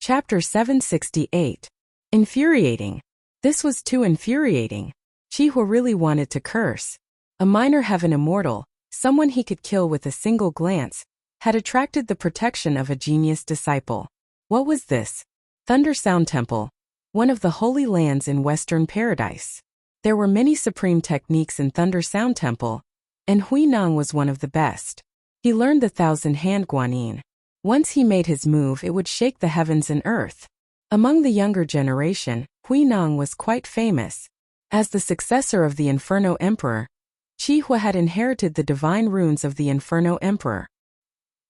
Chapter 768. Infuriating. This was too infuriating. Chihua really wanted to curse. A minor heaven immortal, someone he could kill with a single glance, had attracted the protection of a genius disciple. What was this? Thunder Sound Temple, one of the holy lands in Western Paradise. There were many supreme techniques in Thunder Sound Temple, and Hui Nong was one of the best. He learned the 1,000-hand guanyin. Once he made his move, it would shake the heavens and earth. Among the younger generation, Hui Nong was quite famous. As the successor of the Inferno Emperor, Chihua had inherited the divine runes of the Inferno Emperor.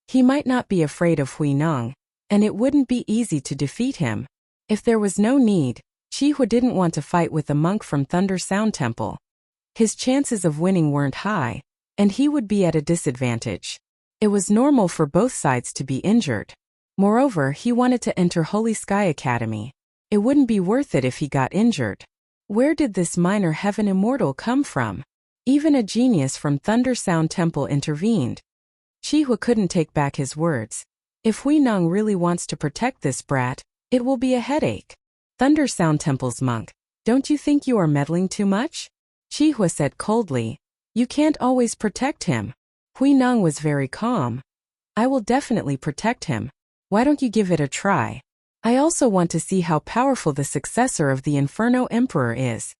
He might not be afraid of Hui Nong, and it wouldn't be easy to defeat him. If there was no need, Chihua didn't want to fight with a monk from Thunder Sound Temple. His chances of winning weren't high, and he would be at a disadvantage. It was normal for both sides to be injured. Moreover, he wanted to enter Holy Sky Academy. It wouldn't be worth it if he got injured. Where did this minor heaven immortal come from? Even a genius from Thunder Sound Temple intervened. Chihua couldn't take back his words. If Hui Nong really wants to protect this brat, it will be a headache. Thunder Sound Temple's monk, don't you think you are meddling too much? Chihua said coldly. You can't always protect him. Hui Nong was very calm. I will definitely protect him. Why don't you give it a try? I also want to see how powerful the successor of the Inferno Emperor is.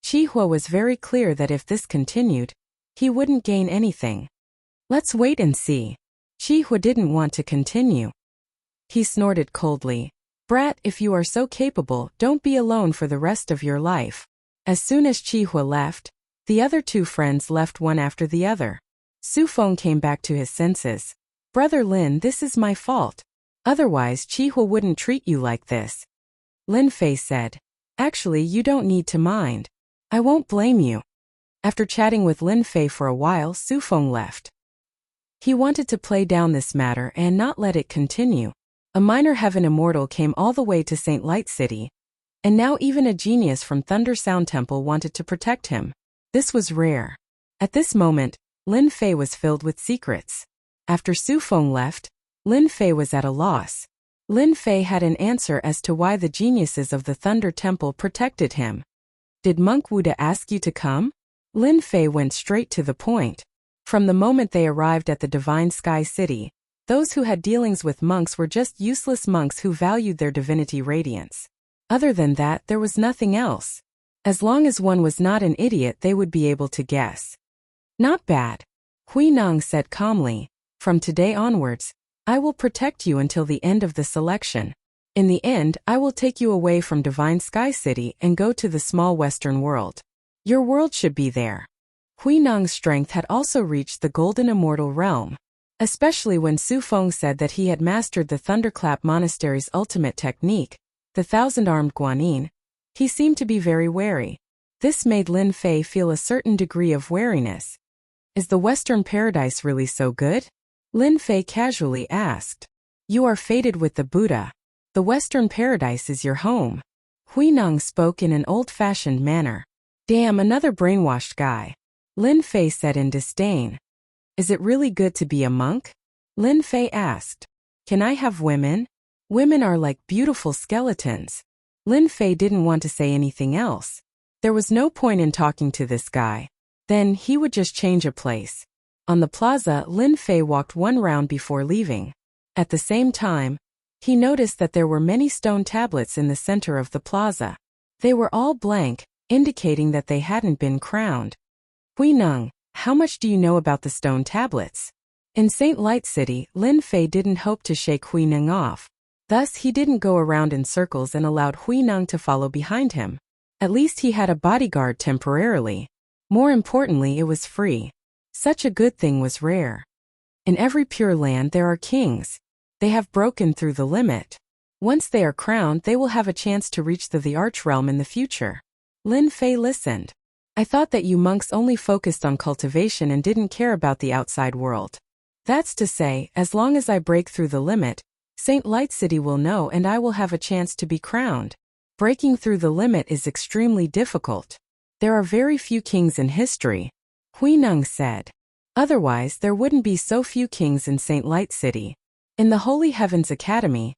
Chihua was very clear that if this continued, he wouldn't gain anything. Let's wait and see. Chihua didn't want to continue. He snorted coldly. Brat, if you are so capable, don't be alone for the rest of your life. As soon as Chihua left, the other two friends left one after the other. Su Feng came back to his senses. Brother Lin, this is my fault. Otherwise Chihua wouldn't treat you like this. Lin Fei said. Actually, you don't need to mind. I won't blame you. After chatting with Lin Fei for a while, Su Feng left. He wanted to play down this matter and not let it continue. A minor heaven immortal came all the way to St. Light City, and now even a genius from Thunder Sound Temple wanted to protect him. This was rare. At this moment, Lin Fei was filled with secrets. After Su Feng left, Lin Fei was at a loss. Lin Fei had an answer as to why the geniuses of the Thunder Temple protected him. Did Monk Wuda ask you to come? Lin Fei went straight to the point. From the moment they arrived at the Divine Sky City, those who had dealings with monks were just useless monks who valued their divinity radiance. Other than that, there was nothing else. As long as one was not an idiot, they would be able to guess. Not bad. Hui Nong said calmly. From today onwards, I will protect you until the end of the selection. In the end, I will take you away from Divine Sky City and go to the small Western world. Your world should be there. Hui Nong's strength had also reached the Golden Immortal Realm. Especially when Su Feng said that he had mastered the Thunderclap Monastery's ultimate technique, the 1,000-armed guanyin, he seemed to be very wary. This made Lin Fei feel a certain degree of wariness. Is the Western Paradise really so good? Lin Fei casually asked. You are fated with the Buddha. The Western Paradise is your home. Hui Nong spoke in an old-fashioned manner. Damn, another brainwashed guy. Lin Fei said in disdain. Is it really good to be a monk? Lin Fei asked. Can I have women? Women are like beautiful skeletons. Lin Fei didn't want to say anything else. There was no point in talking to this guy. Then he would just change a place. On the plaza, Lin Fei walked one round before leaving. At the same time, he noticed that there were many stone tablets in the center of the plaza. They were all blank, indicating that they hadn't been crowned. Hui Nong, how much do you know about the stone tablets? In St. Light City, Lin Fei didn't hope to shake Hui Nong off. Thus, he didn't go around in circles and allowed Hui Nong to follow behind him. At least he had a bodyguard temporarily. More importantly, it was free. Such a good thing was rare. In every pure land there are kings. They have broken through the limit. Once they are crowned, they will have a chance to reach the Arch Realm in the future. Lin Fei listened. I thought that you monks only focused on cultivation and didn't care about the outside world. That's to say, as long as I break through the limit, St. Light City will know and I will have a chance to be crowned. Breaking through the limit is extremely difficult. There are very few kings in history, Hui Nong said. Otherwise, there wouldn't be so few kings in St. Light City. In the Holy Heavens Academy,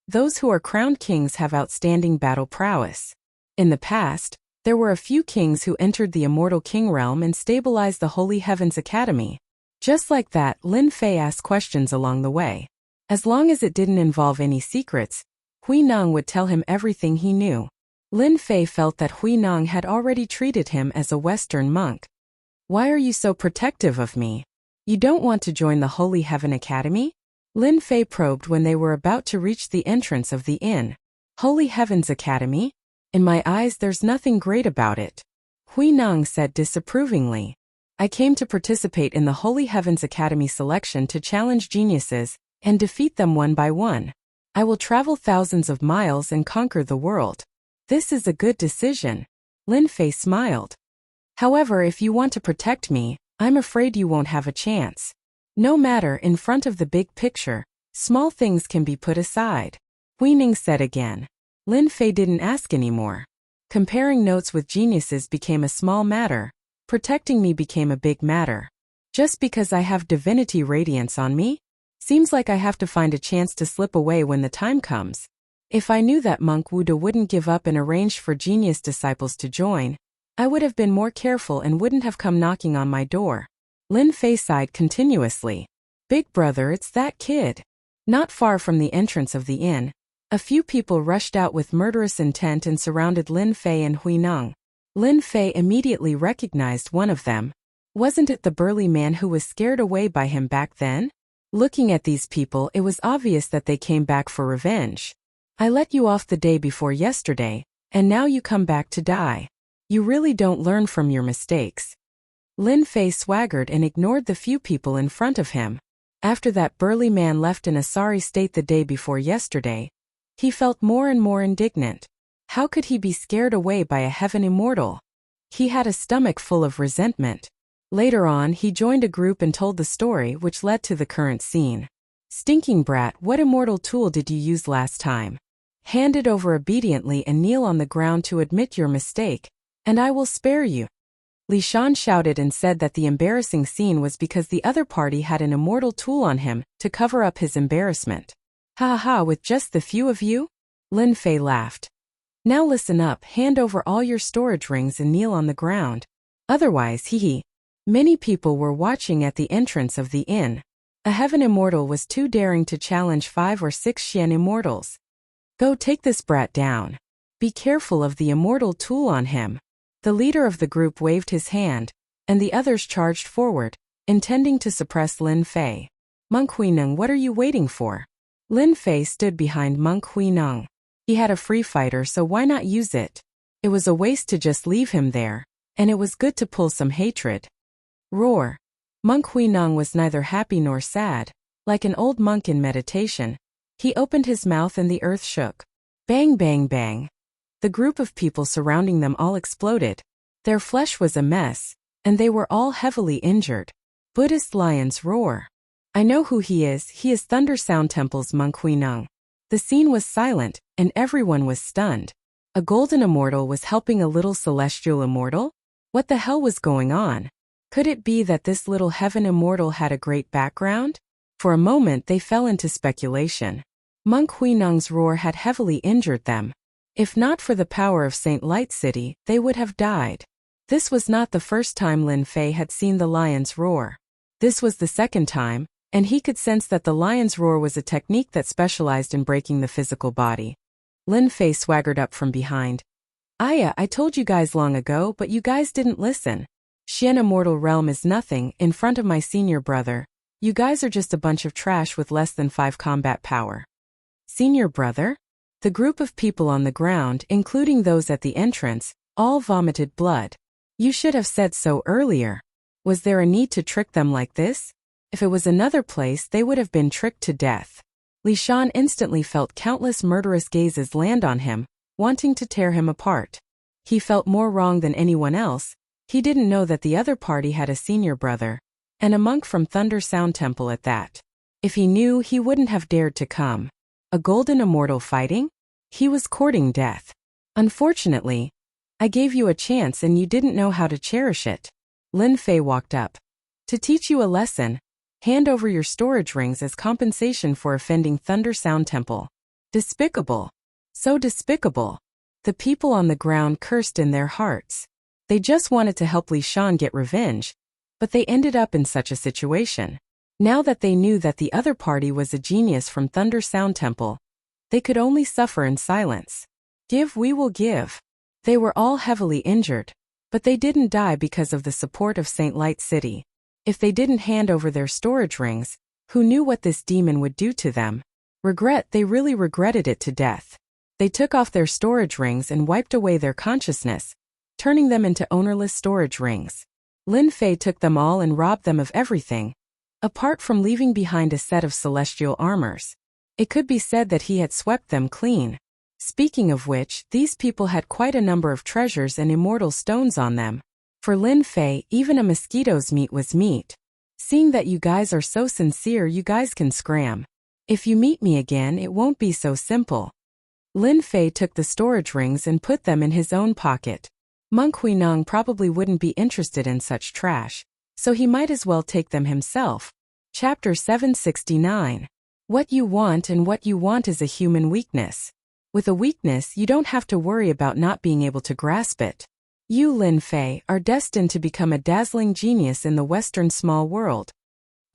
Those who are crowned kings have outstanding battle prowess. In the past, there were a few kings who entered the immortal king realm and stabilized the Holy Heavens Academy. Just like that, Lin Fei asked questions along the way. As long as it didn't involve any secrets, Hui Nong would tell him everything he knew. Lin Fei felt that Hui Nong had already treated him as a Western monk. Why are you so protective of me? You don't want to join the Holy Heaven Academy? Lin Fei probed when they were about to reach the entrance of the inn. Holy Heavens Academy? In my eyes there's nothing great about it. Hui Nong said disapprovingly. I came to participate in the Holy Heavens Academy selection to challenge geniuses and defeat them one by one. I will travel thousands of miles and conquer the world. This is a good decision. Lin Fei smiled. However, if you want to protect me, I'm afraid you won't have a chance. No matter, in front of the big picture, small things can be put aside. Hui Ning said again. Lin Fei didn't ask anymore. Comparing notes with geniuses became a small matter. Protecting me became a big matter. Just because I have divinity radiance on me? Seems like I have to find a chance to slip away when the time comes. If I knew that monk Wuda wouldn't give up and arranged for genius disciples to join, I would have been more careful and wouldn't have come knocking on my door. Lin Fei sighed continuously. Big brother, it's that kid. Not far from the entrance of the inn, a few people rushed out with murderous intent and surrounded Lin Fei and Hui Nong. Lin Fei immediately recognized one of them. Wasn't it the burly man who was scared away by him back then? Looking at these people, it was obvious that they came back for revenge. I let you off the day before yesterday, and now you come back to die. You really don't learn from your mistakes. Lin Fei swaggered and ignored the few people in front of him. After that burly man left in a sorry state the day before yesterday, he felt more and more indignant. How could he be scared away by a heaven immortal? He had a stomach full of resentment. Later on, he joined a group and told the story which led to the current scene. Stinking brat, what immortal tool did you use last time? Hand it over obediently and kneel on the ground to admit your mistake, and I will spare you. Li Shan shouted and said that the embarrassing scene was because the other party had an immortal tool on him to cover up his embarrassment. Ha ha ha, with just the few of you? Lin Fei laughed. Now listen up, hand over all your storage rings and kneel on the ground. Otherwise, hee. Many people were watching at the entrance of the inn. A heaven immortal was too daring to challenge 5 or 6 Xian immortals. Go take this brat down. Be careful of the immortal tool on him. The leader of the group waved his hand, and the others charged forward, intending to suppress Lin Fei. Monk Hui Nong, what are you waiting for? Lin Fei stood behind Monk Hui Nong. He had a free fighter, so why not use it? It was a waste to just leave him there, and it was good to pull some hatred. Roar. Monk Hui Nong was neither happy nor sad. Like an old monk in meditation, he opened his mouth and the earth shook. Bang bang bang. The group of people surrounding them all exploded. Their flesh was a mess, and they were all heavily injured. Buddhist lions roar. I know who he is Thunder Sound Temple's Monk Hui Nong. The scene was silent, and everyone was stunned. A golden immortal was helping a little celestial immortal? What the hell was going on? Could it be that this little heaven immortal had a great background? For a moment they fell into speculation. Monk Hui Nong's roar had heavily injured them. If not for the power of Saint Light City, they would have died. This was not the first time Lin Fei had seen the lion's roar. This was the second time, and he could sense that the lion's roar was a technique that specialized in breaking the physical body. Lin Fei swaggered up from behind. Aya, I told you guys long ago, but you guys didn't listen. Xian Immortal Realm is nothing in front of my senior brother. You guys are just a bunch of trash with less than 5 combat power. Senior brother? The group of people on the ground, including those at the entrance, all vomited blood. You should have said so earlier. Was there a need to trick them like this? If it was another place, they would have been tricked to death. Li Shan instantly felt countless murderous gazes land on him, wanting to tear him apart. He felt more wrong than anyone else. He didn't know that the other party had a senior brother, and a monk from Thunder Sound Temple at that. If he knew, he wouldn't have dared to come. A golden immortal fighting? He was courting death. Unfortunately, I gave you a chance and you didn't know how to cherish it. Lin Fei walked up. To teach you a lesson, hand over your storage rings as compensation for offending Thunder Sound Temple. Despicable. So despicable. The people on the ground cursed in their hearts. They just wanted to help Li Shan get revenge, but they ended up in such a situation. Now that they knew that the other party was a genius from Thunder Sound Temple, they could only suffer in silence. Give, we will give. They were all heavily injured, but they didn't die because of the support of Saint Light City. If they didn't hand over their storage rings, who knew what this demon would do to them? Regret, they really regretted it to death. They took off their storage rings and wiped away their consciousness, turning them into ownerless storage rings. Lin Fei took them all and robbed them of everything, apart from leaving behind a set of celestial armors. It could be said that he had swept them clean. Speaking of which, these people had quite a number of treasures and immortal stones on them. For Lin Fei, even a mosquito's meat was meat. Seeing that you guys are so sincere, you guys can scram. If you meet me again, it won't be so simple. Lin Fei took the storage rings and put them in his own pocket. Monk Huineng probably wouldn't be interested in such trash, so he might as well take them himself. Chapter 769. What you want, and what you want is a human weakness. With a weakness, you don't have to worry about not being able to grasp it. You, Lin Fei, are destined to become a dazzling genius in the Western small world.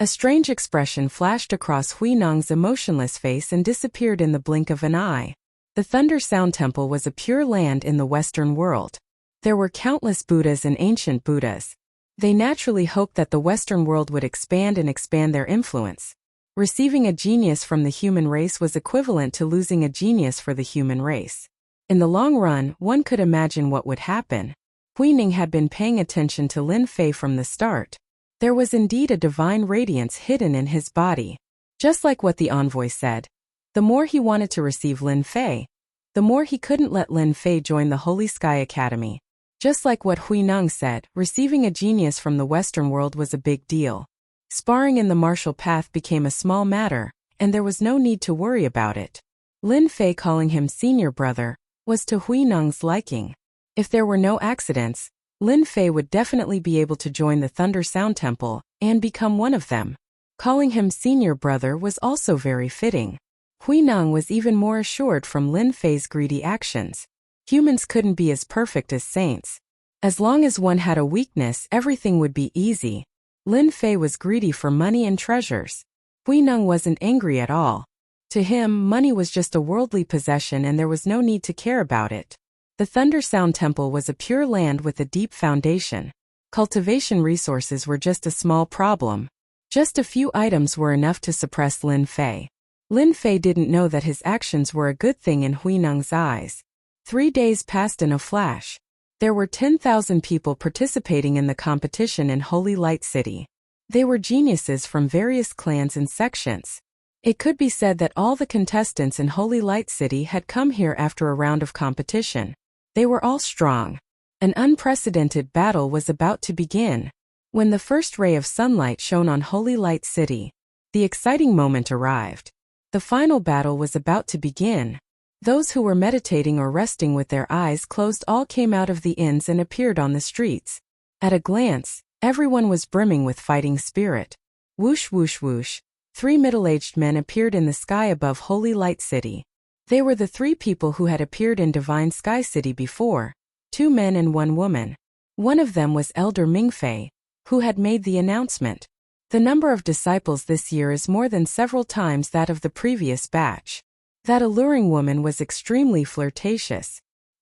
A strange expression flashed across Huineng's emotionless face and disappeared in the blink of an eye. The Thunder Sound Temple was a pure land in the Western world. There were countless Buddhas and ancient Buddhas. They naturally hoped that the Western world would expand their influence. Receiving a genius from the human race was equivalent to losing a genius for the human race. In the long run, one could imagine what would happen. Huineng had been paying attention to Lin Fei from the start. There was indeed a divine radiance hidden in his body. Just like what the envoy said. The more he wanted to receive Lin Fei, the more he couldn't let Lin Fei join the Holy Sky Academy. Just like what Huineng said, receiving a genius from the Western world was a big deal. Sparring in the martial path became a small matter, and there was no need to worry about it. Lin Fei calling him senior brother was to Huineng's liking. If there were no accidents, Lin Fei would definitely be able to join the Thunder Sound Temple and become one of them. Calling him senior brother was also very fitting. Huineng was even more assured from Lin Fei's greedy actions. Humans couldn't be as perfect as saints. As long as one had a weakness, everything would be easy. Lin Fei was greedy for money and treasures. Huineng wasn't angry at all. To him, money was just a worldly possession and there was no need to care about it. The Thunder Sound Temple was a pure land with a deep foundation. Cultivation resources were just a small problem. Just a few items were enough to suppress Lin Fei. Lin Fei didn't know that his actions were a good thing in Huineng's eyes. 3 days passed in a flash. There were 10,000 people participating in the competition in Holy Light City. They were geniuses from various clans and sections. It could be said that all the contestants in Holy Light City had come here after a round of competition. They were all strong. An unprecedented battle was about to begin. When the first ray of sunlight shone on Holy Light City, the exciting moment arrived. The final battle was about to begin. Those who were meditating or resting with their eyes closed all came out of the inns and appeared on the streets. At a glance, everyone was brimming with fighting spirit. Whoosh whoosh whoosh. 3 middle-aged men appeared in the sky above Holy Light City. They were the 3 people who had appeared in Divine Sky City before. 2 men and 1 woman. One of them was Elder Mingfei, who had made the announcement. The number of disciples this year is more than several times that of the previous batch. That alluring woman was extremely flirtatious.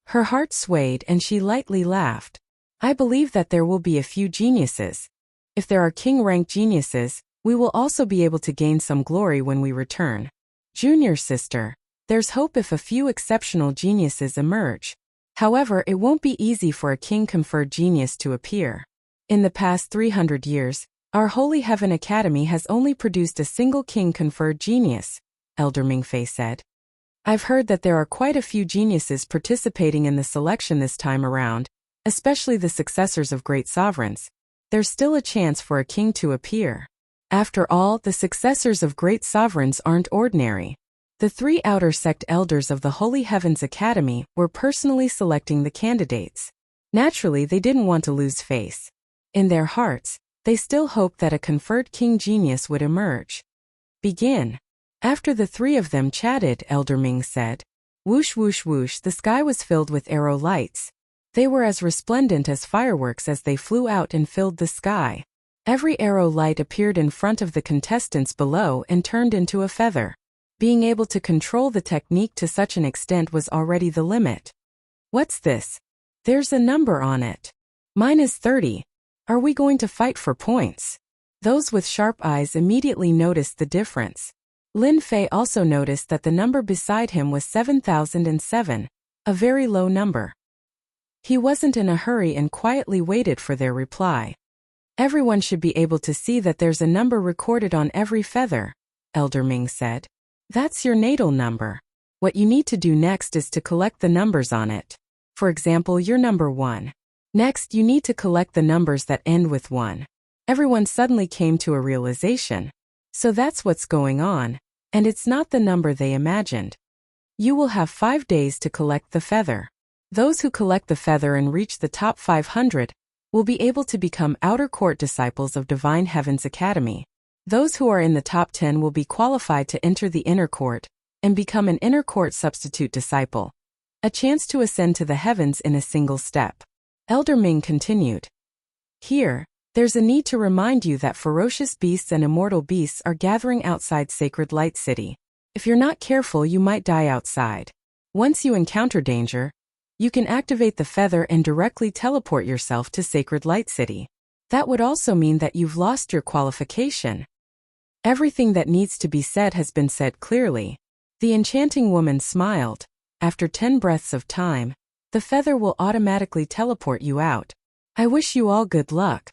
Her heart swayed and she lightly laughed. I believe that there will be a few geniuses. If there are king-rank geniuses, we will also be able to gain some glory when we return. Junior sister, there's hope if a few exceptional geniuses emerge. However, it won't be easy for a king-conferred genius to appear. In the past 300 years, our Holy Heaven Academy has only produced a single king-conferred genius, Elder Mingfei said. I've heard that there are quite a few geniuses participating in the selection this time around, especially the successors of great sovereigns. There's still a chance for a king to appear. After all, the successors of great sovereigns aren't ordinary. The 3 outer sect elders of the Holy Heavens Academy were personally selecting the candidates. Naturally, they didn't want to lose face. In their hearts, they still hoped that a conferred king genius would emerge. Begin. After the three of them chatted, Elder Ming said, "Whoosh whoosh whoosh," the sky was filled with arrow lights. They were as resplendent as fireworks as they flew out and filled the sky. Every arrow light appeared in front of the contestants below and turned into a feather. Being able to control the technique to such an extent was already the limit. "What's this? There's a number on it. Mine is 30. Are we going to fight for points?" Those with sharp eyes immediately noticed the difference. Lin Fei also noticed that the number beside him was 7007, a very low number. He wasn't in a hurry and quietly waited for their reply. "Everyone should be able to see that there's a number recorded on every feather," Elder Ming said. "That's your natal number. What you need to do next is to collect the numbers on it. For example, you're number 1. Next, you need to collect the numbers that end with 1. Everyone suddenly came to a realization. So that's what's going on, and it's not the number they imagined. You will have 5 days to collect the feather. Those who collect the feather and reach the top 500 will be able to become outer court disciples of Divine Heaven's Academy. Those who are in the top 10 will be qualified to enter the inner court and become an inner court substitute disciple. A chance to ascend to the heavens in a single step." Elder Ming continued. "Here, there's a need to remind you that ferocious beasts and immortal beasts are gathering outside Sacred Light City. If you're not careful, you might die outside. Once you encounter danger, you can activate the feather and directly teleport yourself to Sacred Light City. That would also mean that you've lost your qualification." Everything that needs to be said has been said clearly. The enchanting woman smiled. "After 10 breaths of time, the feather will automatically teleport you out. I wish you all good luck."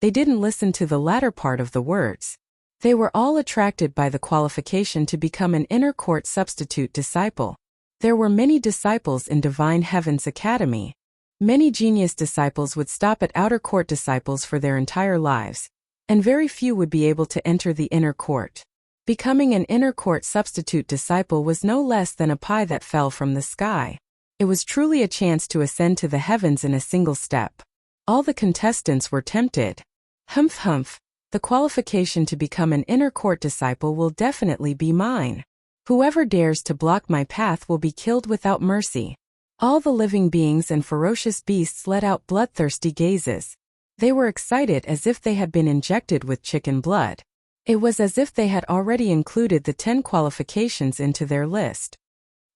They didn't listen to the latter part of the words. They were all attracted by the qualification to become an inner court substitute disciple. There were many disciples in Divine Heaven's Academy. Many genius disciples would stop at outer court disciples for their entire lives, and very few would be able to enter the inner court. Becoming an inner court substitute disciple was no less than a pie that fell from the sky. It was truly a chance to ascend to the heavens in a single step. All the contestants were tempted. Humph humph, the qualification to become an inner court disciple will definitely be mine. Whoever dares to block my path will be killed without mercy. All the living beings and ferocious beasts let out bloodthirsty gazes. They were excited as if they had been injected with chicken blood. It was as if they had already included the 10 qualifications into their list.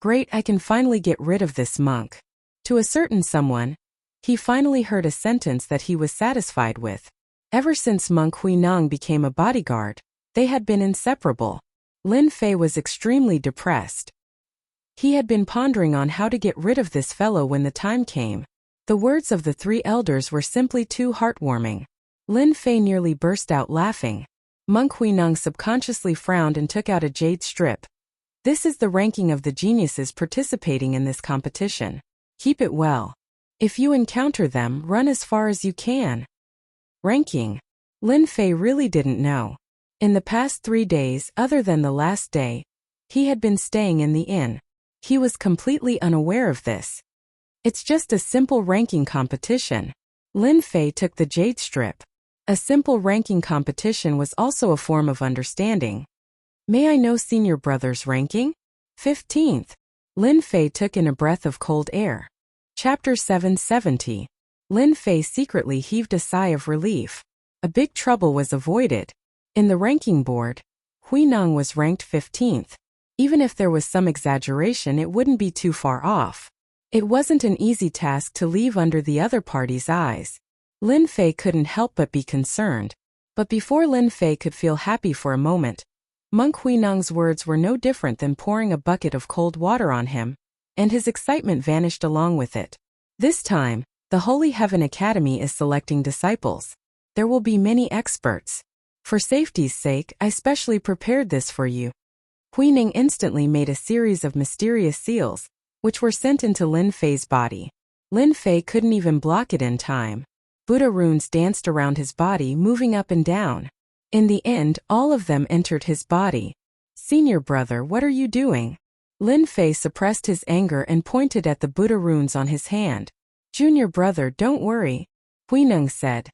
"Great, I can finally get rid of this monk." To a certain someone, he finally heard a sentence that he was satisfied with. Ever since Monk Huineng became a bodyguard, they had been inseparable. Lin Fei was extremely depressed. He had been pondering on how to get rid of this fellow when the time came. The words of the 3 elders were simply too heartwarming. Lin Fei nearly burst out laughing. Monk Huineng subconsciously frowned and took out a jade strip. "This is the ranking of the geniuses participating in this competition. Keep it well. If you encounter them, run as far as you can." Ranking. Lin Fei really didn't know. In the past 3 days, other than the last day, he had been staying in the inn. He was completely unaware of this. It's just a simple ranking competition. Lin Fei took the jade strip. A simple ranking competition was also a form of understanding. "May I know senior brother's ranking?" 15th. Lin Fei took in a breath of cold air. Chapter 770. Lin Fei secretly heaved a sigh of relief. A big trouble was avoided. In the ranking board, Huineng was ranked 15th. Even if there was some exaggeration, it wouldn't be too far off. It wasn't an easy task to leave under the other party's eyes. Lin Fei couldn't help but be concerned. But before Lin Fei could feel happy for a moment, Monk Huineng's words were no different than pouring a bucket of cold water on him, and his excitement vanished along with it. This time, the Holy Heaven Academy is selecting disciples. There will be many experts. For safety's sake, I specially prepared this for you. Huineng instantly made a series of mysterious seals, which were sent into Lin Fei's body. Lin Fei couldn't even block it in time. Buddha runes danced around his body, moving up and down. In the end, all of them entered his body. "Senior brother, what are you doing?" Lin Fei suppressed his anger and pointed at the Buddha runes on his hand. "Junior brother, don't worry," Huineng said.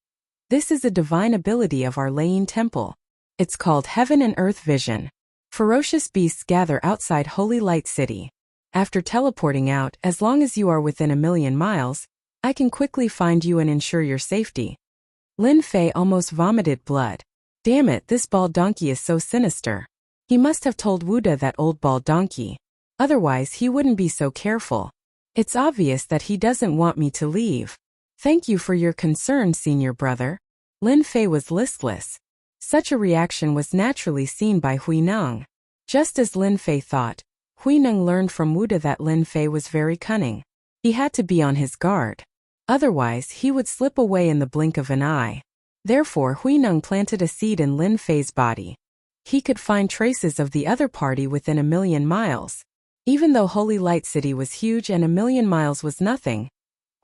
"This is a divine ability of our Lane Temple. It's called Heaven and Earth Vision. Ferocious beasts gather outside Holy Light City. After teleporting out, as long as you are within 1,000,000 miles, I can quickly find you and ensure your safety. Lin Fei almost vomited blood. Damn it, this bald donkey is so sinister. He must have told Wuda that old bald donkey. Otherwise he wouldn't be so careful. It's obvious that he doesn't want me to leave. Thank you for your concern, senior brother. Lin Fei was listless. Such a reaction was naturally seen by Huineng. Just as Lin Fei thought, Huineng learned from Wuda that Lin Fei was very cunning. He had to be on his guard. Otherwise he would slip away in the blink of an eye. Therefore Huineng planted a seed in Lin Fei's body. He could find traces of the other party within 1,000,000 miles. Even though Holy Light City was huge and 1,000,000 miles was nothing,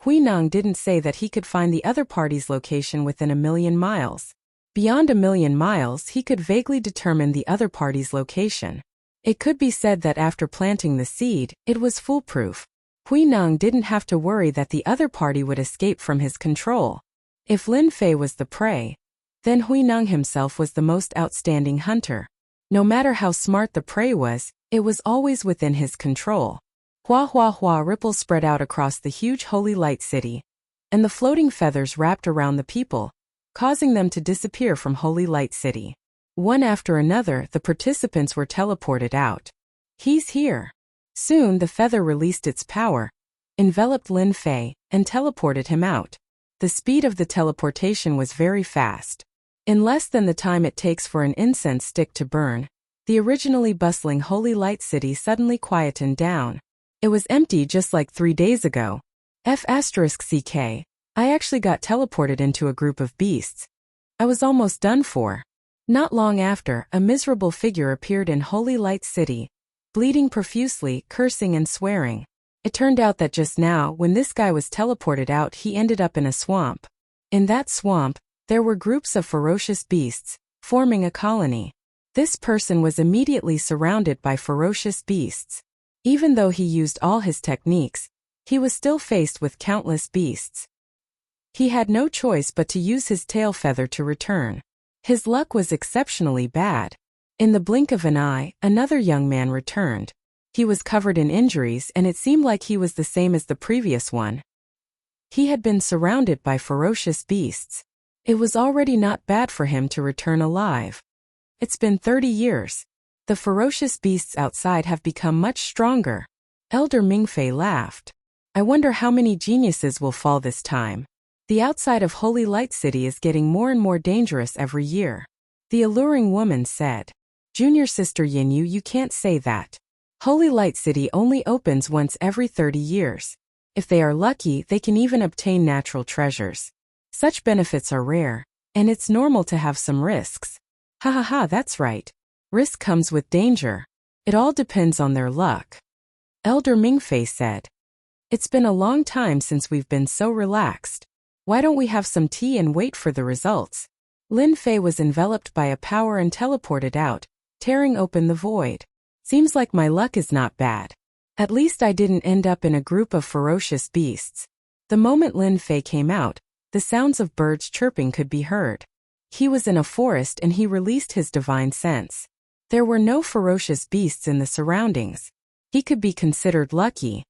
Huineng didn't say that he could find the other party's location within 1,000,000 miles. Beyond 1,000,000 miles he could vaguely determine the other party's location. It could be said that after planting the seed, it was foolproof. Huineng didn't have to worry that the other party would escape from his control. If Lin Fei was the prey, then Huineng himself was the most outstanding hunter. No matter how smart the prey was, it was always within his control. Hua hua hua, ripples spread out across the huge Holy Light City, and the floating feathers wrapped around the people, causing them to disappear from Holy Light City. One after another, the participants were teleported out. He's here. Soon the feather released its power, enveloped Lin Fei, and teleported him out. The speed of the teleportation was very fast. In less than the time it takes for an incense stick to burn, the originally bustling Holy Light City suddenly quietened down. It was empty just like 3 days ago. F***ck. I actually got teleported into a group of beasts. I was almost done for. Not long after, a miserable figure appeared in Holy Light City, bleeding profusely, cursing and swearing. It turned out that just now, when this guy was teleported out, he ended up in a swamp. In that swamp, there were groups of ferocious beasts, forming a colony. This person was immediately surrounded by ferocious beasts. Even though he used all his techniques, he was still faced with countless beasts. He had no choice but to use his tail feather to return. His luck was exceptionally bad. In the blink of an eye, another young man returned. He was covered in injuries and it seemed like he was the same as the previous one. He had been surrounded by ferocious beasts. It was already not bad for him to return alive. It's been 30 years. The ferocious beasts outside have become much stronger. Elder Mingfei laughed. I wonder how many geniuses will fall this time. The outside of Holy Light City is getting more and more dangerous every year. The alluring woman said. Junior sister Yinyu, you can't say that. Holy Light City only opens once every 30 years. If they are lucky, they can even obtain natural treasures. Such benefits are rare, and it's normal to have some risks. Ha ha ha, that's right. Risk comes with danger. It all depends on their luck. Elder Mingfei said. It's been a long time since we've been so relaxed. Why don't we have some tea and wait for the results? Lin Fei was enveloped by a power and teleported out, tearing open the void. Seems like my luck is not bad. At least I didn't end up in a group of ferocious beasts. The moment Lin Fei came out, the sounds of birds chirping could be heard. He was in a forest and he released his divine sense. There were no ferocious beasts in the surroundings. He could be considered lucky.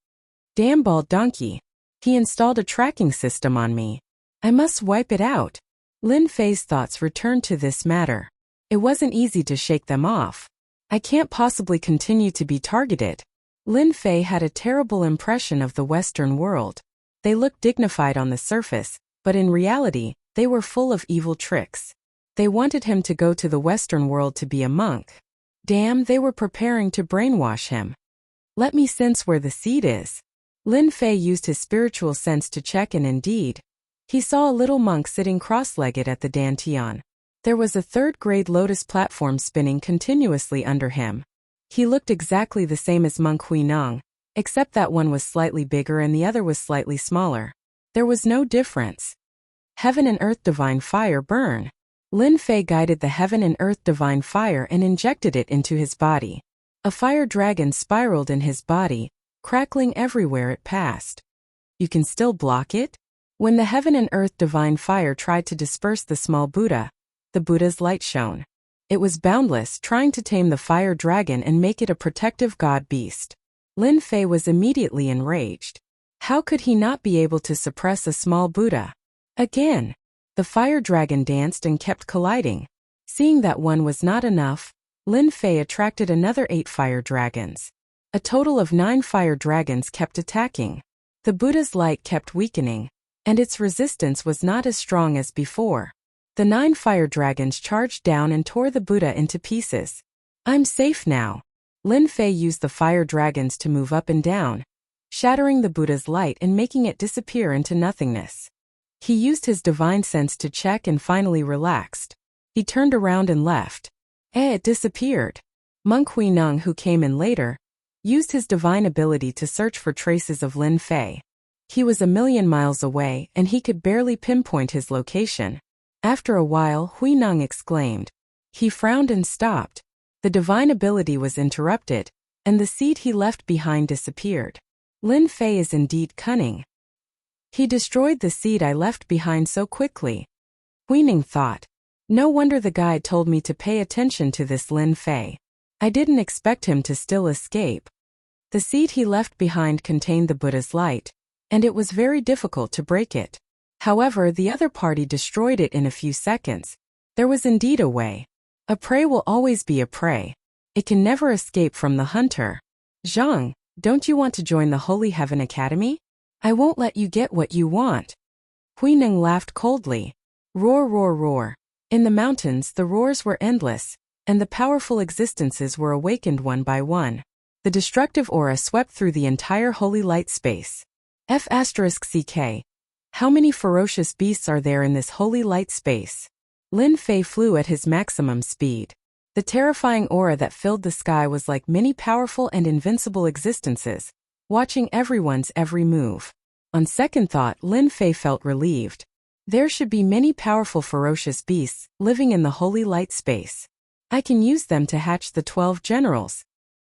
Damn bald donkey. He installed a tracking system on me. I must wipe it out. Lin Fei's thoughts returned to this matter. It wasn't easy to shake them off. I can't possibly continue to be targeted. Lin Fei had a terrible impression of the Western world. They looked dignified on the surface, but in reality, they were full of evil tricks. They wanted him to go to the Western world to be a monk. Damn, they were preparing to brainwash him. Let me sense where the seed is. Lin Fei used his spiritual sense to check and indeed, he saw a little monk sitting cross-legged at the dantian. There was a third-grade lotus platform spinning continuously under him. He looked exactly the same as Monk Huineng, except that one was slightly bigger and the other was slightly smaller. There was no difference. Heaven and Earth Divine Fire burn. Lin Fei guided the Heaven and Earth Divine Fire and injected it into his body. A fire dragon spiraled in his body, crackling everywhere it passed. You can still block it? When the Heaven and Earth Divine Fire tried to disperse the small Buddha, the Buddha's light shone. It was boundless, trying to tame the fire dragon and make it a protective god beast. Lin Fei was immediately enraged. How could he not be able to suppress a small Buddha? Again, the fire dragon danced and kept colliding. Seeing that one was not enough, Lin Fei attracted another 8 fire dragons. A total of 9 fire dragons kept attacking. The Buddha's light kept weakening, and its resistance was not as strong as before. The 9 fire dragons charged down and tore the Buddha into pieces. I'm safe now. Lin Fei used the fire dragons to move up and down, shattering the Buddha's light and making it disappear into nothingness. He used his divine sense to check and finally relaxed. He turned around and left. It disappeared. Monk Huineng, who came in later, used his divine ability to search for traces of Lin Fei. He was 1,000,000 miles away and he could barely pinpoint his location. After a while, Huineng exclaimed. He frowned and stopped. The divine ability was interrupted, and the seed he left behind disappeared. Lin Fei is indeed cunning. He destroyed the seed I left behind so quickly. Huineng thought. No wonder the guide told me to pay attention to this Lin Fei. I didn't expect him to still escape. The seed he left behind contained the Buddha's light, and it was very difficult to break it. However, the other party destroyed it in a few seconds. There was indeed a way. A prey will always be a prey. It can never escape from the hunter. Zhang, don't you want to join the Holy Heaven Academy? I won't let you get what you want. Huineng laughed coldly. Roar, roar, roar. In the mountains, the roars were endless, and the powerful existences were awakened one by one. The destructive aura swept through the entire holy light space. F***CK. How many ferocious beasts are there in this holy light space? Lin Fei flew at his maximum speed. The terrifying aura that filled the sky was like many powerful and invincible existences, watching everyone's every move. On second thought, Lin Fei felt relieved. There should be many powerful ferocious beasts living in the holy light space. I can use them to hatch the 12 generals.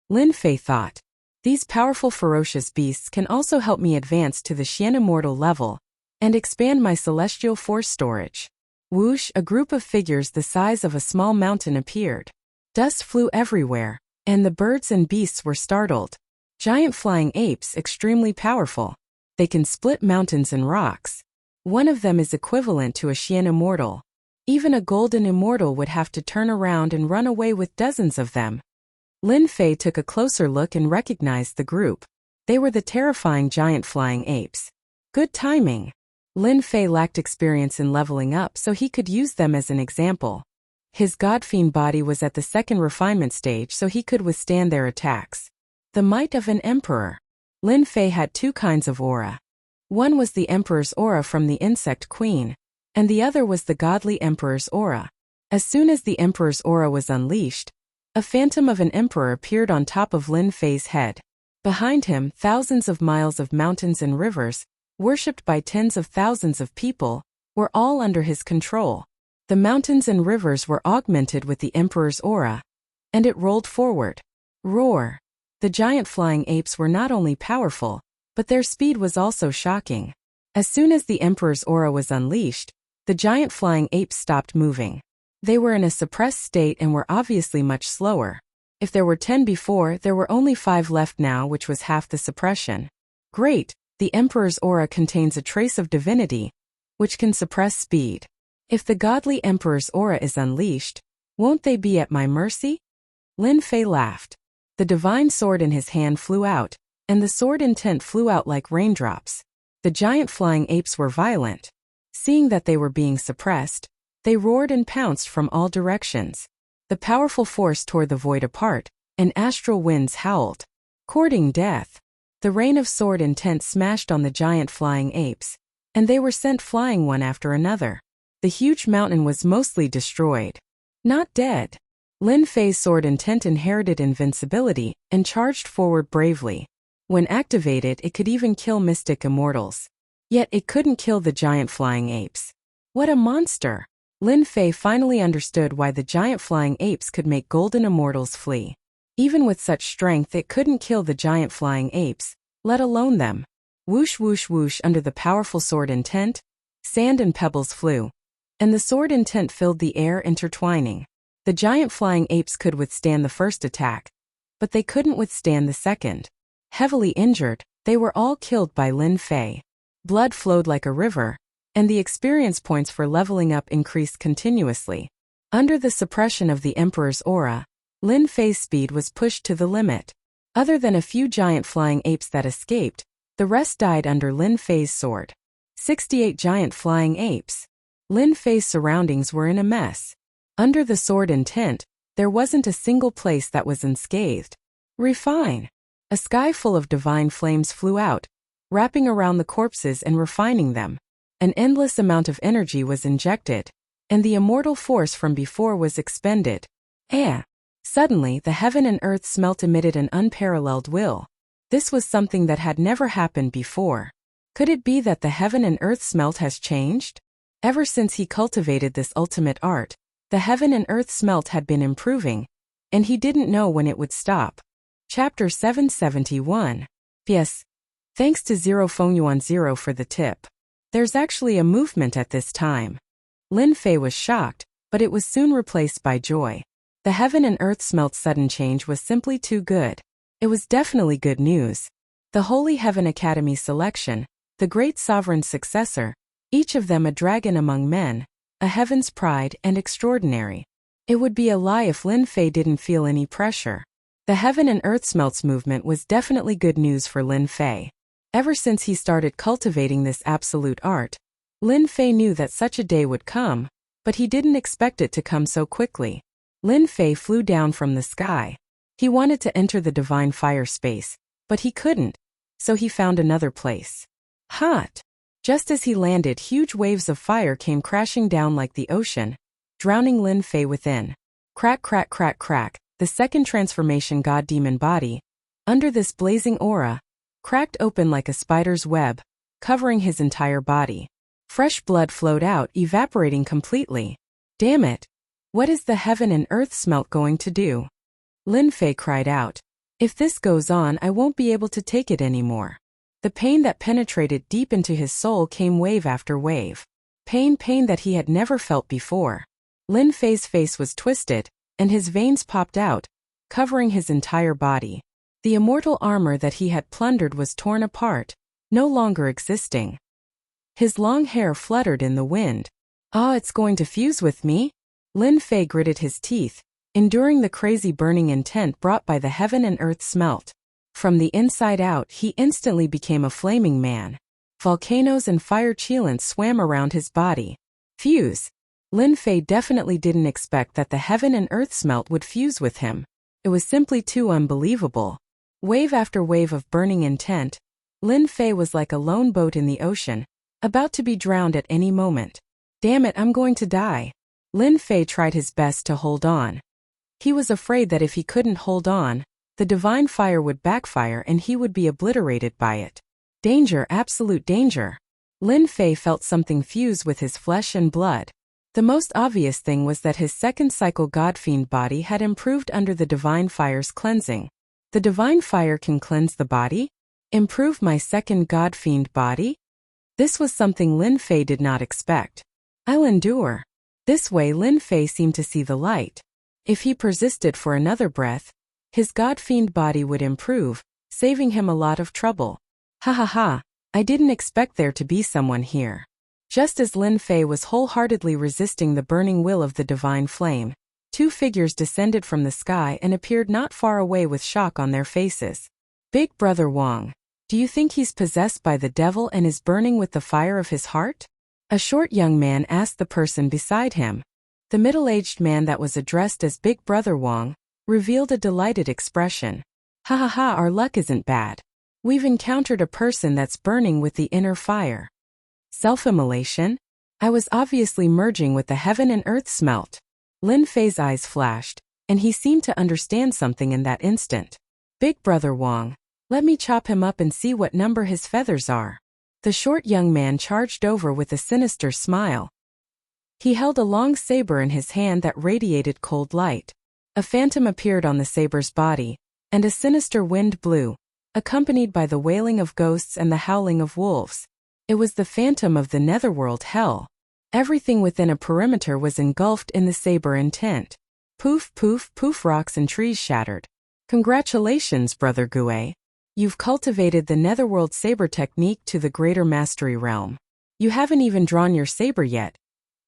Lin Fei thought. These powerful ferocious beasts can also help me advance to the Xian immortal level and expand my celestial force storage. Whoosh, a group of figures the size of a small mountain appeared. Dust flew everywhere, and the birds and beasts were startled. Giant flying apes, extremely powerful. They can split mountains and rocks. One of them is equivalent to a Xian immortal. Even a golden immortal would have to turn around and run away with dozens of them. Lin Fei took a closer look and recognized the group. They were the terrifying giant flying apes. Good timing. Lin Fei lacked experience in leveling up, so he could use them as an example. His godfiend body was at the second refinement stage, so he could withstand their attacks. The might of an emperor. Lin Fei had 2 kinds of aura. One was the emperor's aura from the insect queen, and the other was the godly emperor's aura. As soon as the emperor's aura was unleashed, a phantom of an emperor appeared on top of Lin Fei's head. Behind him, thousands of miles of mountains and rivers, worshipped by tens of thousands of people, were all under his control. The mountains and rivers were augmented with the emperor's aura, and it rolled forward. Roar! The giant flying apes were not only powerful, but their speed was also shocking. As soon as the emperor's aura was unleashed, the giant flying apes stopped moving. They were in a suppressed state and were obviously much slower. If there were 10 before, there were only 5 left now, which was half the suppression. Great! The emperor's aura contains a trace of divinity, which can suppress speed. If the godly emperor's aura is unleashed, won't they be at my mercy? Lin Fei laughed. The divine sword in his hand flew out, and the sword intent flew out like raindrops. The giant flying apes were violent. Seeing that they were being suppressed, they roared and pounced from all directions. The powerful force tore the void apart, and astral winds howled, courting death. The rain of sword intent smashed on the giant flying apes, and they were sent flying one after another. The huge mountain was mostly destroyed. Not dead. Lin Fei's sword intent inherited invincibility and charged forward bravely. When activated, it could even kill mystic immortals. Yet it couldn't kill the giant flying apes. What a monster! Lin Fei finally understood why the giant flying apes could make golden immortals flee. Even with such strength, it couldn't kill the giant flying apes, let alone them. Whoosh whoosh whoosh under the powerful sword intent, sand and pebbles flew, and the sword intent filled the air, intertwining. The giant flying apes could withstand the first attack, but they couldn't withstand the second. Heavily injured, they were all killed by Lin Fei. Blood flowed like a river, and the experience points for leveling up increased continuously. Under the suppression of the Emperor's aura, Lin Fei's speed was pushed to the limit. Other than a few giant flying apes that escaped, the rest died under Lin Fei's sword. 68 giant flying apes. Lin Fei's surroundings were in a mess. Under the sword and tent, there wasn't a single place that was unscathed. Refine. A sky full of divine flames flew out, wrapping around the corpses and refining them. An endless amount of energy was injected, and the immortal force from before was expended. Suddenly, the heaven and earth smelt emitted an unparalleled will. This was something that had never happened before. Could it be that the heaven and earth smelt has changed? Ever since he cultivated this ultimate art, the heaven and earth smelt had been improving, and he didn't know when it would stop. Chapter 771. P.S. Thanks to Zero Fengyuan Zero for the tip. There's actually a movement at this time. Lin Fei was shocked, but it was soon replaced by joy. The heaven and earth smelt's sudden change was simply too good. It was definitely good news. The Holy Heaven Academy selection, the great sovereign's successor, each of them a dragon among men, a heaven's pride and extraordinary. It would be a lie if Lin Fei didn't feel any pressure. The heaven and earth smelts movement was definitely good news for Lin Fei. Ever since he started cultivating this absolute art, Lin Fei knew that such a day would come, but he didn't expect it to come so quickly. Lin Fei flew down from the sky. He wanted to enter the divine fire space, but he couldn't, so he found another place. Hot! Just as he landed, huge waves of fire came crashing down like the ocean, drowning Lin Fei within. Crack, crack, crack, crack, the second transformation god-demon body, under this blazing aura, cracked open like a spider's web, covering his entire body. Fresh blood flowed out, evaporating completely. Damn it! What is the heaven and earth smelt going to do? Lin Fei cried out. If this goes on, I won't be able to take it anymore. The pain that penetrated deep into his soul came wave after wave. Pain that he had never felt before. Lin Fei's face was twisted, and his veins popped out, covering his entire body. The immortal armor that he had plundered was torn apart, no longer existing. His long hair fluttered in the wind. It's going to fuse with me? Lin Fei gritted his teeth, enduring the crazy burning intent brought by the heaven and earth smelt. From the inside out, he instantly became a flaming man. Volcanoes and fire chillants swam around his body. Fuse. Lin Fei definitely didn't expect that the heaven and earth smelt would fuse with him. It was simply too unbelievable. Wave after wave of burning intent, Lin Fei was like a lone boat in the ocean, about to be drowned at any moment. Damn it, I'm going to die. Lin Fei tried his best to hold on. He was afraid that if he couldn't hold on, the divine fire would backfire and he would be obliterated by it. Danger, absolute danger. Lin Fei felt something fuse with his flesh and blood. The most obvious thing was that his second cycle godfiend body had improved under the divine fire's cleansing. The divine fire can cleanse the body? Improve my second godfiend body? This was something Lin Fei did not expect. I'll endure. This way Lin Fei seemed to see the light. If he persisted for another breath, his godfiend body would improve, saving him a lot of trouble. Ha ha ha, I didn't expect there to be someone here. Just as Lin Fei was wholeheartedly resisting the burning will of the divine flame, two figures descended from the sky and appeared not far away with shock on their faces. Big Brother Wang, do you think he's possessed by the devil and is burning with the fire of his heart? A short young man asked the person beside him. The middle-aged man that was addressed as Big Brother Wang revealed a delighted expression. Ha ha ha, our luck isn't bad. We've encountered a person that's burning with the inner fire. Self-immolation? I was obviously merging with the heaven and earth smelt. Lin Fei's eyes flashed, and he seemed to understand something in that instant. Big Brother Wang, let me chop him up and see what number his feathers are. The short young man charged over with a sinister smile. He held a long saber in his hand that radiated cold light. A phantom appeared on the saber's body, and a sinister wind blew, accompanied by the wailing of ghosts and the howling of wolves. It was the phantom of the netherworld hell. Everything within a perimeter was engulfed in the saber intent. Poof, poof, poof, rocks and trees shattered. Congratulations, Brother Gue. You've cultivated the Netherworld saber technique to the greater mastery realm. You haven't even drawn your saber yet,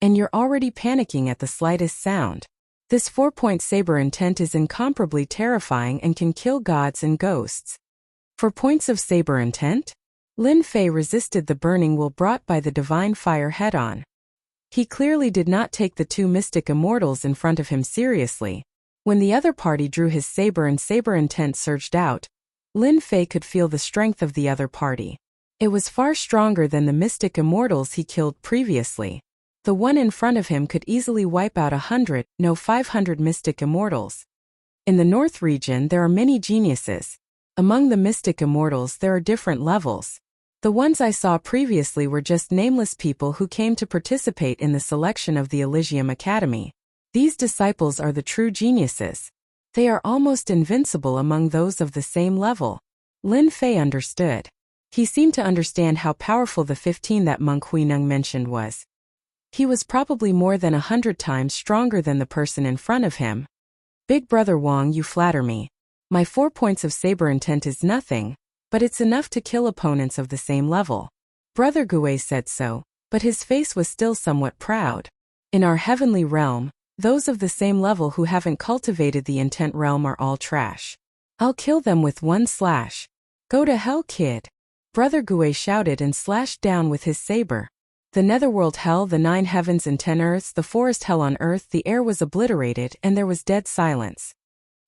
and you're already panicking at the slightest sound. This 4-point saber intent is incomparably terrifying and can kill gods and ghosts. 4 points of saber intent? Lin Fei resisted the burning will brought by the divine fire head-on. He clearly did not take the 2 mystic immortals in front of him seriously. When the other party drew his saber and saber intent surged out, Lin Fei could feel the strength of the other party. It was far stronger than the mystic immortals he killed previously. The one in front of him could easily wipe out 100, no 500 mystic immortals. In the North region there are many geniuses. Among the mystic immortals there are different levels. The ones I saw previously were just nameless people who came to participate in the selection of the Elysium Academy. These disciples are the true geniuses. They are almost invincible among those of the same level. Lin Fei understood. He seemed to understand how powerful the 15 that monk Huineng mentioned was. He was probably more than 100 times stronger than the person in front of him. Big Brother Wang, you flatter me. My 4 points of saber intent is nothing, but it's enough to kill opponents of the same level. Brother Gue said so, but his face was still somewhat proud. In our heavenly realm, those of the same level who haven't cultivated the intent realm are all trash. I'll kill them with 1 slash. Go to hell, kid. Brother Gue shouted and slashed down with his saber. The netherworld hell, the 9 heavens and 10 earths, the forest hell on earth, the air was obliterated and there was dead silence.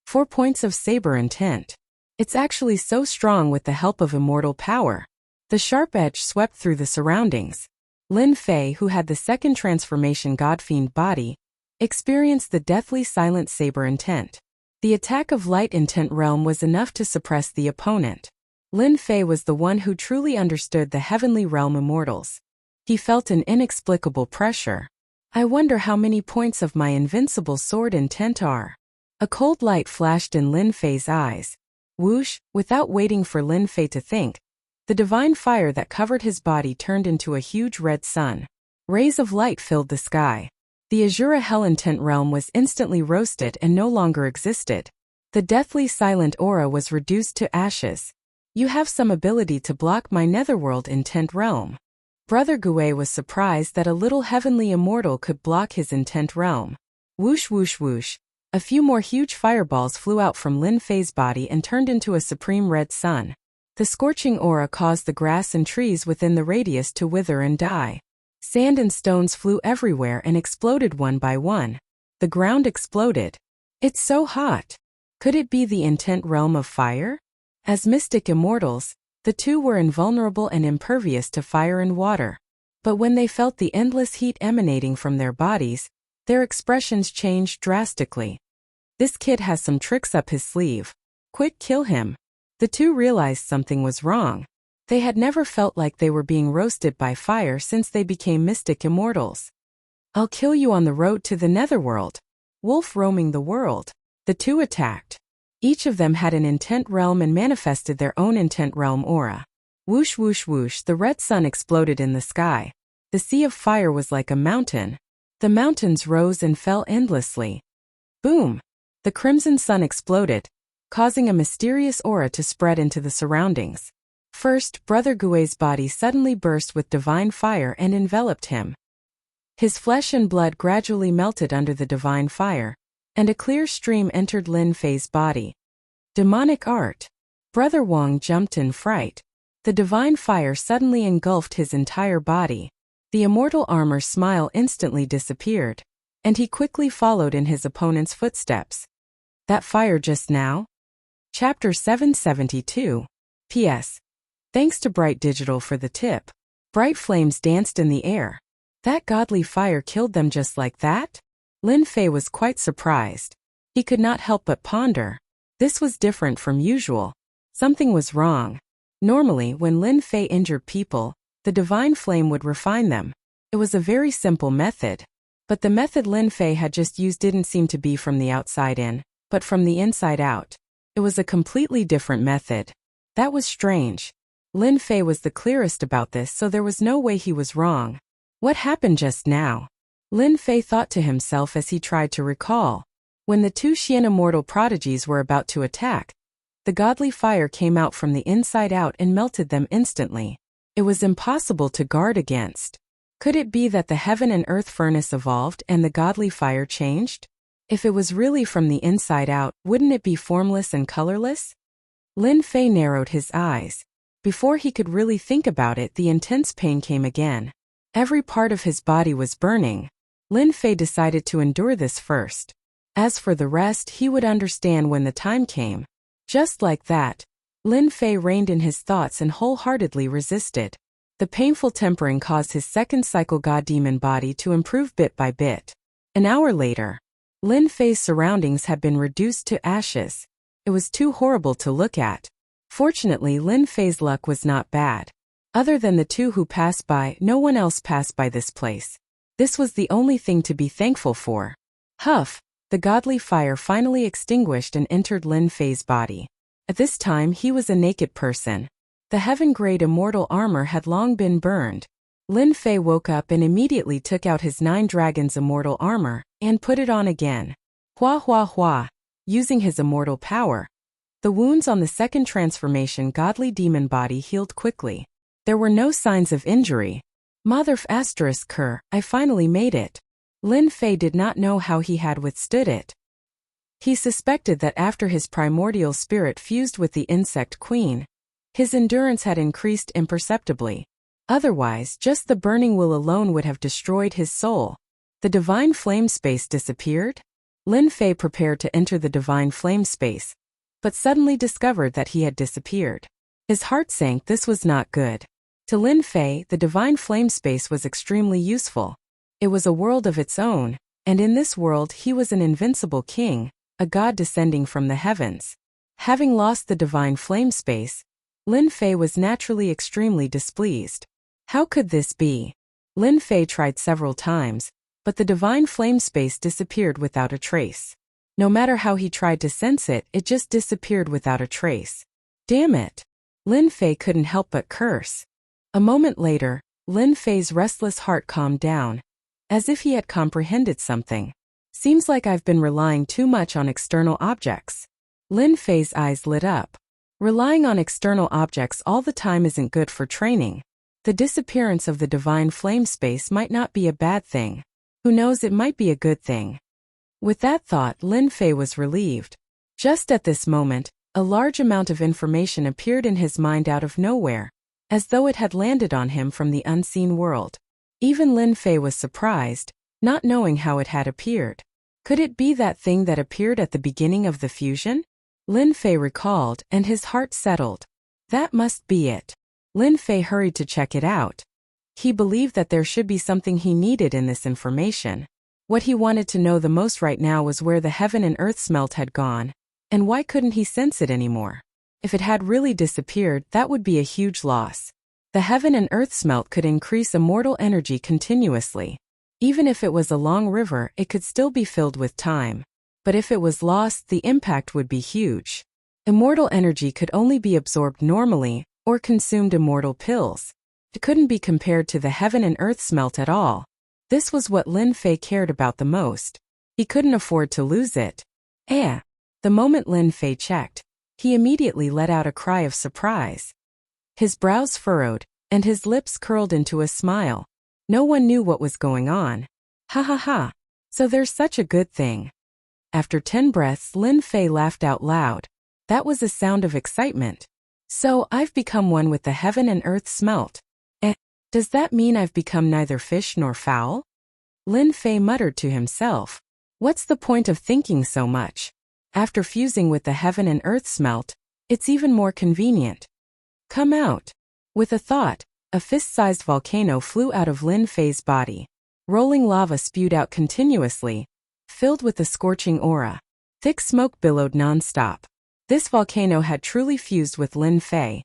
4 points of saber intent. It's actually so strong with the help of immortal power. The sharp edge swept through the surroundings. Lin Fei, who had the second transformation Godfiend body, experienced the deathly silent saber intent. The attack of light intent realm was enough to suppress the opponent. Lin Fei was the one who truly understood the heavenly realm immortals. He felt an inexplicable pressure. I wonder how many points of my invincible sword intent are. A cold light flashed in Lin Fei's eyes. Whoosh, without waiting for Lin Fei to think, the divine fire that covered his body turned into a huge red sun. Rays of light filled the sky. The Azura Hell intent realm was instantly roasted and no longer existed. The deathly silent aura was reduced to ashes. You have some ability to block my netherworld intent realm. Brother Gue was surprised that a little heavenly immortal could block his intent realm. Whoosh whoosh whoosh. A few more huge fireballs flew out from Lin Fei's body and turned into a supreme red sun. The scorching aura caused the grass and trees within the radius to wither and die. Sand and stones flew everywhere and exploded one by one. The ground exploded. It's so hot. Could it be the intent realm of fire? As mystic immortals, the 2 were invulnerable and impervious to fire and water. But when they felt the endless heat emanating from their bodies, their expressions changed drastically. This kid has some tricks up his sleeve. Quick, kill him. The 2 realized something was wrong. They had never felt like they were being roasted by fire since they became mystic immortals. I'll kill you on the road to the netherworld. Wolf roaming the world. The 2 attacked. Each of them had an intent realm and manifested their own intent realm aura. Whoosh whoosh whoosh, the red sun exploded in the sky. The sea of fire was like a mountain. The mountains rose and fell endlessly. Boom! The crimson sun exploded, causing a mysterious aura to spread into the surroundings. First, Brother Gue's body suddenly burst with divine fire and enveloped him. His flesh and blood gradually melted under the divine fire, and a clear stream entered Lin Fei's body. Demonic art. Brother Wang jumped in fright. The divine fire suddenly engulfed his entire body. The immortal armor smile instantly disappeared, and he quickly followed in his opponent's footsteps. That fire just now? Chapter 772. P.S. Thanks to Bright Digital for the tip. Bright flames danced in the air. That godly fire killed them just like that? Lin Fei was quite surprised. He could not help but ponder. This was different from usual. Something was wrong. Normally, when Lin Fei injured people, the divine flame would refine them. It was a very simple method. But the method Lin Fei had just used didn't seem to be from the outside in, but from the inside out. It was a completely different method. That was strange. Lin Fei was the clearest about this, so there was no way he was wrong. What happened just now? Lin Fei thought to himself as he tried to recall. When the two Xian immortal prodigies were about to attack, the godly fire came out from the inside out and melted them instantly. It was impossible to guard against. Could it be that the heaven and earth furnace evolved and the godly fire changed? If it was really from the inside out, wouldn't it be formless and colorless? Lin Fei narrowed his eyes. Before he could really think about it, the intense pain came again. Every part of his body was burning. Lin Fei decided to endure this first. As for the rest, he would understand when the time came. Just like that, Lin Fei reined in his thoughts and wholeheartedly resisted. The painful tempering caused his second cycle god-demon body to improve bit by bit. An hour later, Lin Fei's surroundings had been reduced to ashes. It was too horrible to look at. Fortunately, Lin Fei's luck was not bad. Other than the two who passed by, no one else passed by this place. This was the only thing to be thankful for. Huff! The godly fire finally extinguished and entered Lin Fei's body. At this time he was a naked person. The heaven-grade immortal armor had long been burned. Lin Fei woke up and immediately took out his 9 dragons immortal armor and put it on again. Hua hua hua! Using his immortal power, the wounds on the second transformation godly demon body healed quickly. There were no signs of injury. Motherf asterisk cur, I finally made it. Lin Fei did not know how he had withstood it. He suspected that after his primordial spirit fused with the insect queen, his endurance had increased imperceptibly. Otherwise, just the burning will alone would have destroyed his soul. The divine flame space disappeared? Lin Fei prepared to enter the divine flame space, but suddenly discovered that he had disappeared. His heart sank. This was not good. To Lin Fei, the divine flame space was extremely useful. It was a world of its own, and in this world he was an invincible king, a god descending from the heavens. Having lost the divine flame space, Lin Fei was naturally extremely displeased. How could this be? Lin Fei tried several times, but the divine flame space disappeared without a trace. No matter how he tried to sense it, it just disappeared without a trace. Damn it! Lin Fei couldn't help but curse. A moment later, Lin Fei's restless heart calmed down, as if he had comprehended something. Seems like I've been relying too much on external objects. Lin Fei's eyes lit up. Relying on external objects all the time isn't good for training. The disappearance of the divine flame space might not be a bad thing. Who knows, it might be a good thing. With that thought, Lin Fei was relieved. Just at this moment, a large amount of information appeared in his mind out of nowhere, as though it had landed on him from the unseen world. Even Lin Fei was surprised, not knowing how it had appeared. Could it be that thing that appeared at the beginning of the fusion? Lin Fei recalled, and his heart settled. That must be it. Lin Fei hurried to check it out. He believed that there should be something he needed in this information. What he wanted to know the most right now was where the heaven and earth smelt had gone, and why couldn't he sense it anymore? If it had really disappeared, that would be a huge loss. The heaven and earth smelt could increase immortal energy continuously. Even if it was a long river, it could still be filled with time. But if it was lost, the impact would be huge. Immortal energy could only be absorbed normally, or consumed immortal pills. It couldn't be compared to the heaven and earth smelt at all. This was what Lin Fei cared about the most. He couldn't afford to lose it. The moment Lin Fei checked, he immediately let out a cry of surprise. His brows furrowed, and his lips curled into a smile. No one knew what was going on. Ha ha ha. So there's such a good thing. After 10 breaths, Lin Fei laughed out loud. That was a sound of excitement. So, I've become one with the heaven and earth smelt. Does that mean I've become neither fish nor fowl? Lin Fei muttered to himself. What's the point of thinking so much? After fusing with the heaven and earth smelt, it's even more convenient. Come out. With a thought, a fist-sized volcano flew out of Lin Fei's body. Rolling lava spewed out continuously, filled with a scorching aura. Thick smoke billowed non-stop. This volcano had truly fused with Lin Fei,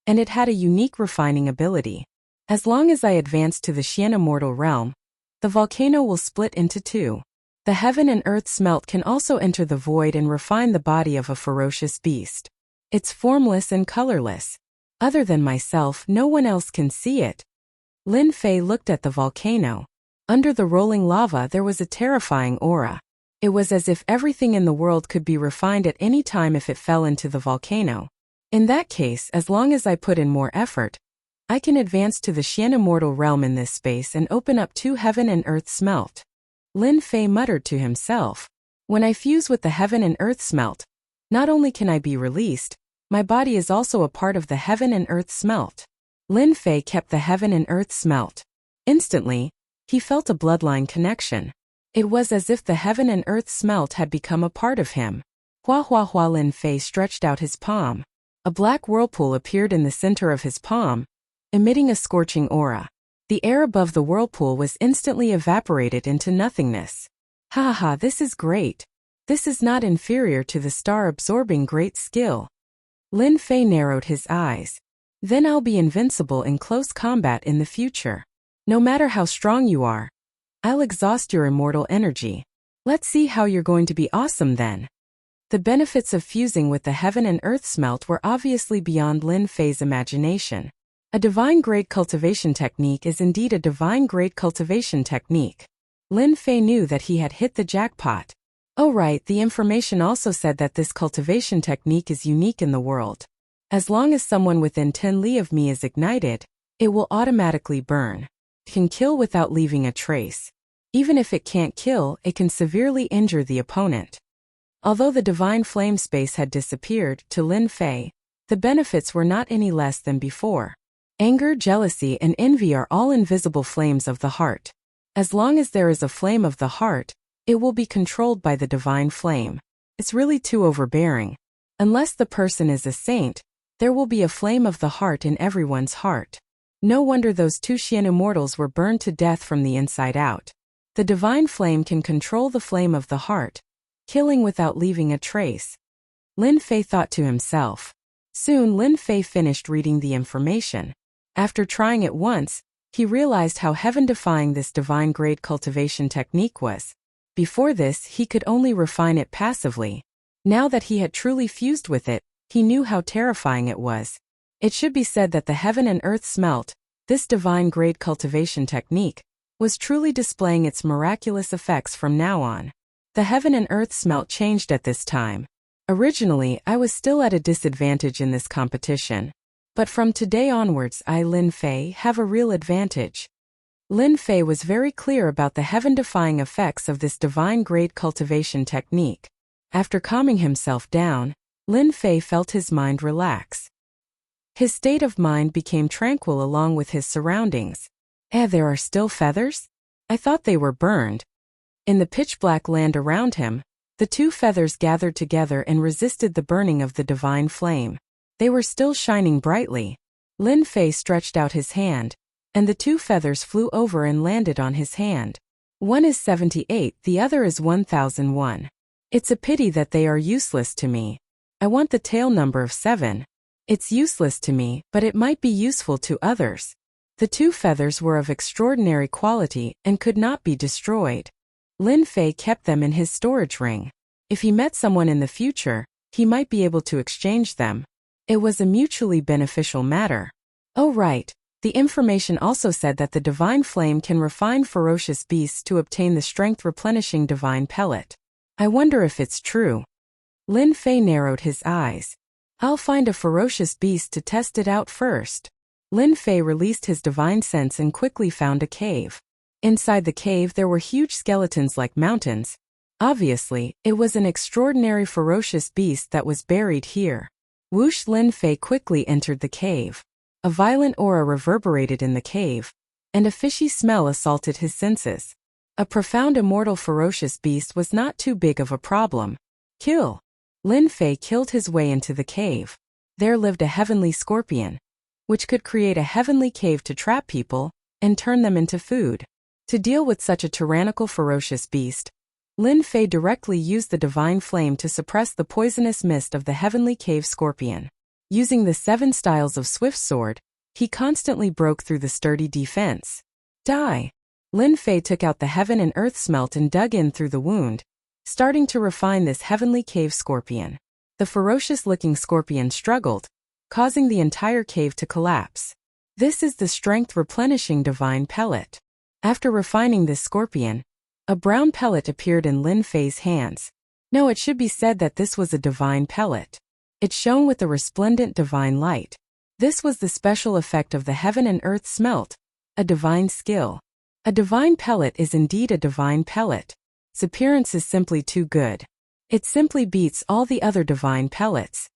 and it had a unique refining ability. As long as I advance to the Xian immortal realm, the volcano will split into 2. The heaven and earth smelt can also enter the void and refine the body of a ferocious beast. It's formless and colorless. Other than myself, no one else can see it. Lin Fei looked at the volcano. Under the rolling lava there was a terrifying aura. It was as if everything in the world could be refined at any time if it fell into the volcano. In that case, as long as I put in more effort, I can advance to the Xian immortal realm in this space and open up 2 heaven and earth smelt. Lin Fei muttered to himself. When I fuse with the heaven and earth smelt, not only can I be released, my body is also a part of the heaven and earth smelt. Lin Fei kept the heaven and earth smelt. Instantly, he felt a bloodline connection. It was as if the heaven and earth smelt had become a part of him. Hua hua hua. Lin Fei stretched out his palm. A black whirlpool appeared in the center of his palm, emitting a scorching aura. The air above the whirlpool was instantly evaporated into nothingness. Ha ha, this is great. This is not inferior to the star-absorbing great skill. Lin Fei narrowed his eyes. Then I'll be invincible in close combat in the future. No matter how strong you are, I'll exhaust your immortal energy. Let's see how you're going to be awesome then. The benefits of fusing with the heaven and earth smelt were obviously beyond Lin Fei's imagination. A divine-grade cultivation technique is indeed a divine-grade cultivation technique. Lin Fei knew that he had hit the jackpot. Oh right, the information also said that this cultivation technique is unique in the world. As long as someone within 10 li of me is ignited, it will automatically burn. It can kill without leaving a trace. Even if it can't kill, it can severely injure the opponent. Although the divine flame space had disappeared, to Lin Fei, the benefits were not any less than before. Anger, jealousy, and envy are all invisible flames of the heart. As long as there is a flame of the heart, it will be controlled by the divine flame. It's really too overbearing. Unless the person is a saint, there will be a flame of the heart in everyone's heart. No wonder those 2 Xian immortals were burned to death from the inside out. The divine flame can control the flame of the heart, killing without leaving a trace. Lin Fei thought to himself. Soon Lin Fei finished reading the information. After trying it once, he realized how heaven-defying this divine-grade cultivation technique was. Before this, he could only refine it passively. Now that he had truly fused with it, he knew how terrifying it was. It should be said that the heaven and earth smelt, this divine-grade cultivation technique, was truly displaying its miraculous effects from now on. The heaven and earth smelt changed at this time. Originally, I was still at a disadvantage in this competition. But from today onwards I, Lin Fei, have a real advantage. Lin Fei was very clear about the heaven-defying effects of this divine-grade cultivation technique. After calming himself down, Lin Fei felt his mind relax. His state of mind became tranquil along with his surroundings. There are still feathers? I thought they were burned. In the pitch-black land around him, the 2 feathers gathered together and resisted the burning of the divine flame. They were still shining brightly. Lin Fei stretched out his hand, and the 2 feathers flew over and landed on his hand. One is 78, the other is 1001. It's a pity that they are useless to me. I want the tail number of 7. It's useless to me, but it might be useful to others. The 2 feathers were of extraordinary quality and could not be destroyed. Lin Fei kept them in his storage ring. If he met someone in the future, he might be able to exchange them. It was a mutually beneficial matter. Oh right, the information also said that the divine flame can refine ferocious beasts to obtain the strength-replenishing divine pellet. I wonder if it's true. Lin Fei narrowed his eyes. I'll find a ferocious beast to test it out first. Lin Fei released his divine sense and quickly found a cave. Inside the cave there were huge skeletons like mountains. Obviously, it was an extraordinary ferocious beast that was buried here. Whoosh! Lin Fei quickly entered the cave. A violent aura reverberated in the cave, and a fishy smell assaulted his senses. A profound immortal ferocious beast was not too big of a problem. Kill! Lin Fei killed his way into the cave. There lived a heavenly scorpion, which could create a heavenly cave to trap people and turn them into food. To deal with such a tyrannical ferocious beast, Lin Fei directly used the divine flame to suppress the poisonous mist of the heavenly cave scorpion. Using the 7 styles of swift sword, he constantly broke through the sturdy defense. Die! Lin Fei took out the heaven and earth smelt and dug in through the wound, starting to refine this heavenly cave scorpion. The ferocious-looking scorpion struggled, causing the entire cave to collapse. This is the strength-replenishing divine pellet. After refining this scorpion, A brown pellet appeared in Lin Fei's hands. No, it should be said that this was a divine pellet. It shone with a resplendent divine light. This was the special effect of the heaven and earth smelt, a divine skill. A divine pellet is indeed a divine pellet. Its appearance is simply too good. It simply beats all the other divine pellets.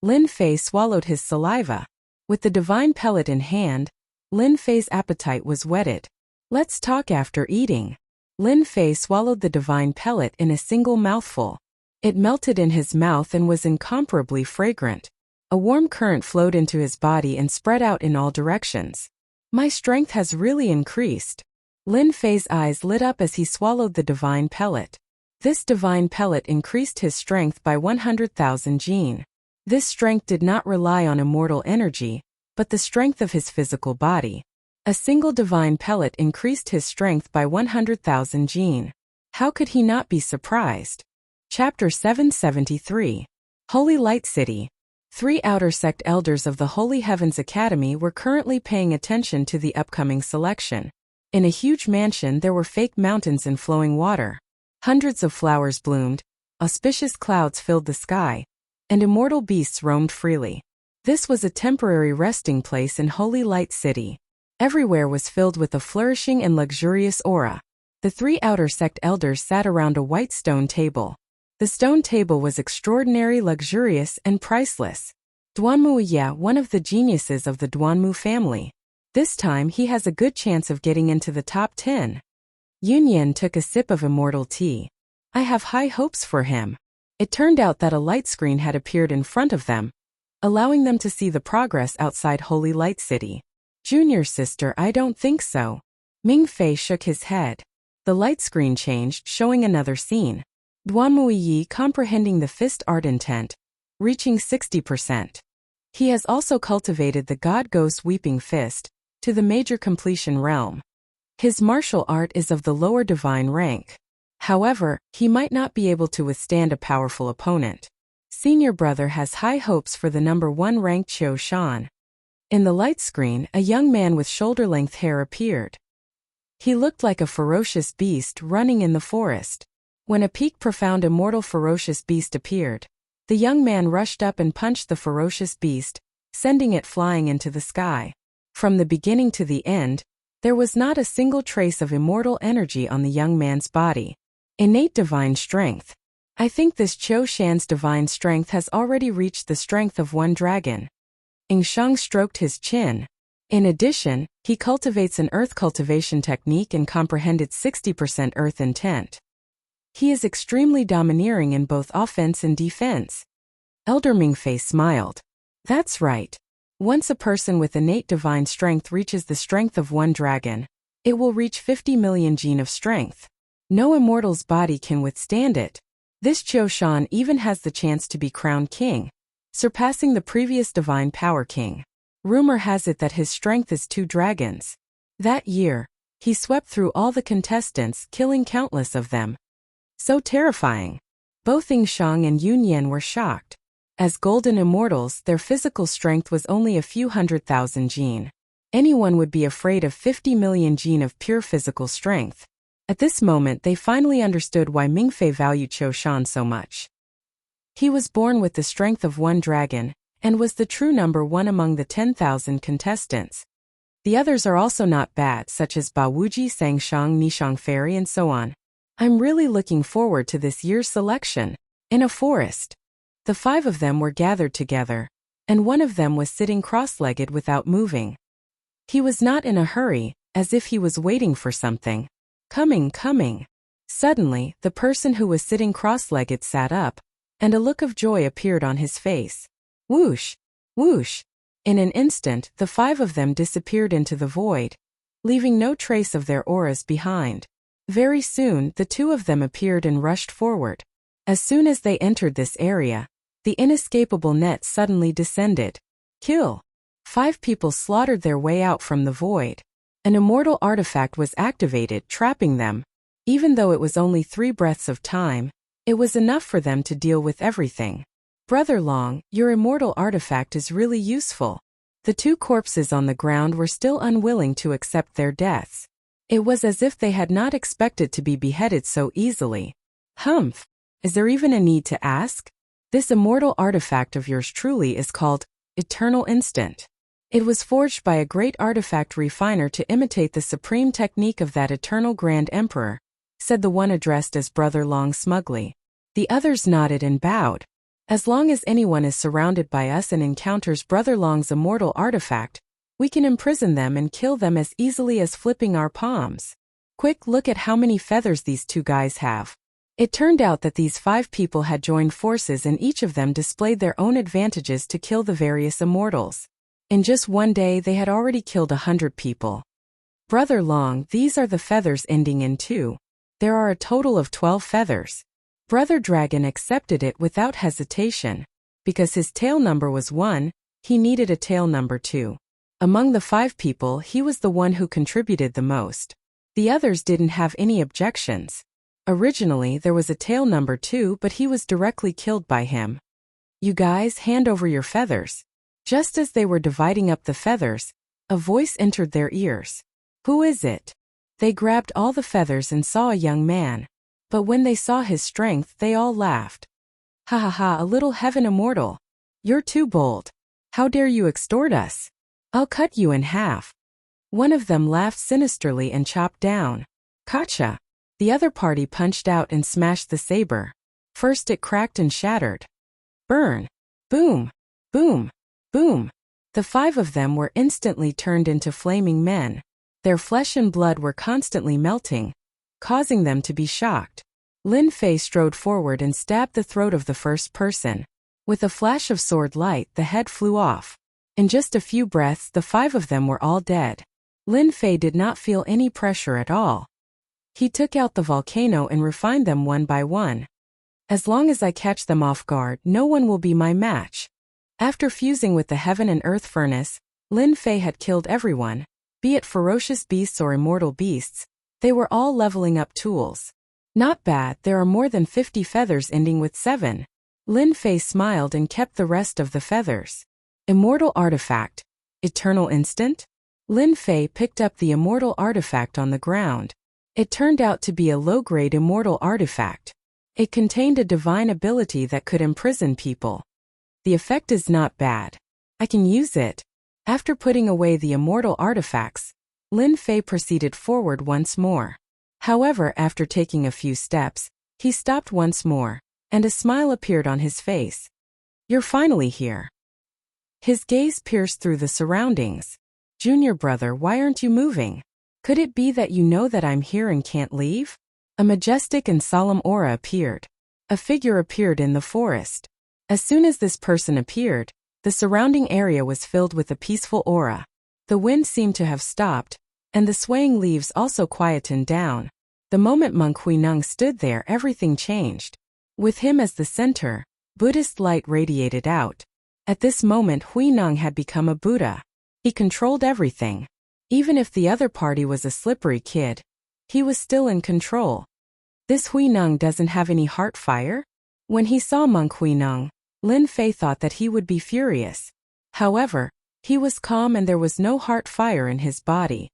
Lin Fei swallowed his saliva. With the divine pellet in hand, Lin Fei's appetite was whetted. Let's talk after eating. Lin Fei swallowed the divine pellet in a single mouthful. It melted in his mouth and was incomparably fragrant. A warm current flowed into his body and spread out in all directions. My strength has really increased. Lin Fei's eyes lit up as he swallowed the divine pellet. This divine pellet increased his strength by 100,000 jin. This strength did not rely on immortal energy, but the strength of his physical body. A single divine pellet increased his strength by 100,000 jin. How could he not be surprised? Chapter 773. Holy Light City. 3 outer sect elders of the Holy Heavens Academy were currently paying attention to the upcoming selection. In a huge mansion there were fake mountains and flowing water. Hundreds of flowers bloomed, auspicious clouds filled the sky, and immortal beasts roamed freely. This was a temporary resting place in Holy Light City. Everywhere was filled with a flourishing and luxurious aura. The 3 outer sect elders sat around a white stone table. The stone table was extraordinary, luxurious, and priceless. Duanmu Wuxia, one of the geniuses of the Duanmu family. This time he has a good chance of getting into the top 10. Yunyan took a sip of immortal tea. I have high hopes for him. It turned out that a light screen had appeared in front of them, allowing them to see the progress outside Holy Light City. Junior sister, I don't think so. Ming Fei shook his head. The light screen changed, showing another scene. Duanmu Yi comprehending the fist art intent, reaching 60%. He has also cultivated the God Ghost Weeping Fist to the major completion realm. His martial art is of the lower divine rank. However, he might not be able to withstand a powerful opponent. Senior brother has high hopes for the number 1 ranked Qiu Shan. In the light screen, a young man with shoulder-length hair appeared. He looked like a ferocious beast running in the forest. When a peak profound immortal ferocious beast appeared, the young man rushed up and punched the ferocious beast, sending it flying into the sky. From the beginning to the end, there was not a single trace of immortal energy on the young man's body. Innate divine strength. I think this Qiu Shan's divine strength has already reached the strength of 1 dragon. Ing Shang stroked his chin. In addition, he cultivates an earth cultivation technique and comprehended 60% earth intent. He is extremely domineering in both offense and defense. Elder Mingfei smiled. That's right. Once a person with innate divine strength reaches the strength of 1 dragon, it will reach 50 million jin of strength. No immortal's body can withstand it. This Qiu Shan even has the chance to be crowned king, surpassing the previous divine power king. Rumor has it that his strength is 2 dragons. That year, he swept through all the contestants, killing countless of them. So terrifying. Both Ing Shang and Yunyan were shocked. As golden immortals, their physical strength was only a few 100,000 jin. Anyone would be afraid of 50 million jin of pure physical strength. At this moment they finally understood why Mingfei valued Qiu Shan so much. He was born with the strength of 1 dragon, and was the true number 1 among the 10,000 contestants. The others are also not bad, such as Ba Wuji, Sangshang, Nishang Fairy, and so on. I'm really looking forward to this year's selection. In a forest, the 5 of them were gathered together, and one of them was sitting cross-legged without moving. He was not in a hurry, as if he was waiting for something. Coming. Suddenly, the person who was sitting cross-legged sat up, and a look of joy appeared on his face. Whoosh! Whoosh! In an instant, the 5 of them disappeared into the void, leaving no trace of their auras behind. Very soon, the 2 of them appeared and rushed forward. As soon as they entered this area, the inescapable net suddenly descended. Kill! 5 people slaughtered their way out from the void. An immortal artifact was activated, trapping them. Even though it was only 3 breaths of time, it was enough for them to deal with everything. Brother Long, your immortal artifact is really useful. The 2 corpses on the ground were still unwilling to accept their deaths. It was as if they had not expected to be beheaded so easily. Humph! Is there even a need to ask? This immortal artifact of yours truly is called Eternal Instant. It was forged by a great artifact refiner to imitate the supreme technique of that eternal Grand Emperor, said the one addressed as Brother Long smugly. The others nodded and bowed. As long as anyone is surrounded by us and encounters Brother Long's immortal artifact, we can imprison them and kill them as easily as flipping our palms. Quick look at how many feathers these two guys have. It turned out that these 5 people had joined forces and each of them displayed their own advantages to kill the various immortals. In just one day they had already killed 100 people. Brother Long, these are the feathers ending in 2. There are a total of 12 feathers. Brother Dragon accepted it without hesitation. Because his tail number was 1, he needed a tail number 2. Among the 5 people, he was the one who contributed the most. The others didn't have any objections. Originally, there was a tail number 2, but he was directly killed by him. You guys, hand over your feathers. Just as they were dividing up the feathers, a voice entered their ears. Who is it? They grabbed all the feathers and saw a young man. But when they saw his strength, they all laughed. Ha ha ha, a little heaven immortal. You're too bold. How dare you extort us? I'll cut you in half. One of them laughed sinisterly and chopped down. Gotcha. The other party punched out and smashed the saber. First it cracked and shattered. Burn. Boom. Boom. Boom. The 5 of them were instantly turned into flaming men. Their flesh and blood were constantly melting, causing them to be shocked. Lin Fei strode forward and stabbed the throat of the first person. With a flash of sword light, the head flew off. In just a few breaths, the 5 of them were all dead. Lin Fei did not feel any pressure at all. He took out the volcano and refined them one by one. As long as I catch them off guard, no one will be my match. After fusing with the heaven and earth furnace, Lin Fei had killed everyone. Be it ferocious beasts or immortal beasts, they were all leveling up tools. Not bad, there are more than 50 feathers ending with 7. Lin Fei smiled and kept the rest of the feathers. Immortal artifact. Eternal instant? Lin Fei picked up the immortal artifact on the ground. It turned out to be a low-grade immortal artifact. It contained a divine ability that could imprison people. The effect is not bad. I can use it. After putting away the immortal artifacts, Lin Fei proceeded forward once more. However, after taking a few steps, he stopped once more, and a smile appeared on his face. You're finally here. His gaze pierced through the surroundings. Junior brother, why aren't you moving? Could it be that you know that I'm here and can't leave? A majestic and solemn aura appeared. A figure appeared in the forest. As soon as this person appeared, the surrounding area was filled with a peaceful aura. The wind seemed to have stopped, and the swaying leaves also quietened down. The moment Monk Huineng stood there, everything changed. With him as the center, Buddhist light radiated out. At this moment, Huineng had become a Buddha. He controlled everything. Even if the other party was a slippery kid, he was still in control. This Huineng doesn't have any heart fire? When he saw Monk Huineng, Lin Fei thought that he would be furious. However, he was calm and there was no heart fire in his body.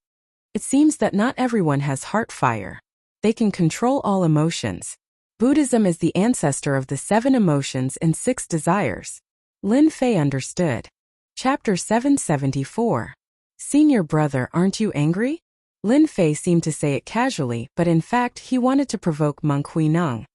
It seems that not everyone has heart fire. They can control all emotions. Buddhism is the ancestor of the 7 emotions and 6 desires. Lin Fei understood. Chapter 774. Senior brother, aren't you angry? Lin Fei seemed to say it casually, but in fact he wanted to provoke Monk Huineng.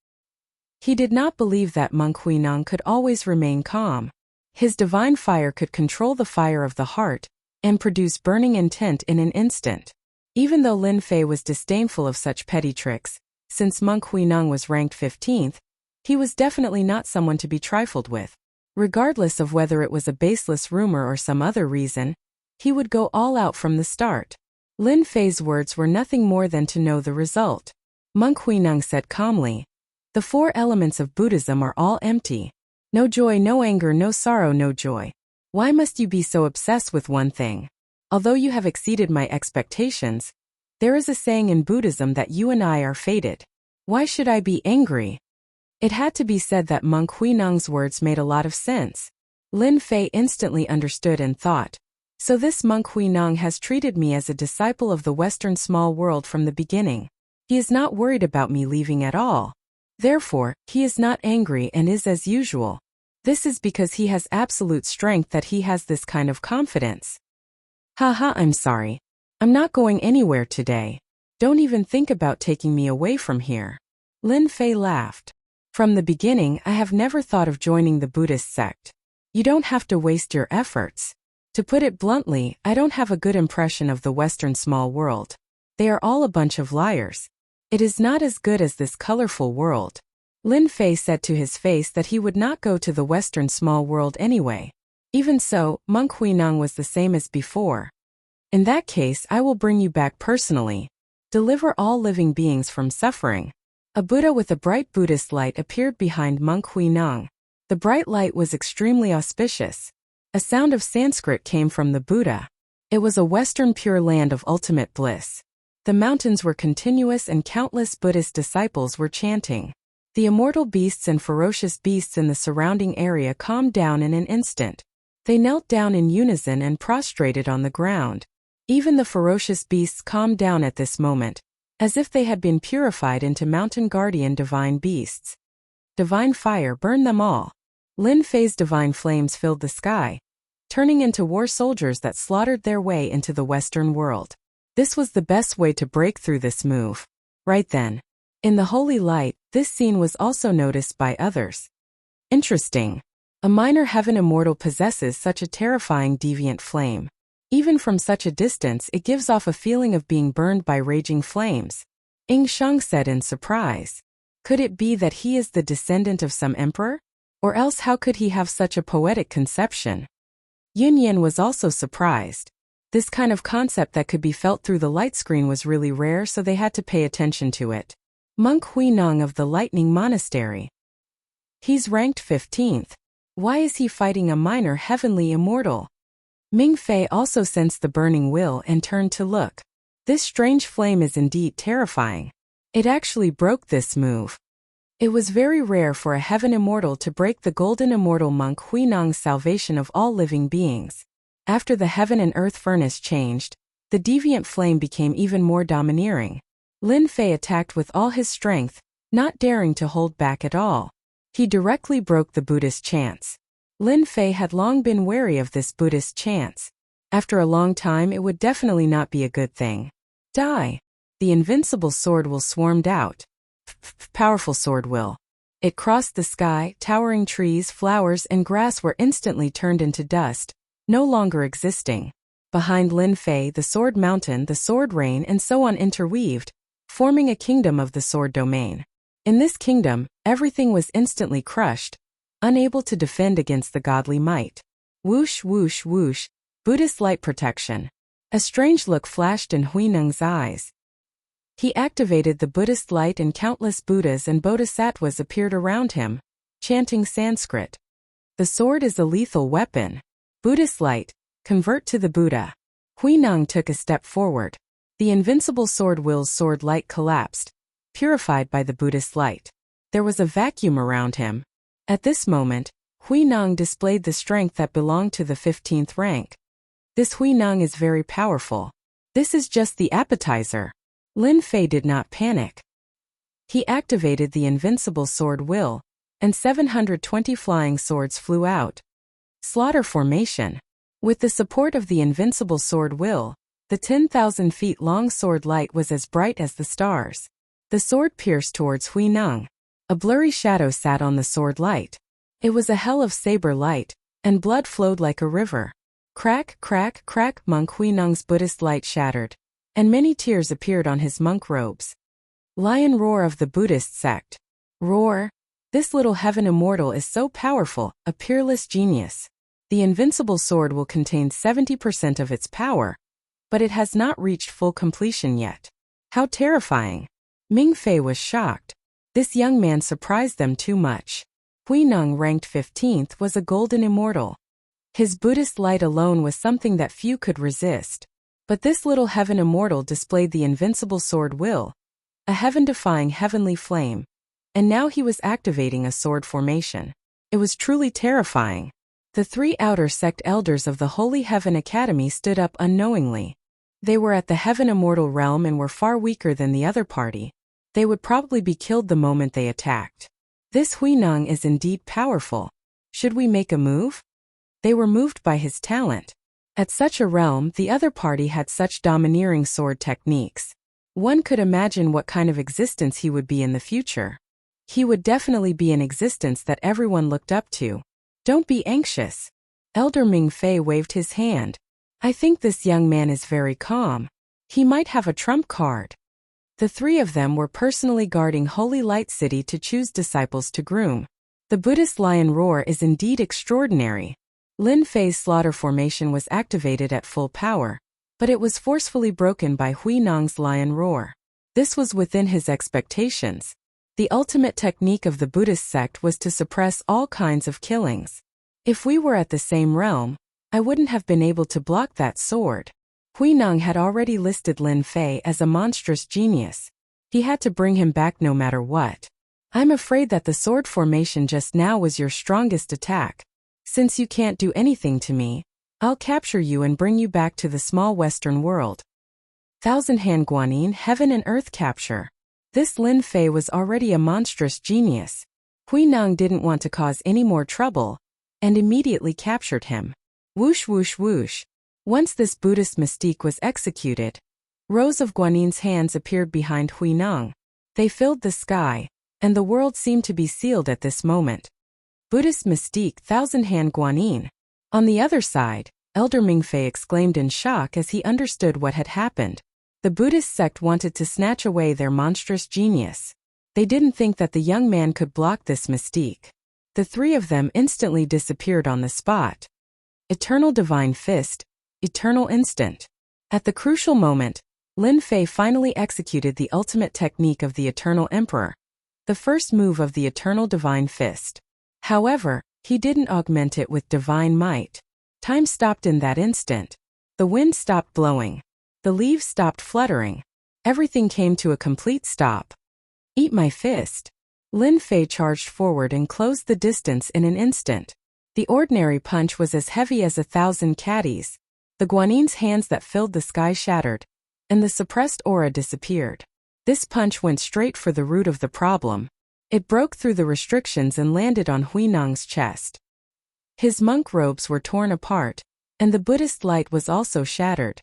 He did not believe that Monk Huineng could always remain calm. His divine fire could control the fire of the heart and produce burning intent in an instant. Even though Lin Fei was disdainful of such petty tricks, since Monk Huineng was ranked 15th, he was definitely not someone to be trifled with. Regardless of whether it was a baseless rumor or some other reason, he would go all out from the start. Lin Fei's words were nothing more than to know the result. Monk Huineng said calmly, "The 4 elements of Buddhism are all empty. No joy, no anger, no sorrow, no joy. Why must you be so obsessed with one thing? Although you have exceeded my expectations, there is a saying in Buddhism that you and I are fated. Why should I be angry?" It had to be said that Monk Huineng's words made a lot of sense. Lin Fei instantly understood and thought, So this monk Huineng has treated me as a disciple of the Western small world from the beginning. He is not worried about me leaving at all. Therefore, he is not angry and is as usual. This is because he has absolute strength that he has this kind of confidence. Haha, I'm sorry. I'm not going anywhere today. Don't even think about taking me away from here. Lin Fei laughed. From the beginning, I have never thought of joining the Buddhist sect. You don't have to waste your efforts. To put it bluntly, I don't have a good impression of the Western small world. They are all a bunch of liars. It is not as good as this colorful world. Lin Fei said to his face that he would not go to the Western small world anyway. Even so, monk Huineng was the same as before. In that case, I will bring you back personally. Deliver all living beings from suffering. A Buddha with a bright Buddhist light appeared behind monk Huineng. The bright light was extremely auspicious. A sound of Sanskrit came from the Buddha. It was a Western pure land of ultimate bliss. The mountains were continuous and countless Buddhist disciples were chanting. The immortal beasts and ferocious beasts in the surrounding area calmed down in an instant. They knelt down in unison and prostrated on the ground. Even the ferocious beasts calmed down at this moment, as if they had been purified into mountain guardian divine beasts. Divine fire burned them all. Lin Fei's divine flames filled the sky, turning into war soldiers that slaughtered their way into the Western world. This was the best way to break through this move. Right then, in the holy light, this scene was also noticed by others. Interesting. A minor heaven immortal possesses such a terrifying deviant flame. Even from such a distance, it gives off a feeling of being burned by raging flames. Ying Sheng said in surprise. Could it be that he is the descendant of some emperor? Or else how could he have such a poetic conception? Yun Yan was also surprised. This kind of concept that could be felt through the light screen was really rare, so they had to pay attention to it. Monk Huineng of the Lightning Monastery. He's ranked 15th. Why is he fighting a minor heavenly immortal? Ming Fei also sensed the burning will and turned to look. This strange flame is indeed terrifying. It actually broke this move. It was very rare for a heaven immortal to break the golden immortal monk Huineng's salvation of all living beings. After the heaven and earth furnace changed, the deviant flame became even more domineering. Lin Fei attacked with all his strength, not daring to hold back at all. He directly broke the Buddhist chants. Lin Fei had long been wary of this Buddhist chants. After a long time, it would definitely not be a good thing. Die. The invincible sword will swarmed out. Powerful sword will. It crossed the sky, towering trees, flowers, and grass were instantly turned into dust, no longer existing. Behind Lin Fei, the sword mountain, the sword rain, and so on interweaved, forming a kingdom of the sword domain. In this kingdom, everything was instantly crushed, unable to defend against the godly might. Whoosh, whoosh, whoosh, Buddhist light protection. A strange look flashed in Huineng's eyes. He activated the Buddhist light and countless Buddhas and Bodhisattvas appeared around him, chanting Sanskrit. The sword is a lethal weapon. Buddhist light, convert to the Buddha. Huineng took a step forward. The invincible sword will's sword light collapsed, purified by the Buddhist light. There was a vacuum around him. At this moment, Huineng displayed the strength that belonged to the 15th rank. This Huineng is very powerful. This is just the appetizer. Lin Fei did not panic. He activated the invincible sword will, and 720 flying swords flew out. Slaughter formation. With the support of the invincible sword will, the 10,000 feet long sword light was as bright as the stars. The sword pierced towards Huineng. A blurry shadow sat on the sword light. It was a hell of saber light, and blood flowed like a river. Crack, crack, crack, monk Huineng's Buddhist light shattered, and many tears appeared on his monk robes. Lion roar of the Buddhist sect. Roar. This little heaven immortal is so powerful, a peerless genius. The invincible sword will contain 70% of its power, but it has not reached full completion yet. How terrifying. Ming Fei was shocked. This young man surprised them too much. Huineng, ranked 15th, was a golden immortal. His Buddhist light alone was something that few could resist. But this little heaven immortal displayed the invincible sword will, a heaven-defying heavenly flame, and now he was activating a sword formation. It was truly terrifying. The 3 outer sect elders of the Holy Heaven Academy stood up unknowingly. They were at the Heaven Immortal realm and were far weaker than the other party. They would probably be killed the moment they attacked. This Huinang is indeed powerful. Should we make a move? They were moved by his talent. At such a realm, the other party had such domineering sword techniques. One could imagine what kind of existence he would be in the future. He would definitely be an existence that everyone looked up to. Don't be anxious. Elder Ming Fei waved his hand. I think this young man is very calm. He might have a trump card. The 3 of them were personally guarding Holy Light City to choose disciples to groom. The Buddhist lion roar is indeed extraordinary. Lin Fei's slaughter formation was activated at full power, but it was forcefully broken by Huinang's lion roar. This was within his expectations. The ultimate technique of the Buddhist sect was to suppress all kinds of killings. If we were at the same realm, I wouldn't have been able to block that sword. Huinang had already listed Lin Fei as a monstrous genius. He had to bring him back no matter what. I'm afraid that the sword formation just now was your strongest attack. Since you can't do anything to me, I'll capture you and bring you back to the small western world. Thousand Hand Guanyin Heaven and Earth Capture. This Lin Fei was already a monstrous genius. Huinang didn't want to cause any more trouble, and immediately captured him. Whoosh whoosh whoosh. Once this Buddhist mystique was executed, rows of Guanyin's hands appeared behind Huinang. They filled the sky, and the world seemed to be sealed at this moment. Buddhist mystique Thousand Hand Guanyin. On the other side, Elder Mingfei exclaimed in shock as he understood what had happened. The Buddhist sect wanted to snatch away their monstrous genius. They didn't think that the young man could block this mystique. The 3 of them instantly disappeared on the spot. Eternal Divine Fist. Eternal Instant. At the crucial moment, Lin Fei finally executed the ultimate technique of the Eternal Emperor, the first move of the Eternal Divine Fist. However, he didn't augment it with divine might. Time stopped in that instant. The wind stopped blowing. The leaves stopped fluttering. Everything came to a complete stop. Eat my fist. Lin Fei charged forward and closed the distance in an instant. The ordinary punch was as heavy as 1,000 caddies. The Guanyin's hands that filled the sky shattered, and the suppressed aura disappeared. This punch went straight for the root of the problem. It broke through the restrictions and landed on Huinang's chest. His monk robes were torn apart, and the Buddhist light was also shattered.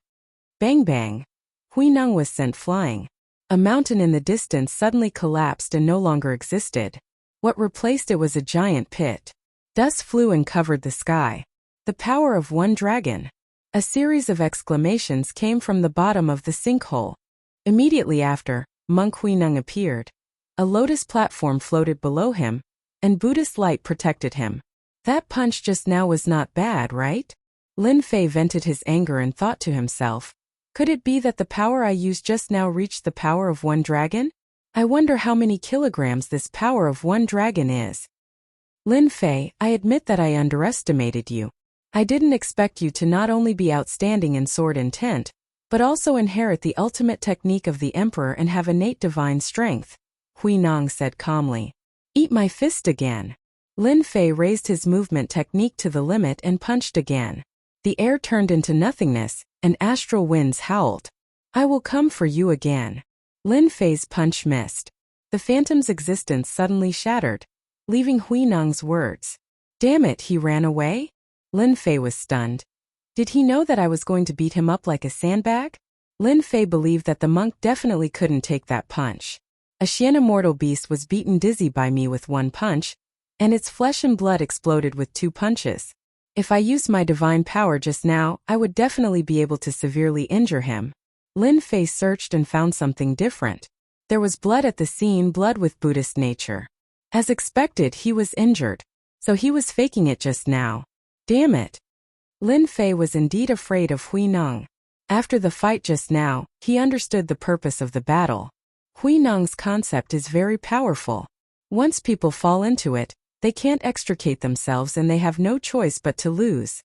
Bang bang. Huinang was sent flying. A mountain in the distance suddenly collapsed and no longer existed. What replaced it was a giant pit. Dust flew and covered the sky. The power of one dragon. A series of exclamations came from the bottom of the sinkhole. Immediately after, Monk Huinang appeared. A lotus platform floated below him, and Buddhist light protected him. That punch just now was not bad, right? Lin Fei vented his anger and thought to himself, could it be that the power I used just now reached the power of one dragon? I wonder how many kilograms this power of one dragon is. Lin Fei, I admit that I underestimated you. I didn't expect you to not only be outstanding in sword intent, but also inherit the ultimate technique of the Emperor and have innate divine strength, Huinang said calmly. Eat my fist again. Lin Fei raised his movement technique to the limit and punched again. The air turned into nothingness, and astral winds howled. I will come for you again. Lin Fei's punch missed. The phantom's existence suddenly shattered, leaving Huinang's words. Damn it, he ran away? Lin Fei was stunned. Did he know that I was going to beat him up like a sandbag? Lin Fei believed that the monk definitely couldn't take that punch. A Xian immortal beast was beaten dizzy by me with one punch, and its flesh and blood exploded with 2 punches. If I used my divine power just now, I would definitely be able to severely injure him. Lin Fei searched and found something different. There was blood at the scene, blood with Buddhist nature. As expected, he was injured, so he was faking it just now. Damn it. Lin Fei was indeed afraid of Huinang. After the fight just now, he understood the purpose of the battle. Huinang's concept is very powerful. Once people fall into it, they can't extricate themselves and they have no choice but to lose.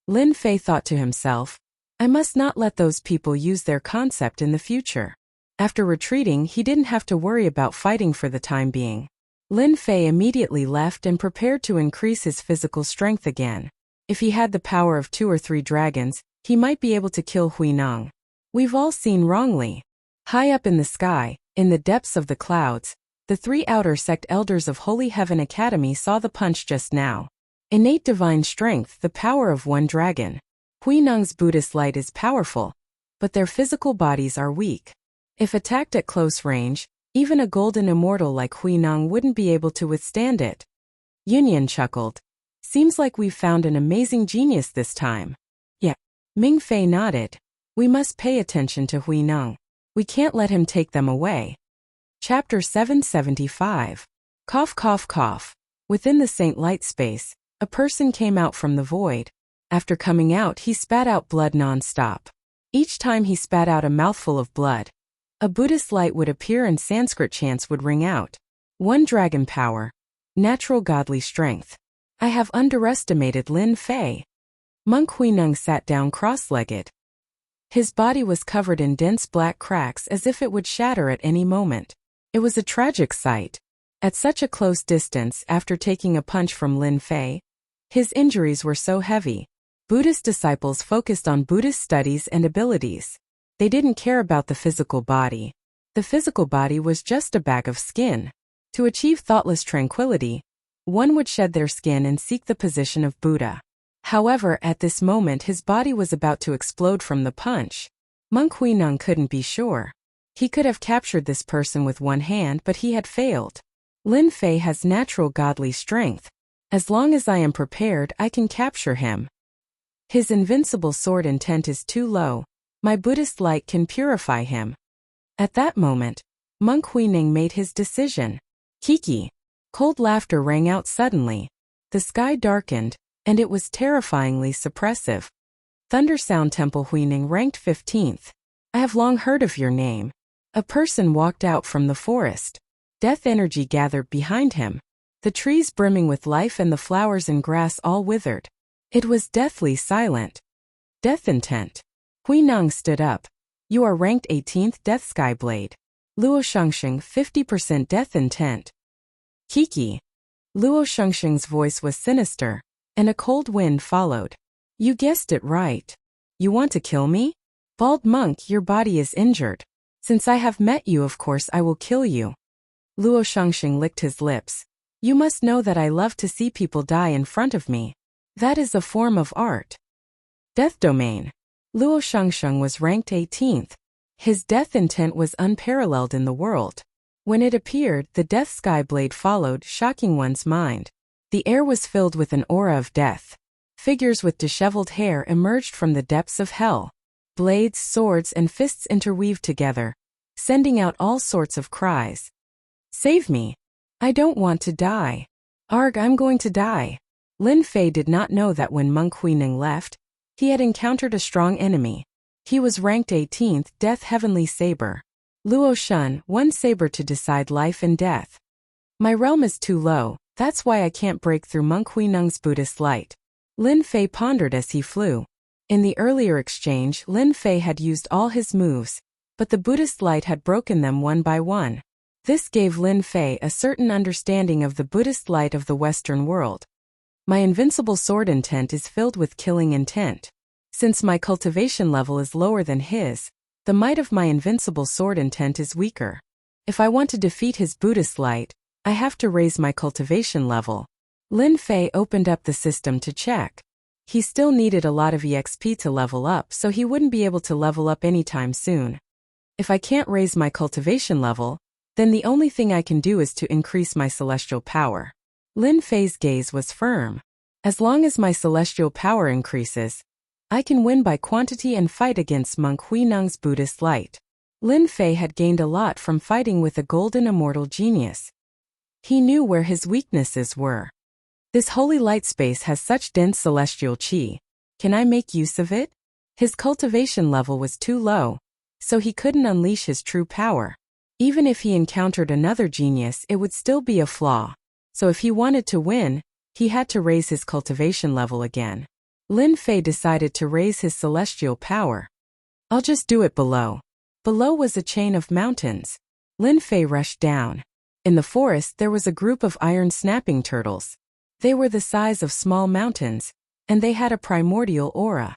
Lin Fei thought to himself, I must not let those people use their concept in the future. After retreating, he didn't have to worry about fighting for the time being. Lin Fei immediately left and prepared to increase his physical strength again. If he had the power of 2 or 3 dragons, he might be able to kill Huineng. We've all seen wrongly. High up in the sky, in the depths of the clouds, the 3 outer sect elders of Holy Heaven Academy saw the punch just now. Innate divine strength, the power of 1 dragon. Huineng's Buddhist light is powerful, but their physical bodies are weak. If attacked at close range, even a golden immortal like Huineng wouldn't be able to withstand it. Yunyan chuckled. Seems like we've found an amazing genius this time. Yeah. Ming Fei nodded. We must pay attention to Huineng. We can't let him take them away. Chapter 775. Cough cough cough. Within the Saint Light space, a person came out from the void. After coming out, he spat out blood non-stop. Each time he spat out a mouthful of blood, a Buddhist light would appear and Sanskrit chants would ring out. 1 dragon power. Natural godly strength. I have underestimated Lin Fei. Monk Huineng sat down cross-legged. His body was covered in dense black cracks as if it would shatter at any moment. It was a tragic sight. At such a close distance after taking a punch from Lin Fei, his injuries were so heavy. Buddhist disciples focused on Buddhist studies and abilities. They didn't care about the physical body. The physical body was just a bag of skin. To achieve thoughtless tranquility, one would shed their skin and seek the position of Buddha. However, at this moment his body was about to explode from the punch. Monk Huineng couldn't be sure. He could have captured this person with 1 hand, but he had failed. Lin Fei has natural godly strength. As long as I am prepared, I can capture him. His invincible sword intent is too low. My Buddhist light can purify him. At that moment, Monk Huineng made his decision. Kiki. Cold laughter rang out suddenly. The sky darkened, and it was terrifyingly suppressive. Thundersound Temple Huineng ranked 15th. I have long heard of your name. A person walked out from the forest. Death energy gathered behind him. The trees brimming with life and the flowers and grass all withered. It was deathly silent. Death intent. Huineng stood up. You are ranked 18th Death Skyblade. Luo Shengsheng 50% Death intent. Kiki. Luo Shengsheng's voice was sinister, and a cold wind followed. You guessed it right. You want to kill me? Bald monk, your body is injured. Since I have met you, of course I will kill you. Luo Shengsheng licked his lips. You must know that I love to see people die in front of me. That is a form of art. Death Domain. Luo Shengsheng was ranked 18th. His death intent was unparalleled in the world. When it appeared, the Death Skyblade followed, shocking one's mind. The air was filled with an aura of death. Figures with disheveled hair emerged from the depths of hell. Blades, swords, and fists interweaved together, sending out all sorts of cries. Save me. I don't want to die. Arg, I'm going to die. Lin Fei did not know that when Monk Huineng left, he had encountered a strong enemy. He was ranked 18th Death Heavenly Saber. Luo Shun, 1 saber to decide life and death. My realm is too low, that's why I can't break through Monk Huineng's Buddhist light. Lin Fei pondered as he flew. In the earlier exchange, Lin Fei had used all his moves, but the Buddhist light had broken them one by one. This gave Lin Fei a certain understanding of the Buddhist light of the Western world. My invincible sword intent is filled with killing intent. Since my cultivation level is lower than his, the might of my invincible sword intent is weaker. If I want to defeat his Buddhist light, I have to raise my cultivation level. Lin Fei opened up the system to check. He still needed a lot of EXP to level up, so he wouldn't be able to level up anytime soon. If I can't raise my cultivation level, then the only thing I can do is to increase my celestial power. Lin Fei's gaze was firm. As long as my celestial power increases, I can win by quantity and fight against Monk Huineng's Buddhist light. Lin Fei had gained a lot from fighting with a golden immortal genius. He knew where his weaknesses were. This holy light space has such dense celestial qi. Can I make use of it? His cultivation level was too low, so he couldn't unleash his true power. Even if he encountered another genius, it would still be a flaw. So if he wanted to win, he had to raise his cultivation level again. Lin Fei decided to raise his celestial power. I'll just do it below. Below was a chain of mountains. Lin Fei rushed down. In the forest there was a group of iron snapping turtles. They were the size of small mountains, and they had a primordial aura.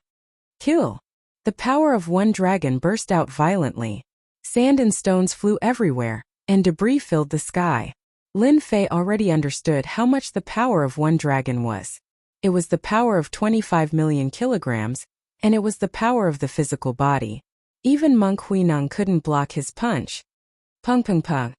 Kill! The power of one dragon burst out violently. Sand and stones flew everywhere, and debris filled the sky. Lin Fei already understood how much the power of one dragon was. It was the power of 25 million kilograms, and it was the power of the physical body. Even Monk Huineng couldn't block his punch. Pung pung pung.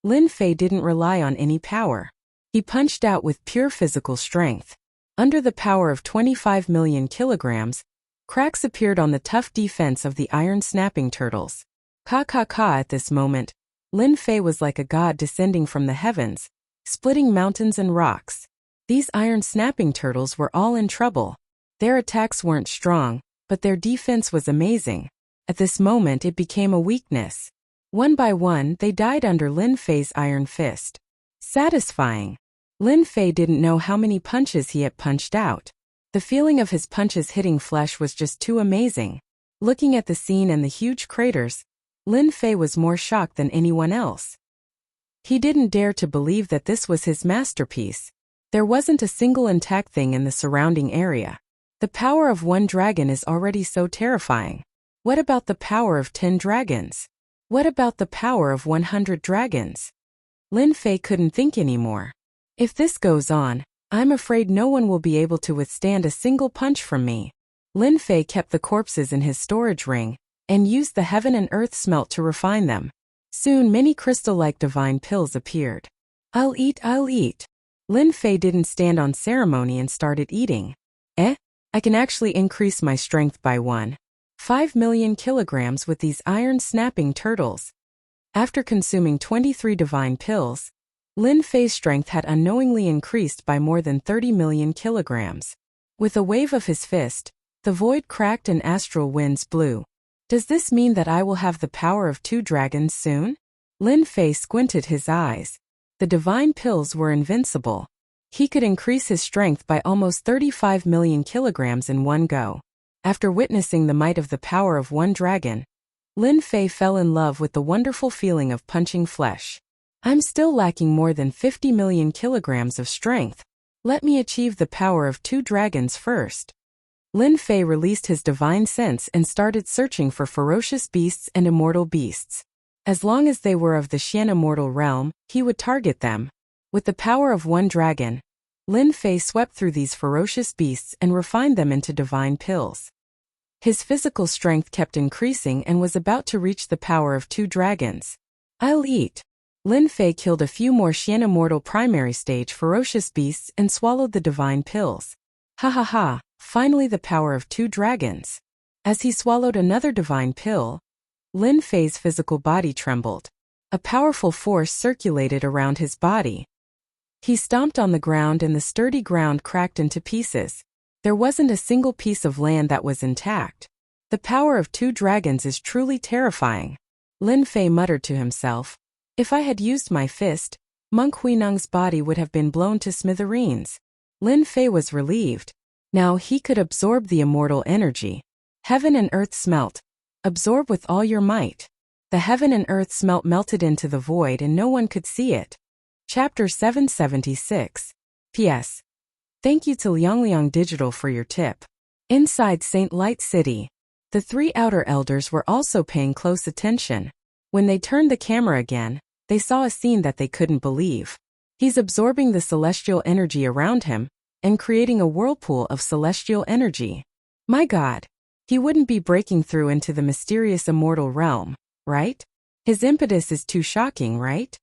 Lin Fei didn't rely on any power. He punched out with pure physical strength. Under the power of 25 million kilograms, cracks appeared on the tough defense of the iron snapping turtles. Ka ka ka. At this moment, Lin Fei was like a god descending from the heavens, splitting mountains and rocks. These iron snapping turtles were all in trouble. Their attacks weren't strong, but their defense was amazing. At this moment it became a weakness. One by one they died under Lin Fei's iron fist. Satisfying. Lin Fei didn't know how many punches he had punched out. The feeling of his punches hitting flesh was just too amazing. Looking at the scene and the huge craters, Lin Fei was more shocked than anyone else. He didn't dare to believe that this was his masterpiece. There wasn't a single intact thing in the surrounding area. The power of one dragon is already so terrifying. What about the power of 10 dragons? What about the power of 100 dragons? Lin Fei couldn't think anymore. If this goes on, I'm afraid no one will be able to withstand a single punch from me. Lin Fei kept the corpses in his storage ring, and used the heaven and earth smelt to refine them. Soon many crystal-like divine pills appeared. I'll eat. Lin Fei didn't stand on ceremony and started eating. I can actually increase my strength by 1.5 million kilograms with these iron snapping turtles. After consuming 23 divine pills, Lin Fei's strength had unknowingly increased by more than 30 million kilograms. With a wave of his fist, the void cracked and astral winds blew. Does this mean that I will have the power of 2 dragons soon? Lin Fei squinted his eyes. The divine pills were invincible. He could increase his strength by almost 35 million kilograms in one go. After witnessing the might of the power of one dragon, Lin Fei fell in love with the wonderful feeling of punching flesh. I'm still lacking more than 50 million kilograms of strength. Let me achieve the power of 2 dragons first. Lin Fei released his divine sense and started searching for ferocious beasts and immortal beasts. As long as they were of the Xian immortal realm, he would target them. With the power of one dragon, Lin Fei swept through these ferocious beasts and refined them into divine pills. His physical strength kept increasing and was about to reach the power of 2 dragons. I'll eat. Lin Fei killed a few more Xian immortal primary stage ferocious beasts and swallowed the divine pills. Ha ha ha, finally the power of 2 dragons. As he swallowed another divine pill, Lin Fei's physical body trembled. A powerful force circulated around his body. He stomped on the ground and the sturdy ground cracked into pieces. There wasn't a single piece of land that was intact. The power of 2 dragons is truly terrifying. Lin Fei muttered to himself. If I had used my fist, Monk Huineng's body would have been blown to smithereens. Lin Fei was relieved. Now he could absorb the immortal energy. Heaven and earth smelt. Absorb with all your might. The heaven and earth smelt melted into the void and no one could see it. Chapter 776. P.S. Thank you to Liangliang Digital for your tip. Inside Saint Light City, the 3 outer elders were also paying close attention. When they turned the camera again, they saw a scene that they couldn't believe. He's absorbing the celestial energy around him and creating a whirlpool of celestial energy. My God, he wouldn't be breaking through into the mysterious immortal realm, right? His impetus is too shocking, right?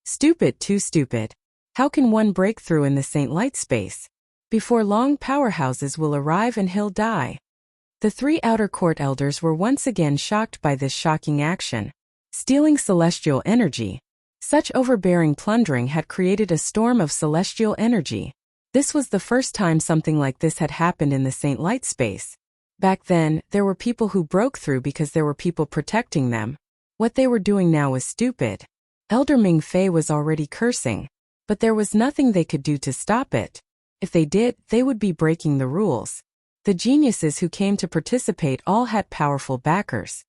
Stupid, too stupid. How can one break through in the Saint Light space? Before long, powerhouses will arrive and he'll die. The 3 outer court elders were once again shocked by this shocking action. Stealing celestial energy. Such overbearing plundering had created a storm of celestial energy. This was the first time something like this had happened in the Saint Light space. Back then, there were people who broke through because there were people protecting them. What they were doing now was stupid. Elder Ming Fei was already cursing, but there was nothing they could do to stop it. If they did, they would be breaking the rules. The geniuses who came to participate all had powerful backers.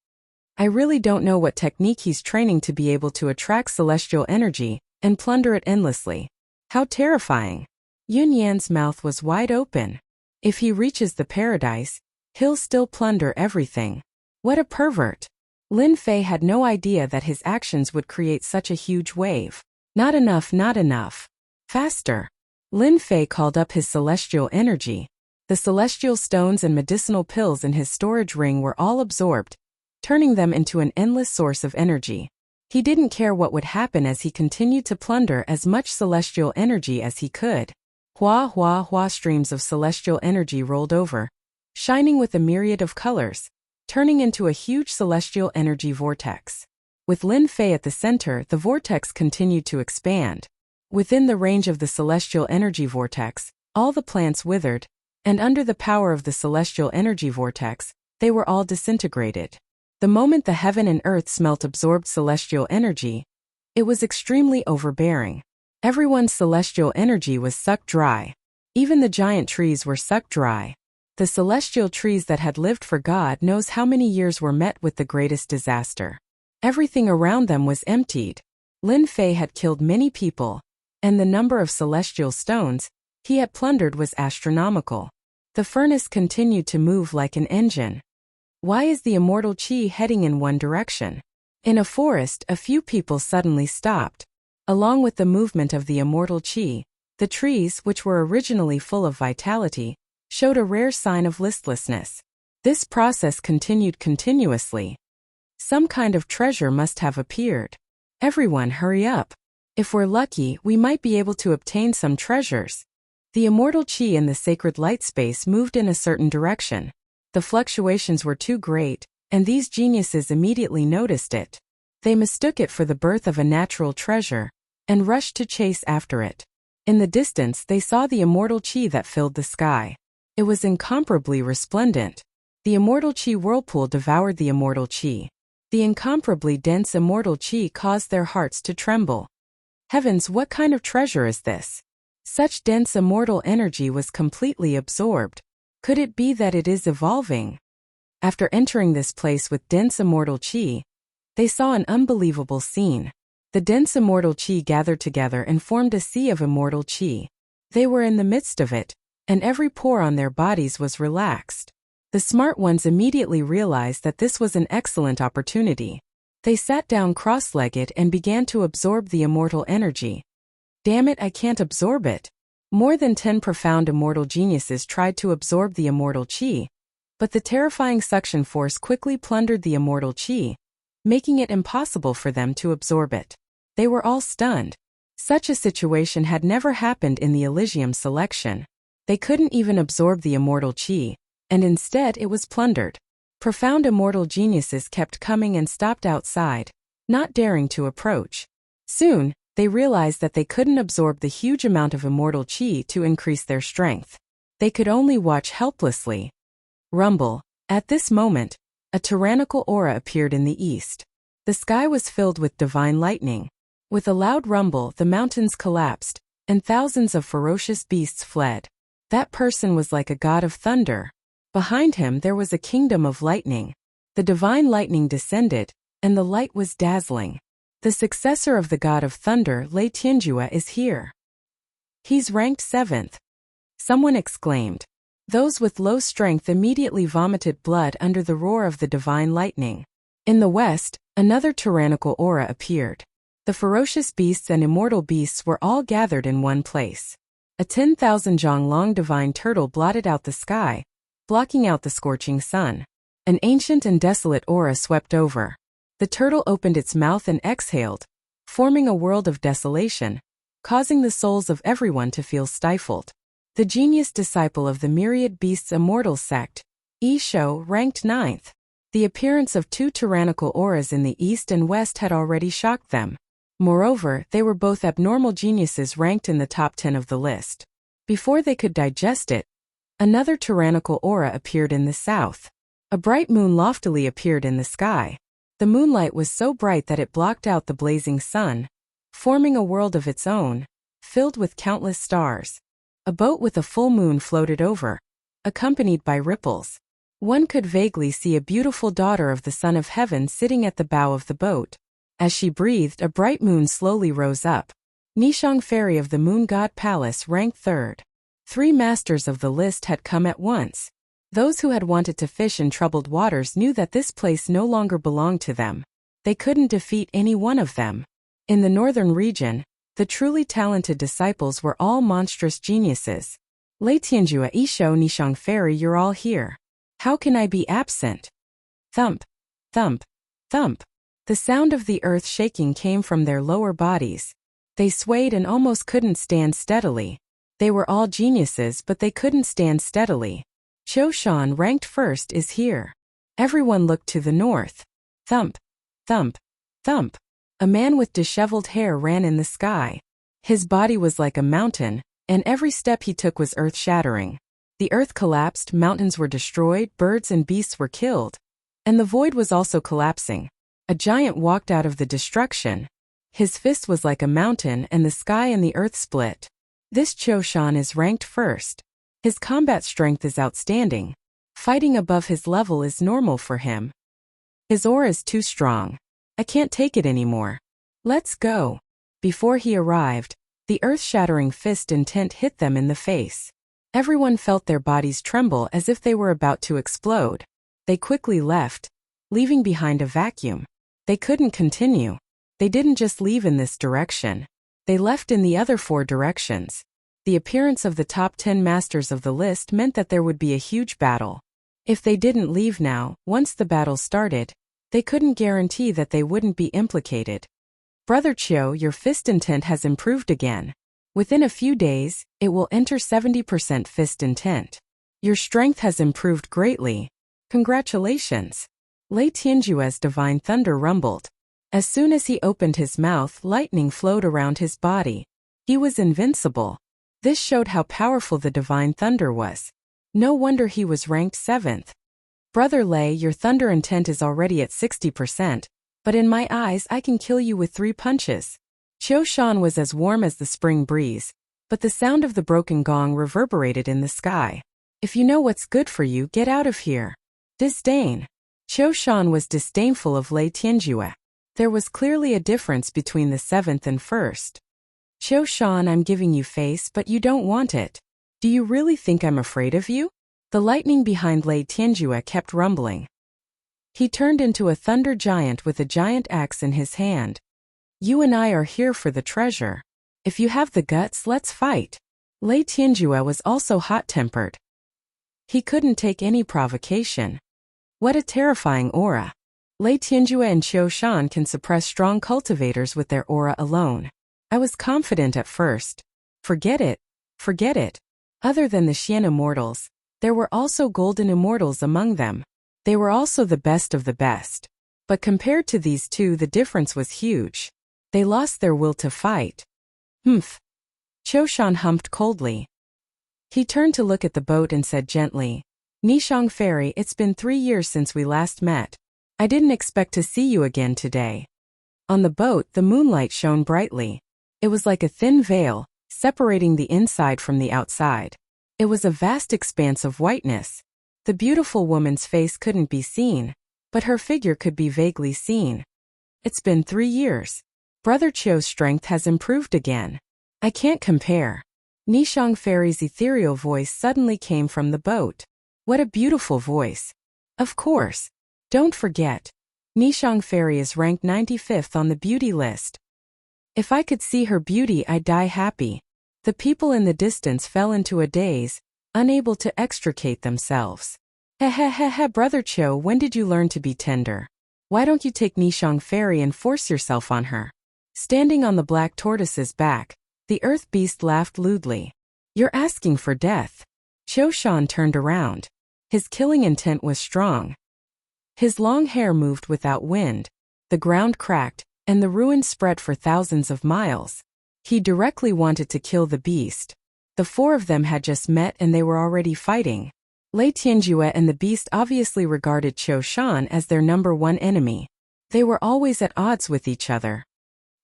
I really don't know what technique he's training to be able to attract celestial energy and plunder it endlessly. How terrifying. Yun Yan's mouth was wide open. If he reaches the paradise, he'll still plunder everything. What a pervert! Lin Fei had no idea that his actions would create such a huge wave. Not enough, not enough. Faster! Lin Fei called up his celestial energy. The celestial stones and medicinal pills in his storage ring were all absorbed, turning them into an endless source of energy. He didn't care what would happen as he continued to plunder as much celestial energy as he could. Hua hua hua, streams of celestial energy rolled over, shining with a myriad of colors, turning into a huge celestial energy vortex. With Lin Fei at the center, the vortex continued to expand. Within the range of the celestial energy vortex, all the plants withered, and under the power of the celestial energy vortex, they were all disintegrated. The moment the heaven and earth smelt absorbed celestial energy, it was extremely overbearing. Everyone's celestial energy was sucked dry. Even the giant trees were sucked dry. The celestial trees that had lived for God knows how many years were met with the greatest disaster. Everything around them was emptied. Lin Fei had killed many people, and the number of celestial stones he had plundered was astronomical. The furnace continued to move like an engine. Why is the immortal Qi heading in one direction? In a forest, a few people suddenly stopped. Along with the movement of the immortal Qi, the trees, which were originally full of vitality, showed a rare sign of listlessness. This process continued continuously. Some kind of treasure must have appeared. Everyone, hurry up. If we're lucky, we might be able to obtain some treasures. The immortal Qi in the sacred light space moved in a certain direction. The fluctuations were too great, and these geniuses immediately noticed it. They mistook it for the birth of a natural treasure, and rushed to chase after it. In the distance they saw the immortal Qi that filled the sky. It was incomparably resplendent. The immortal Qi whirlpool devoured the immortal Qi. The incomparably dense immortal Qi caused their hearts to tremble. Heavens, what kind of treasure is this? Such dense immortal energy was completely absorbed. Could it be that it is evolving? After entering this place with dense immortal Qi, they saw an unbelievable scene. The dense immortal Qi gathered together and formed a sea of immortal Qi. They were in the midst of it, and every pore on their bodies was relaxed. The smart ones immediately realized that this was an excellent opportunity. They sat down cross-legged and began to absorb the immortal energy. Damn it, I can't absorb it. More than 10 profound immortal geniuses tried to absorb the immortal Qi, but the terrifying suction force quickly plundered the immortal Qi, making it impossible for them to absorb it. They were all stunned. Such a situation had never happened in the Elysium selection. They couldn't even absorb the immortal Qi, and instead it was plundered. Profound immortal geniuses kept coming and stopped outside, not daring to approach. Soon, they realized that they couldn't absorb the huge amount of immortal Qi to increase their strength. They could only watch helplessly. Rumble. At this moment, a tyrannical aura appeared in the east. The sky was filled with divine lightning. With a loud rumble, the mountains collapsed, and thousands of ferocious beasts fled. That person was like a god of thunder. Behind him there was a kingdom of lightning. The divine lightning descended, and the light was dazzling. The successor of the god of thunder, Lei Tianjue, is here. He's ranked 7th. Someone exclaimed. Those with low strength immediately vomited blood under the roar of the divine lightning. In the west, another tyrannical aura appeared. The ferocious beasts and immortal beasts were all gathered in one place. A 10,000 zhang long divine turtle blotted out the sky, blocking out the scorching sun. An ancient and desolate aura swept over. The turtle opened its mouth and exhaled, forming a world of desolation, causing the souls of everyone to feel stifled. The genius disciple of the myriad beasts immortal sect, Yi Shou, ranked 9th. The appearance of 2 tyrannical auras in the east and west had already shocked them. Moreover, they were both abnormal geniuses ranked in the top 10 of the list. Before they could digest it, another tyrannical aura appeared in the south. A bright moon loftily appeared in the sky. The moonlight was so bright that it blocked out the blazing sun, forming a world of its own, filled with countless stars. A boat with a full moon floated over, accompanied by ripples. One could vaguely see a beautiful daughter of the Son of Heaven sitting at the bow of the boat. As she breathed, a bright moon slowly rose up. Nishang Fairy of the Moon God Palace ranked 3rd. 3 masters of the list had come at once. Those who had wanted to fish in troubled waters knew that this place no longer belonged to them. They couldn't defeat any one of them. In the northern region, the truly talented disciples were all monstrous geniuses. Lei Tianjue Isho Nishang Fairy, you're all here. How can I be absent? Thump, thump, thump. The sound of the earth shaking came from their lower bodies. They swayed and almost couldn't stand steadily. They were all geniuses, but they couldn't stand steadily. Qiu Shan, ranked first, is here. Everyone looked to the north. Thump, thump, thump. A man with disheveled hair ran in the sky. His body was like a mountain, and every step he took was earth-shattering. The earth collapsed, mountains were destroyed, birds and beasts were killed. And the void was also collapsing. A giant walked out of the destruction. His fist was like a mountain, and the sky and the earth split. This Qiu Shan is ranked first. His combat strength is outstanding. Fighting above his level is normal for him. His aura is too strong. I can't take it anymore. Let's go. Before he arrived, the earth-shattering fist intent hit them in the face. Everyone felt their bodies tremble as if they were about to explode. They quickly left, leaving behind a vacuum. They couldn't continue. They didn't just leave in this direction. They left in the other 4 directions. The appearance of the top 10 masters of the list meant that there would be a huge battle. If they didn't leave now, once the battle started, they couldn't guarantee that they wouldn't be implicated. Brother Qiu, your fist intent has improved again. Within a few days, it will enter 70% fist intent. Your strength has improved greatly. Congratulations. Lei Tianjue's divine thunder rumbled. As soon as he opened his mouth, lightning flowed around his body. He was invincible. This showed how powerful the divine thunder was. No wonder he was ranked 7th. Brother Lei, your thunder intent is already at 60%, but in my eyes I can kill you with 3 punches. Qiu Shan was as warm as the spring breeze, but the sound of the broken gong reverberated in the sky. If you know what's good for you, get out of here. Disdain. Qiu Shan was disdainful of Lei Tianjue. There was clearly a difference between the 7th and 1st. Qiu Shan, I'm giving you face, but you don't want it. Do you really think I'm afraid of you? The lightning behind Lei Tianjue kept rumbling. He turned into a thunder giant with a giant axe in his hand. You and I are here for the treasure. If you have the guts, let's fight. Lei Tianjue was also hot-tempered. He couldn't take any provocation. What a terrifying aura. Lei Tianjue and Qiu Shan can suppress strong cultivators with their aura alone. I was confident at first. Forget it. Forget it. Other than the Xian immortals, there were also golden immortals among them. They were also the best of the best. But compared to these 2, the difference was huge. They lost their will to fight. Humph. Qiu Shan humped coldly. He turned to look at the boat and said gently, Nishang Fairy, it's been 3 years since we last met. I didn't expect to see you again today. On the boat, the moonlight shone brightly. It was like a thin veil, separating the inside from the outside. It was a vast expanse of whiteness. The beautiful woman's face couldn't be seen, but her figure could be vaguely seen. It's been 3 years. Brother Qiu's strength has improved again. I can't compare. Nishang Fairy's ethereal voice suddenly came from the boat. What a beautiful voice. Of course. Don't forget. Nishang Fairy is ranked 95th on the beauty list. If I could see her beauty, I'd die happy. The people in the distance fell into a daze, unable to extricate themselves. Heh, Brother Qiu, when did you learn to be tender? Why don't you take Nishang Fairy and force yourself on her? Standing on the black tortoise's back, the earth beast laughed lewdly. You're asking for death. Qiu Shan turned around. His killing intent was strong. His long hair moved without wind. The ground cracked, and the ruins spread for thousands of miles. He directly wanted to kill the beast. The 4 of them had just met and they were already fighting. Lei Tianjue and the beast obviously regarded Qiu Shan as their number 1 enemy. They were always at odds with each other.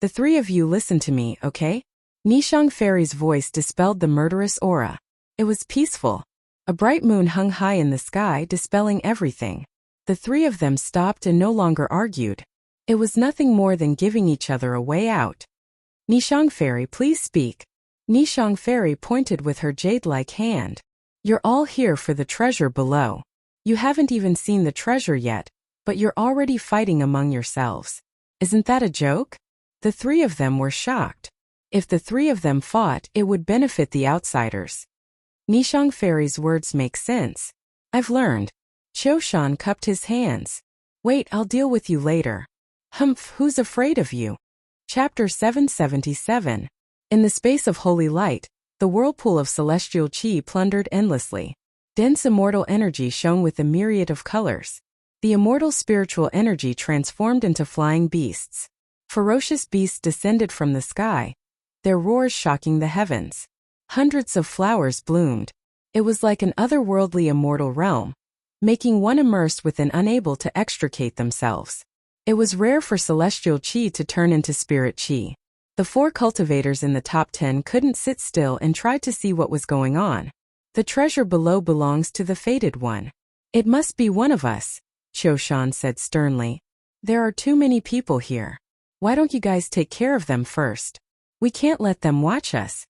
The 3 of you listen to me, okay? Nishang Fairy's voice dispelled the murderous aura. It was peaceful. A bright moon hung high in the sky, dispelling everything. The 3 of them stopped and no longer argued. It was nothing more than giving each other a way out. Nishang Fairy, please speak. Nishang Fairy pointed with her jade-like hand. You're all here for the treasure below. You haven't even seen the treasure yet, but you're already fighting among yourselves. Isn't that a joke? The three of them were shocked. If the three of them fought, it would benefit the outsiders. Nishang Fairy's words make sense. I've learned. Qiushan cupped his hands. Wait, I'll deal with you later. Humph, who's afraid of you? Chapter 777. In the space of holy light, the whirlpool of celestial chi plundered endlessly. Dense immortal energy shone with a myriad of colors. The immortal spiritual energy transformed into flying beasts. Ferocious beasts descended from the sky, their roars shocking the heavens. Hundreds of flowers bloomed. It was like an otherworldly immortal realm, making one immersed within unable to extricate themselves. It was rare for celestial chi to turn into spirit chi. The 4 cultivators in the top 10 couldn't sit still and tried to see what was going on. The treasure below belongs to the fated one. It must be one of us, Qiushan said sternly. There are too many people here. Why don't you guys take care of them first? We can't let them watch us.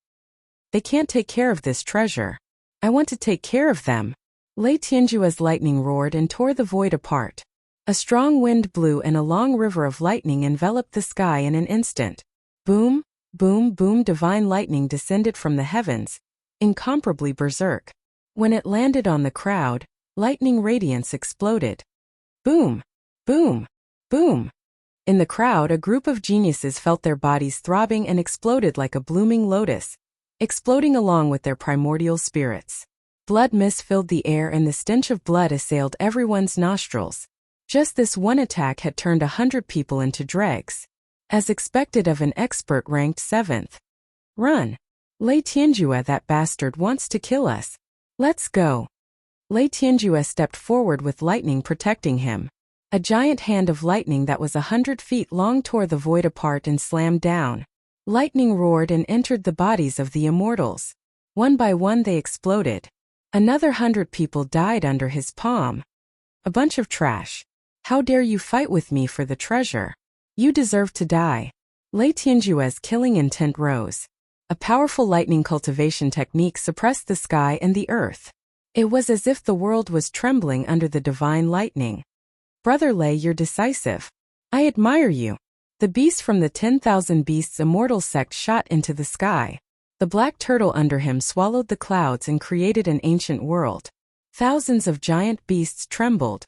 They can't take care of this treasure. I want to take care of them. Lei Tianjue's lightning roared and tore the void apart. A strong wind blew and a long river of lightning enveloped the sky in an instant. Boom, boom, boom, divine lightning descended from the heavens, incomparably berserk. When it landed on the crowd, lightning radiance exploded. Boom, boom, boom. In the crowd, a group of geniuses felt their bodies throbbing and exploded like a blooming lotus, exploding along with their primordial spirits. Blood mist filled the air and the stench of blood assailed everyone's nostrils. Just this one attack had turned 100 people into dregs. As expected of an expert ranked 7th. Run! Lei Tianjue, that bastard wants to kill us. Let's go. Lei Tianjue stepped forward with lightning protecting him. A giant hand of lightning that was 100 feet long tore the void apart and slammed down. Lightning roared and entered the bodies of the immortals. One by one they exploded. Another 100 people died under his palm. A bunch of trash. How dare you fight with me for the treasure? You deserve to die. Lei Tianjue's killing intent rose. A powerful lightning cultivation technique suppressed the sky and the earth. It was as if the world was trembling under the divine lightning. Brother Lei, you're decisive. I admire you. The beast from the 10,000 Beasts Immortal sect shot into the sky. The black turtle under him swallowed the clouds and created an ancient world. Thousands of giant beasts trembled.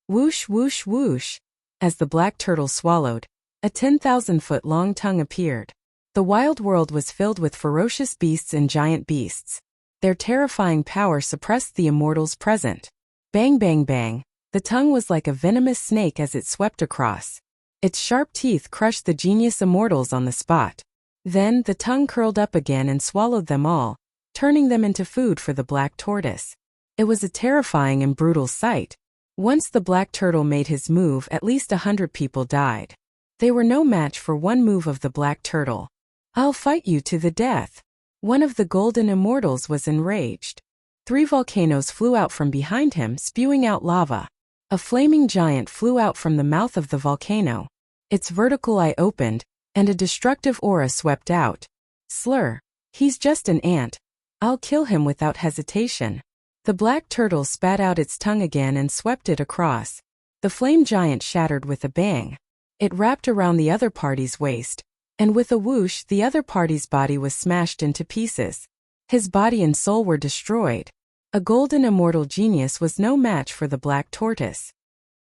Whoosh, whoosh, whoosh. As the black turtle swallowed, a 10,000-foot-long tongue appeared. The wild world was filled with ferocious beasts and giant beasts. Their terrifying power suppressed the immortals present. Bang, bang, bang. The tongue was like a venomous snake as it swept across. Its sharp teeth crushed the genius immortals on the spot. Then, the tongue curled up again and swallowed them all, turning them into food for the black tortoise. It was a terrifying and brutal sight. Once the black turtle made his move, at least 100 people died. They were no match for one move of the black turtle. I'll fight you to the death. One of the golden immortals was enraged. 3 volcanoes flew out from behind him, spewing out lava. A flaming giant flew out from the mouth of the volcano. Its vertical eye opened, and a destructive aura swept out. Slur. He's just an ant. I'll kill him without hesitation. The black turtle spat out its tongue again and swept it across. The flame giant shattered with a bang. It wrapped around the other party's waist, and with a whoosh the other party's body was smashed into pieces. His body and soul were destroyed. A golden immortal genius was no match for the black tortoise.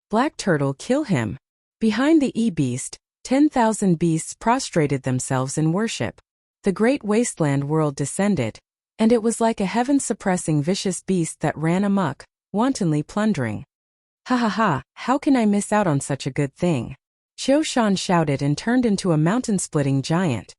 Black turtle, kill him. Behind the e-beast, 10,000 beasts prostrated themselves in worship. The great wasteland world descended, and it was like a heaven-suppressing vicious beast that ran amok, wantonly plundering. Ha ha ha, how can I miss out on such a good thing? Qiushan shouted and turned into a mountain-splitting giant.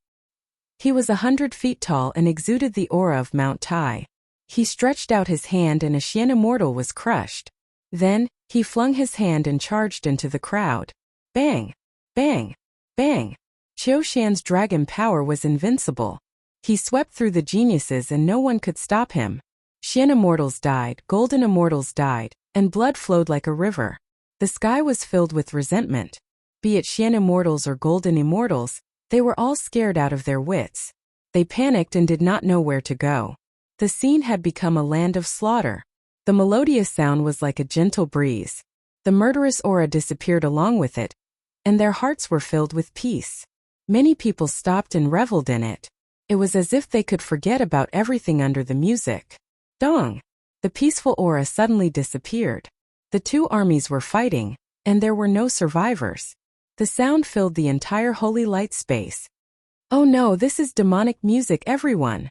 He was 100 feet tall and exuded the aura of Mount Tai. He stretched out his hand and a Xian immortal was crushed. Then, he flung his hand and charged into the crowd. Bang! Bang! Bang! Qiushan's dragon power was invincible. He swept through the geniuses and no one could stop him. Xian immortals died, golden immortals died, and blood flowed like a river. The sky was filled with resentment. Be it Xian immortals or golden immortals, they were all scared out of their wits. They panicked and did not know where to go. The scene had become a land of slaughter. The melodious sound was like a gentle breeze. The murderous aura disappeared along with it, and their hearts were filled with peace. Many people stopped and reveled in it. It was as if they could forget about everything under the music. Dong! The peaceful aura suddenly disappeared. The two armies were fighting, and there were no survivors. The sound filled the entire holy light space. Oh no, this is demonic music, everyone!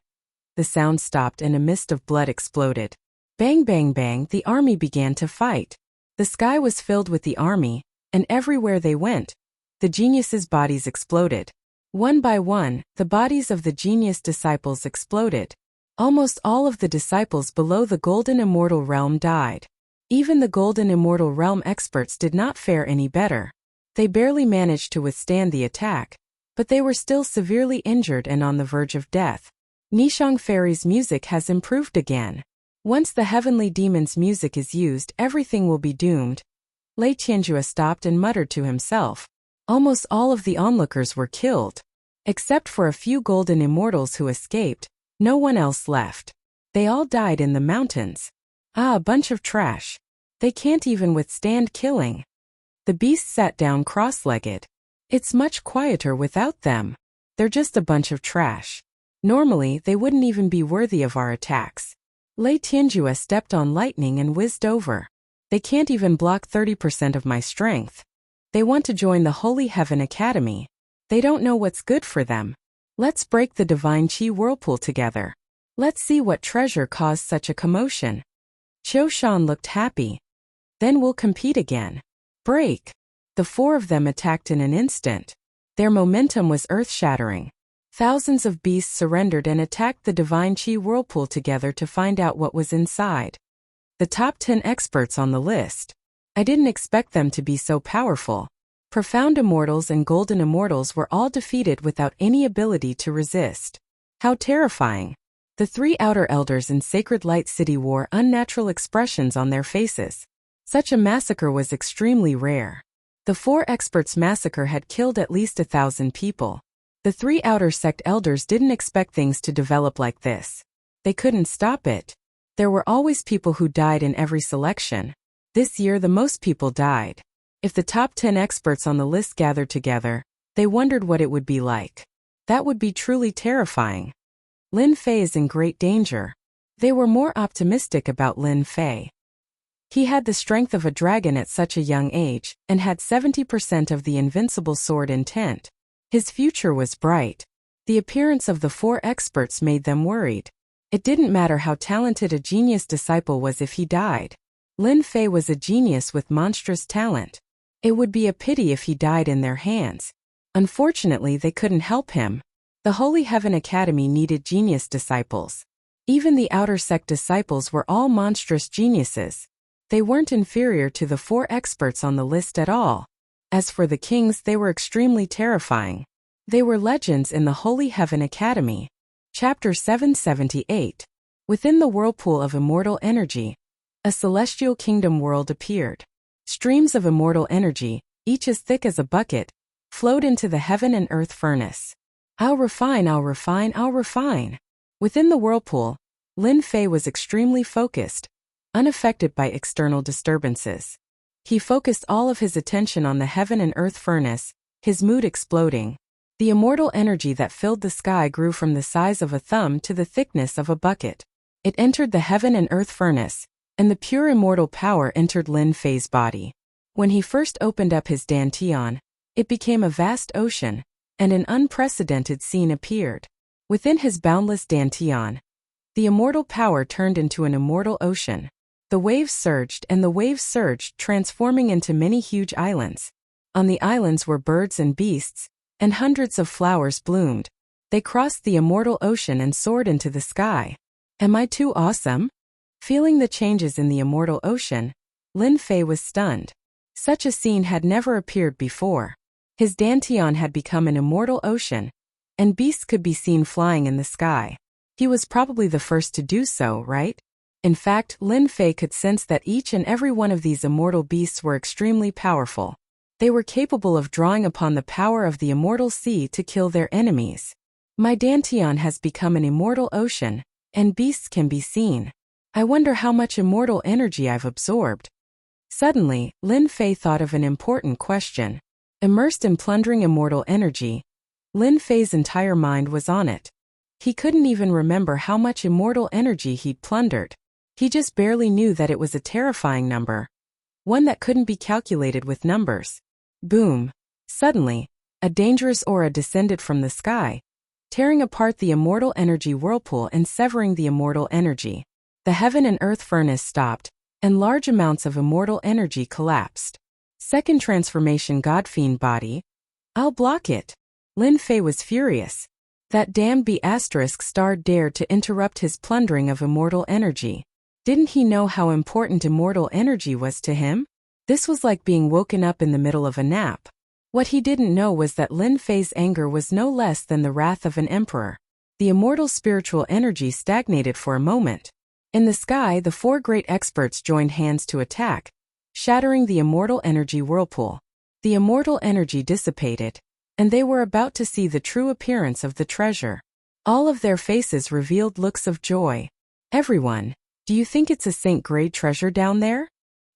The sound stopped and a mist of blood exploded. Bang bang bang, the army began to fight. The sky was filled with the army, and everywhere they went, the geniuses' bodies exploded. One by one, the bodies of the genius disciples exploded. Almost all of the disciples below the Golden Immortal Realm died. Even the Golden Immortal Realm experts did not fare any better. They barely managed to withstand the attack, but they were still severely injured and on the verge of death. Nishang Fairy's music has improved again. Once the heavenly demon's music is used, everything will be doomed. Lei Tianjue stopped and muttered to himself. Almost all of the onlookers were killed. Except for a few golden immortals who escaped, no one else left. They all died in the mountains. Ah, a bunch of trash. They can't even withstand killing. The beast sat down cross-legged. It's much quieter without them. They're just a bunch of trash. Normally, they wouldn't even be worthy of our attacks. Lei Tianjue stepped on lightning and whizzed over. They can't even block 30% of my strength. They want to join the Holy Heaven Academy. They don't know what's good for them. Let's break the divine Qi whirlpool together. Let's see what treasure caused such a commotion. Qiu Shan looked happy. Then we'll compete again. Break. The four of them attacked in an instant. Their momentum was earth-shattering. Thousands of beasts surrendered and attacked the divine Qi whirlpool together to find out what was inside. The top 10 experts on the list. I didn't expect them to be so powerful. Profound Immortals and Golden Immortals were all defeated without any ability to resist. How terrifying. The three outer elders in Sacred Light City wore unnatural expressions on their faces. Such a massacre was extremely rare. The four experts' massacre had killed at least 1,000 people. The three outer sect elders didn't expect things to develop like this. They couldn't stop it. There were always people who died in every selection. This year the most people died. If the top 10 experts on the list gathered together, they wondered what it would be like. That would be truly terrifying. Lin Fei is in great danger. They were more optimistic about Lin Fei. He had the strength of a dragon at such a young age, and had 70% of the invincible sword intent. His future was bright. The appearance of the four experts made them worried. It didn't matter how talented a genius disciple was if he died. Lin Fei was a genius with monstrous talent. It would be a pity if he died in their hands. Unfortunately, they couldn't help him. The Holy Heaven Academy needed genius disciples. Even the outer sect disciples were all monstrous geniuses. They weren't inferior to the four experts on the list at all. As for the kings, they were extremely terrifying. They were legends in the Holy Heaven Academy. Chapter 778. Within the whirlpool of immortal energy, a celestial kingdom world appeared. Streams of immortal energy, each as thick as a bucket, flowed into the heaven and earth furnace. I'll refine, I'll refine, I'll refine. Within the whirlpool, Lin Fei was extremely focused, unaffected by external disturbances. He focused all of his attention on the heaven and earth furnace, his mood exploding. The immortal energy that filled the sky grew from the size of a thumb to the thickness of a bucket. It entered the heaven and earth furnace, and the pure immortal power entered Lin Fei's body. When he first opened up his dantian, it became a vast ocean, and an unprecedented scene appeared. Within his boundless dantian, the immortal power turned into an immortal ocean. The waves surged and the waves surged, transforming into many huge islands. On the islands were birds and beasts, and hundreds of flowers bloomed. They crossed the immortal ocean and soared into the sky. Am I too awesome? Feeling the changes in the immortal ocean, Lin Fei was stunned. Such a scene had never appeared before. His dantian had become an immortal ocean, and beasts could be seen flying in the sky. He was probably the first to do so, right? In fact, Lin Fei could sense that each and every one of these immortal beasts were extremely powerful. They were capable of drawing upon the power of the immortal sea to kill their enemies. My Dantian has become an immortal ocean, and beasts can be seen. I wonder how much immortal energy I've absorbed. Suddenly, Lin Fei thought of an important question. Immersed in plundering immortal energy, Lin Fei's entire mind was on it. He couldn't even remember how much immortal energy he'd plundered. He just barely knew that it was a terrifying number. One that couldn't be calculated with numbers. Boom! Suddenly, a dangerous aura descended from the sky, tearing apart the immortal energy whirlpool and severing the immortal energy. The heaven and earth furnace stopped, and large amounts of immortal energy collapsed. Second transformation God-fiend body. I'll block it. Lin Fei was furious. That damned B** star dared to interrupt his plundering of immortal energy. Didn't he know how important immortal energy was to him? This was like being woken up in the middle of a nap. What he didn't know was that Lin Fei's anger was no less than the wrath of an emperor. The immortal spiritual energy stagnated for a moment. In the sky, the four great experts joined hands to attack, shattering the immortal energy whirlpool. The immortal energy dissipated, and they were about to see the true appearance of the treasure. All of their faces revealed looks of joy. Everyone, do you think it's a Saint-grade treasure down there?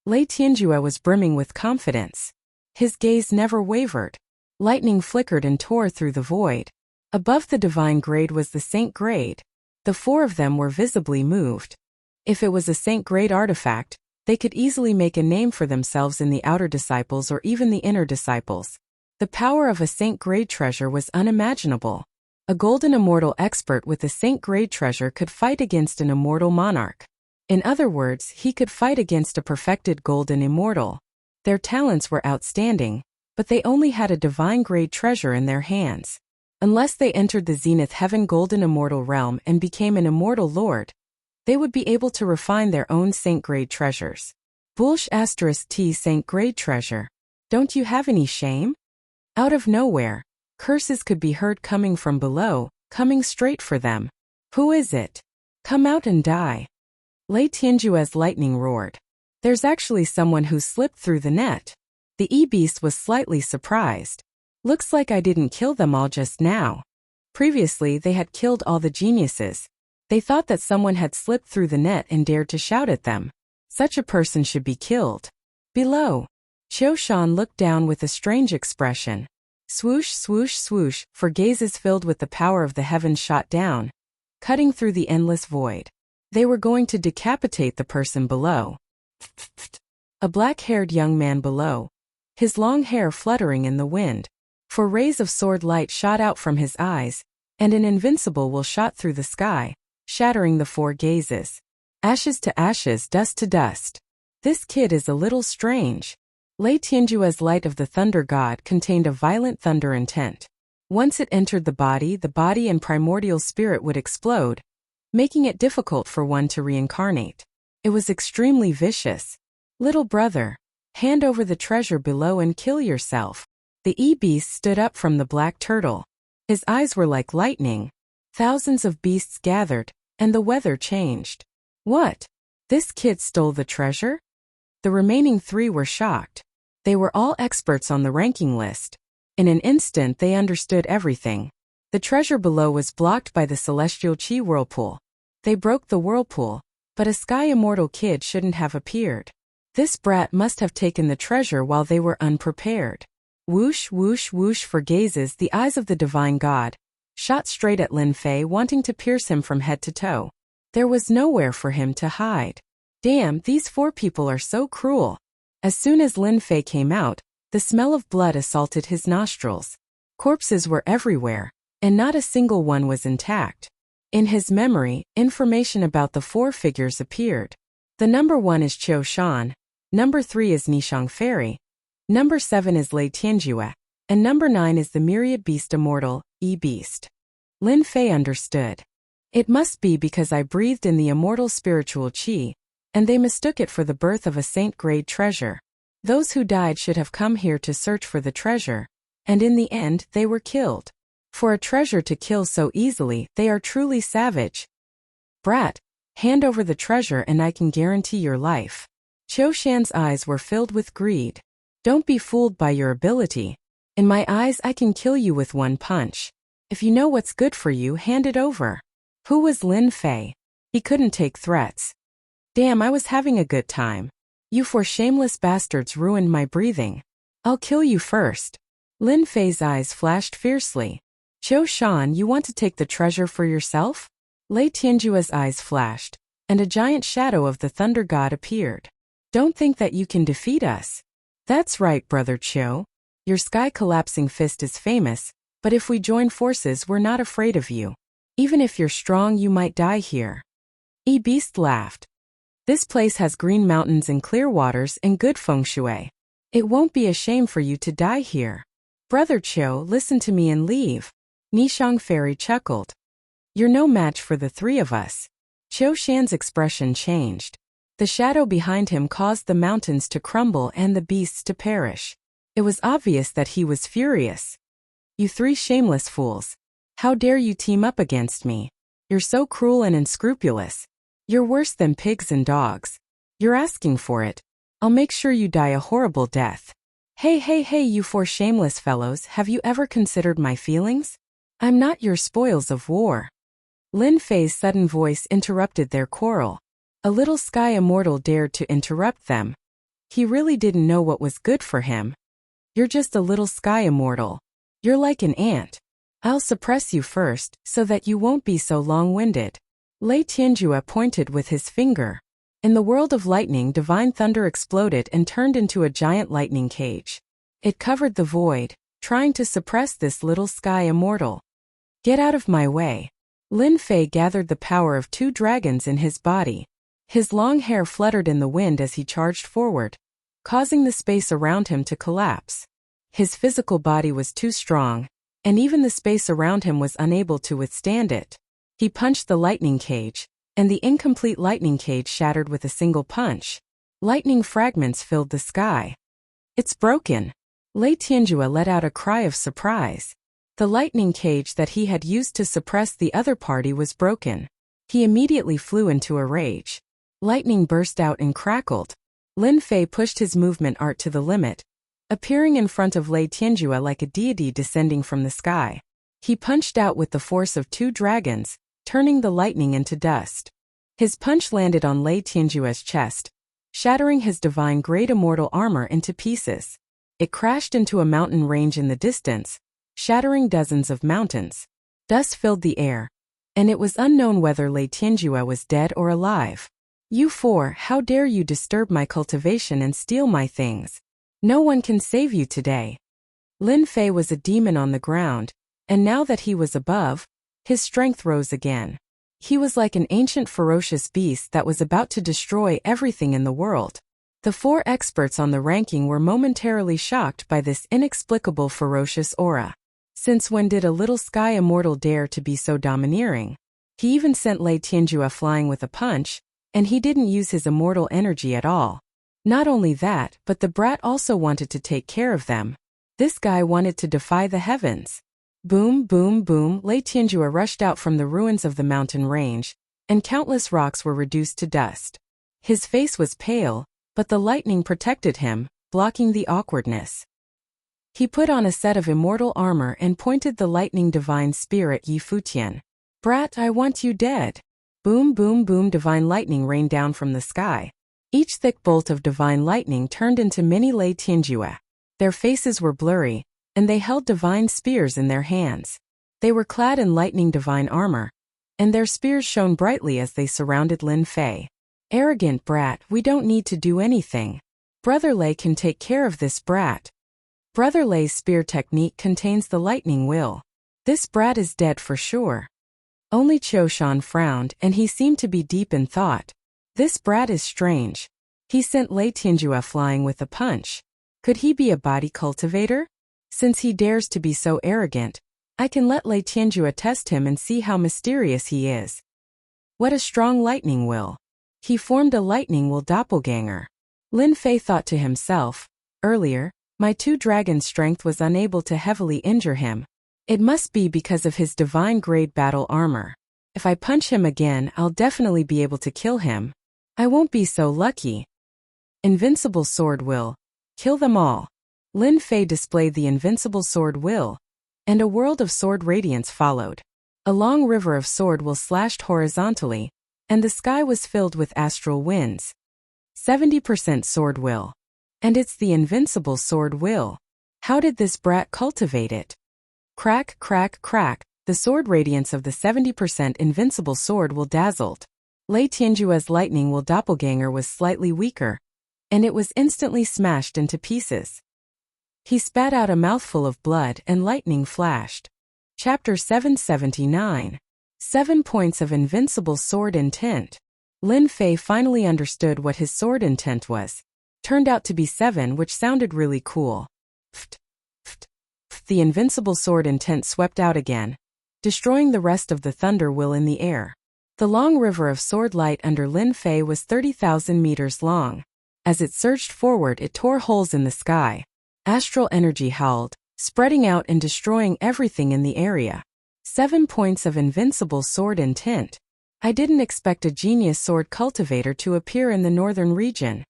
Lei Tianjue was brimming with confidence. His gaze never wavered. Lightning flickered and tore through the void. Above the divine grade was the saint grade. The four of them were visibly moved. If it was a saint-grade artifact, they could easily make a name for themselves in the outer disciples or even the inner disciples. The power of a saint-grade treasure was unimaginable. A golden immortal expert with a saint-grade treasure could fight against an immortal monarch. In other words, he could fight against a perfected golden immortal. Their talents were outstanding, but they only had a divine-grade treasure in their hands. Unless they entered the Zenith Heaven Golden Immortal Realm and became an immortal lord, they would be able to refine their own saint-grade treasures. Bullsh *T saint-grade treasure. Don't you have any shame? Out of nowhere, curses could be heard coming from below, coming straight for them. Who is it? Come out and die. Lei Tianjue's lightning roared. There's actually someone who slipped through the net. The e-beast was slightly surprised. Looks like I didn't kill them all just now. Previously they had killed all the geniuses. They thought that someone had slipped through the net and dared to shout at them. Such a person should be killed. Below, Qiu Shan looked down with a strange expression. Swoosh, swoosh, swoosh, for gazes filled with the power of the heavens shot down, cutting through the endless void. They were going to decapitate the person below. A black-haired young man below, his long hair fluttering in the wind. For rays of sword light shot out from his eyes, and an invincible will shot through the sky, shattering the four gazes. Ashes to ashes, dust to dust. This kid is a little strange. Lei Tianjue's light of the thunder god contained a violent thunder intent. Once it entered the body and primordial spirit would explode, making it difficult for one to reincarnate. It was extremely vicious. Little brother, hand over the treasure below and kill yourself. The e-beast stood up from the black turtle. His eyes were like lightning. Thousands of beasts gathered, and the weather changed. What? This kid stole the treasure? The remaining three were shocked. They were all experts on the ranking list. In an instant they understood everything. The treasure below was blocked by the celestial chi whirlpool. They broke the whirlpool, but a sky immortal kid shouldn't have appeared. This brat must have taken the treasure while they were unprepared. Whoosh, whoosh, whoosh, for gazes the eyes of the divine god shot straight at Lin Fei, wanting to pierce him from head to toe. There was nowhere for him to hide. Damn, these four people are so cruel. As soon as Lin Fei came out, the smell of blood assaulted his nostrils. Corpses were everywhere, and not a single one was intact. In his memory, information about the four figures appeared. The number 1 is Qiu Shan, number 3 is Nishang Fairy, number 7 is Lei Tianjue, and number 9 is the myriad beast immortal, E-Beast. Lin Fei understood. It must be because I breathed in the immortal spiritual qi, and they mistook it for the birth of a saint-grade treasure. Those who died should have come here to search for the treasure, and in the end they were killed. For a treasure to kill so easily, they are truly savage. Brat, hand over the treasure and I can guarantee your life. Qiu Shan's eyes were filled with greed. Don't be fooled by your ability. In my eyes I can kill you with one punch. If you know what's good for you, hand it over. Who was Lin Fei? He couldn't take threats. Damn, I was having a good time. You four shameless bastards ruined my breathing. I'll kill you first. Lin Fei's eyes flashed fiercely. Qiu Shan, you want to take the treasure for yourself? Lei Tianjue's eyes flashed, and a giant shadow of the thunder god appeared. Don't think that you can defeat us. That's right, Brother Qiu. Your sky-collapsing fist is famous, but if we join forces, we're not afraid of you. Even if you're strong, you might die here. Beast laughed. This place has green mountains and clear waters and good feng shui. It won't be a shame for you to die here. Brother Qiu, listen to me and leave. Nishang Fairy chuckled. You're no match for the three of us. Qiu Shan's expression changed. The shadow behind him caused the mountains to crumble and the beasts to perish. It was obvious that he was furious. You three shameless fools. How dare you team up against me? You're so cruel and unscrupulous. You're worse than pigs and dogs. You're asking for it. I'll make sure you die a horrible death. Hey, you four shameless fellows, have you ever considered my feelings? I'm not your spoils of war. Lin Fei's sudden voice interrupted their quarrel. A little sky immortal dared to interrupt them. He really didn't know what was good for him. You're just a little sky immortal. You're like an ant. I'll suppress you first, so that you won't be so long-winded. Lei Tianjue pointed with his finger. In the world of lightning, divine thunder exploded and turned into a giant lightning cage. It covered the void, trying to suppress this little sky immortal. Get out of my way. Lin Fei gathered the power of 2 dragons in his body. His long hair fluttered in the wind as he charged forward, causing the space around him to collapse. His physical body was too strong, and even the space around him was unable to withstand it. He punched the lightning cage, and the incomplete lightning cage shattered with a single punch. Lightning fragments filled the sky. It's broken. Lei Tianjue let out a cry of surprise. The lightning cage that he had used to suppress the other party was broken. He immediately flew into a rage. Lightning burst out and crackled. Lin Fei pushed his movement art to the limit, appearing in front of Lei Tianjue like a deity descending from the sky. He punched out with the force of 2 dragons, turning the lightning into dust. His punch landed on Lei Tianjue's chest, shattering his divine great immortal armor into pieces. It crashed into a mountain range in the distance, shattering dozens of mountains. Dust filled the air, and it was unknown whether Lei Tianjue was dead or alive. You four, how dare you disturb my cultivation and steal my things? No one can save you today. Lin Fei was a demon on the ground, and now that he was above, his strength rose again. He was like an ancient ferocious beast that was about to destroy everything in the world. The 4 experts on the ranking were momentarily shocked by this inexplicable ferocious aura. Since when did a little sky immortal dare to be so domineering? He even sent Lei Tianjue flying with a punch, and he didn't use his immortal energy at all. Not only that, but the brat also wanted to take care of them. This guy wanted to defy the heavens. Boom, boom, boom, Lei Tianjue rushed out from the ruins of the mountain range, and countless rocks were reduced to dust. His face was pale, but the lightning protected him, blocking the awkwardness. He put on a set of immortal armor and pointed the lightning divine spear at Yi Futian. Brat, I want you dead. Boom, boom, boom, divine lightning rained down from the sky. Each thick bolt of divine lightning turned into mini Lei Tianjue. Their faces were blurry, and they held divine spears in their hands. They were clad in lightning divine armor, and their spears shone brightly as they surrounded Lin Fei. Arrogant brat, we don't need to do anything. Brother Lei can take care of this brat. Brother Lei's spear technique contains the lightning will. This brat is dead for sure. Only Qiu Shan frowned, and he seemed to be deep in thought. This brat is strange. He sent Lei Tianjue flying with a punch. Could he be a body cultivator? Since he dares to be so arrogant, I can let Lei Tianjue test him and see how mysterious he is. What a strong lightning will. He formed a lightning will doppelganger. Lin Fei thought to himself, earlier, my 2 dragons' strength was unable to heavily injure him. It must be because of his divine grade battle armor. If I punch him again, I'll definitely be able to kill him. I won't be so lucky. Invincible sword will. Kill them all. Lin Fei displayed the invincible sword will. And a world of sword radiance followed. A long river of sword will slashed horizontally, and the sky was filled with astral winds. 70% sword will. And it's the invincible sword will. How did this brat cultivate it? Crack, crack, crack, the sword radiance of the 70% invincible sword will dazzled. Lei Tianjue's lightning will doppelganger was slightly weaker, and it was instantly smashed into pieces. He spat out a mouthful of blood and lightning flashed. Chapter 779. 7 Points of Invincible Sword Intent. Lin Fei finally understood what his sword intent was. Turned out to be 7, which sounded really cool. Pft, pft, pft. The invincible sword intent swept out again, destroying the rest of the thunder will in the air. The long river of sword light under Lin Fei was 30,000 meters long. As it surged forward, it tore holes in the sky. Astral energy howled, spreading out and destroying everything in the area. 7 points of invincible sword intent. I didn't expect a genius sword cultivator to appear in the northern region.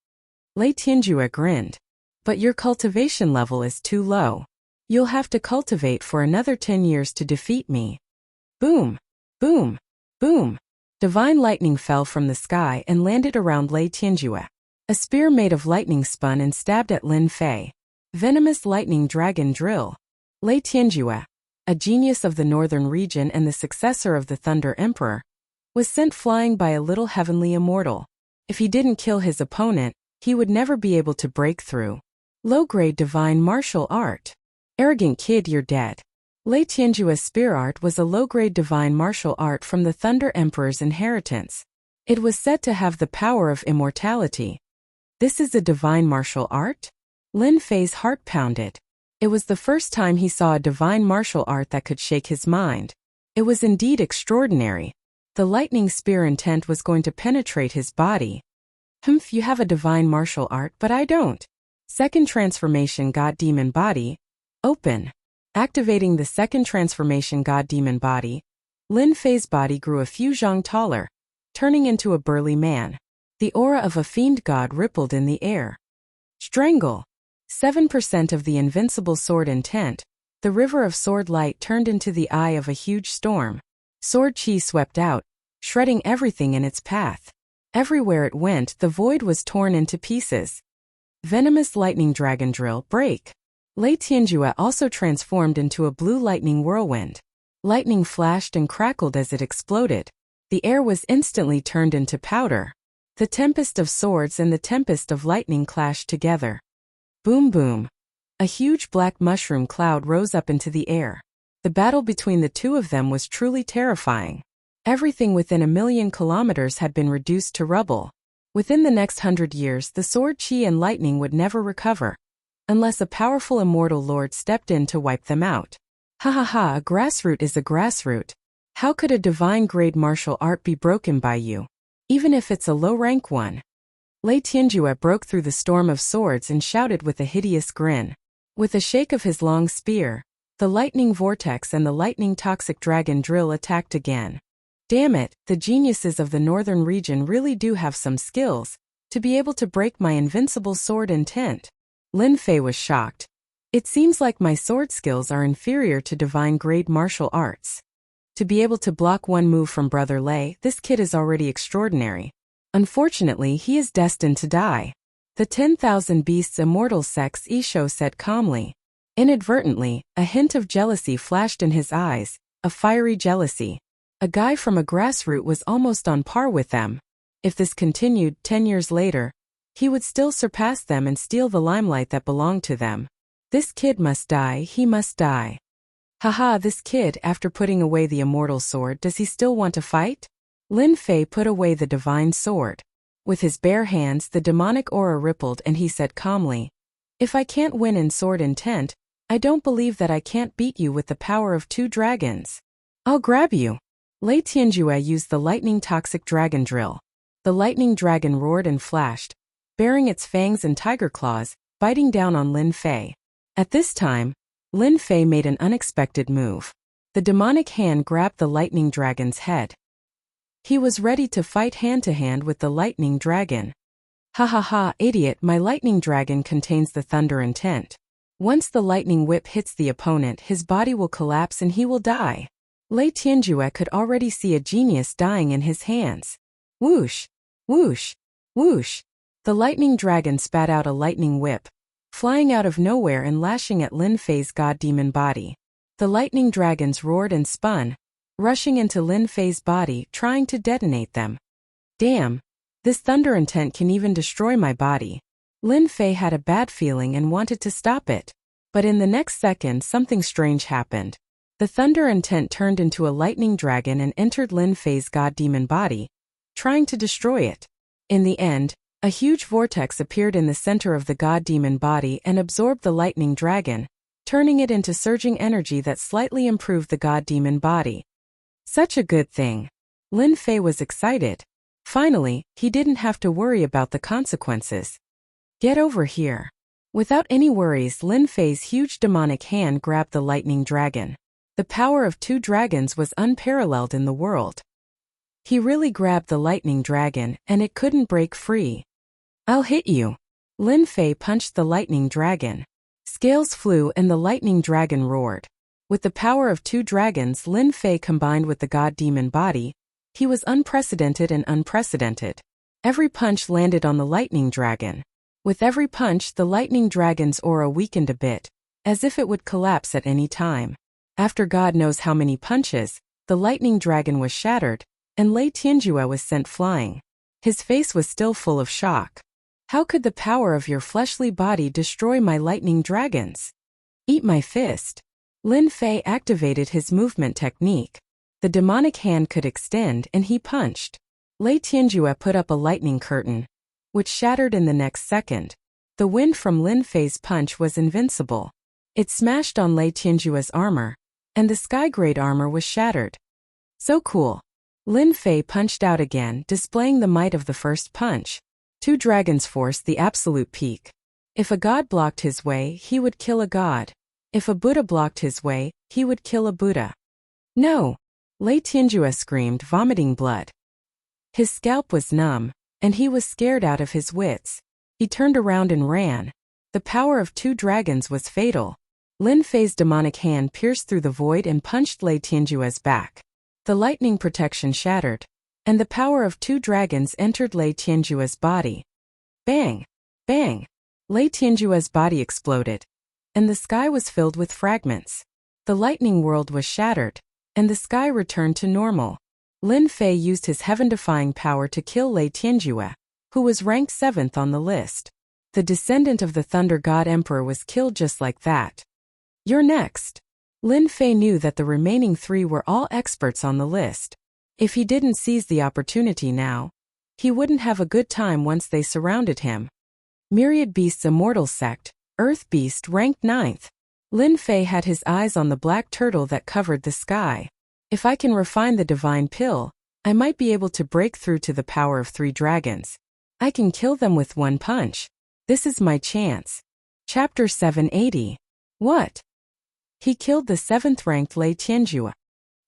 Lei Tianjue grinned. But your cultivation level is too low. You'll have to cultivate for another 10 years to defeat me. Boom! Boom! Boom! Divine lightning fell from the sky and landed around Lei Tianjue. A spear made of lightning spun and stabbed at Lin Fei. Venomous lightning dragon drill. Lei Tianjue, a genius of the northern region and the successor of the Thunder Emperor, was sent flying by a little heavenly immortal. If he didn't kill his opponent, he would never be able to break through. Low-grade divine martial art. Arrogant kid, you're dead. Lei Tianjue's spear art was a low-grade divine martial art from the Thunder Emperor's inheritance. It was said to have the power of immortality. This is a divine martial art? Lin Fei's heart pounded. It was the first time he saw a divine martial art that could shake his mind. It was indeed extraordinary. The lightning spear intent was going to penetrate his body. Humph, you have a divine martial art, but I don't. Second transformation God Demon Body. Open. Activating the second transformation God Demon Body, Lin Fei's body grew a few zhang taller, turning into a burly man. The aura of a fiend god rippled in the air. Strangle. 7% of the invincible sword intent. The river of sword light turned into the eye of a huge storm. Sword chi swept out, shredding everything in its path. Everywhere it went, the void was torn into pieces. Venomous lightning dragon drill break. Lei Tianjue also transformed into a blue lightning whirlwind. Lightning flashed and crackled as it exploded. The air was instantly turned into powder. The tempest of swords and the tempest of lightning clashed together. Boom boom. A huge black mushroom cloud rose up into the air. The battle between the two of them was truly terrifying. Everything within 1,000,000 kilometers had been reduced to rubble. Within the next 100 years, the sword chi and lightning would never recover, unless a powerful immortal lord stepped in to wipe them out. Ha ha ha, a grassroot is a grassroot. How could a divine grade martial art be broken by you? Even if it's a low-rank one. Lei Tianjue broke through the storm of swords and shouted with a hideous grin. With a shake of his long spear, the lightning vortex and the lightning toxic dragon drill attacked again. Damn it, the geniuses of the northern region really do have some skills to be able to break my invincible sword intent. Lin Fei was shocked. It seems like my sword skills are inferior to divine grade martial arts. To be able to block one move from Brother Lei, this kid is already extraordinary. Unfortunately, he is destined to die. The 10,000 Beasts Immortal Sex Isho said calmly. Inadvertently, a hint of jealousy flashed in his eyes, a fiery jealousy. A guy from a grassroot was almost on par with them. If this continued 10 years later, he would still surpass them and steal the limelight that belonged to them. This kid must die, he must die. Haha, this kid, after putting away the immortal sword, does he still want to fight? Lin Fei put away the divine sword. With his bare hands, the demonic aura rippled and he said calmly, "If I can't win in sword intent, I don't believe that I can't beat you with the power of 2 dragons. I'll grab you." Lei Tianjue used the lightning toxic dragon drill. The lightning dragon roared and flashed, baring its fangs and tiger claws, biting down on Lin Fei. At this time, Lin Fei made an unexpected move. The demonic hand grabbed the lightning dragon's head. He was ready to fight hand-to-hand with the lightning dragon. Ha ha ha, idiot, my lightning dragon contains the thunder intent. Once the lightning whip hits the opponent, his body will collapse and he will die. Lei Tianjue could already see a genius dying in his hands. Whoosh! Whoosh! Whoosh! The lightning dragon spat out a lightning whip, flying out of nowhere and lashing at Lin Fei's god-demon body. The lightning dragons roared and spun, rushing into Lin Fei's body, trying to detonate them. Damn! This thunder intent can even destroy my body. Lin Fei had a bad feeling and wanted to stop it. But in the next second something strange happened. The thunder intent turned into a lightning dragon and entered Lin Fei's god-demon body, trying to destroy it. In the end, a huge vortex appeared in the center of the god-demon body and absorbed the lightning dragon, turning it into surging energy that slightly improved the god-demon body. Such a good thing. Lin Fei was excited. Finally, he didn't have to worry about the consequences. Get over here. Without any worries, Lin Fei's huge demonic hand grabbed the lightning dragon. The power of 2 dragons was unparalleled in the world. He really grabbed the lightning dragon, and it couldn't break free. I'll hit you. Lin Fei punched the lightning dragon. Scales flew and the lightning dragon roared. With the power of 2 dragons Lin Fei combined with the god-demon body, he was unprecedented and unprecedented. Every punch landed on the lightning dragon. With every punch the lightning dragon's aura weakened a bit, as if it would collapse at any time. After God knows how many punches, the lightning dragon was shattered, and Lei Tianjue was sent flying. His face was still full of shock. How could the power of your fleshly body destroy my lightning dragons? Eat my fist. Lin Fei activated his movement technique. The demonic hand could extend and he punched. Lei Tianjue put up a lightning curtain, which shattered in the next second. The wind from Lin Fei's punch was invincible. It smashed on Lei Tianjue's armor, and the sky-grade armor was shattered. So cool. Lin Fei punched out again, displaying the might of the first punch. 2 dragons forced the absolute peak. If a god blocked his way, he would kill a god. If a Buddha blocked his way, he would kill a Buddha. No! Lei Tianjue screamed, vomiting blood. His scalp was numb, and he was scared out of his wits. He turned around and ran. The power of 2 dragons was fatal. Lin Fei's demonic hand pierced through the void and punched Lei Tianjue's back. The lightning protection shattered, and the power of 2 dragons entered Lei Tianjue's body. Bang! Bang! Lei Tianjue's body exploded, and the sky was filled with fragments. The lightning world was shattered, and the sky returned to normal. Lin Fei used his heaven-defying power to kill Lei Tianjue, who was ranked 7th on the list. The descendant of the Thunder God Emperor was killed just like that. You're next. Lin Fei knew that the remaining 3 were all experts on the list. If he didn't seize the opportunity now, he wouldn't have a good time once they surrounded him. Myriad Beasts Immortal Sect, Earth Beast ranked 9th. Lin Fei had his eyes on the black turtle that covered the sky. If I can refine the divine pill, I might be able to break through to the power of 3 dragons. I can kill them with 1 punch. This is my chance. Chapter 780. What? He killed the 7th-ranked Lei Tianjue.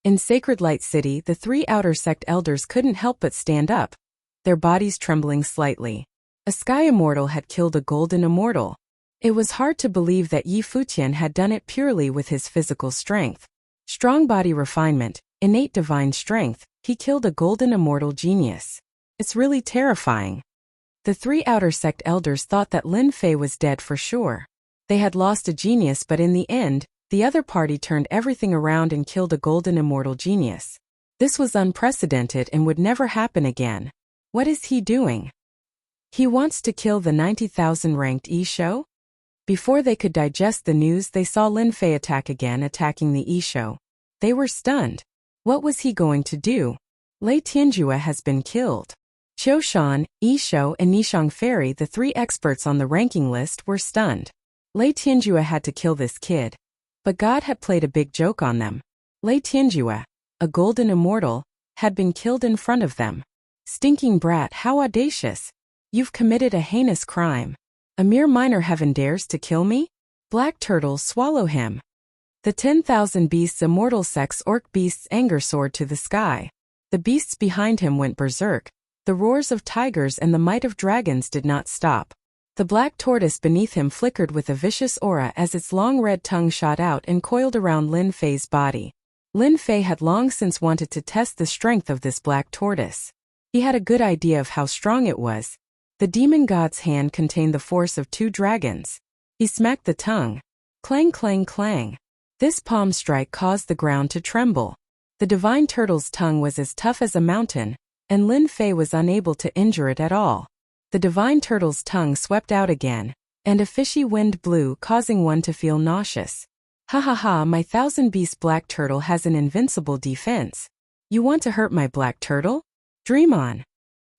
In Sacred Light City, the 3 outer sect elders couldn't help but stand up, their bodies trembling slightly. A sky immortal had killed a golden immortal. It was hard to believe that Yi Futian had done it purely with his physical strength. Strong body refinement, innate divine strength, he killed a golden immortal genius. It's really terrifying. The 3 outer sect elders thought that Lin Fei was dead for sure. They had lost a genius, but in the end, the other party turned everything around and killed a golden immortal genius. This was unprecedented and would never happen again. What is he doing? He wants to kill the 90,000 ranked Isho? Before they could digest the news, they saw Lin Fei attack again, attacking the Isho. They were stunned. What was he going to do? Lei Tianjue has been killed. Qiu Shan, Isho, and Nishang Fairy, the 3 experts on the ranking list, were stunned. Lei Tianjue had to kill this kid. But God had played a big joke on them. Lei Tianjue, a golden immortal, had been killed in front of them. Stinking brat, how audacious! You've committed a heinous crime. A mere minor heaven dares to kill me? Black turtle, swallow him. The 10,000 beasts immortal sex orc beasts anger soared to the sky. The beasts behind him went berserk. The roars of tigers and the might of dragons did not stop. The black tortoise beneath him flickered with a vicious aura as its long red tongue shot out and coiled around Lin Fei's body. Lin Fei had long since wanted to test the strength of this black tortoise. He had a good idea of how strong it was. The demon god's hand contained the force of 2 dragons. He smacked the tongue. Clang, clang, clang. This palm strike caused the ground to tremble. The divine turtle's tongue was as tough as a mountain, and Lin Fei was unable to injure it at all. The divine turtle's tongue swept out again, and a fishy wind blew, causing one to feel nauseous. Ha ha ha, my 1000-beast black turtle has an invincible defense. You want to hurt my black turtle? Dream on.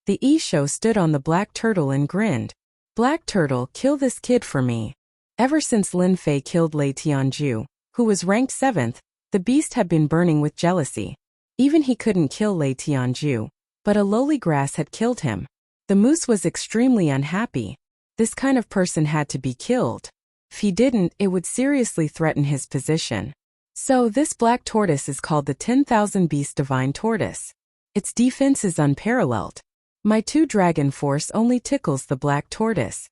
The Isho stood on the black turtle and grinned. Black turtle, kill this kid for me. Ever since Lin Fei killed Lei Tianju, who was ranked 7th, the beast had been burning with jealousy. Even he couldn't kill Lei Tianju, but a lowly grass had killed him. The moose was extremely unhappy. This kind of person had to be killed. If he didn't, it would seriously threaten his position. So this black tortoise is called the 10,000 Beast Divine Tortoise. Its defense is unparalleled. My 2 dragon force only tickles the black tortoise.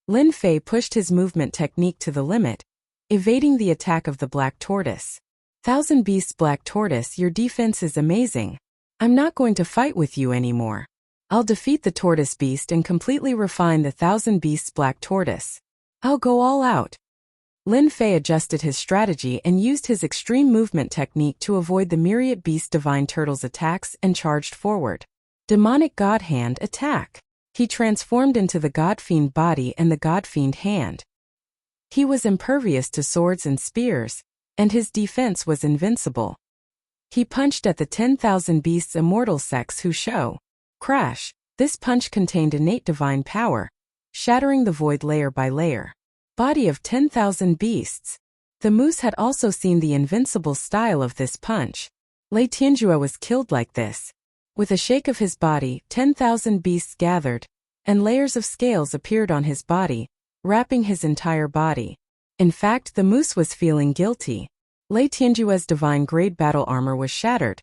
Lin Fei pushed his movement technique to the limit, evading the attack of the black tortoise. 1000 Beasts black tortoise, your defense is amazing. I'm not going to fight with you anymore. I'll defeat the tortoise beast and completely refine the 1000 Beasts black tortoise. I'll go all out. Lin Fei adjusted his strategy and used his extreme movement technique to avoid the myriad beast divine turtle's attacks and charged forward. Demonic God Hand attack. He transformed into the God Fiend body and the God Fiend hand. He was impervious to swords and spears, and his defense was invincible. He punched at the 10,000 Beasts immortal sex who show. Crash. This punch contained innate divine power, shattering the void layer by layer. Body of 10,000 beasts. The moose had also seen the invincible style of this punch. Lei Tianjue was killed like this. With a shake of his body, 10,000 beasts gathered, and layers of scales appeared on his body, wrapping his entire body. In fact, the moose was feeling guilty. Lei Tianjue's divine grade battle armor was shattered,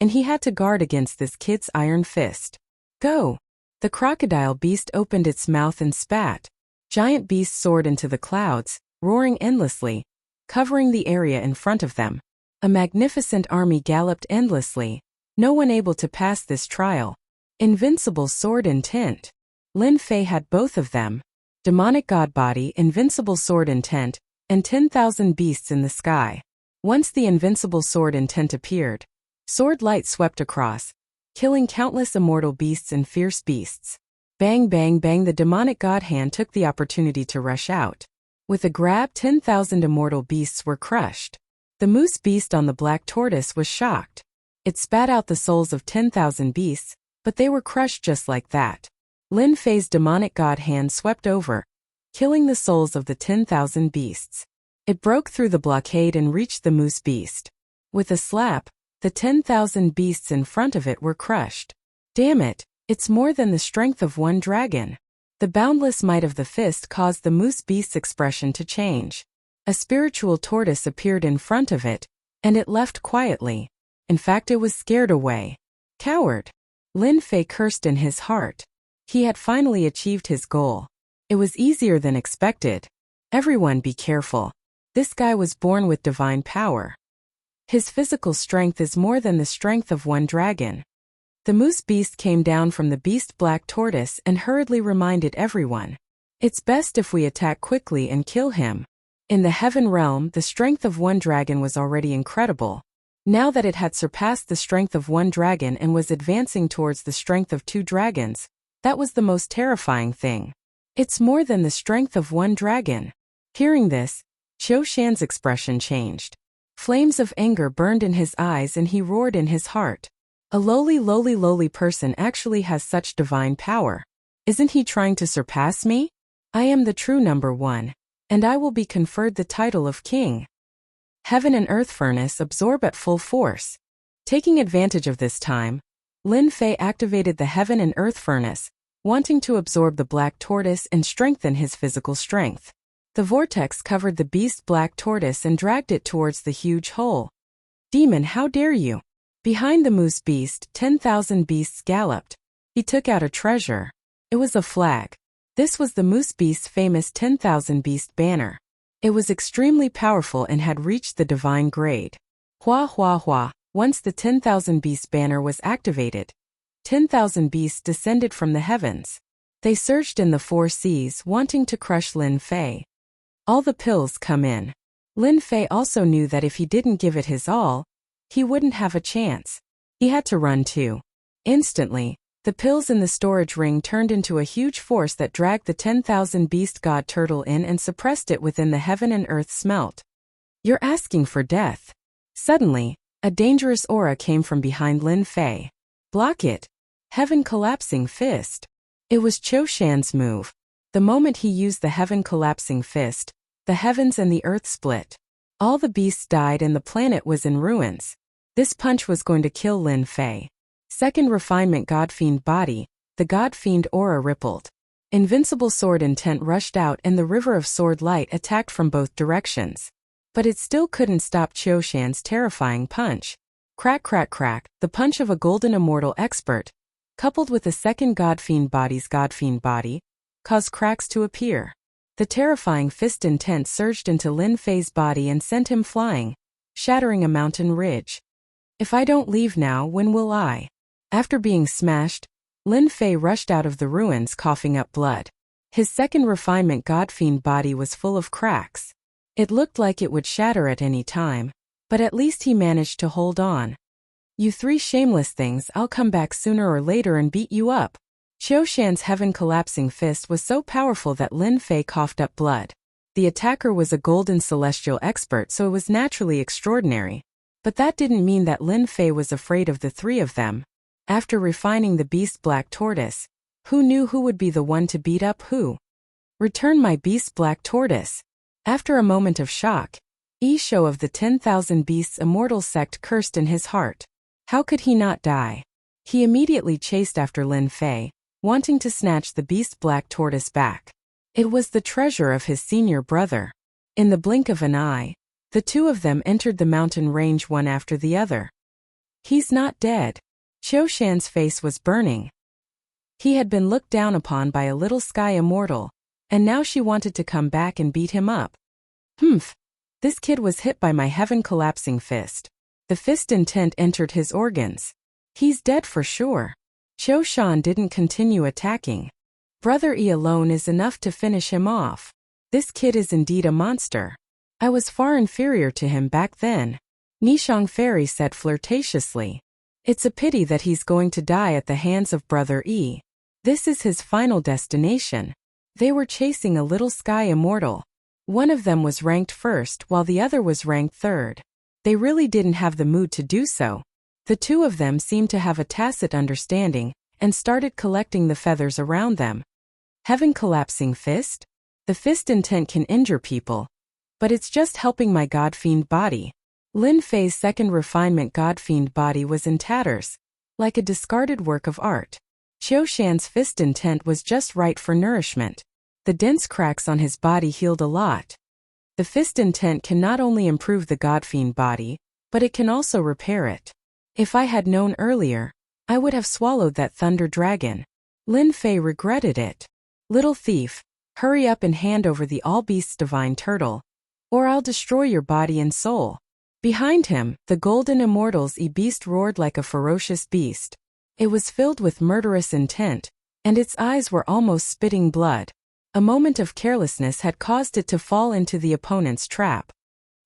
and he had to guard against this kid's iron fist. Go! The crocodile beast opened its mouth and spat. Giant beasts soared into the clouds, roaring endlessly, covering the area in front of them. A magnificent army galloped endlessly, no one able to pass this trial. Invincible sword intent. Lin Fei had both of them. Demonic god body, invincible sword intent, and 10,000 beasts in the sky. Once the invincible sword intent appeared, sword light swept across, killing countless immortal beasts and fierce beasts. Bang bang bang, the demonic god hand took the opportunity to rush out. With a grab, 10,000 immortal beasts were crushed. The moose beast on the black tortoise was shocked. It spat out the souls of 10,000 beasts, but they were crushed just like that. Lin Fei's demonic god hand swept over, killing the souls of the 10,000 beasts. It broke through the blockade and reached the moose beast. With a slap, the 10,000 beasts in front of it were crushed. Damn it, it's more than the strength of one dragon. The boundless might of the fist caused the moose beast's expression to change. A spiritual tortoise appeared in front of it, and it left quietly. In fact, it was scared away. Coward! Lin Fei cursed in his heart. He had finally achieved his goal. It was easier than expected. Everyone be careful. This guy was born with divine power. His physical strength is more than the strength of one dragon. The moose beast came down from the beast black tortoise and hurriedly reminded everyone. It's best if we attack quickly and kill him. In the heaven realm, the strength of one dragon was already incredible. Now that it had surpassed the strength of one dragon and was advancing towards the strength of 2 dragons, that was the most terrifying thing. It's more than the strength of one dragon. Hearing this, Qiu Shan's expression changed. Flames of anger burned in his eyes and he roared in his heart. A lowly person actually has such divine power. Isn't he trying to surpass me? I am the true number 1, and I will be conferred the title of king. Heaven and earth furnace absorb at full force. Taking advantage of this time, Lin Fei activated the heaven and earth furnace, wanting to absorb the black tortoise and strengthen his physical strength. The vortex covered the beast black tortoise and dragged it towards the huge hole. Demon, how dare you! Behind the moose beast, 10,000 beasts galloped. He took out a treasure. It was a flag. This was the Moose Beast's famous 10,000 Beast banner. It was extremely powerful and had reached the divine grade. Hua hua hua, once the 10,000 Beast banner was activated, 10,000 beasts descended from the heavens. They surged in the four seas, wanting to crush Lin Fei. All the pills come in. Lin Fei also knew that if he didn't give it his all, he wouldn't have a chance. He had to run too. Instantly, the pills in the storage ring turned into a huge force that dragged the 10,000 beast god turtle in and suppressed it within the heaven and earth smelt. You're asking for death. Suddenly, a dangerous aura came from behind Lin Fei. Block it. Heaven collapsing fist. It was Qiu Shan's move. The moment he used the heaven collapsing fist, the heavens and the earth split. All the beasts died and the planet was in ruins. This punch was going to kill Lin Fei. Second refinement God-fiend body, the God-fiend aura rippled. Invincible sword intent rushed out and the river of sword light attacked from both directions. But it still couldn't stop Qiu Shan's terrifying punch. Crack crack crack, the punch of a golden immortal expert, coupled with a second God-fiend body's God-fiend body, caused cracks to appear. The terrifying fist intent surged into Lin Fei's body and sent him flying, shattering a mountain ridge. If I don't leave now, when will I? After being smashed, Lin Fei rushed out of the ruins coughing up blood. His second refinement God-fiend body was full of cracks. It looked like it would shatter at any time, but at least he managed to hold on. You three shameless things, I'll come back sooner or later and beat you up. Qiu Shan's heaven collapsing fist was so powerful that Lin Fei coughed up blood. The attacker was a golden celestial expert, so it was naturally extraordinary. But that didn't mean that Lin Fei was afraid of the three of them. After refining the beast Black Tortoise, who knew who would be the one to beat up who? Return my beast Black Tortoise. After a moment of shock, Isho of the 10,000 Beasts Immortal sect cursed in his heart. How could he not die? He immediately chased after Lin Fei, wanting to snatch the beast Black Tortoise back. It was the treasure of his senior brother. In the blink of an eye, the two of them entered the mountain range one after the other. He's not dead. Qiu Shan's face was burning. He had been looked down upon by a little sky immortal, and now she wanted to come back and beat him up. Humph. This kid was hit by my heaven collapsing fist. The fist intent entered his organs. He's dead for sure. Qiu Shan didn't continue attacking. Brother E alone is enough to finish him off. This kid is indeed a monster. I was far inferior to him back then. Nishang Fairy said flirtatiously. It's a pity that he's going to die at the hands of Brother E. This is his final destination. They were chasing a little sky immortal. One of them was ranked first while the other was ranked third. They really didn't have the mood to do so. The two of them seemed to have a tacit understanding and started collecting the feathers around them. Heaven collapsing fist? The fist intent can injure people. But it's just helping my God-fiend body. Lin Fei's second refinement God-fiend body was in tatters, like a discarded work of art. Qiu Shan's fist intent was just right for nourishment. The dense cracks on his body healed a lot. The fist intent can not only improve the God-fiend body, but it can also repair it. If I had known earlier, I would have swallowed that thunder dragon. Lin Fei regretted it. Little thief, hurry up and hand over the all-beasts divine turtle, or I'll destroy your body and soul. Behind him, the golden immortal's e-beast roared like a ferocious beast. It was filled with murderous intent, and its eyes were almost spitting blood. A moment of carelessness had caused it to fall into the opponent's trap.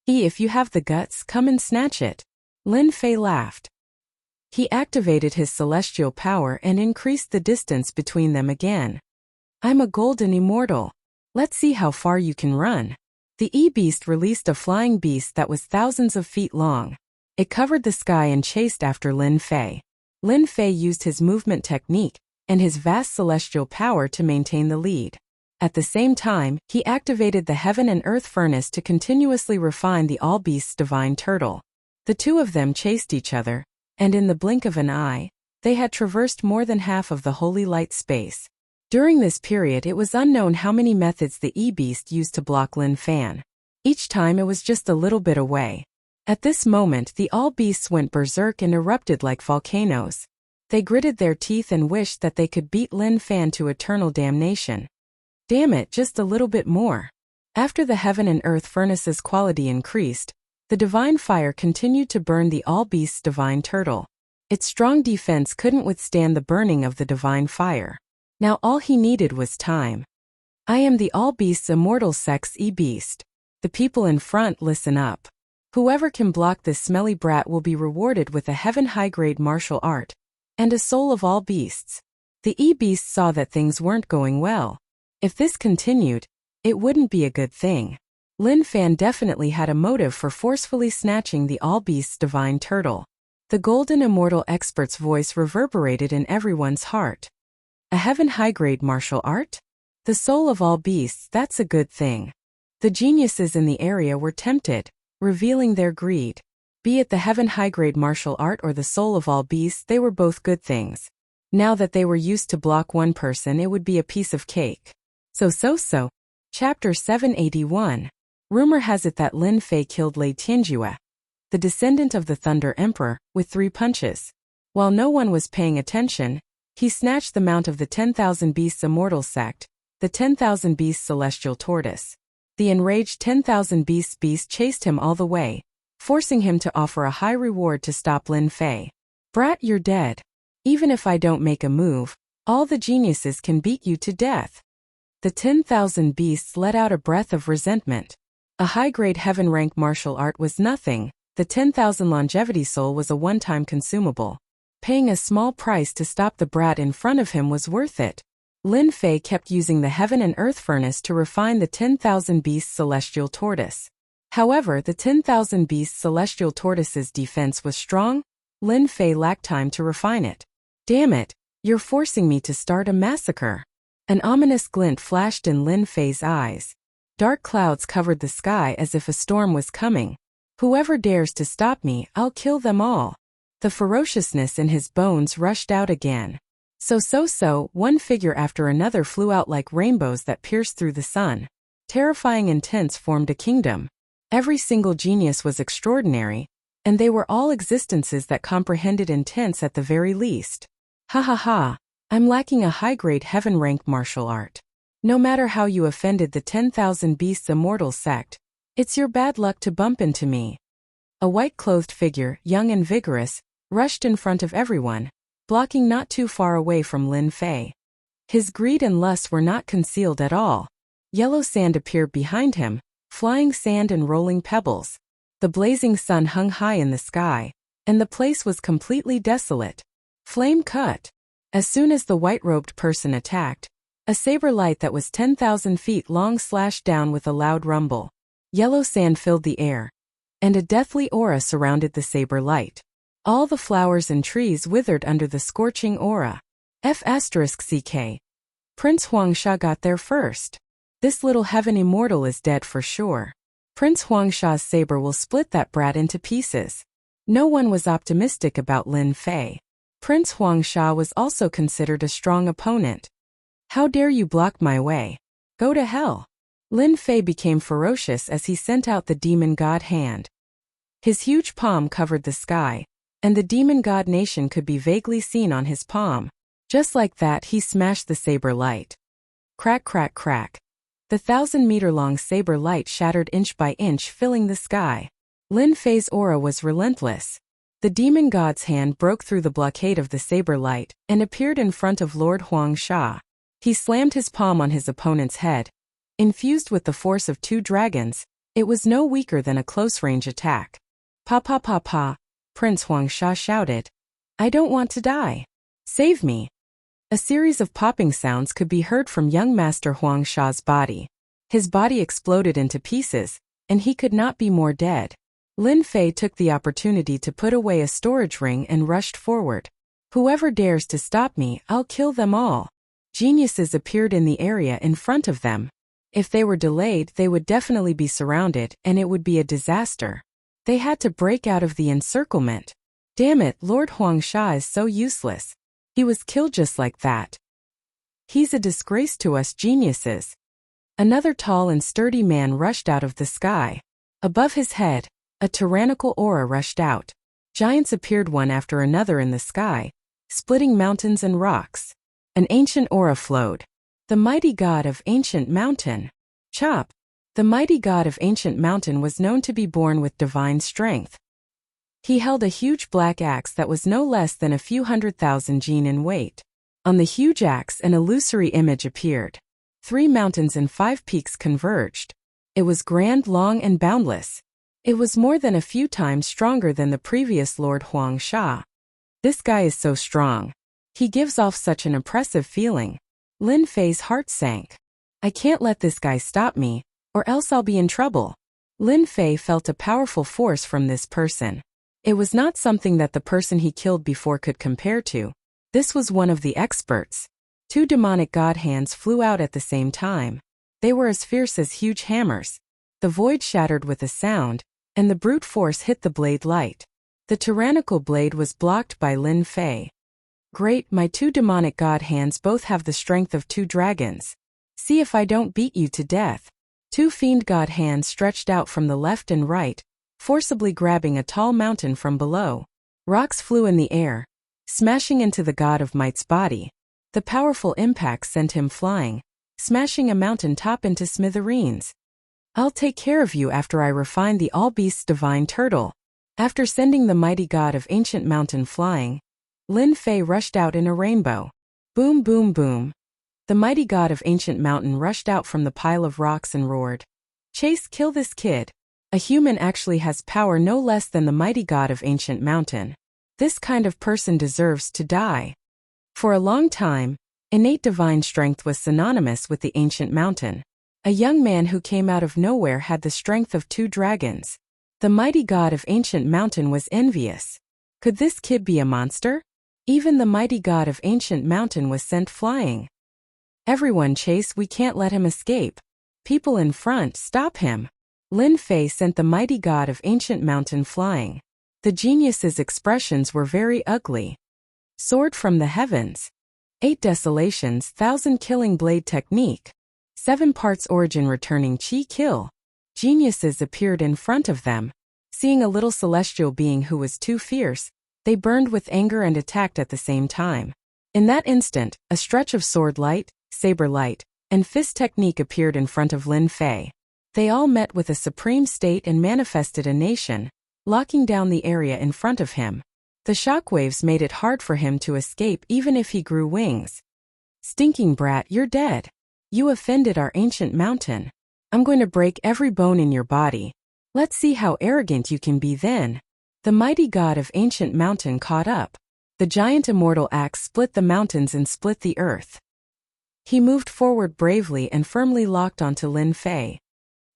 If you have the guts, come and snatch it. Lin Fei laughed. He activated his celestial power and increased the distance between them again. I'm a golden immortal. Let's see how far you can run. The E-beast released a flying beast that was thousands of feet long. It covered the sky and chased after Lin Fei. Lin Fei used his movement technique and his vast celestial power to maintain the lead. At the same time, he activated the heaven and earth furnace to continuously refine the all-beasts divine turtle. The two of them chased each other, and in the blink of an eye, they had traversed more than half of the holy light space. During this period it was unknown how many methods the E-beast used to block Lin Fan. Each time it was just a little bit away. At this moment the all-beasts went berserk and erupted like volcanoes. They gritted their teeth and wished that they could beat Lin Fan to eternal damnation. Damn it, just a little bit more. After the heaven and earth furnace's quality increased, the divine fire continued to burn the all-beast's divine turtle. Its strong defense couldn't withstand the burning of the divine fire. Now all he needed was time. I am the all-beast's immortal sex e-beast. The people in front, listen up. Whoever can block this smelly brat will be rewarded with a heaven high-grade martial art and a soul of all beasts. The e-beast saw that things weren't going well. If this continued, it wouldn't be a good thing. Lin Fan definitely had a motive for forcefully snatching the all-beast's divine turtle. The golden immortal expert's voice reverberated in everyone's heart. A heaven high-grade martial art? The soul of all beasts, that's a good thing. The geniuses in the area were tempted, revealing their greed. Be it the heaven high-grade martial art or the soul of all beasts, they were both good things. Now that they were used to block one person, it would be a piece of cake. So. Chapter 781. Rumor has it that Lin Fei killed Lei Tianjue, the descendant of the Thunder Emperor, with 3 punches. While no one was paying attention, he snatched the mount of the 10,000 Beasts Immortal Sect, the 10,000 Beasts Celestial Tortoise. The enraged 10,000 Beasts beast chased him all the way, forcing him to offer a high reward to stop Lin Fei. Brat, you're dead. Even if I don't make a move, all the geniuses can beat you to death. The 10,000 beasts let out a breath of resentment. A high-grade heaven-rank martial art was nothing. The 10,000 longevity soul was a one-time consumable. Paying a small price to stop the brat in front of him was worth it. Lin Fei kept using the heaven and earth furnace to refine the 10,000 beasts celestial tortoise. However, the 10,000 beasts celestial tortoise's defense was strong. Lin Fei lacked time to refine it. Damn it, you're forcing me to start a massacre. An ominous glint flashed in Lin Fei's eyes. Dark clouds covered the sky as if a storm was coming. Whoever dares to stop me, I'll kill them all. The ferociousness in his bones rushed out again. So, one figure after another flew out like rainbows that pierced through the sun. Terrifying intents formed a kingdom. Every single genius was extraordinary, and they were all existences that comprehended intents at the very least. Ha. I'm lacking a high-grade heaven-rank martial art. No matter how you offended the 10,000 Beasts Immortal Sect, it's your bad luck to bump into me. A white-clothed figure, young and vigorous, rushed in front of everyone, blocking not too far away from Lin Fei. His greed and lust were not concealed at all. Yellow sand appeared behind him, flying sand and rolling pebbles. The blazing sun hung high in the sky, and the place was completely desolate. Flame cut. As soon as the white-robed person attacked, a saber light that was 10,000 feet long slashed down with a loud rumble. Yellow sand filled the air, and a deathly aura surrounded the saber light. All the flowers and trees withered under the scorching aura. F***CK. Prince Huangsha got there first. This little heaven immortal is dead for sure. Prince Huangsha's saber will split that brat into pieces. No one was optimistic about Lin Fei. Prince Huangsha was also considered a strong opponent. How dare you block my way? Go to hell. Lin Fei became ferocious as he sent out the demon god hand. His huge palm covered the sky, and the demon god nation could be vaguely seen on his palm. Just like that, he smashed the saber light. Crack. The 1,000-meter-long saber light shattered inch by inch, filling the sky. Lin Fei's aura was relentless. The demon god's hand broke through the blockade of the saber light and appeared in front of Lord Huangsha. He slammed his palm on his opponent's head. Infused with the force of 2 dragons, it was no weaker than a close-range attack. Pa, Prince Huangsha shouted. I don't want to die. Save me. A series of popping sounds could be heard from young Master Huangsha's body. His body exploded into pieces, and he could not be more dead. Lin Fei took the opportunity to put away a storage ring and rushed forward. Whoever dares to stop me, I'll kill them all. Geniuses appeared in the area in front of them. If they were delayed, they would definitely be surrounded, and it would be a disaster. They had to break out of the encirclement. Damn it, Lord Huangsha is so useless. He was killed just like that. He's a disgrace to us geniuses. Another tall and sturdy man rushed out of the sky. Above his head, a tyrannical aura rushed out. Giants appeared one after another in the sky, splitting mountains and rocks. An ancient aura flowed. The mighty god of ancient mountain. Chop. The mighty god of ancient mountain was known to be born with divine strength. He held a huge black axe that was no less than a few 100,000 jin in weight. On the huge axe an illusory image appeared. 3 mountains and 5 peaks converged. It was grand, long, and boundless. It was more than a few times stronger than the previous Lord Huang Sha. This guy is so strong. He gives off such an oppressive feeling. Lin Fei's heart sank. I can't let this guy stop me, or else I'll be in trouble. Lin Fei felt a powerful force from this person. It was not something that the person he killed before could compare to. This was one of the experts. 2 demonic god hands flew out at the same time. They were as fierce as huge hammers. The void shattered with a sound, and the brute force hit the blade light. The tyrannical blade was blocked by Lin Fei. Great, my 2 demonic god hands both have the strength of 2 dragons. See if I don't beat you to death. 2 fiend god hands stretched out from the left and right, forcibly grabbing a tall mountain from below. Rocks flew in the air, smashing into the god of might's body. The powerful impact sent him flying, smashing a mountain top into smithereens. I'll take care of you after I refine the all-beast's divine turtle. After sending the mighty god of ancient mountain flying, Lin Fei rushed out in a rainbow. Boom, boom, boom. The mighty god of ancient mountain rushed out from the pile of rocks and roared. Chase, kill this kid. A human actually has power no less than the mighty god of ancient mountain. This kind of person deserves to die. For a long time, innate divine strength was synonymous with the ancient mountain. A young man who came out of nowhere had the strength of 2 dragons. The mighty god of ancient mountain was envious. Could this kid be a monster? Even the mighty god of ancient mountain was sent flying. Everyone chase, we can't let him escape. People in front, stop him. Lin Fei sent the mighty god of ancient mountain flying. The genius's expressions were very ugly. Sword from the heavens. 8 desolations, 1,000 killing blade technique. 7 parts origin returning chi kill. Geniuses appeared in front of them. Seeing a little celestial being who was too fierce, they burned with anger and attacked at the same time. In that instant, a stretch of sword light, saber light, and fist technique appeared in front of Lin Fei. They all met with a supreme state and manifested a nation, locking down the area in front of him. The shockwaves made it hard for him to escape even if he grew wings. Stinking brat, you're dead. You offended our ancient mountain. I'm going to break every bone in your body. Let's see how arrogant you can be then. The mighty god of ancient mountain caught up. The giant immortal axe split the mountains and split the earth. He moved forward bravely and firmly locked onto Lin Fei.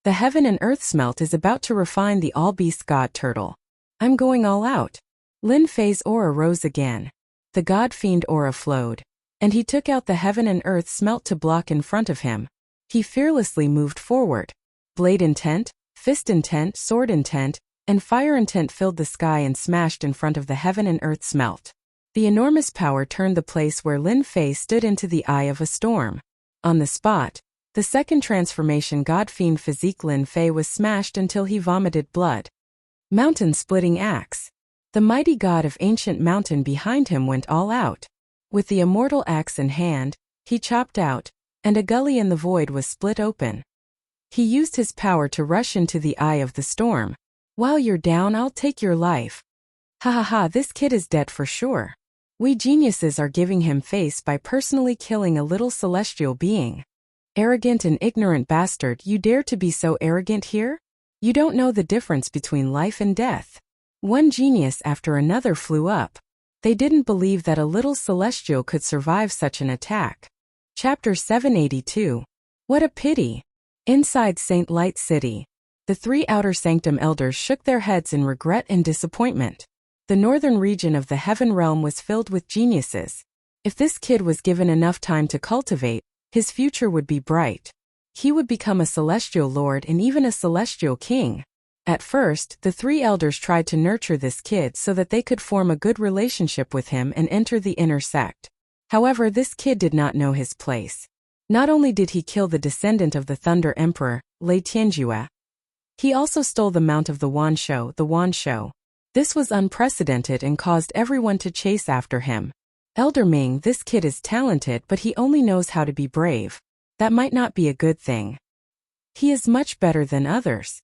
The heaven and earth smelt is about to refine the all-beast god turtle. I'm going all out. Lin Fei's aura rose again. The god-fiend aura flowed, and he took out the heaven and earth smelt to block in front of him. He fearlessly moved forward. Blade intent, fist intent, sword intent, and fire intent filled the sky and smashed in front of the heaven and earth smelt. The enormous power turned the place where Lin Fei stood into the eye of a storm. On the spot, the second transformation god-fiend physique Lin Fei was smashed until he vomited blood. Mountain-splitting axe. The mighty god of ancient mountain behind him went all out. With the immortal axe in hand, he chopped out, and a gully in the void was split open. He used his power to rush into the eye of the storm. While you're down, I'll take your life. Ha ha ha, this kid is dead for sure. We geniuses are giving him face by personally killing a little celestial being. Arrogant and ignorant bastard, you dare to be so arrogant here? You don't know the difference between life and death. One genius after another flew up. They didn't believe that a little celestial could survive such an attack. Chapter 782. What a pity. Inside Saint Light City, the 3 outer sanctum elders shook their heads in regret and disappointment. The northern region of the heaven realm was filled with geniuses. If this kid was given enough time to cultivate, his future would be bright. He would become a celestial lord and even a celestial king. At first, the 3 elders tried to nurture this kid so that they could form a good relationship with him and enter the inner sect. However, this kid did not know his place. Not only did he kill the descendant of the Thunder Emperor, Lei Tianjue, he also stole the mount of the Wanshou. This was unprecedented and caused everyone to chase after him. Elder Ming, this kid is talented, but he only knows how to be brave. That might not be a good thing. He is much better than others.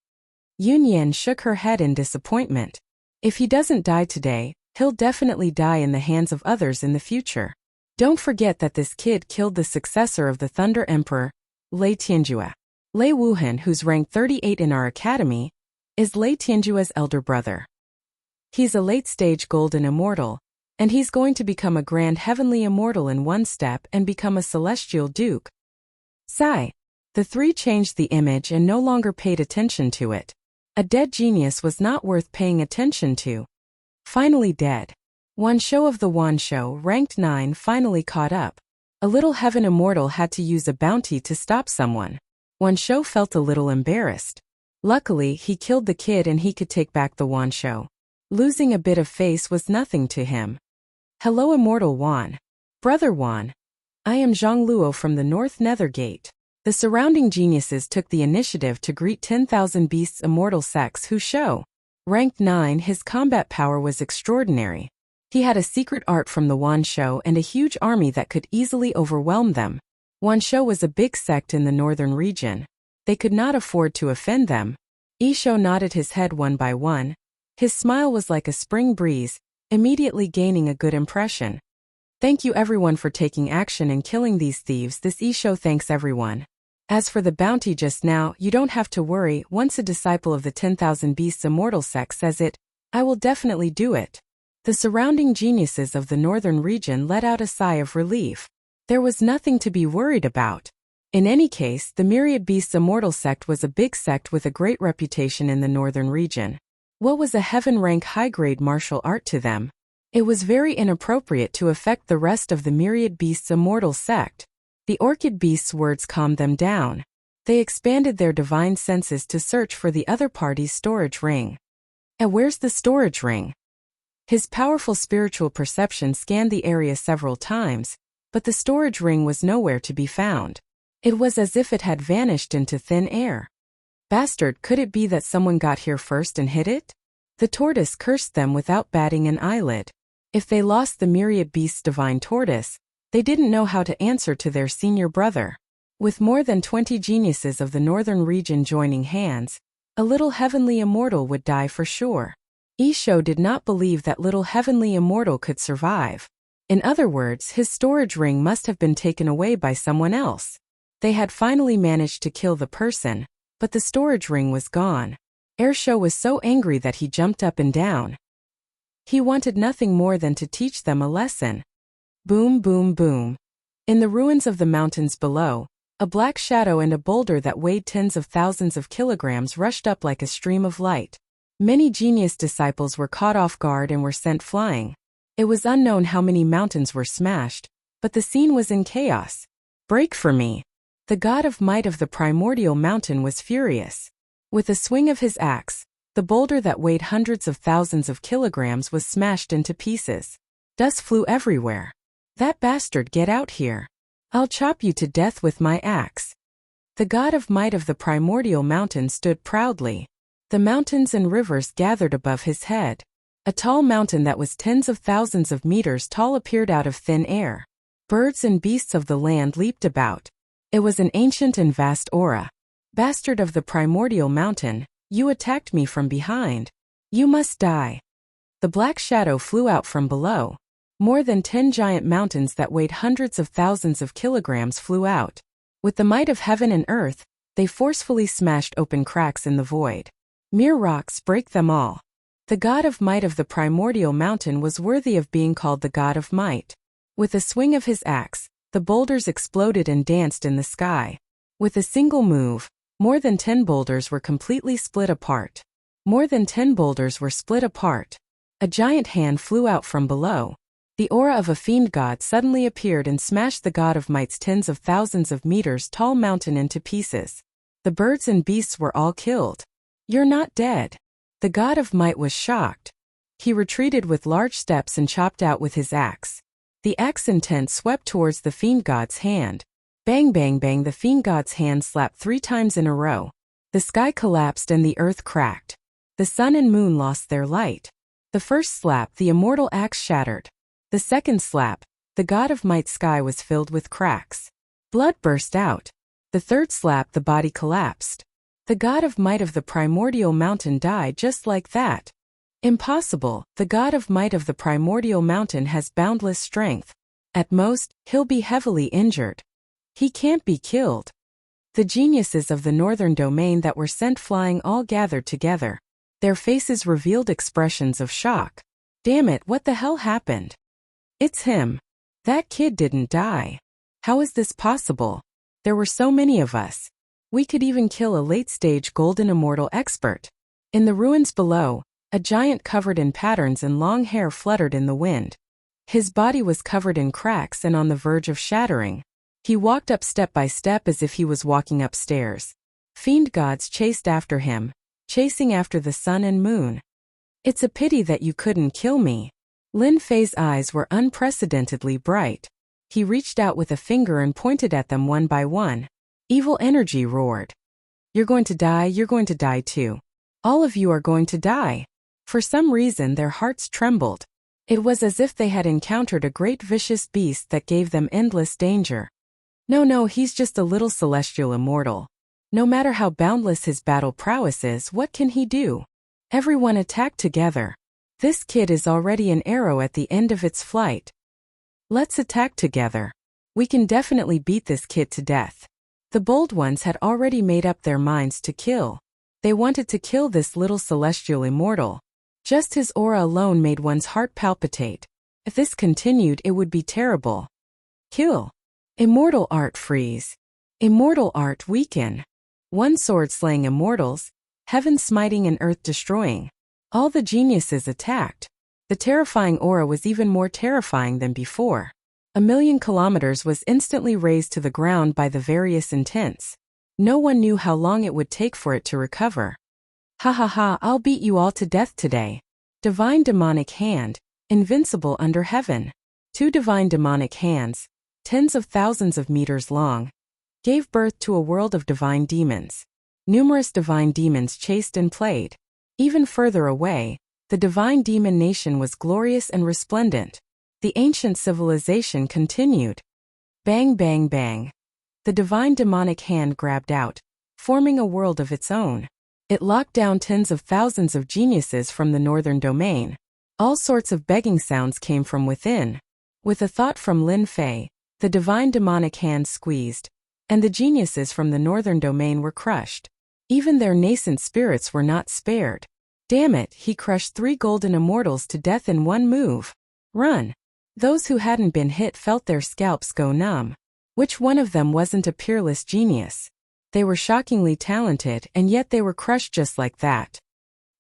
Yunyan shook her head in disappointment. If he doesn't die today, he'll definitely die in the hands of others in the future. Don't forget that this kid killed the successor of the Thunder Emperor, Lei Tianjue. Lei Wuhan, who's ranked 38 in our academy, is Lei Tianjue's elder brother. He's a late-stage golden immortal, and he's going to become a grand heavenly immortal in one step and become a celestial duke. Sigh. The three changed the image and no longer paid attention to it. A dead genius was not worth paying attention to. Finally dead. Wanshou of the Wanshou, ranked 9, finally caught up. A little heaven immortal had to use a bounty to stop someone. Wanshou felt a little embarrassed. Luckily, he killed the kid and he could take back the Wanshou. Losing a bit of face was nothing to him. Hello, Immortal Wan. Brother Wan. I am Zhang Luo from the North Nethergate. The surrounding geniuses took the initiative to greet 10,000 beasts immortal sex who show. Ranked 9, his combat power was extraordinary. He had a secret art from the Wanshou and a huge army that could easily overwhelm them. Wanshou was a big sect in the northern region. They could not afford to offend them. Yishou nodded his head one by one. His smile was like a spring breeze, immediately gaining a good impression. Thank you everyone for taking action and killing these thieves. This Yishou thanks everyone. As for the bounty just now, you don't have to worry. Once a disciple of the 10,000 Beasts Immortal sect says it, I will definitely do it. The surrounding geniuses of the northern region let out a sigh of relief. There was nothing to be worried about. In any case, the Myriad Beasts Immortal sect was a big sect with a great reputation in the northern region. What was a heaven-rank high-grade martial art to them? It was very inappropriate to affect the rest of the Myriad Beasts Immortal sect. The Orchid Beasts' words calmed them down. They expanded their divine senses to search for the other party's storage ring. And where's the storage ring? His powerful spiritual perception scanned the area several times, but the storage ring was nowhere to be found. It was as if it had vanished into thin air. Bastard, could it be that someone got here first and hid it? The tortoise cursed them without batting an eyelid. If they lost the Myriad Beasts' divine tortoise, they didn't know how to answer to their senior brother. With more than 20 geniuses of the northern region joining hands, a little heavenly immortal would die for sure. Yishou did not believe that little heavenly immortal could survive. In other words, his storage ring must have been taken away by someone else. They had finally managed to kill the person, but the storage ring was gone. Ershou was so angry that he jumped up and down. He wanted nothing more than to teach them a lesson. Boom, boom, boom. In the ruins of the mountains below, a black shadow and a boulder that weighed tens of thousands of kilograms rushed up like a stream of light. Many genius disciples were caught off guard and were sent flying. It was unknown how many mountains were smashed, but the scene was in chaos. Break for me. The god of might of the primordial mountain was furious. With a swing of his axe, the boulder that weighed hundreds of thousands of kilograms was smashed into pieces. Dust flew everywhere. That bastard, get out here. I'll chop you to death with my axe. The god of might of the primordial mountain stood proudly. The mountains and rivers gathered above his head. A tall mountain that was tens of thousands of meters tall appeared out of thin air. Birds and beasts of the land leaped about. It was an ancient and vast aura. Bastard of the primordial mountain, you attacked me from behind. You must die. The black shadow flew out from below. More than 10 giant mountains that weighed hundreds of thousands of kilograms flew out. With the might of heaven and earth, they forcefully smashed open cracks in the void. Mere rocks, break them all. The god of might of the primordial mountain was worthy of being called the god of might. With a swing of his axe, the boulders exploded and danced in the sky. With a single move, more than 10 boulders were completely split apart. More than 10 boulders were split apart. A giant hand flew out from below. The aura of a fiend god suddenly appeared and smashed the god of might's tens of thousands of meters tall mountain into pieces. The birds and beasts were all killed. You're not dead. The god of might was shocked. He retreated with large steps and chopped out with his axe. The axe intent swept towards the fiend god's hand. Bang bang bang, the fiend god's hand slapped 3 times in a row. The sky collapsed and the earth cracked. The sun and moon lost their light. The first slap, the immortal axe shattered. The second slap, the god of might's sky was filled with cracks. Blood burst out. The third slap, the body collapsed. The god of might of the primordial mountain died just like that. Impossible, the god of might of the primordial mountain has boundless strength. At most, he'll be heavily injured. He can't be killed. The geniuses of the northern domain that were sent flying all gathered together. Their faces revealed expressions of shock. Damn it, what the hell happened? It's him. That kid didn't die. How is this possible? There were so many of us. We could even kill a late-stage golden immortal expert. In the ruins below, a giant covered in patterns and long hair fluttered in the wind. His body was covered in cracks and on the verge of shattering. He walked up step by step as if he was walking upstairs. Fiend gods chased after him, chasing after the sun and moon. It's a pity that you couldn't kill me. Lin Fei's eyes were unprecedentedly bright. He reached out with a finger and pointed at them one by one. Evil energy roared. You're going to die too. All of you are going to die. For some reason their hearts trembled. It was as if they had encountered a great vicious beast that gave them endless danger. No, he's just a little celestial immortal. No matter how boundless his battle prowess is, what can he do? Everyone attacked together. This kid is already an arrow at the end of its flight. Let's attack together. We can definitely beat this kid to death. The bold ones had already made up their minds to kill. They wanted to kill this little celestial immortal. Just his aura alone made one's heart palpitate. If this continued, it would be terrible. Kill. Immortal art freeze. Immortal art weaken. One sword slaying immortals, heaven smiting and earth destroying. All the geniuses attacked. The terrifying aura was even more terrifying than before. 1,000,000 kilometers was instantly raised to the ground by the various intents. No one knew how long it would take for it to recover. Ha ha ha, I'll beat you all to death today. Divine demonic hand, invincible under heaven. 2 divine demonic hands, tens of thousands of meters long, gave birth to a world of divine demons. Numerous divine demons chased and played. Even further away, the divine demon nation was glorious and resplendent. The ancient civilization continued. Bang bang bang. The divine demonic hand grabbed out, forming a world of its own. It locked down tens of thousands of geniuses from the northern domain. All sorts of begging sounds came from within. With a thought from Lin Fei, the divine demonic hand squeezed, and the geniuses from the northern domain were crushed. Even their nascent spirits were not spared. Damn it, he crushed 3 golden immortals to death in one move. Run. Those who hadn't been hit felt their scalps go numb. Which one of them wasn't a peerless genius? They were shockingly talented, and yet they were crushed just like that.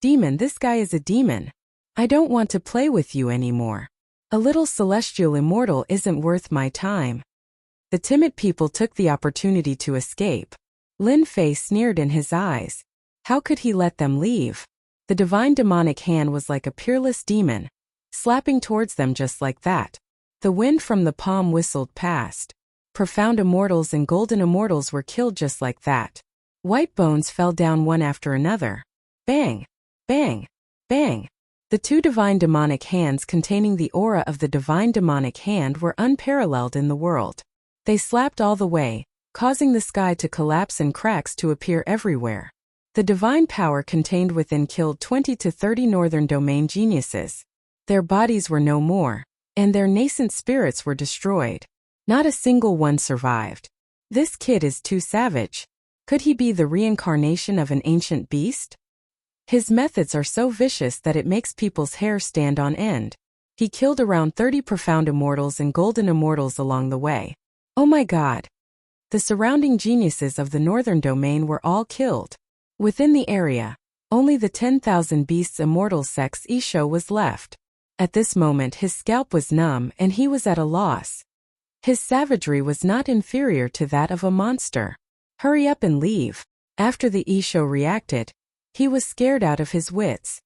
Demon, this guy is a demon. I don't want to play with you anymore. A little celestial immortal isn't worth my time. The timid people took the opportunity to escape. Lin Fei sneered in his eyes. How could he let them leave? The divine demonic hand was like a peerless demon, slapping towards them just like that. The wind from the palm whistled past. Profound immortals and golden immortals were killed just like that. White bones fell down one after another. Bang! Bang! Bang! The 2 divine demonic hands containing the aura of the divine demonic hand were unparalleled in the world. They slapped all the way, causing the sky to collapse and cracks to appear everywhere. The divine power contained within killed 20 to 30 northern domain geniuses. Their bodies were no more, and their nascent spirits were destroyed. Not a single one survived. This kid is too savage. Could he be the reincarnation of an ancient beast? His methods are so vicious that it makes people's hair stand on end. He killed around 30 profound immortals and golden immortals along the way. Oh my god. The surrounding geniuses of the northern domain were all killed. Within the area, only the 10,000 beasts immortal sex Isho was left. At this moment his scalp was numb and he was at a loss. His savagery was not inferior to that of a monster. Hurry up and leave. After the Isho reacted, he was scared out of his wits.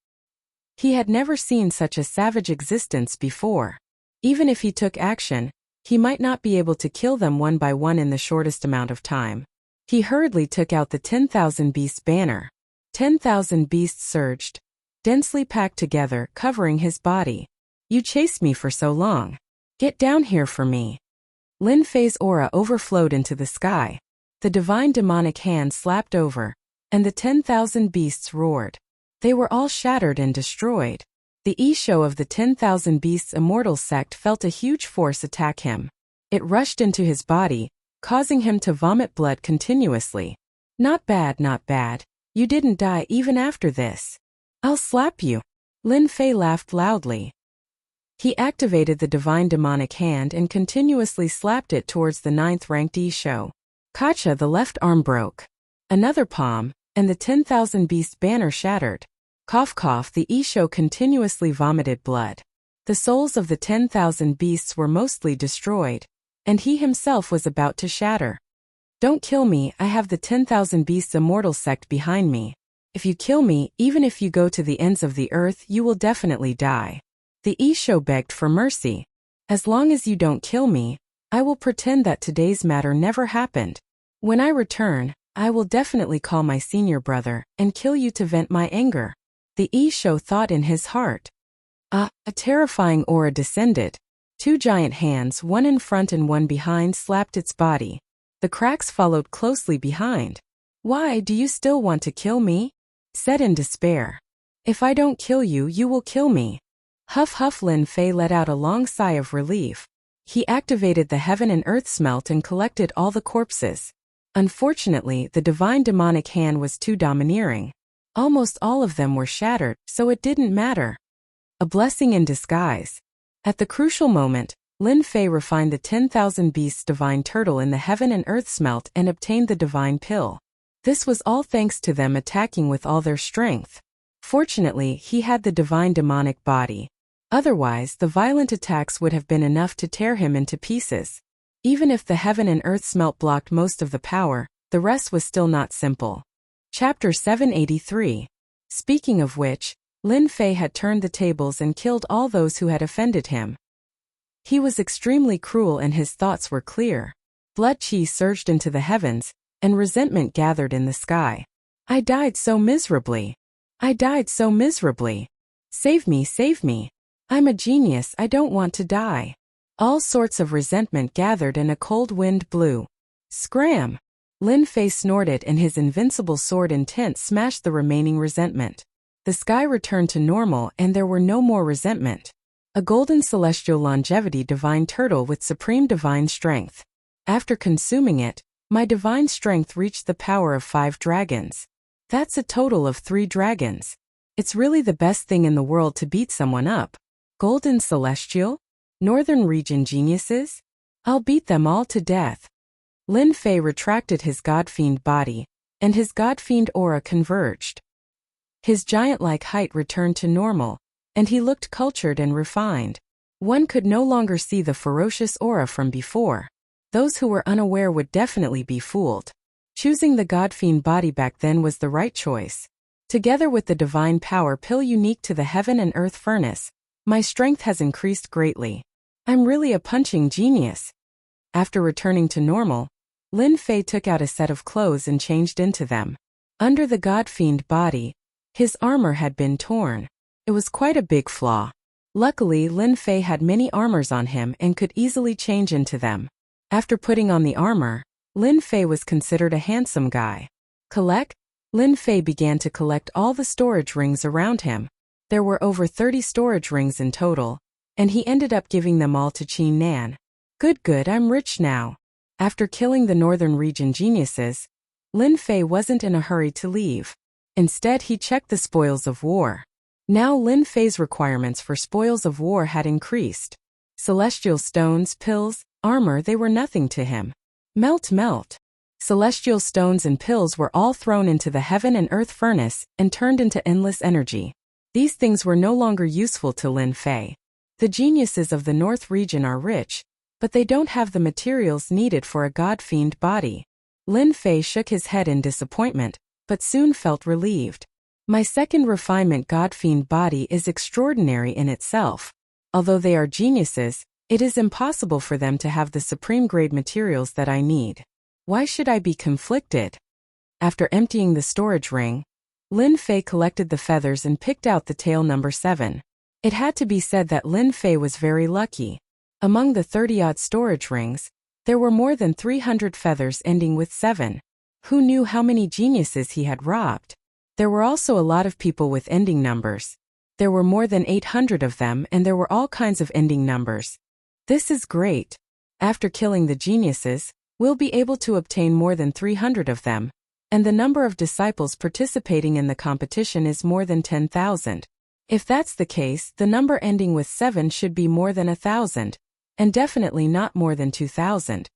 He had never seen such a savage existence before. Even if he took action, he might not be able to kill them one by one in the shortest amount of time. He hurriedly took out the 10,000 beasts banner. 10,000 beasts surged, densely packed together, covering his body. You chased me for so long. Get down here for me. Lin Fei's aura overflowed into the sky. The divine demonic hand slapped over, and the 10,000 beasts roared. They were all shattered and destroyed. The Isho of the 10,000 beasts immortal sect felt a huge force attack him. It rushed into his body, causing him to vomit blood continuously. Not bad, not bad. You didn't die even after this. I'll slap you. Lin Fei laughed loudly. He activated the divine demonic hand and continuously slapped it towards the 9th-ranked Isho. Kacha, the left arm broke. Another palm, and the 10,000 beast banner shattered. Cough cough, the Isho continuously vomited blood. The souls of the 10,000 beasts were mostly destroyed, and he himself was about to shatter. Don't kill me, I have the 10,000 beasts immortal sect behind me. If you kill me, even if you go to the ends of the earth, you will definitely die. The Isho begged for mercy. As long as you don't kill me, I will pretend that today's matter never happened. When I return, I will definitely call my senior brother and kill you to vent my anger. The Isho thought in his heart. A terrifying aura descended. 2 giant hands, one in front and one behind, slapped its body. The cracks followed closely behind. Why do you still want to kill me? Said in despair. If I don't kill you, you will kill me. Huff huff. Lin Fei let out a long sigh of relief. He activated the heaven and earth smelt and collected all the corpses. Unfortunately, the divine demonic hand was too domineering. Almost all of them were shattered, so it didn't matter. A blessing in disguise. At the crucial moment, Lin Fei refined the 10,000 beasts divine turtle in the heaven and earth smelt and obtained the divine pill. This was all thanks to them attacking with all their strength. Fortunately, he had the divine demonic body. Otherwise, the violent attacks would have been enough to tear him into pieces. Even if the heaven and earth smelt blocked most of the power, the rest was still not simple. Chapter 783. Speaking of which, Lin Fei had turned the tables and killed all those who had offended him. He was extremely cruel and his thoughts were clear. Blood chi surged into the heavens, and resentment gathered in the sky. I died so miserably. I died so miserably. Save me, save me. I'm a genius, I don't want to die. All sorts of resentment gathered and a cold wind blew. Scram! Lin Fei snorted and his invincible sword intent smashed the remaining resentment. The sky returned to normal and there were no more resentment. A golden celestial longevity divine turtle with supreme divine strength. After consuming it, my divine strength reached the power of 5 dragons. That's a total of 3 dragons. It's really the best thing in the world to beat someone up. Golden celestial? Northern region geniuses? I'll beat them all to death. Lin Fei retracted his godfiend body, and his godfiend aura converged. His giant-like height returned to normal, and he looked cultured and refined. One could no longer see the ferocious aura from before. Those who were unaware would definitely be fooled. Choosing the godfiend body back then was the right choice. Together with the divine power pill unique to the heaven and earth furnace, my strength has increased greatly. I'm really a punching genius. After returning to normal, Lin Fei took out a set of clothes and changed into them. Under the godfiend body, his armor had been torn. It was quite a big flaw. Luckily, Lin Fei had many armors on him and could easily change into them. After putting on the armor, Lin Fei was considered a handsome guy. Collect? Lin Fei began to collect all the storage rings around him. There were over 30 storage rings in total, and he ended up giving them all to Qin Nan. Good, I'm rich now. After killing the northern region geniuses, Lin Fei wasn't in a hurry to leave. Instead, he checked the spoils of war. Now Lin Fei's requirements for spoils of war had increased. Celestial stones, pills, armor, they were nothing to him. Melt. Celestial stones and pills were all thrown into the heaven and earth furnace and turned into endless energy. These things were no longer useful to Lin Fei. The geniuses of the North region are rich, but they don't have the materials needed for a godfiend body. Lin Fei shook his head in disappointment, but soon felt relieved. My second refinement godfiend body is extraordinary in itself. Although they are geniuses, it is impossible for them to have the supreme grade materials that I need. Why should I be conflicted? After emptying the storage ring, Lin Fei collected the feathers and picked out the tail number 7. It had to be said that Lin Fei was very lucky. Among the 30-odd storage rings, There were more than 300 feathers ending with 7. Who knew how many geniuses he had robbed? There were also a lot of people with ending numbers. There were more than 800 of them, and there were all kinds of ending numbers. This is great. After killing the geniuses, we'll be able to obtain more than 300 of them, and the number of disciples participating in the competition is more than 10,000. If that's the case, the number ending with 7 should be more than 1,000, and definitely not more than 2,000.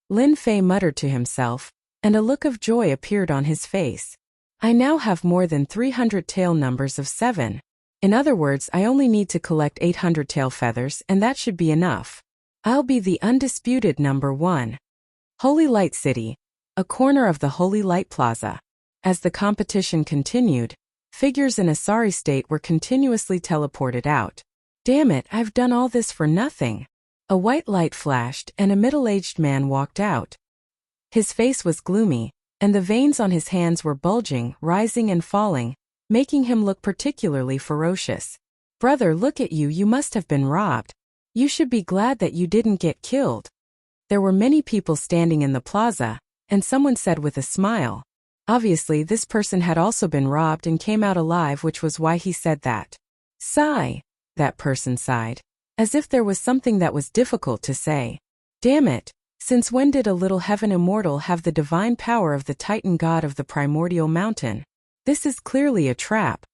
Lin Fei muttered to himself, and a look of joy appeared on his face. I now have more than 300 tail numbers of 7. In other words, I only need to collect 800 tail feathers, and that should be enough. I'll be the undisputed number 1. Holy Light City, a corner of the Holy Light Plaza. As the competition continued, figures in a sorry state were continuously teleported out. Damn it, I've done all this for nothing. A white light flashed, and a middle-aged man walked out. His face was gloomy, and the veins on his hands were bulging, rising and falling, making him look particularly ferocious. Brother, look at you, you must have been robbed. You should be glad that you didn't get killed. There were many people standing in the plaza, and someone said with a smile. Obviously, this person had also been robbed and came out alive, which was why he said that. Sigh. That person sighed, as if there was something that was difficult to say. Damn it. Since when did a little heaven immortal have the divine power of the Titan god of the primordial mountain? This is clearly a trap.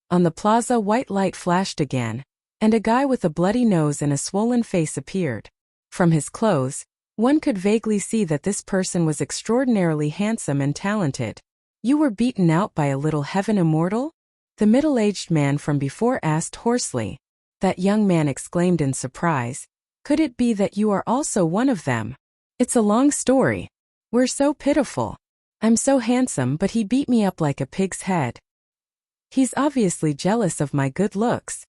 On the plaza, white light flashed again, and a guy with a bloody nose and a swollen face appeared. From his clothes, one could vaguely see that this person was extraordinarily handsome and talented. You were beaten out by a little heaven immortal? The middle-aged man from before asked hoarsely. That young man exclaimed in surprise. Could it be that you are also one of them? It's a long story. We're so pitiful. I'm so handsome, but he beat me up like a pig's head. He's obviously jealous of my good looks.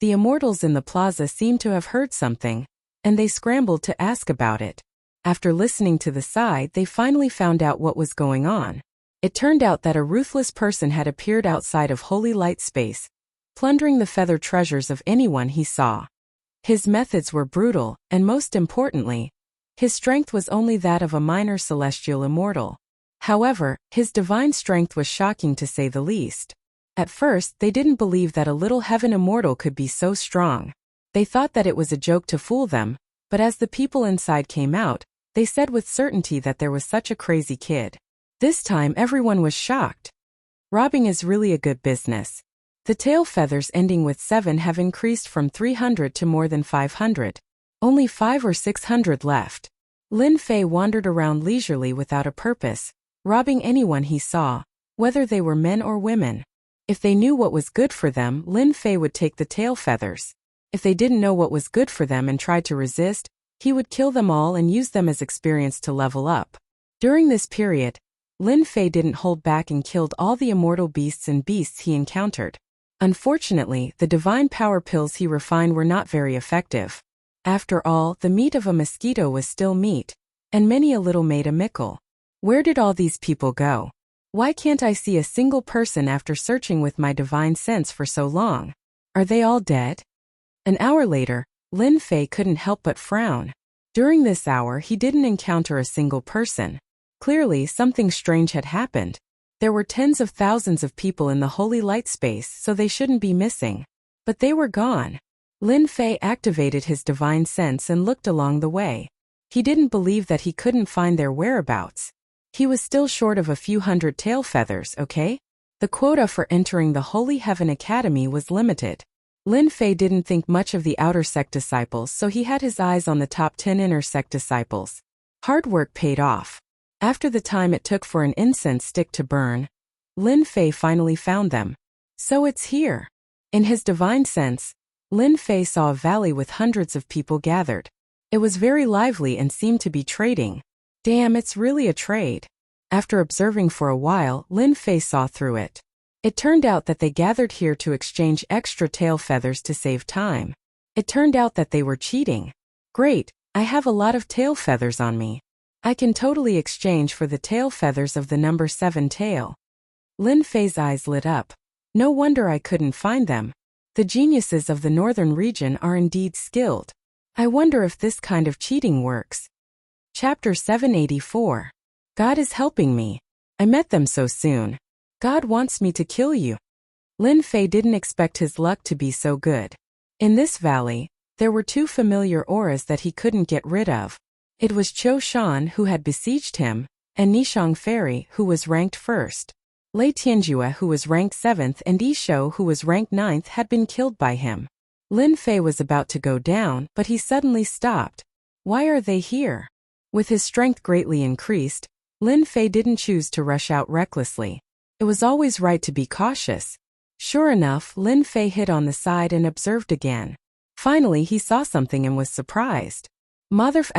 The immortals in the plaza seemed to have heard something, and they scrambled to ask about it. After listening to the side, they finally found out what was going on. It turned out that a ruthless person had appeared outside of Holy Light Space, plundering the feather treasures of anyone he saw. His methods were brutal, and most importantly, his strength was only that of a minor celestial immortal. However, his divine strength was shocking to say the least. At first, they didn't believe that a little heaven immortal could be so strong. They thought that it was a joke to fool them, but as the people inside came out, they said with certainty that there was such a crazy kid. This time everyone was shocked. Robbing is really a good business. The tail feathers ending with 7 have increased from 300 to more than 500. Only 500 or 600 left. Lin Fei wandered around leisurely without a purpose, robbing anyone he saw, whether they were men or women. If they knew what was good for them, Lin Fei would take the tail feathers. If they didn't know what was good for them and tried to resist, he would kill them all and use them as experience to level up. During this period, Lin Fei didn't hold back and killed all the immortal beasts and beasts he encountered. Unfortunately, the divine power pills he refined were not very effective. After all, the meat of a mosquito was still meat, and many a little made a mickle. Where did all these people go? Why can't I see a single person after searching with my divine sense for so long? Are they all dead? An hour later, Lin Fei couldn't help but frown. During this hour, he didn't encounter a single person. Clearly, something strange had happened. There were tens of thousands of people in the Holy Light Space, so they shouldn't be missing. But they were gone. Lin Fei activated his divine sense and looked along the way. He didn't believe that he couldn't find their whereabouts. He was still short of a few hundred tail feathers, okay? The quota for entering the Holy Heaven Academy was limited. Lin Fei didn't think much of the outer sect disciples, so he had his eyes on the top 10 inner sect disciples. Hard work paid off. After the time it took for an incense stick to burn, Lin Fei finally found them. So it's here. In his divine sense, Lin Fei saw a valley with hundreds of people gathered. It was very lively and seemed to be trading. Damn, it's really a trade. After observing for a while, Lin Fei saw through it. It turned out that they gathered here to exchange extra tail feathers to save time. It turned out that they were cheating. Great, I have a lot of tail feathers on me. I can totally exchange for the tail feathers of the number 7 tail. Lin Fei's eyes lit up. No wonder I couldn't find them. The geniuses of the northern region are indeed skilled. I wonder if this kind of cheating works. Chapter 784. God is helping me. I met them so soon. God wants me to kill you. Lin Fei didn't expect his luck to be so good. In this valley, there were two familiar auras that he couldn't get rid of. It was Qiu Shan who had besieged him, and Nishang Fairy who was ranked first. Lei Tianjue who was ranked 7th and Yishou who was ranked 9th had been killed by him. Lin Fei was about to go down, but he suddenly stopped. Why are they here? With his strength greatly increased, Lin Fei didn't choose to rush out recklessly. It was always right to be cautious. Sure enough, Lin Fei hid on the side and observed again. Finally he saw something and was surprised. Motherf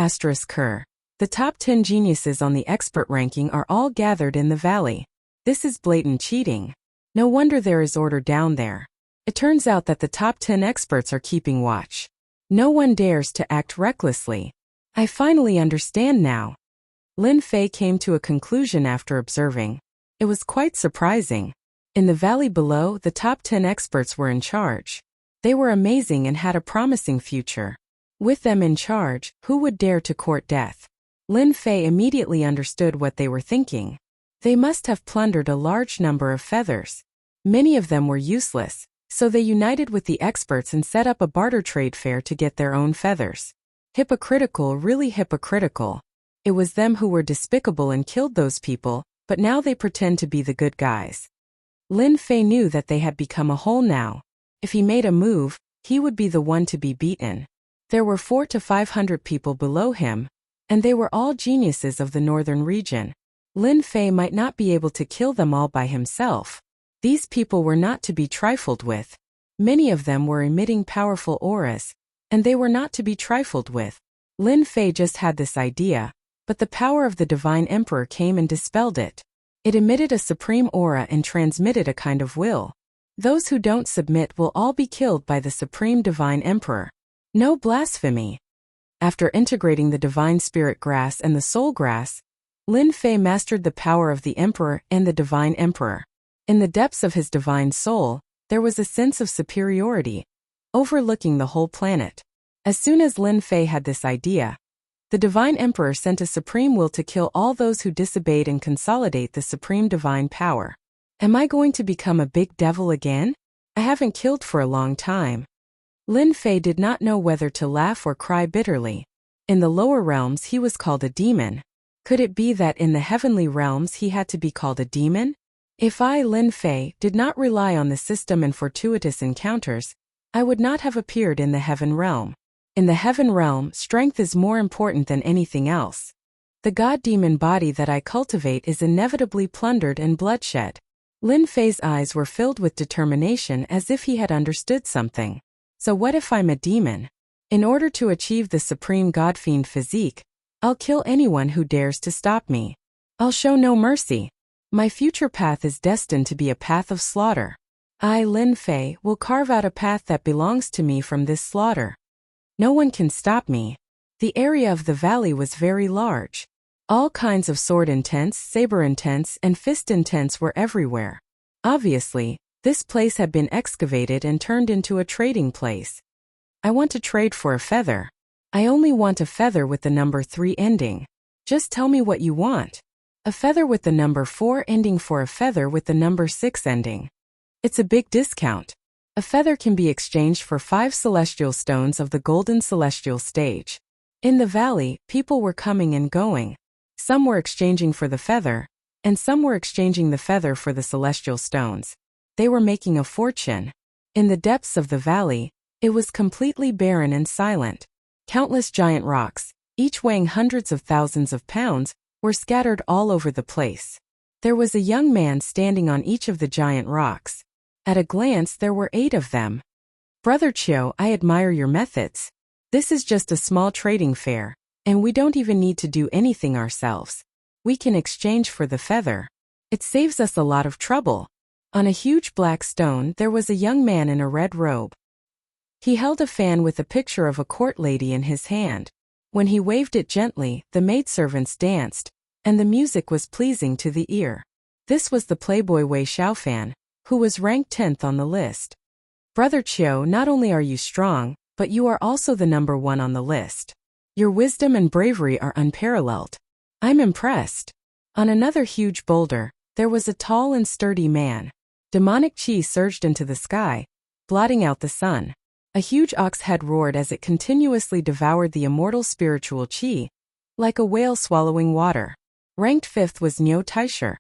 *Ker. The top 10 geniuses on the expert ranking are all gathered in the valley. This is blatant cheating. No wonder there is order down there. It turns out that the top 10 experts are keeping watch. No one dares to act recklessly. I finally understand now. Lin Fei came to a conclusion after observing. It was quite surprising. In the valley below, the top 10 experts were in charge. They were amazing and had a promising future. With them in charge, who would dare to court death? Lin Fei immediately understood what they were thinking. They must have plundered a large number of feathers. Many of them were useless, so they united with the experts and set up a barter trade fair to get their own feathers. Hypocritical, really hypocritical. It was them who were despicable and killed those people, but now they pretend to be the good guys. Lin Fei knew that they had become a whole now. If he made a move, he would be the one to be beaten. There were 400 to 500 people below him, and they were all geniuses of the northern region. Lin Fei might not be able to kill them all by himself. These people were not to be trifled with. Many of them were emitting powerful auras, and they were not to be trifled with. Lin Fei just had this idea, but the power of the Divine Emperor came and dispelled it. It emitted a supreme aura and transmitted a kind of will. Those who don't submit will all be killed by the Supreme Divine Emperor. No blasphemy. After integrating the Divine Spirit Grass and the Soul Grass, Lin Fei mastered the power of the Emperor and the Divine Emperor. In the depths of his divine soul, there was a sense of superiority, overlooking the whole planet. As soon as Lin Fei had this idea, the Divine Emperor sent a supreme will to kill all those who disobeyed and consolidate the supreme divine power. Am I going to become a big devil again? I haven't killed for a long time. Lin Fei did not know whether to laugh or cry bitterly. In the lower realms he was called a demon. Could it be that in the heavenly realms he had to be called a demon? If I, Lin Fei, did not rely on the system and fortuitous encounters, I would not have appeared in the heaven realm. In the heaven realm, strength is more important than anything else. The god-demon body that I cultivate is inevitably plundered and bloodshed. Lin Fei's eyes were filled with determination as if he had understood something. So what if I'm a demon? In order to achieve the supreme god-fiend physique, I'll kill anyone who dares to stop me. I'll show no mercy. My future path is destined to be a path of slaughter. I, Lin Fei, will carve out a path that belongs to me from this slaughter. No one can stop me. The area of the valley was very large. All kinds of sword intents, saber intents, and fist intents were everywhere. Obviously, this place had been excavated and turned into a trading place. I want to trade for a feather. I only want a feather with the number 3 ending. Just tell me what you want. A feather with the number 4 ending for a feather with the number 6 ending. It's a big discount. A feather can be exchanged for 5 celestial stones of the golden celestial stage. In the valley, people were coming and going. Some were exchanging for the feather, and some were exchanging the feather for the celestial stones. They were making a fortune. In the depths of the valley, it was completely barren and silent. Countless giant rocks, each weighing hundreds of thousands of pounds, were scattered all over the place. There was a young man standing on each of the giant rocks. At a glance there were 8 of them. Brother Qiu, I admire your methods. This is just a small trading fair, and we don't even need to do anything ourselves. We can exchange for the feather. It saves us a lot of trouble. On a huge black stone there was a young man in a red robe. He held a fan with a picture of a court lady in his hand. When he waved it gently, the maidservants danced, and the music was pleasing to the ear. This was the playboy Wei Xiaofan, who was ranked 10th on the list. Brother Qiu, not only are you strong, but you are also the number 1 on the list. Your wisdom and bravery are unparalleled. I'm impressed. On another huge boulder, there was a tall and sturdy man. Demonic chi surged into the sky, blotting out the sun. A huge ox head roared as it continuously devoured the immortal spiritual chi, like a whale swallowing water. Ranked 5th was Niu Taisher,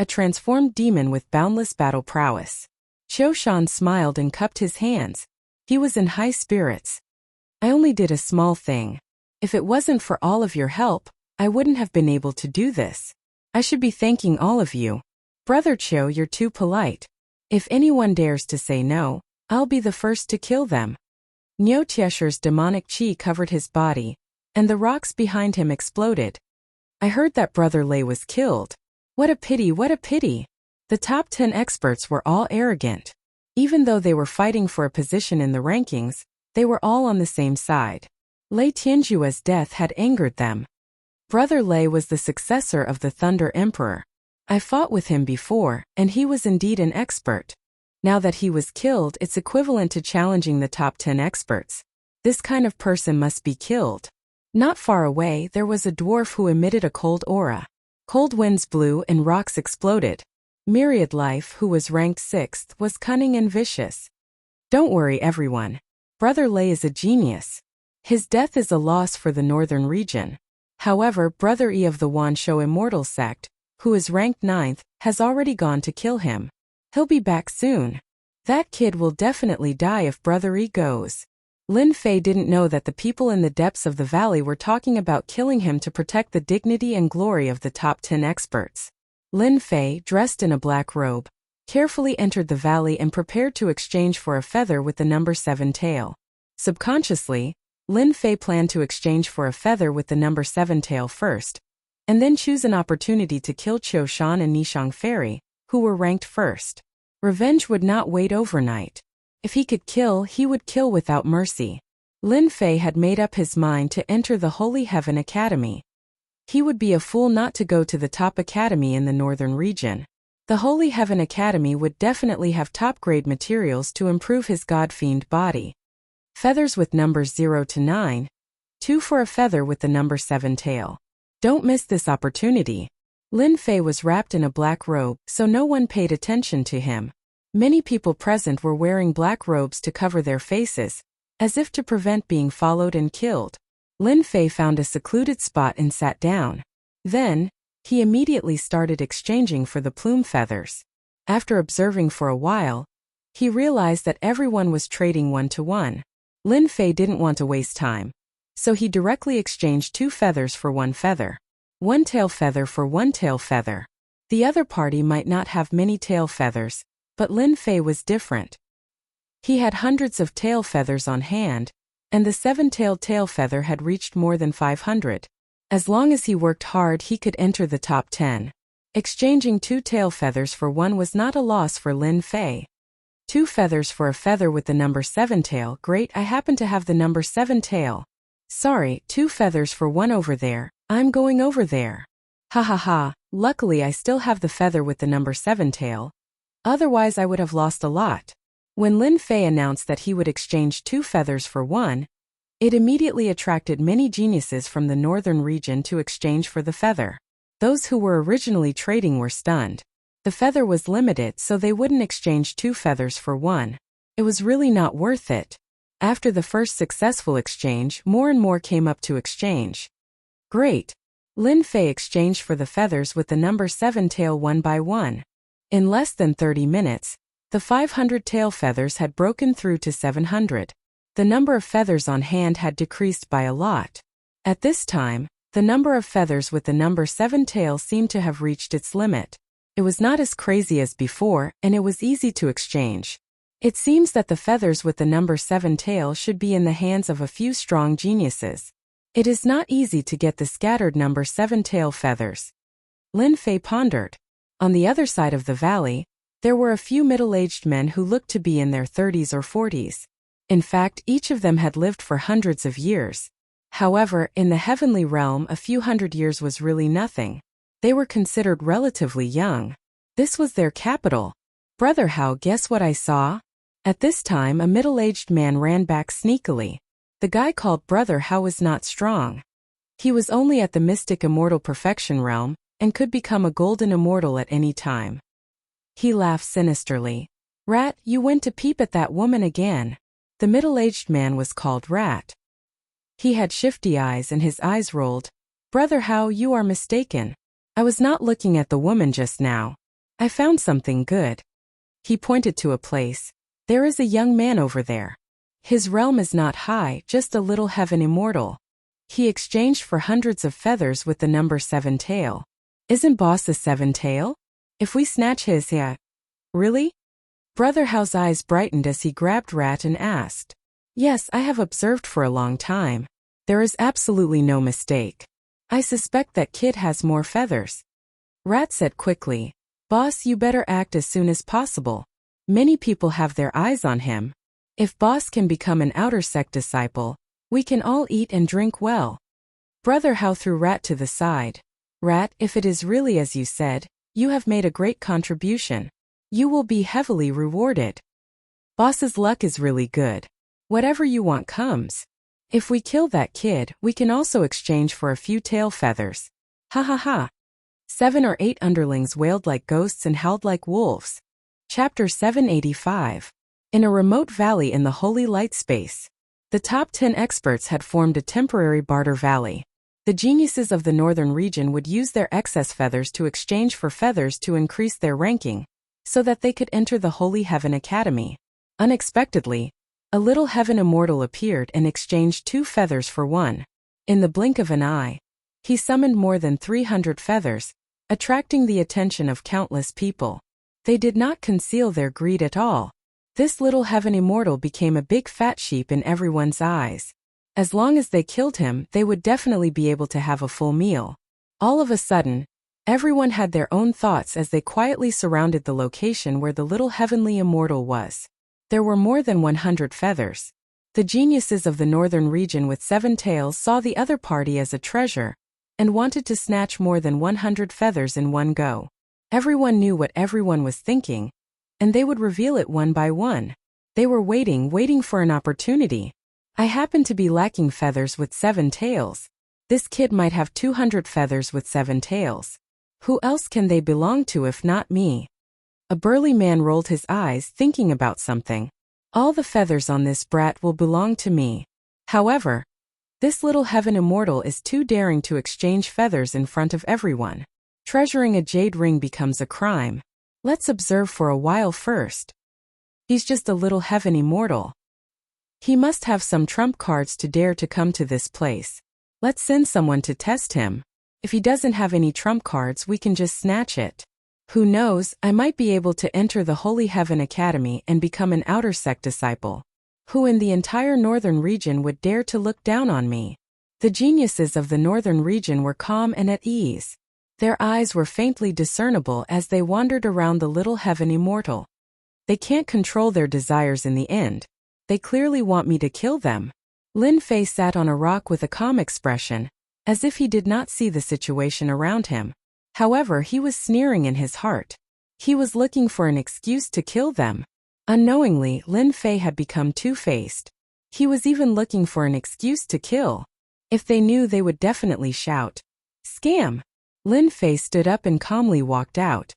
a transformed demon with boundless battle prowess. Qiu Shan smiled and cupped his hands. He was in high spirits. I only did a small thing. If it wasn't for all of your help, I wouldn't have been able to do this. I should be thanking all of you. Brother Qiu, you're too polite. If anyone dares to say no, I'll be the first to kill them. Niu Taisher's demonic chi covered his body, and the rocks behind him exploded. I heard that Brother Lei was killed. What a pity, what a pity. The top 10 experts were all arrogant. Even though they were fighting for a position in the rankings, they were all on the same side. Lei Tianjue's death had angered them. Brother Lei was the successor of the Thunder Emperor. I fought with him before, and he was indeed an expert. Now that he was killed, it's equivalent to challenging the top 10 experts. This kind of person must be killed. Not far away, there was a dwarf who emitted a cold aura. Cold winds blew and rocks exploded. Myriad Life, who was ranked 6th, was cunning and vicious. Don't worry, everyone. Brother Lei is a genius. His death is a loss for the northern region. However, Brother Yi of the Wanshou Immortal Sect, who is ranked 9th, has already gone to kill him. He'll be back soon. That kid will definitely die if Brother Yi goes. Lin Fei didn't know that the people in the depths of the valley were talking about killing him to protect the dignity and glory of the top 10 experts. Lin Fei, dressed in a black robe, carefully entered the valley and prepared to exchange for a feather with the number 7 tail. Subconsciously, Lin Fei planned to exchange for a feather with the number 7 tail first, and then choose an opportunity to kill Qiu Shan and Nishang Fairy, who were ranked 1st. Revenge would not wait overnight. If he could kill, he would kill without mercy. Lin Fei had made up his mind to enter the Holy Heaven Academy. He would be a fool not to go to the top academy in the northern region. The Holy Heaven Academy would definitely have top-grade materials to improve his god-fiend body. Feathers with numbers 0 to 9. 2 for a feather with the number 7 tail. Don't miss this opportunity. Lin Fei was wrapped in a black robe, so no one paid attention to him. Many people present were wearing black robes to cover their faces, as if to prevent being followed and killed. Lin Fei found a secluded spot and sat down. Then, he immediately started exchanging for the plume feathers. After observing for a while, he realized that everyone was trading 1 to 1. Lin Fei didn't want to waste time, so he directly exchanged 2 feathers for 1 feather. 1 tail feather for 1 tail feather. The other party might not have many tail feathers, but Lin Fei was different. He had hundreds of tail feathers on hand, and the 7-tailed tail feather had reached more than 500. As long as he worked hard, he could enter the top 10. Exchanging 2 tail feathers for 1 was not a loss for Lin Fei. 2 feathers for a feather with the number 7 tail. Great, I happen to have the number 7 tail. Sorry, 2 feathers for 1 over there. I'm going over there. Ha ha ha, luckily I still have the feather with the number 7 tail. Otherwise I would have lost a lot. When Lin Fei announced that he would exchange 2 feathers for 1, it immediately attracted many geniuses from the northern region to exchange for the feather. Those who were originally trading were stunned. The feather was limited, so they wouldn't exchange 2 feathers for 1. It was really not worth it. After the first successful exchange, more and more came up to exchange. Great. Lin Fei exchanged for the feathers with the number 7 tail 1 by 1. In less than 30 minutes, the 500 tail feathers had broken through to 700. The number of feathers on hand had decreased by a lot. At this time, the number of feathers with the number 7 tail seemed to have reached its limit. It was not as crazy as before, and it was easy to exchange. It seems that the feathers with the number 7 tail should be in the hands of a few strong geniuses. It is not easy to get the scattered number 7 tail feathers. Lin Fei pondered. On the other side of the valley, there were a few middle-aged men who looked to be in their 30s or 40s. In fact, each of them had lived for hundreds of years. However, in the heavenly realm, a few hundred years was really nothing. They were considered relatively young. This was their capital. Brother Hao, guess what I saw? At this time, a middle-aged man ran back sneakily. The The guy called Brother How was not strong. He was only at the mystic immortal perfection realm, and could become a golden immortal at any time. He laughed sinisterly. Rat, you went to peep at that woman again. The middle-aged man was called Rat. He had shifty eyes and his eyes rolled. Brother How, you are mistaken. I was not looking at the woman just now. I found something good. He pointed to a place. There is a young man over there. His realm is not high, just a little heaven immortal. He exchanged for hundreds of feathers with the number 7 tail. Isn't boss a 7 tail? If we snatch his yeah. Really? Brother How's eyes brightened as he grabbed Rat and asked. Yes, I have observed for a long time. There is absolutely no mistake. I suspect that kid has more feathers. Rat said quickly. Boss, you better act as soon as possible. Many people have their eyes on him. If boss can become an outer sect disciple, we can all eat and drink well. Brother How threw Rat to the side. Rat, if it is really as you said, you have made a great contribution. You will be heavily rewarded. Boss's luck is really good. Whatever you want comes. If we kill that kid, we can also exchange for a few tail feathers. Ha ha ha. 7 or 8 underlings wailed like ghosts and howled like wolves. Chapter 785. In a remote valley in the holy light space, the top 10 experts had formed a temporary barter valley. The geniuses of the northern region would use their excess feathers to exchange for feathers to increase their ranking, so that they could enter the Holy Heaven Academy. Unexpectedly, a little heaven immortal appeared and exchanged 2 feathers for 1. In the blink of an eye, he summoned more than 300 feathers, attracting the attention of countless people. They did not conceal their greed at all. This little heaven immortal became a big fat sheep in everyone's eyes. As long as they killed him, they would definitely be able to have a full meal. All of a sudden, everyone had their own thoughts as they quietly surrounded the location where the little heavenly immortal was. There were more than 100 feathers. The geniuses of the northern region with 7 tails saw the other party as a treasure, and wanted to snatch more than 100 feathers in one go. Everyone knew what everyone was thinking, and they would reveal it one by one. They were waiting for an opportunity. I happen to be lacking feathers with 7 tails. This kid might have 200 feathers with 7 tails. Who else can they belong to if not me? A burly man rolled his eyes thinking about something. All the feathers on this brat will belong to me. However, this little heaven immortal is too daring to exchange feathers in front of everyone. Treasuring a jade ring becomes a crime. Let's observe for a while first. He's just a little heaven immortal. He must have some trump cards to dare to come to this place. Let's send someone to test him. If he doesn't have any trump cards, we can just snatch it. Who knows, I might be able to enter the Holy Heaven Academy and become an outer sect disciple. Who in the entire northern region would dare to look down on me? The geniuses of the northern region were calm and at ease. Their eyes were faintly discernible as they wandered around the little heaven immortal. They can't control their desires in the end. They clearly want me to kill them. Lin Fei sat on a rock with a calm expression, as if he did not see the situation around him. However, he was sneering in his heart. He was looking for an excuse to kill them. Unknowingly, Lin Fei had become two-faced. He was even looking for an excuse to kill. If they knew, they would definitely shout, "Scam!" Lin Fei stood up and calmly walked out.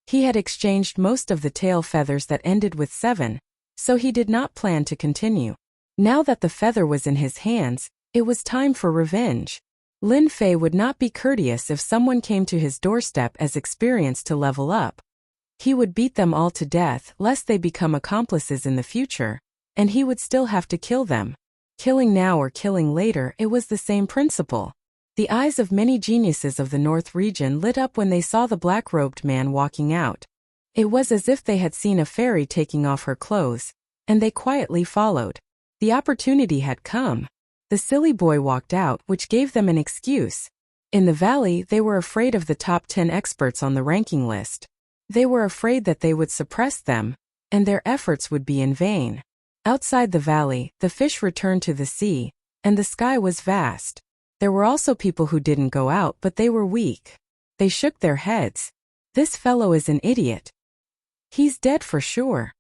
He had exchanged most of the tail feathers that ended with 7, so he did not plan to continue. Now that the feather was in his hands, it was time for revenge. Lin Fei would not be courteous if someone came to his doorstep as experienced to level up. He would beat them all to death lest they become accomplices in the future, and he would still have to kill them. Killing now or killing later, it was the same principle. The eyes of many geniuses of the North region lit up when they saw the black-robed man walking out. It was as if they had seen a fairy taking off her clothes, and they quietly followed. The opportunity had come. The silly boy walked out, which gave them an excuse. In the valley, they were afraid of the top 10 experts on the ranking list. They were afraid that they would suppress them, and their efforts would be in vain. Outside the valley, the fish returned to the sea, and the sky was vast. There were also people who didn't go out, but they were weak. They shook their heads. This fellow is an idiot. He's dead for sure.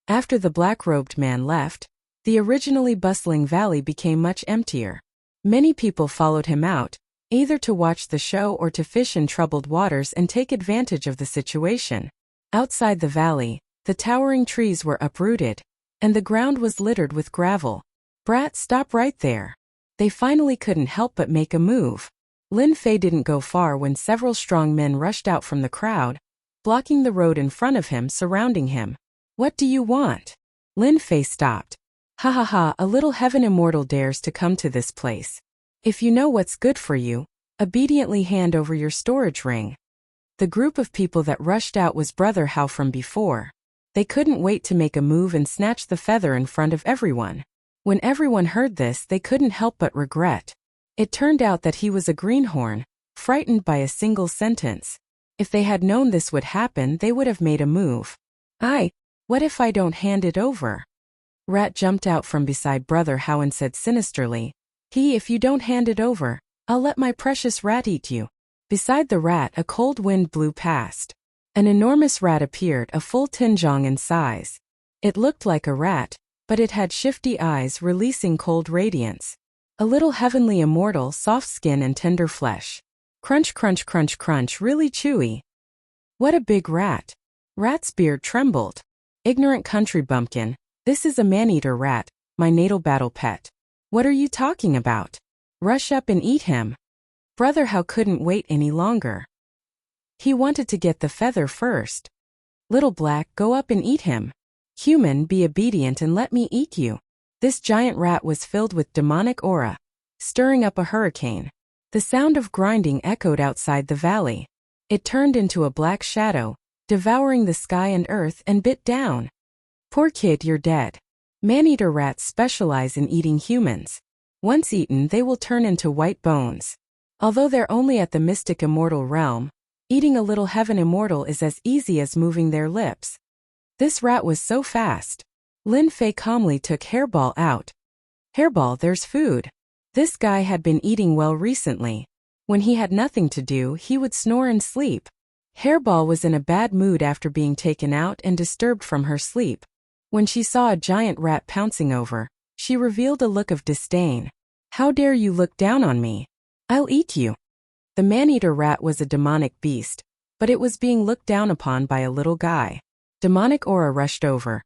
After the black-robed man left, The originally bustling valley became much emptier. Many people followed him out, either to watch the show or to fish in troubled waters and take advantage of the situation. Outside the valley, the towering trees were uprooted, and the ground was littered with gravel. Brat, stop right there. They finally couldn't help but make a move. Lin Fei didn't go far when several strong men rushed out from the crowd, blocking the road in front of him, surrounding him. What do you want? Lin Fei stopped. Ha ha ha, a little heaven immortal dares to come to this place. If you know what's good for you, obediently hand over your storage ring. The group of people that rushed out was Brother Hao from before. They couldn't wait to make a move and snatch the feather in front of everyone. When everyone heard this, they couldn't help but regret. It turned out that he was a greenhorn, frightened by a single sentence. If they had known this would happen, they would have made a move. What if I don't hand it over? Rat jumped out from beside Brother Hao and said sinisterly, if you don't hand it over, I'll let my precious rat eat you. Beside the rat, a cold wind blew past. An enormous rat appeared, a full tinjong in size. It looked like a rat, but it had shifty eyes releasing cold radiance. A little heavenly immortal, soft skin and tender flesh. Crunch, crunch, crunch, crunch, really chewy. What a big rat. Rat's beard trembled. Ignorant country bumpkin, this is a man-eater rat, my natal battle pet. What are you talking about? Rush up and eat him. Brother Hao couldn't wait any longer. He wanted to get the feather first. Little Black, go up and eat him. Human, be obedient and let me eat you. This giant rat was filled with demonic aura, stirring up a hurricane. The sound of grinding echoed outside the valley. It turned into a black shadow, devouring the sky and earth, and bit down. Poor kid, you're dead. Man-eater rats specialize in eating humans. Once eaten, they will turn into white bones. Although they're only at the mystic immortal realm, eating a little heaven immortal is as easy as moving their lips. This rat was so fast. Lin Fei calmly took Hairball out. Hairball, there's food. This guy had been eating well recently. When he had nothing to do, he would snore and sleep. Hairball was in a bad mood after being taken out and disturbed from her sleep. When she saw a giant rat pouncing over, she revealed a look of disdain. How dare you look down on me? I'll eat you. The man-eater rat was a demonic beast, but it was being looked down upon by a little guy. Demonic aura rushed over,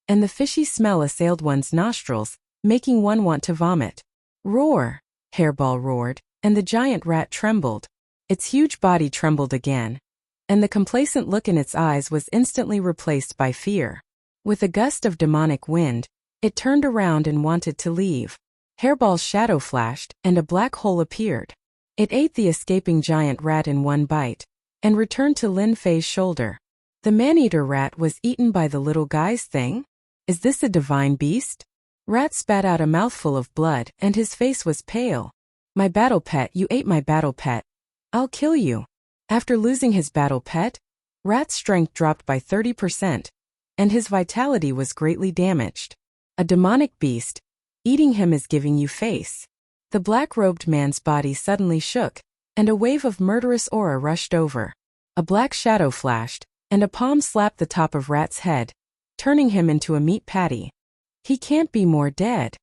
and the fishy smell assailed one's nostrils, making one want to vomit. Roar! Hairball roared, and the giant rat trembled. Its huge body trembled again, and the complacent look in its eyes was instantly replaced by fear. With a gust of demonic wind, it turned around and wanted to leave. Hairball's shadow flashed, and a black hole appeared. It ate the escaping giant rat in one bite, and returned to Lin Fei's shoulder. The man-eater rat was eaten by the little guy's thing? Is this a divine beast? Rat spat out a mouthful of blood, and his face was pale. My battle pet, you ate my battle pet. I'll kill you. After losing his battle pet, Rat's strength dropped by 30%, and his vitality was greatly damaged. A demonic beast. Eating him is giving you face. The black-robed man's body suddenly shook, and a wave of murderous aura rushed over. A black shadow flashed, and a palm slapped the top of Rat's head, turning him into a meat patty. He can't be more dead.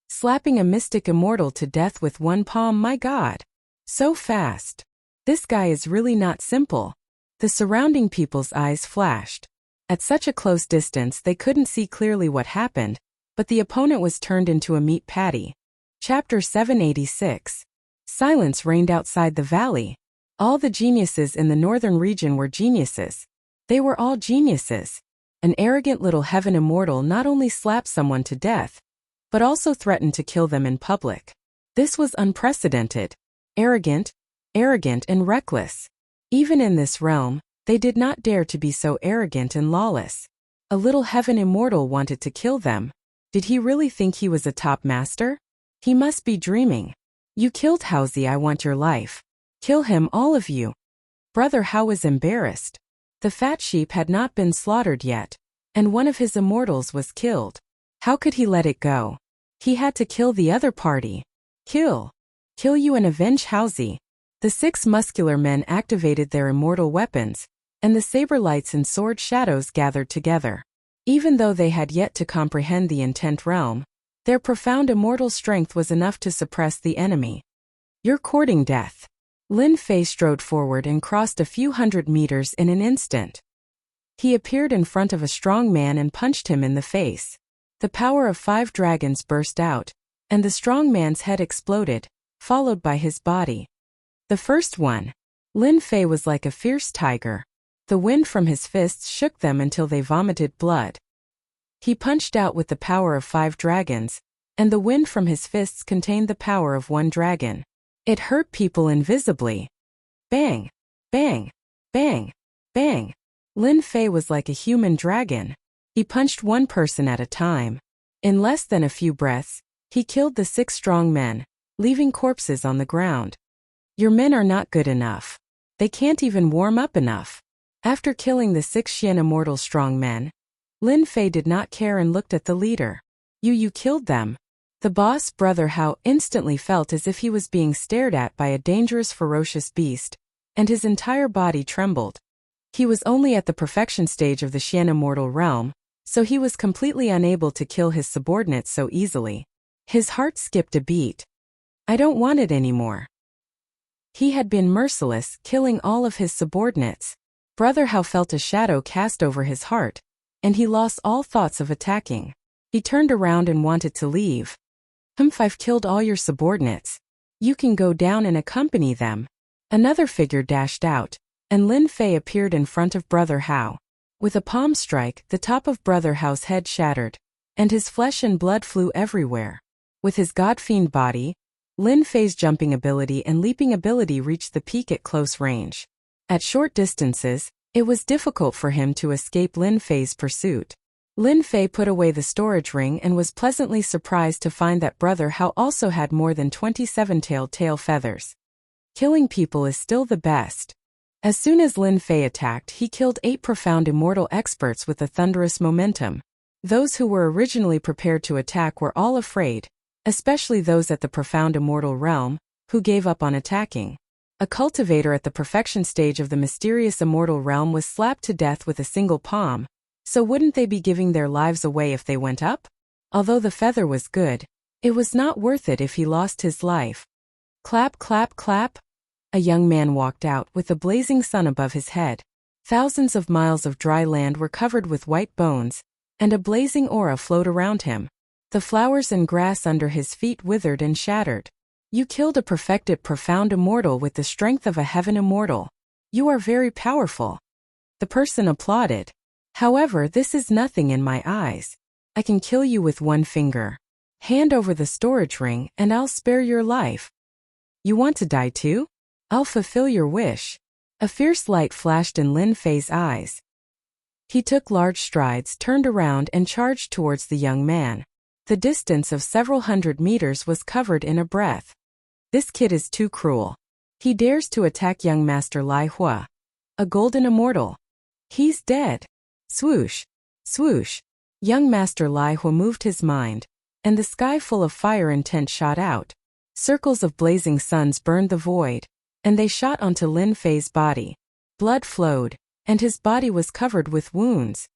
Slapping a mystic immortal to death with one palm, my god. So fast. This guy is really not simple. The surrounding people's eyes flashed. At such a close distance they couldn't see clearly what happened, but the opponent was turned into a meat patty. Chapter 786. Silence reigned outside the valley. All the geniuses in the northern region were geniuses. They were all geniuses. An arrogant little heaven immortal not only slapped someone to death, but also threatened to kill them in public. This was unprecedented. Arrogant, and reckless. Even in this realm, they did not dare to be so arrogant and lawless. A little heaven immortal wanted to kill them. Did he really think he was a top master? He must be dreaming. You killed Haozi, I want your life. Kill him, all of you. Brother Hao was embarrassed. The fat sheep had not been slaughtered yet, and one of his immortals was killed. How could he let it go? He had to kill the other party. Kill you and avenge Haozi. The 6 muscular men activated their immortal weapons, and the saber lights and sword shadows gathered together. Even though they had yet to comprehend the intent realm, their profound immortal strength was enough to suppress the enemy. "You're courting death." Lin Fei strode forward and crossed a few hundred meters in an instant. He appeared in front of a strong man and punched him in the face. The power of 5 dragons burst out, and the strong man's head exploded, followed by his body. The first one. Lin Fei was like a fierce tiger. The wind from his fists shook them until they vomited blood. He punched out with the power of 5 dragons, and the wind from his fists contained the power of 1 dragon. It hurt people invisibly. Bang! Bang! Bang! Bang! Lin Fei was like a human dragon. He punched one person at a time. In less than a few breaths, he killed the 6 strong men, leaving corpses on the ground. "Your men are not good enough. They can't even warm up enough." After killing the 6 Xian immortal strong men, Lin Fei did not care and looked at the leader. You killed them." The boss, Brother Hao, instantly felt as if he was being stared at by a dangerous, ferocious beast, and his entire body trembled. He was only at the perfection stage of the Xian immortal realm, so he was completely unable to kill his subordinates so easily. His heart skipped a beat. "I don't want it anymore." He had been merciless, killing all of his subordinates. Brother Hao felt a shadow cast over his heart, and he lost all thoughts of attacking. He turned around and wanted to leave. I've killed all your subordinates. You can go down and accompany them." Another figure dashed out, and Lin Fei appeared in front of Brother Hao. With a palm strike, the top of Brother Hao's head shattered, and his flesh and blood flew everywhere. With his god-fiend body, Lin Fei's jumping ability and leaping ability reached the peak at close range. At short distances, it was difficult for him to escape Lin Fei's pursuit. Lin Fei put away the storage ring and was pleasantly surprised to find that Brother Hao also had more than 27 tail feathers. Killing people is still the best. As soon as Lin Fei attacked, he killed 8 profound immortal experts with a thunderous momentum. Those who were originally prepared to attack were all afraid, especially those at the profound immortal realm, who gave up on attacking. A cultivator at the perfection stage of the mysterious immortal realm was slapped to death with a single palm. So wouldn't they be giving their lives away if they went up? Although the feather was good, it was not worth it if he lost his life. Clap, clap, clap. A young man walked out with the blazing sun above his head. Thousands of miles of dry land were covered with white bones, and a blazing aura flowed around him. The flowers and grass under his feet withered and shattered. "You killed a perfected profound immortal with the strength of a heaven immortal. You are very powerful." The person applauded. "However, this is nothing in my eyes. I can kill you with 1 finger. Hand over the storage ring and I'll spare your life." "You want to die too? I'll fulfill your wish." A fierce light flashed in Lin Fei's eyes. He took large strides, turned around and charged towards the young man. The distance of several hundred meters was covered in a breath. This kid is too cruel. He dares to attack young Master Lai Hua. A golden immortal. He's dead. Swoosh! Swoosh! Young Master Lai Hua moved his mind, and the sky full of fire intent shot out. Circles of blazing suns burned the void, and they shot onto Lin Fei's body. Blood flowed, and his body was covered with wounds.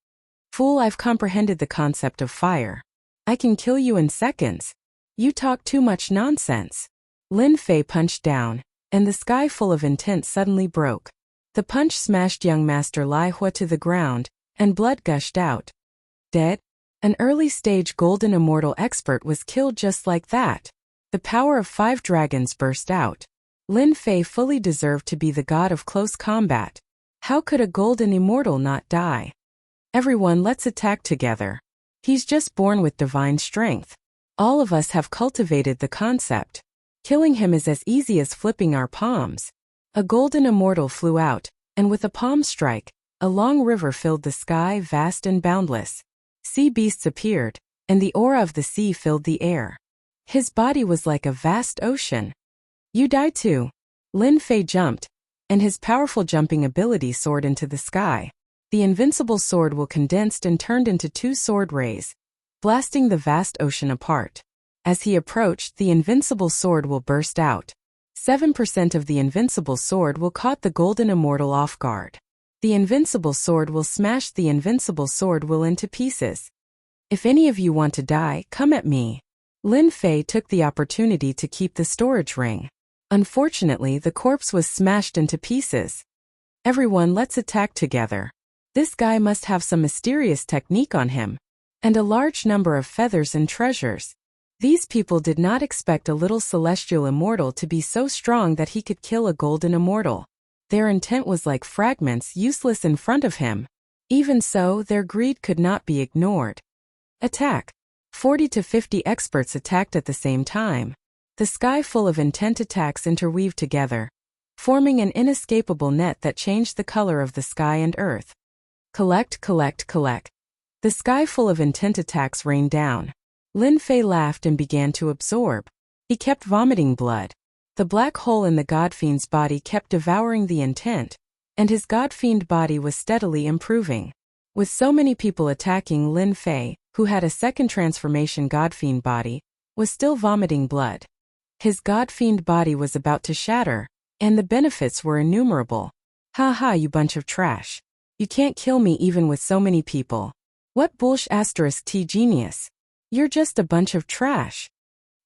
"Fool, I've comprehended the concept of fire. I can kill you in seconds. You talk too much nonsense." Lin Fei punched down, and the sky full of intent suddenly broke. The punch smashed young Master Lai Hua to the ground, and blood gushed out. Dead? An early-stage golden immortal expert was killed just like that. The power of 5 dragons burst out. Lin Fei fully deserved to be the god of close combat. How could a golden immortal not die? "Everyone, let's attack together. He's just born with divine strength. All of us have cultivated the concept. Killing him is as easy as flipping our palms." A golden immortal flew out, and with a palm strike, a long river filled the sky, vast and boundless. Sea beasts appeared, and the aura of the sea filled the air. His body was like a vast ocean. "You die too." Lin Fei jumped, and his powerful jumping ability soared into the sky. The invincible sword will condensed and turned into 2 sword rays, blasting the vast ocean apart. As he approached, the invincible sword will burst out. 7% of the invincible sword will caught the golden immortal off guard. The invincible sword will smash the invincible sword will into pieces. If any of you want to die, come at me. Lin Fei took the opportunity to keep the storage ring. Unfortunately, the corpse was smashed into pieces. Everyone, let's attack together. This guy must have some mysterious technique on him. And a large number of feathers and treasures. These people did not expect a little celestial immortal to be so strong that he could kill a golden immortal. Their intent was like fragments useless in front of him. Even so, their greed could not be ignored. Attack. 40 to 50 experts attacked at the same time. The sky full of intent attacks interweaved together, forming an inescapable net that changed the color of the sky and earth. Collect, collect, collect. The sky full of intent attacks rained down. Lin Fei laughed and began to absorb. He kept vomiting blood. The black hole in the Godfiend's body kept devouring the intent, and his Godfiend body was steadily improving. With so many people attacking, Lin Fei, who had a second transformation Godfiend body, was still vomiting blood. His Godfiend body was about to shatter, and the benefits were innumerable. Ha ha, you bunch of trash. You can't kill me even with so many people. What bullsh *T genius. You're just a bunch of trash.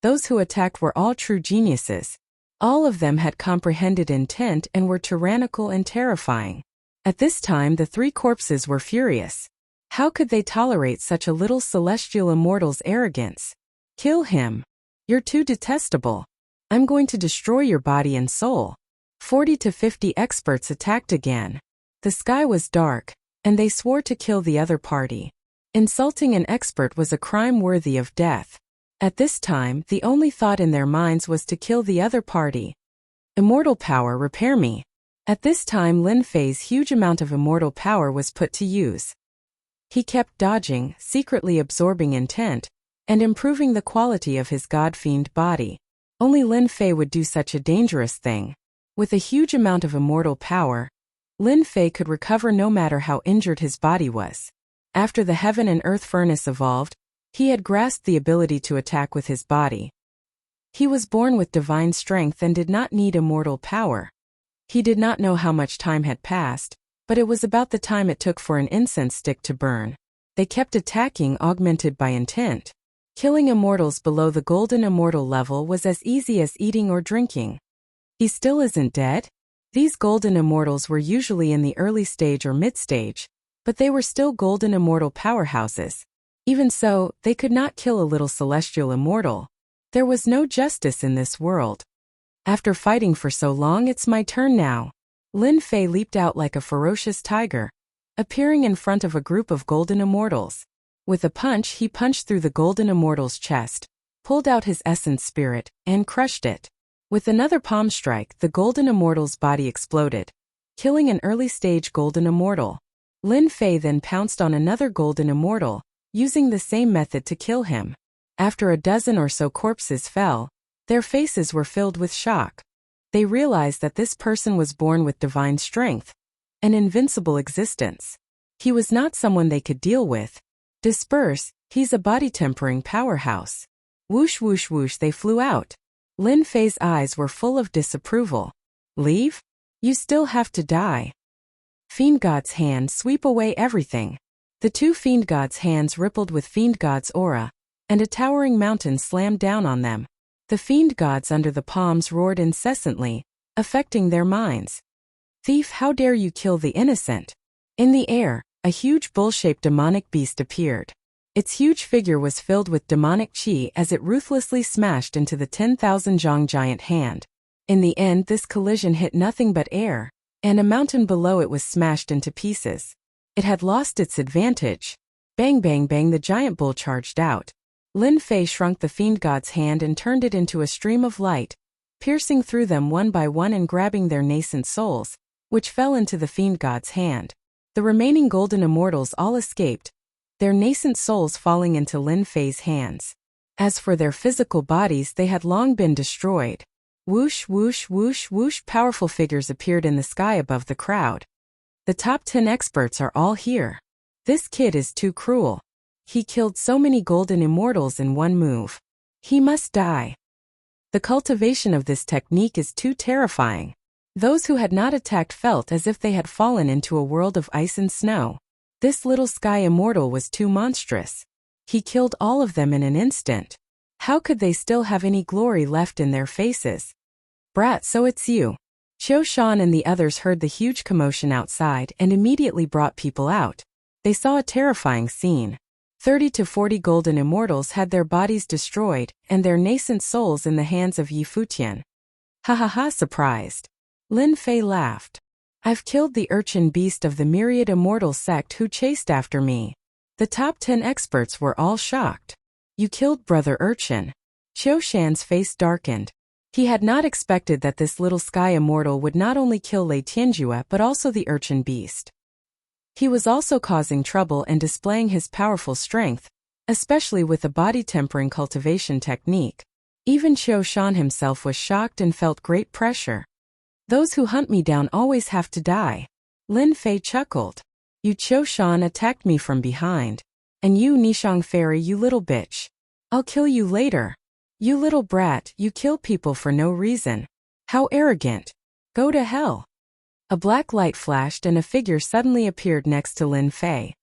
Those who attacked were all true geniuses. All of them had comprehended intent and were tyrannical and terrifying. At this time the three corpses were furious. How could they tolerate such a little celestial immortal's arrogance? Kill him. You're too detestable. I'm going to destroy your body and soul. 40 to 50 experts attacked again. The sky was dark, and they swore to kill the other party. Insulting an expert was a crime worthy of death. At this time, the only thought in their minds was to kill the other party. Immortal power, repair me. At this time, Lin Fei's huge amount of immortal power was put to use. He kept dodging, secretly absorbing intent, and improving the quality of his Godfiend body. Only Lin Fei would do such a dangerous thing. With a huge amount of immortal power, Lin Fei could recover no matter how injured his body was. After the heaven and earth furnace evolved, he had grasped the ability to attack with his body. He was born with divine strength and did not need immortal power. He did not know how much time had passed, but it was about the time it took for an incense stick to burn. They kept attacking, augmented by intent. Killing immortals below the golden immortal level was as easy as eating or drinking. He still isn't dead? These golden immortals were usually in the early stage or mid-stage, but they were still golden immortal powerhouses. Even so, they could not kill a little celestial immortal. There was no justice in this world. After fighting for so long, it's my turn now. Lin Fei leaped out like a ferocious tiger, appearing in front of a group of golden immortals. With a punch, he punched through the golden immortal's chest, pulled out his essence spirit, and crushed it. With another palm strike, the golden immortal's body exploded, killing an early-stage golden immortal. Lin Fei then pounced on another golden immortal, using the same method to kill him. After a dozen or so corpses fell, their faces were filled with shock. They realized that this person was born with divine strength, an invincible existence. He was not someone they could deal with. Disperse, he's a body-tempering powerhouse. Whoosh whoosh whoosh, they flew out. Lin Fei's eyes were full of disapproval. Leave? You still have to die. Fiend God's hand, sweep away everything. The two Fiend God's hands rippled with Fiend God's aura, and a towering mountain slammed down on them. The Fiend Gods under the palms roared incessantly, affecting their minds. Thief, how dare you kill the innocent? In the air, a huge bull-shaped demonic beast appeared. Its huge figure was filled with demonic chi as it ruthlessly smashed into the 10,000 zhang giant hand. In the end, this collision hit nothing but air, and a mountain below it was smashed into pieces. It had lost its advantage. Bang bang bang, the giant bull charged out. Lin Fei shrunk the Fiend God's hand and turned it into a stream of light, piercing through them one by one and grabbing their nascent souls, which fell into the Fiend God's hand. The remaining golden immortals all escaped, their nascent souls falling into Lin Fei's hands. As for their physical bodies, they had long been destroyed. Whoosh whoosh whoosh whoosh, powerful figures appeared in the sky above the crowd. The top 10 experts are all here. This kid is too cruel. He killed so many golden immortals in one move. He must die. The cultivation of this technique is too terrifying. Those who had not attacked felt as if they had fallen into a world of ice and snow. This little sky immortal was too monstrous. He killed all of them in an instant. How could they still have any glory left in their faces? Brat, so it's you. Qiu Shan and the others heard the huge commotion outside and immediately brought people out. They saw a terrifying scene. 30 to 40 golden immortals had their bodies destroyed and their nascent souls in the hands of Yi Futian. Ha ha ha, surprised. Lin Fei laughed. I've killed the urchin beast of the myriad immortal sect who chased after me. The top 10 experts were all shocked. You killed Brother Urchin. Qiu Shan's face darkened. He had not expected that this little sky immortal would not only kill Lei Tianjue but also the urchin beast. He was also causing trouble and displaying his powerful strength, especially with the body tempering cultivation technique. Even Qiu Shan himself was shocked and felt great pressure. Those who hunt me down always have to die. Lin Fei chuckled. You Qiu Shan attacked me from behind. And you Nishang Fairy, you little bitch. I'll kill you later. You little brat, you kill people for no reason. How arrogant. Go to hell. A black light flashed and a figure suddenly appeared next to Lin Fei.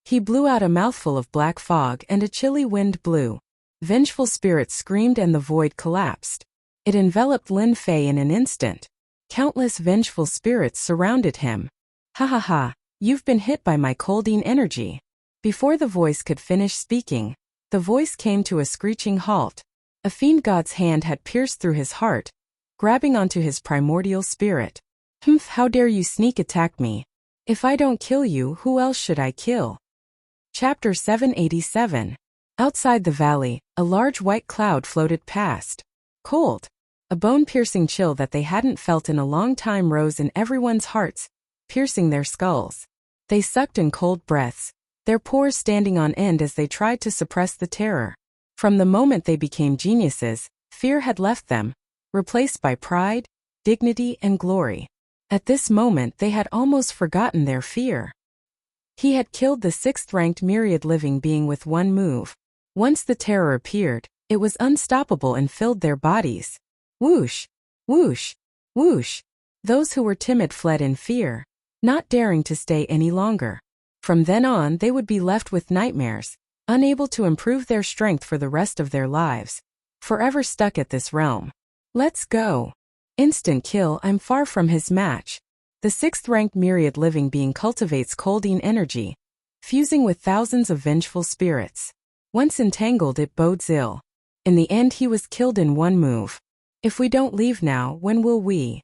He blew out a mouthful of black fog and a chilly wind blew. Vengeful spirits screamed and the void collapsed. It enveloped Lin Fei in an instant. Countless vengeful spirits surrounded him. Ha ha ha, you've been hit by my colding energy. Before the voice could finish speaking, the voice came to a screeching halt. A fiend god's hand had pierced through his heart, grabbing onto his primordial spirit. Humph, how dare you sneak attack me? If I don't kill you, who else should I kill? Chapter 787. Outside the valley, a large white cloud floated past. Cold. A bone-piercing chill that they hadn't felt in a long time rose in everyone's hearts, piercing their skulls. They sucked in cold breaths, their pores standing on end as they tried to suppress the terror. From the moment they became geniuses, fear had left them, replaced by pride, dignity, and glory. At this moment they had almost forgotten their fear. He had killed the 6th-ranked myriad living being with one move. Once the terror appeared, it was unstoppable and filled their bodies. Whoosh! Whoosh! Whoosh! Those who were timid fled in fear, not daring to stay any longer. From then on they would be left with nightmares, unable to improve their strength for the rest of their lives. Forever stuck at this realm. Let's go. Instant kill, I'm far from his match. The 6th-ranked myriad living being cultivates colding energy, fusing with thousands of vengeful spirits. Once entangled, it bodes ill. In the end he was killed in one move. If we don't leave now, when will we?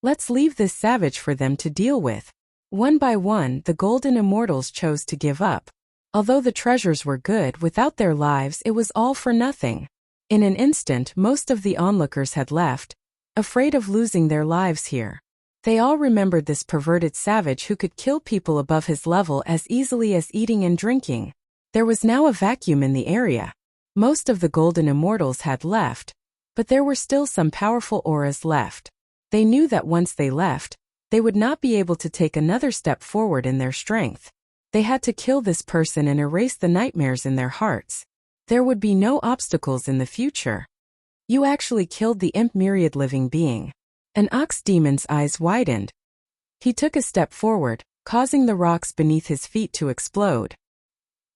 Let's leave this savage for them to deal with. One by one, the golden immortals chose to give up. Although the treasures were good, without their lives it was all for nothing. In an instant most of the onlookers had left, afraid of losing their lives here. They all remembered this perverted savage who could kill people above his level as easily as eating and drinking. There was now a vacuum in the area. Most of the golden immortals had left, but there were still some powerful auras left. They knew that once they left, they would not be able to take another step forward in their strength. They had to kill this person and erase the nightmares in their hearts. There would be no obstacles in the future. You actually killed the imp myriad living being. An ox demon's eyes widened. He took a step forward, causing the rocks beneath his feet to explode.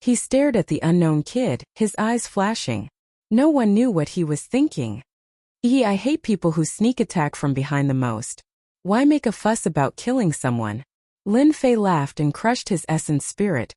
He stared at the unknown kid, his eyes flashing. No one knew what he was thinking. I hate people who sneak attack from behind the most. Why make a fuss about killing someone? Lin Fei laughed and crushed his essence spirit,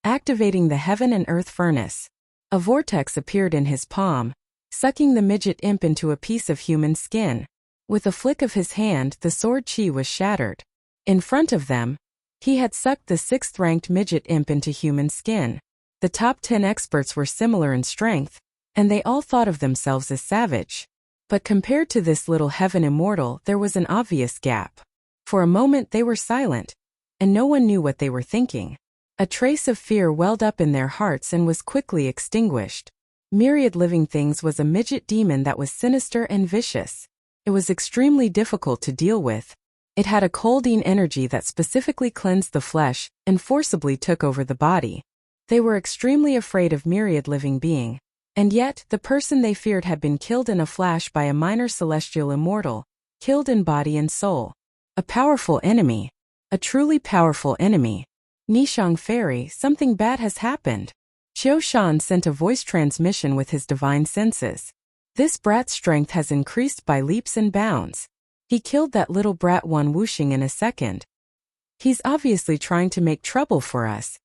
activating the heaven and earth furnace. A vortex appeared in his palm, sucking the midget imp into a piece of human skin. With a flick of his hand, the sword chi was shattered. In front of them, he had sucked the 6th-ranked midget imp into human skin. The top 10 experts were similar in strength, and they all thought of themselves as savage. But compared to this little heaven immortal, there was an obvious gap. For a moment they were silent, and no one knew what they were thinking. A trace of fear welled up in their hearts and was quickly extinguished. Myriad Living Things was a midget demon that was sinister and vicious. It was extremely difficult to deal with. It had a colding energy that specifically cleansed the flesh and forcibly took over the body. They were extremely afraid of Myriad Living Being. And yet, the person they feared had been killed in a flash by a minor celestial immortal, killed in body and soul. A powerful enemy. A truly powerful enemy. Nishang Fairy, something bad has happened. Qiu Shan sent a voice transmission with his divine senses. This brat's strength has increased by leaps and bounds. He killed that little brat Wan Wuxing in a second. He's obviously trying to make trouble for us.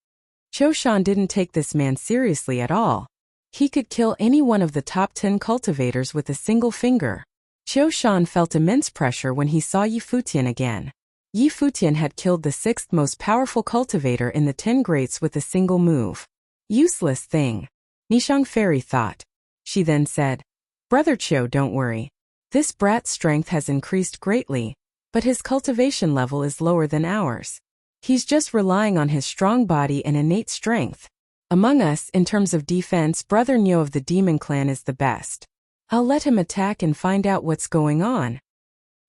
Qiu Shan didn't take this man seriously at all. He could kill any one of the top 10 cultivators with a single finger. Qiu Shan felt immense pressure when he saw Yi Futian again. Yi Futian had killed the 6th most powerful cultivator in the 10 greats with a single move. Useless thing. Nishang Fairy thought. She then said, Brother Qiu, don't worry. This brat's strength has increased greatly, but his cultivation level is lower than ours. He's just relying on his strong body and innate strength. Among us, in terms of defense, Brother Niu of the Demon Clan is the best. I'll let him attack and find out what's going on.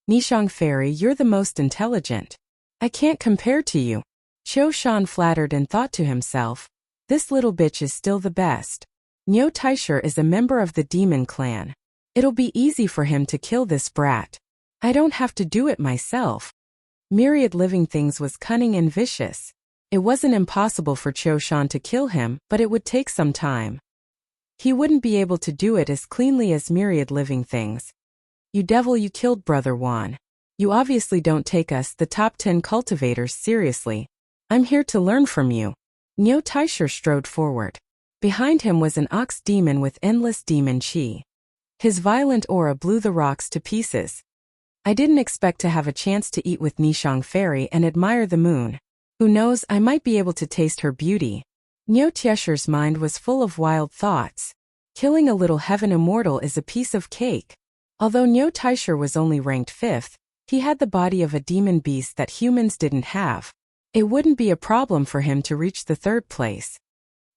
Nishang Fairy, you're the most intelligent. I can't compare to you. Qiu Shan flattered and thought to himself, this little bitch is still the best. Niu Taisher is a member of the Demon Clan. It'll be easy for him to kill this brat. I don't have to do it myself. Myriad Living Things was cunning and vicious. It wasn't impossible for Qiu Shan to kill him, but it would take some time. He wouldn't be able to do it as cleanly as Myriad Living Things. You devil, you killed Brother Wan. You obviously don't take us, the top 10 cultivators, seriously. I'm here to learn from you. Niu Taisher strode forward. Behind him was an ox demon with endless demon chi. His violent aura blew the rocks to pieces. I didn't expect to have a chance to eat with Nishang Fairy and admire the moon. Who knows, I might be able to taste her beauty. Niu Taisher's mind was full of wild thoughts. Killing a little heaven immortal is a piece of cake. Although Niu Taisher was only ranked 5th, he had the body of a demon beast that humans didn't have. It wouldn't be a problem for him to reach the 3rd place.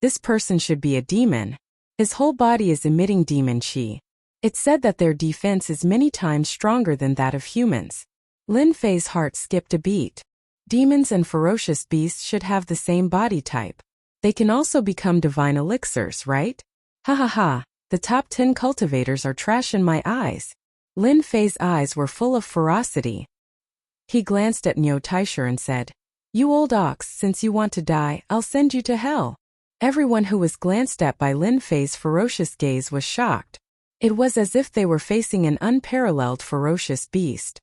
This person should be a demon. His whole body is emitting demon chi. It's said that their defense is many times stronger than that of humans. Lin Fei's heart skipped a beat. Demons and ferocious beasts should have the same body type. They can also become divine elixirs, right? Ha ha ha. The top 10 cultivators are trash in my eyes. Lin Fei's eyes were full of ferocity. He glanced at Niu Taisher and said, You old ox, since you want to die, I'll send you to hell. Everyone who was glanced at by Lin Fei's ferocious gaze was shocked. It was as if they were facing an unparalleled ferocious beast.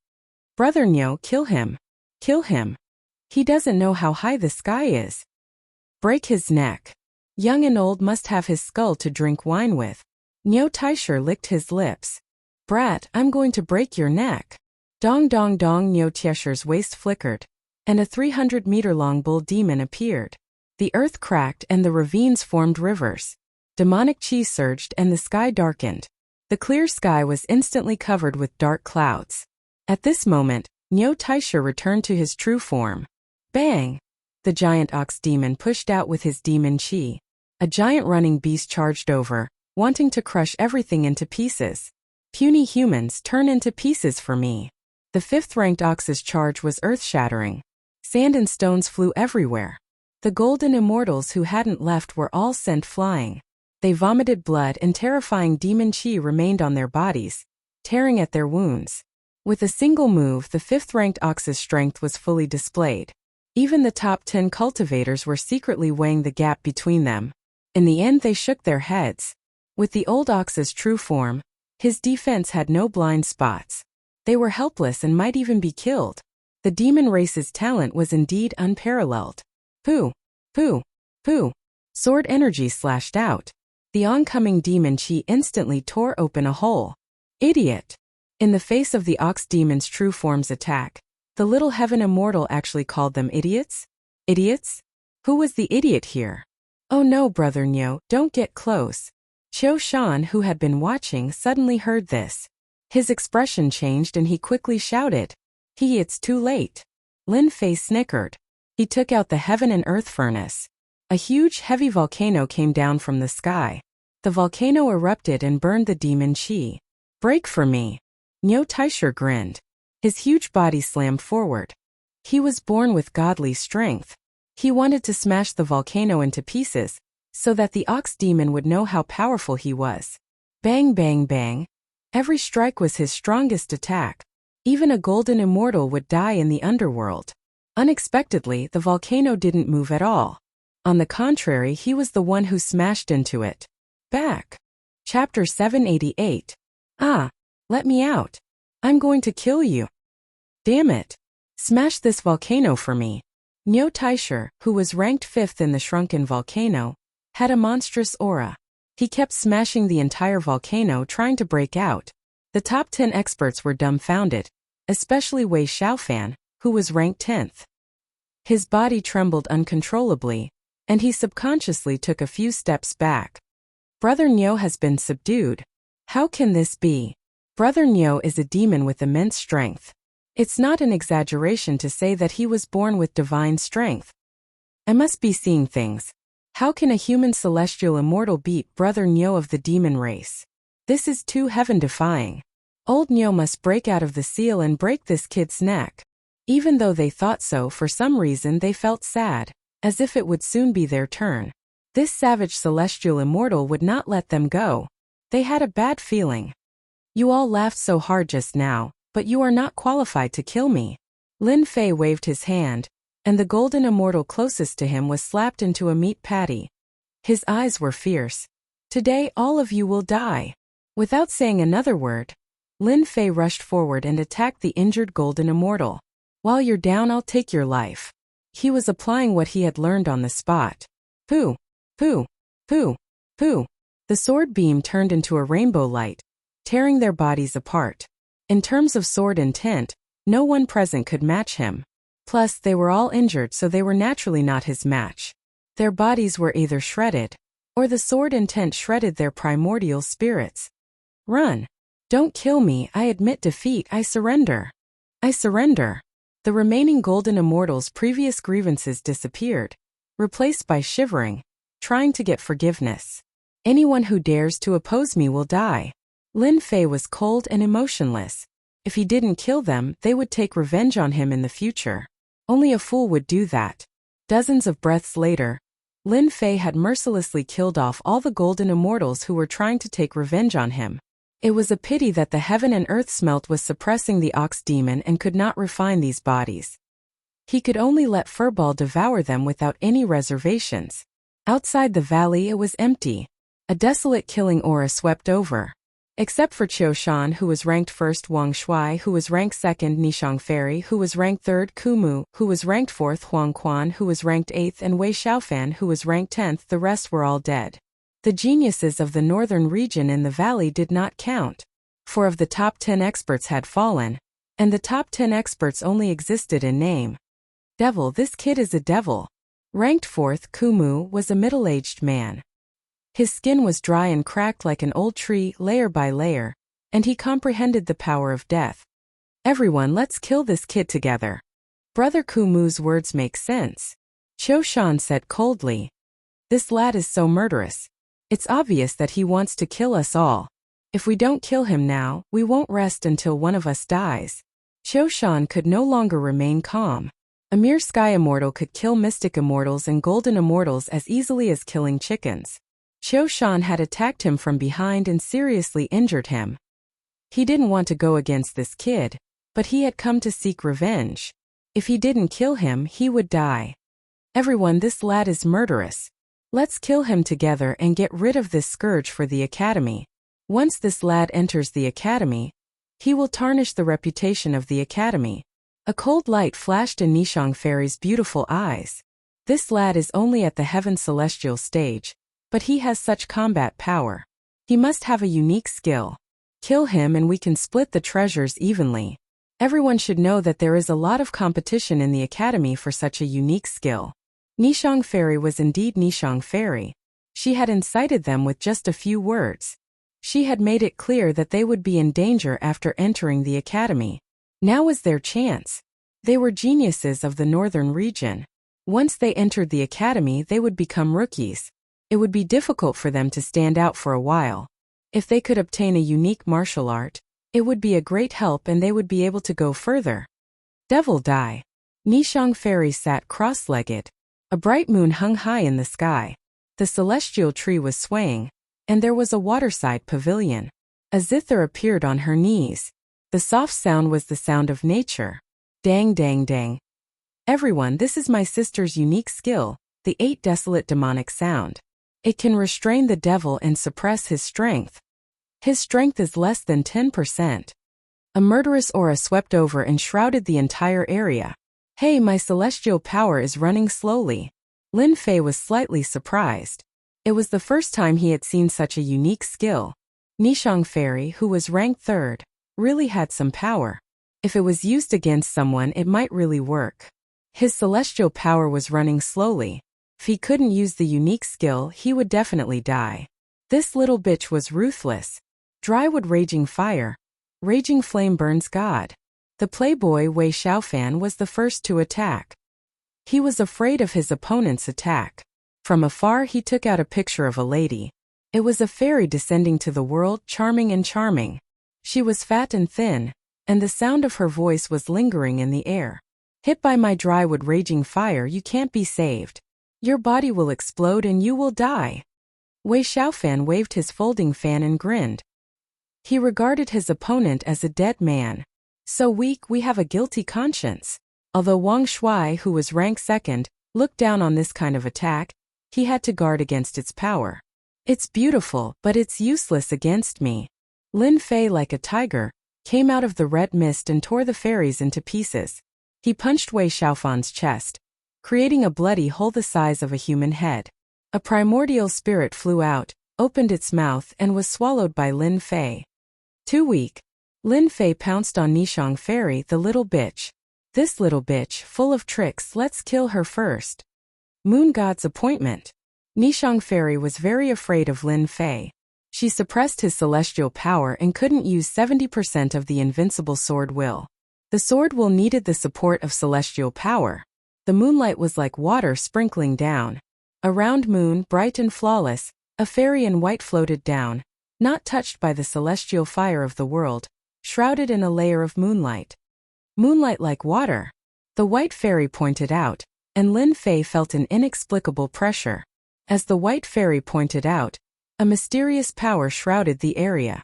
Brother Niu, kill him. Kill him. He doesn't know how high the sky is. Break his neck. Young and old must have his skull to drink wine with. Niu Taisher licked his lips. Brat, I'm going to break your neck. Dong dong dong. Niu Taisher's waist flickered, and a 300-meter-long bull demon appeared. The earth cracked and the ravines formed rivers. Demonic chi surged and the sky darkened. The clear sky was instantly covered with dark clouds. At this moment, Niu Taisher returned to his true form. Bang! The giant ox demon pushed out with his demon chi. A giant running beast charged over, wanting to crush everything into pieces. Puny humans, turn into pieces for me. The 5th-ranked ox's charge was earth-shattering. Sand and stones flew everywhere. The golden immortals who hadn't left were all sent flying. They vomited blood and terrifying demon chi remained on their bodies, tearing at their wounds. With a single move, the 5th-ranked ox's strength was fully displayed. Even the top 10 cultivators were secretly weighing the gap between them. In the end, they shook their heads. With the old ox's true form, his defense had no blind spots. They were helpless and might even be killed. The demon race's talent was indeed unparalleled. Pooh! Pooh! Pooh! Sword energy slashed out. The oncoming demon chi instantly tore open a hole. Idiot! In the face of the ox demon's true form's attack, the little heaven immortal actually called them idiots? Idiots? Who was the idiot here? Oh no, Brother Niu, don't get close. Qiu Shan, who had been watching, suddenly heard this. His expression changed and he quickly shouted, It's too late. Lin Fei snickered. He took out the heaven and earth furnace. A huge, heavy volcano came down from the sky. The volcano erupted and burned the demon chi. Break for me. Niu Taisher grinned. His huge body slammed forward. He was born with godly strength. He wanted to smash the volcano into pieces, so that the ox demon would know how powerful he was. Bang bang bang. Every strike was his strongest attack. Even a golden immortal would die in the underworld. Unexpectedly, the volcano didn't move at all. On the contrary, he was the one who smashed into it. Back. Chapter 788. Ah, let me out. I'm going to kill you. Damn it. Smash this volcano for me. Nyo Taisher, who was ranked 5th in the shrunken volcano, had a monstrous aura. He kept smashing the entire volcano trying to break out. The top 10 experts were dumbfounded, especially Wei Xiaofan, who was ranked 10th. His body trembled uncontrollably, and he subconsciously took a few steps back. Brother Nyo has been subdued. How can this be? Brother Nyo is a demon with immense strength. It's not an exaggeration to say that he was born with divine strength. I must be seeing things. How can a human celestial immortal beat Brother Nyo of the demon race? This is too heaven-defying. Old Nyo must break out of the seal and break this kid's neck. Even though they thought so, for some reason they felt sad, as if it would soon be their turn. This savage celestial immortal would not let them go. They had a bad feeling. You all laughed so hard just now, but you are not qualified to kill me. Lin Fei waved his hand, and the golden immortal closest to him was slapped into a meat patty. His eyes were fierce. Today all of you will die. Without saying another word, Lin Fei rushed forward and attacked the injured golden immortal. While you're down, I'll take your life. He was applying what he had learned on the spot. Pooh, pooh, pooh, pooh. The sword beam turned into a rainbow light, tearing their bodies apart. In terms of sword intent, no one present could match him. Plus, they were all injured, so they were naturally not his match. Their bodies were either shredded, or the sword intent shredded their primordial spirits. Run. Don't kill me, I admit defeat, I surrender. I surrender. The remaining golden immortals' previous grievances disappeared, replaced by shivering, trying to get forgiveness. Anyone who dares to oppose me will die. Lin Fei was cold and emotionless. If he didn't kill them, they would take revenge on him in the future. Only a fool would do that. Dozens of breaths later, Lin Fei had mercilessly killed off all the golden immortals who were trying to take revenge on him. It was a pity that the heaven and earth smelt was suppressing the ox demon and could not refine these bodies. He could only let Furball devour them without any reservations. Outside the valley it was empty. A desolate killing aura swept over. Except for Qiu Shan, who was ranked 1st, Wang Shuai, who was ranked 2nd, Nishang Fairy, who was ranked 3rd, Kumu, who was ranked 4th, Huang Quan, who was ranked 8th, and Wei Xiaofan, who was ranked 10th, the rest were all dead. The geniuses of the northern region in the valley did not count. 4 of the top 10 experts had fallen, and the top 10 experts only existed in name. Devil, this kid is a devil. Ranked 4th, Kumu, was a middle-aged man. His skin was dry and cracked like an old tree, layer by layer, and he comprehended the power of death. Everyone, let's kill this kid together. Brother Kumu's words make sense. Qiu Shan said coldly. This lad is so murderous. It's obvious that he wants to kill us all. If we don't kill him now, we won't rest until one of us dies. Qiu Shan could no longer remain calm. A mere sky immortal could kill mystic immortals and golden immortals as easily as killing chickens. Qiu Shan had attacked him from behind and seriously injured him. He didn't want to go against this kid, but he had come to seek revenge. If he didn't kill him, he would die. Everyone, this lad is murderous. Let's kill him together and get rid of this scourge for the academy. Once this lad enters the academy, he will tarnish the reputation of the academy. A cold light flashed in Nishang Fairy's beautiful eyes. This lad is only at the heaven celestial stage, but he has such combat power. He must have a unique skill. Kill him and we can split the treasures evenly. Everyone should know that there is a lot of competition in the academy for such a unique skill. Nishang Fairy was indeed Nishang Fairy. She had incited them with just a few words. She had made it clear that they would be in danger after entering the academy. Now was their chance. They were geniuses of the northern region. Once they entered the academy, they would become rookies. It would be difficult for them to stand out for a while. If they could obtain a unique martial art, it would be a great help and they would be able to go further. Devil die. Nishang Fairy sat cross-legged. A bright moon hung high in the sky. The celestial tree was swaying, and there was a waterside pavilion. A zither appeared on her knees. The soft sound was the sound of nature. Dang dang dang. Everyone, this is my sister's unique skill, the 8 desolate demonic sound. It can restrain the devil and suppress his strength. His strength is less than 10%. A murderous aura swept over and shrouded the entire area. Hey, my celestial power is running slowly. Lin Fei was slightly surprised. It was the first time he had seen such a unique skill. Nishang Fairy, who was ranked 3rd, really had some power. If it was used against someone, it might really work. His celestial power was running slowly. If he couldn't use the unique skill, he would definitely die. This little bitch was ruthless. Drywood raging fire. Raging flame burns God. The playboy Wei Xiaofan was the first to attack. He was afraid of his opponent's attack. From afar he took out a picture of a lady. It was a fairy descending to the world, charming and charming. She was fat and thin, and the sound of her voice was lingering in the air. Hit by my drywood raging fire, you can't be saved. Your body will explode and you will die. Wei Xiaofan waved his folding fan and grinned. He regarded his opponent as a dead man. So weak, we have a guilty conscience. Although Wang Shuai, who was ranked 2nd, looked down on this kind of attack, he had to guard against its power. It's beautiful, but it's useless against me. Lin Fei, like a tiger, came out of the red mist and tore the fairies into pieces. He punched Wei Xiaofan's chest, creating a bloody hole the size of a human head. A primordial spirit flew out, opened its mouth and was swallowed by Lin Fei. Too weak. Lin Fei pounced on Nishang Fairy, the little bitch. This little bitch, full of tricks, let's kill her first. Moon God's appointment. Nishang Fairy was very afraid of Lin Fei. She suppressed his celestial power and couldn't use 70% of the invincible sword will. The sword will needed the support of celestial power. The moonlight was like water sprinkling down. A round moon, bright and flawless, a fairy in white floated down, not touched by the celestial fire of the world, shrouded in a layer of moonlight. Moonlight like water. The white fairy pointed out, and Lin Fei felt an inexplicable pressure. As the white fairy pointed out, a mysterious power shrouded the area.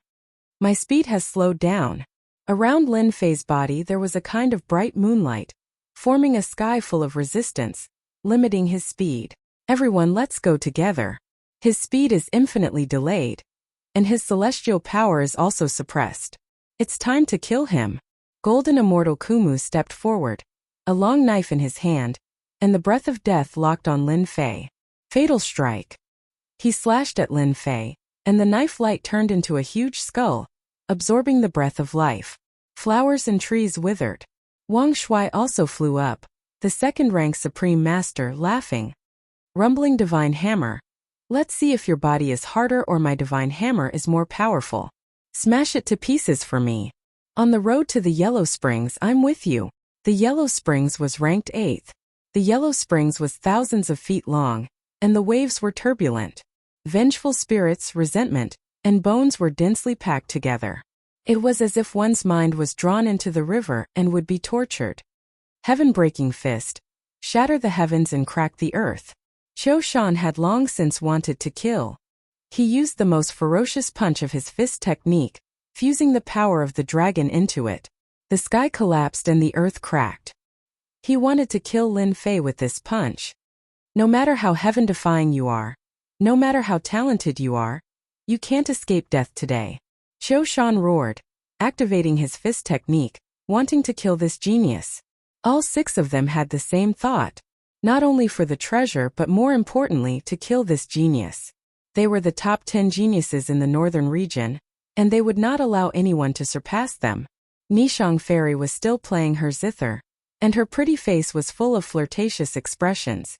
My speed has slowed down. Around Lin Fei's body there was a kind of bright moonlight, forming a sky full of resistance, limiting his speed. Everyone, let's go together. His speed is infinitely delayed, and his celestial power is also suppressed. It's time to kill him. Golden Immortal Kumu stepped forward, a long knife in his hand, and the breath of death locked on Lin Fei. Fatal strike. He slashed at Lin Fei, and the knife light turned into a huge skull, absorbing the breath of life. Flowers and trees withered. Wang Shuai also flew up, the 2nd-rank Supreme Master, laughing. Rumbling Divine Hammer. Let's see if your body is harder or my Divine Hammer is more powerful. Smash it to pieces for me. On the road to the Yellow Springs, I'm with you. The Yellow Springs was ranked 8th. The Yellow Springs was thousands of feet long, and the waves were turbulent. Vengeful spirits, resentment, and bones were densely packed together. It was as if one's mind was drawn into the river and would be tortured. Heaven-breaking fist. Shatter the heavens and crack the earth. Qiu Shan had long since wanted to kill. He used the most ferocious punch of his fist technique, fusing the power of the dragon into it. The sky collapsed and the earth cracked. He wanted to kill Lin Fei with this punch. No matter how heaven-defying you are, no matter how talented you are, you can't escape death today. Qiu Shan roared, activating his fist technique, wanting to kill this genius. All 6 of them had the same thought, not only for the treasure but more importantly to kill this genius. They were the top 10 geniuses in the northern region, and they would not allow anyone to surpass them. Nishang Fairy was still playing her zither, and her pretty face was full of flirtatious expressions.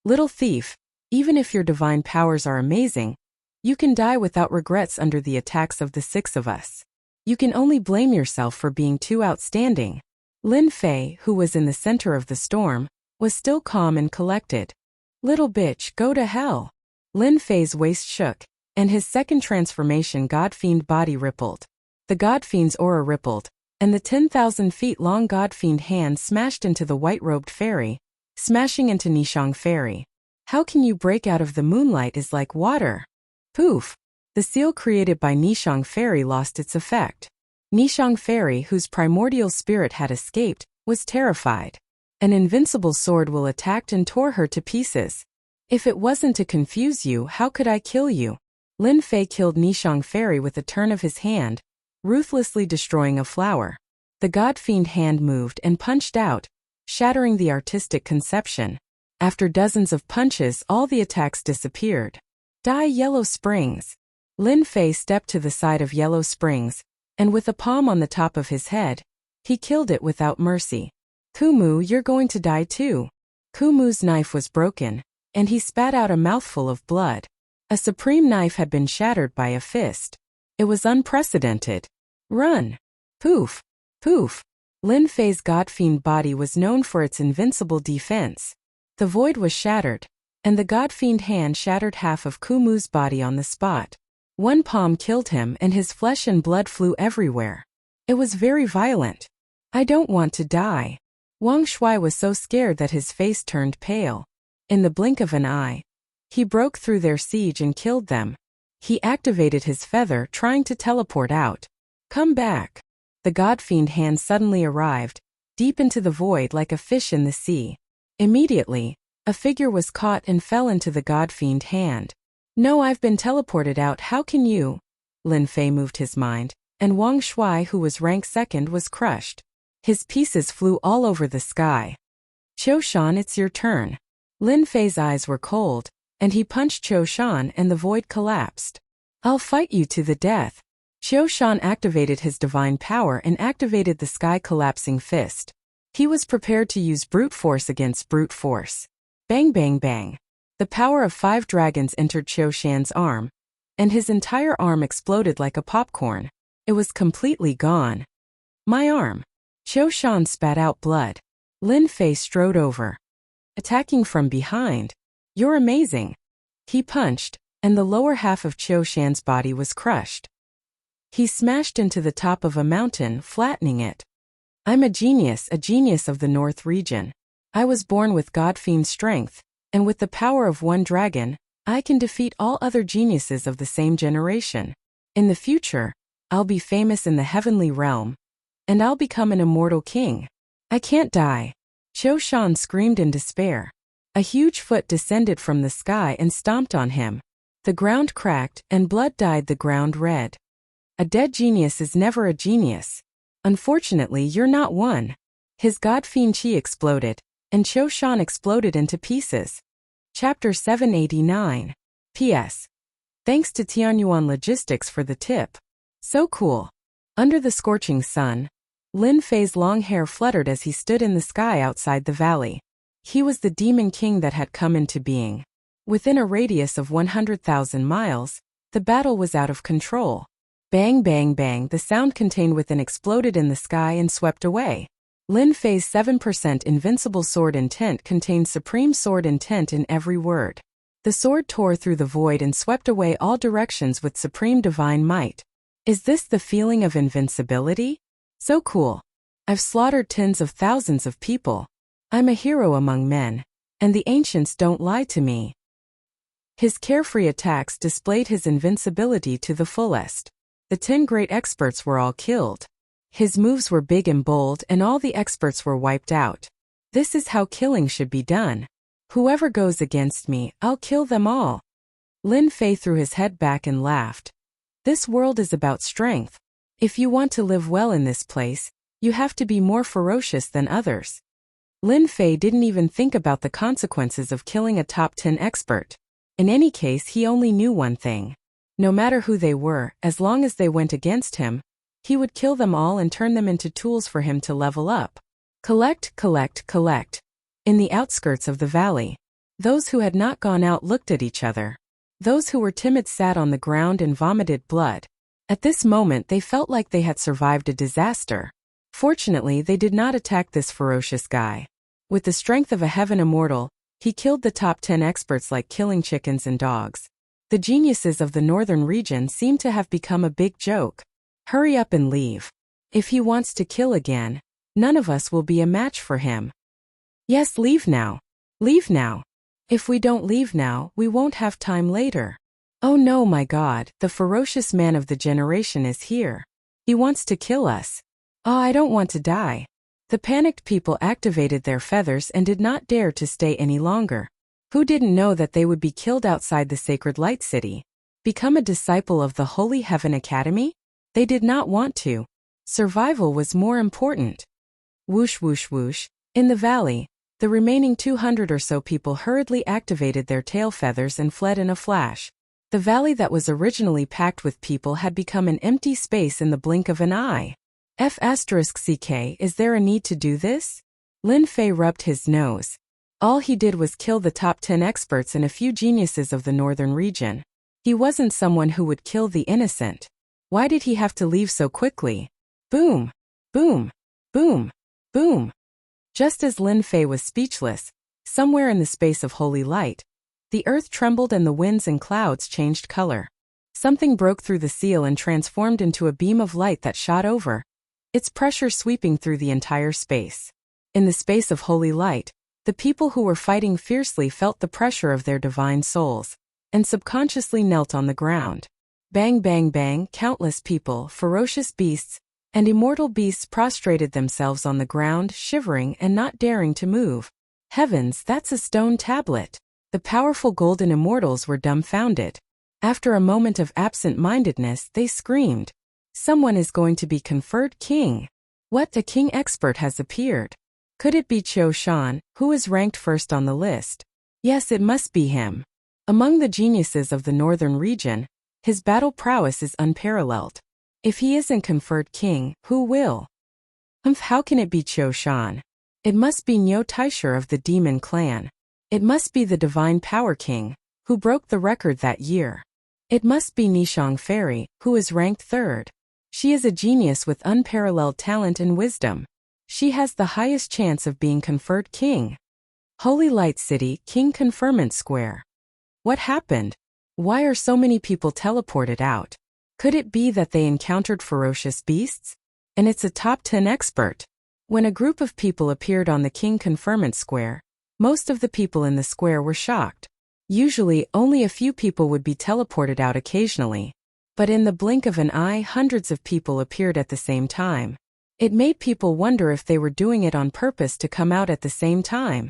Little thief, even if your divine powers are amazing, you can die without regrets under the attacks of the 6 of us. You can only blame yourself for being too outstanding. Lin Fei, who was in the center of the storm, was still calm and collected. Little bitch, go to hell. Lin Fei's waist shook, and his 2nd transformation God Fiend body rippled. The God Fiend's aura rippled, and the 10,000 feet long God Fiend hand smashed into the white-robed fairy, smashing into Nishang Fairy. How can you break out of the moonlight is like water. Poof! The seal created by Nishang Fairy lost its effect. Nishang Fairy, whose primordial spirit had escaped, was terrified. An invincible sword will attack and tore her to pieces. If it wasn't to confuse you, how could I kill you? Lin Fei killed Nishang Fairy with a turn of his hand, ruthlessly destroying a flower. The god-fiend hand moved and punched out, shattering the artistic conception. After dozens of punches, all the attacks disappeared. Die Yellow Springs. Lin Fei stepped to the side of Yellow Springs, and with a palm on the top of his head, he killed it without mercy. Kumu, you're going to die too. Kumu's knife was broken, and he spat out a mouthful of blood. A supreme knife had been shattered by a fist. It was unprecedented. Run! Poof! Poof! Lin Fei's god-fiend body was known for its invincible defense. The void was shattered, and the god-fiend hand shattered half of Kumu's body on the spot. One palm killed him and his flesh and blood flew everywhere. It was very violent. I don't want to die. Wang Shui was so scared that his face turned pale. In the blink of an eye, he broke through their siege and killed them. He activated his feather, trying to teleport out. Come back. The god-fiend hand suddenly arrived, deep into the void like a fish in the sea. Immediately, a figure was caught and fell into the god-fiend hand. No, I've been teleported out, how can you? Lin Fei moved his mind, and Wang Shui, who was ranked second, was crushed. His pieces flew all over the sky. Qiu Shan, it's your turn. Lin Fei's eyes were cold, and he punched Qiu Shan and the void collapsed. I'll fight you to the death. Qiu Shan activated his divine power and activated the sky-collapsing fist. He was prepared to use brute force against brute force. Bang bang bang. The power of 5 dragons entered Qiu Shan's arm, and his entire arm exploded like a popcorn. It was completely gone. My arm. Qiu Shan spat out blood. Lin Fei strode over, attacking from behind. You're amazing. He punched, and the lower half of Qiu Shan's body was crushed. He smashed into the top of a mountain, flattening it. I'm a genius of the North region. I was born with god-fiend strength, and with the power of one dragon, I can defeat all other geniuses of the same generation. In the future, I'll be famous in the heavenly realm, and I'll become an immortal king. I can't die. Qiu Shan screamed in despair. A huge foot descended from the sky and stomped on him. The ground cracked, and blood dyed the ground red. A dead genius is never a genius. Unfortunately, you're not one. His god-fiend chi exploded, and Qiu Shan exploded into pieces. Chapter 789. P.S. Thanks to Tianyuan Logistics for the tip. So cool. Under the scorching sun, Lin Fei's long hair fluttered as he stood in the sky outside the valley. He was the demon king that had come into being. Within a radius of 100,000 miles, the battle was out of control. Bang bang bang, the sound contained within exploded in the sky and swept away. Lin Fei's 7% invincible sword intent contained supreme sword intent in every word. The sword tore through the void and swept away all directions with supreme divine might. Is this the feeling of invincibility? So cool. I've slaughtered tens of thousands of people. I'm a hero among men, and the ancients don't lie to me. His carefree attacks displayed his invincibility to the fullest. The 10 great experts were all killed. His moves were big and bold, and all the experts were wiped out. This is how killing should be done. Whoever goes against me, I'll kill them all. Lin Fei threw his head back and laughed. This world is about strength. If you want to live well in this place, you have to be more ferocious than others. Lin Fei didn't even think about the consequences of killing a top 10 expert. In any case, he only knew one thing. No matter who they were, as long as they went against him, he would kill them all and turn them into tools for him to level up. Collect, collect, collect. In the outskirts of the valley, those who had not gone out looked at each other. Those who were timid sat on the ground and vomited blood. At this moment they felt like they had survived a disaster. Fortunately, they did not attack this ferocious guy. With the strength of a heaven immortal, he killed the top 10 experts like killing chickens and dogs. The geniuses of the northern region seem to have become a big joke. Hurry up and leave. If he wants to kill again, none of us will be a match for him. Yes, leave now. Leave now. If we don't leave now, we won't have time later. Oh no, my God, the ferocious man of the generation is here. He wants to kill us. Oh, I don't want to die. The panicked people activated their feathers and did not dare to stay any longer. Who didn't know that they would be killed outside the sacred light city? Become a disciple of the Holy Heaven Academy? They did not want to. Survival was more important. Whoosh whoosh whoosh. In the valley, the remaining 200 or so people hurriedly activated their tail feathers and fled in a flash. The valley that was originally packed with people had become an empty space in the blink of an eye. F***ck, is there a need to do this? Lin Fei rubbed his nose. All he did was kill the top 10 experts and a few geniuses of the northern region. He wasn't someone who would kill the innocent. Why did he have to leave so quickly? Boom! Boom! Boom! Boom! Just as Lin Fei was speechless, somewhere in the space of holy light, the earth trembled and the winds and clouds changed color. Something broke through the seal and transformed into a beam of light that shot over, its pressure sweeping through the entire space. In the space of holy light, the people who were fighting fiercely felt the pressure of their divine souls, and subconsciously knelt on the ground. Bang bang bang, countless people, ferocious beasts, and immortal beasts prostrated themselves on the ground, shivering and not daring to move. Heavens, that's a stone tablet! The powerful golden immortals were dumbfounded. After a moment of absent-mindedness, they screamed, "Someone is going to be conferred king! What, a king expert has appeared! Could it be Qiu Shan, who is ranked first on the list? Yes, it must be him. Among the geniuses of the northern region, his battle prowess is unparalleled. If he isn't conferred king, who will? How can it be Qiu Shan? It must be Niu Taisher of the Demon Clan. It must be the Divine Power King, who broke the record that year. It must be Nishang Fairy, who is ranked third. She is a genius with unparalleled talent and wisdom. She has the highest chance of being conferred king. Holy Light City, King Conferment Square. What happened? Why are so many people teleported out? Could it be that they encountered ferocious beasts? And it's a top 10 expert. When a group of people appeared on the King Conferment Square, most of the people in the square were shocked. Usually, only a few people would be teleported out occasionally. But in the blink of an eye, hundreds of people appeared at the same time. It made people wonder if they were doing it on purpose to come out at the same time.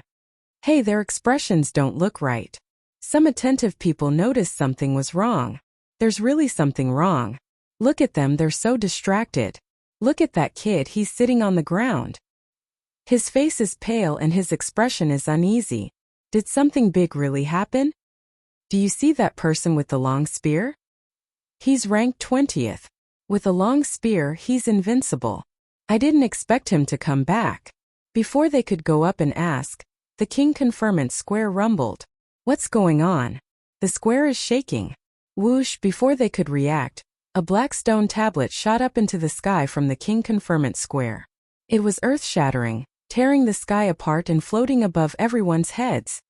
Hey, their expressions don't look right. Some attentive people noticed something was wrong. There's really something wrong. Look at them, they're so distracted. Look at that kid, he's sitting on the ground. His face is pale and his expression is uneasy. Did something big really happen? Do you see that person with the long spear? He's ranked 20th. With a long spear, he's invincible. I didn't expect him to come back. Before they could go up and ask, the King Conferment Square rumbled. What's going on? The square is shaking. Whoosh, before they could react, a black stone tablet shot up into the sky from the King Conferment Square. It was earth-shattering, tearing the sky apart and floating above everyone's heads.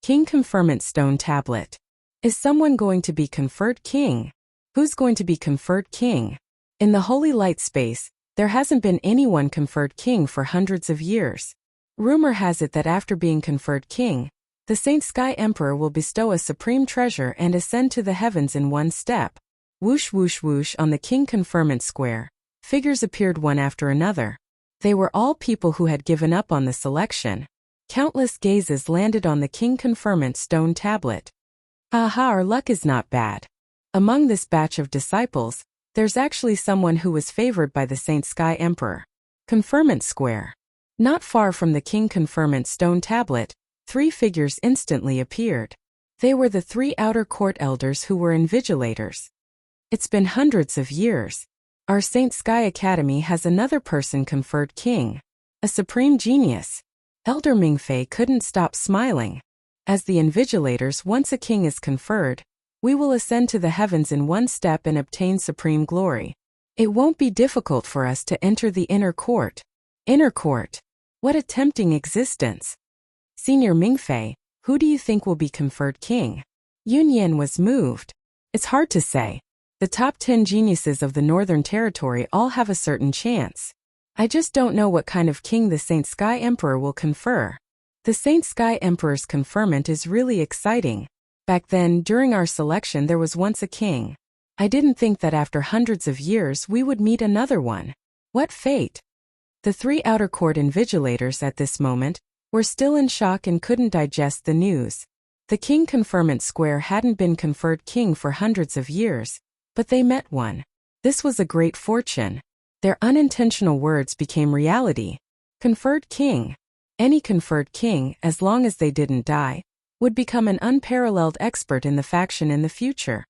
King Conferment Stone Tablet. Is someone going to be conferred king? Who's going to be conferred king? In the holy light space, there hasn't been anyone conferred king for hundreds of years. Rumor has it that after being conferred king, the Saint Sky Emperor will bestow a supreme treasure and ascend to the heavens in one step. Whoosh whoosh whoosh on the King Conferment Square. Figures appeared one after another. They were all people who had given up on the selection. Countless gazes landed on the King Conferment Stone Tablet. Aha, our luck is not bad. Among this batch of disciples, there's actually someone who was favored by the Saint Sky Emperor. Conferment Square. Not far from the King Conferment Stone Tablet, 3 figures instantly appeared. They were the 3 outer court elders who were invigilators. It's been hundreds of years. Our Saint Sky Academy has another person conferred king. A supreme genius. Elder Mingfei couldn't stop smiling. As the invigilators, once a king is conferred, we will ascend to the heavens in one step and obtain supreme glory. It won't be difficult for us to enter the inner court. Inner court. What a tempting existence. Senior Mingfei, who do you think will be conferred king? Yun Yan was moved. It's hard to say. The top 10 geniuses of the Northern Territory all have a certain chance. I just don't know what kind of king the Saint Sky Emperor will confer. The Saint Sky Emperor's conferment is really exciting. Back then, during our selection, there was once a king. I didn't think that after hundreds of years we would meet another one. What fate! The 3 outer court invigilators at this moment were still in shock and couldn't digest the news. The king conferment square hadn't been conferred king for hundreds of years, but they met one. This was a great fortune. Their unintentional words became reality. Conferred king. Any conferred king, as long as they didn't die, would become an unparalleled expert in the faction in the future.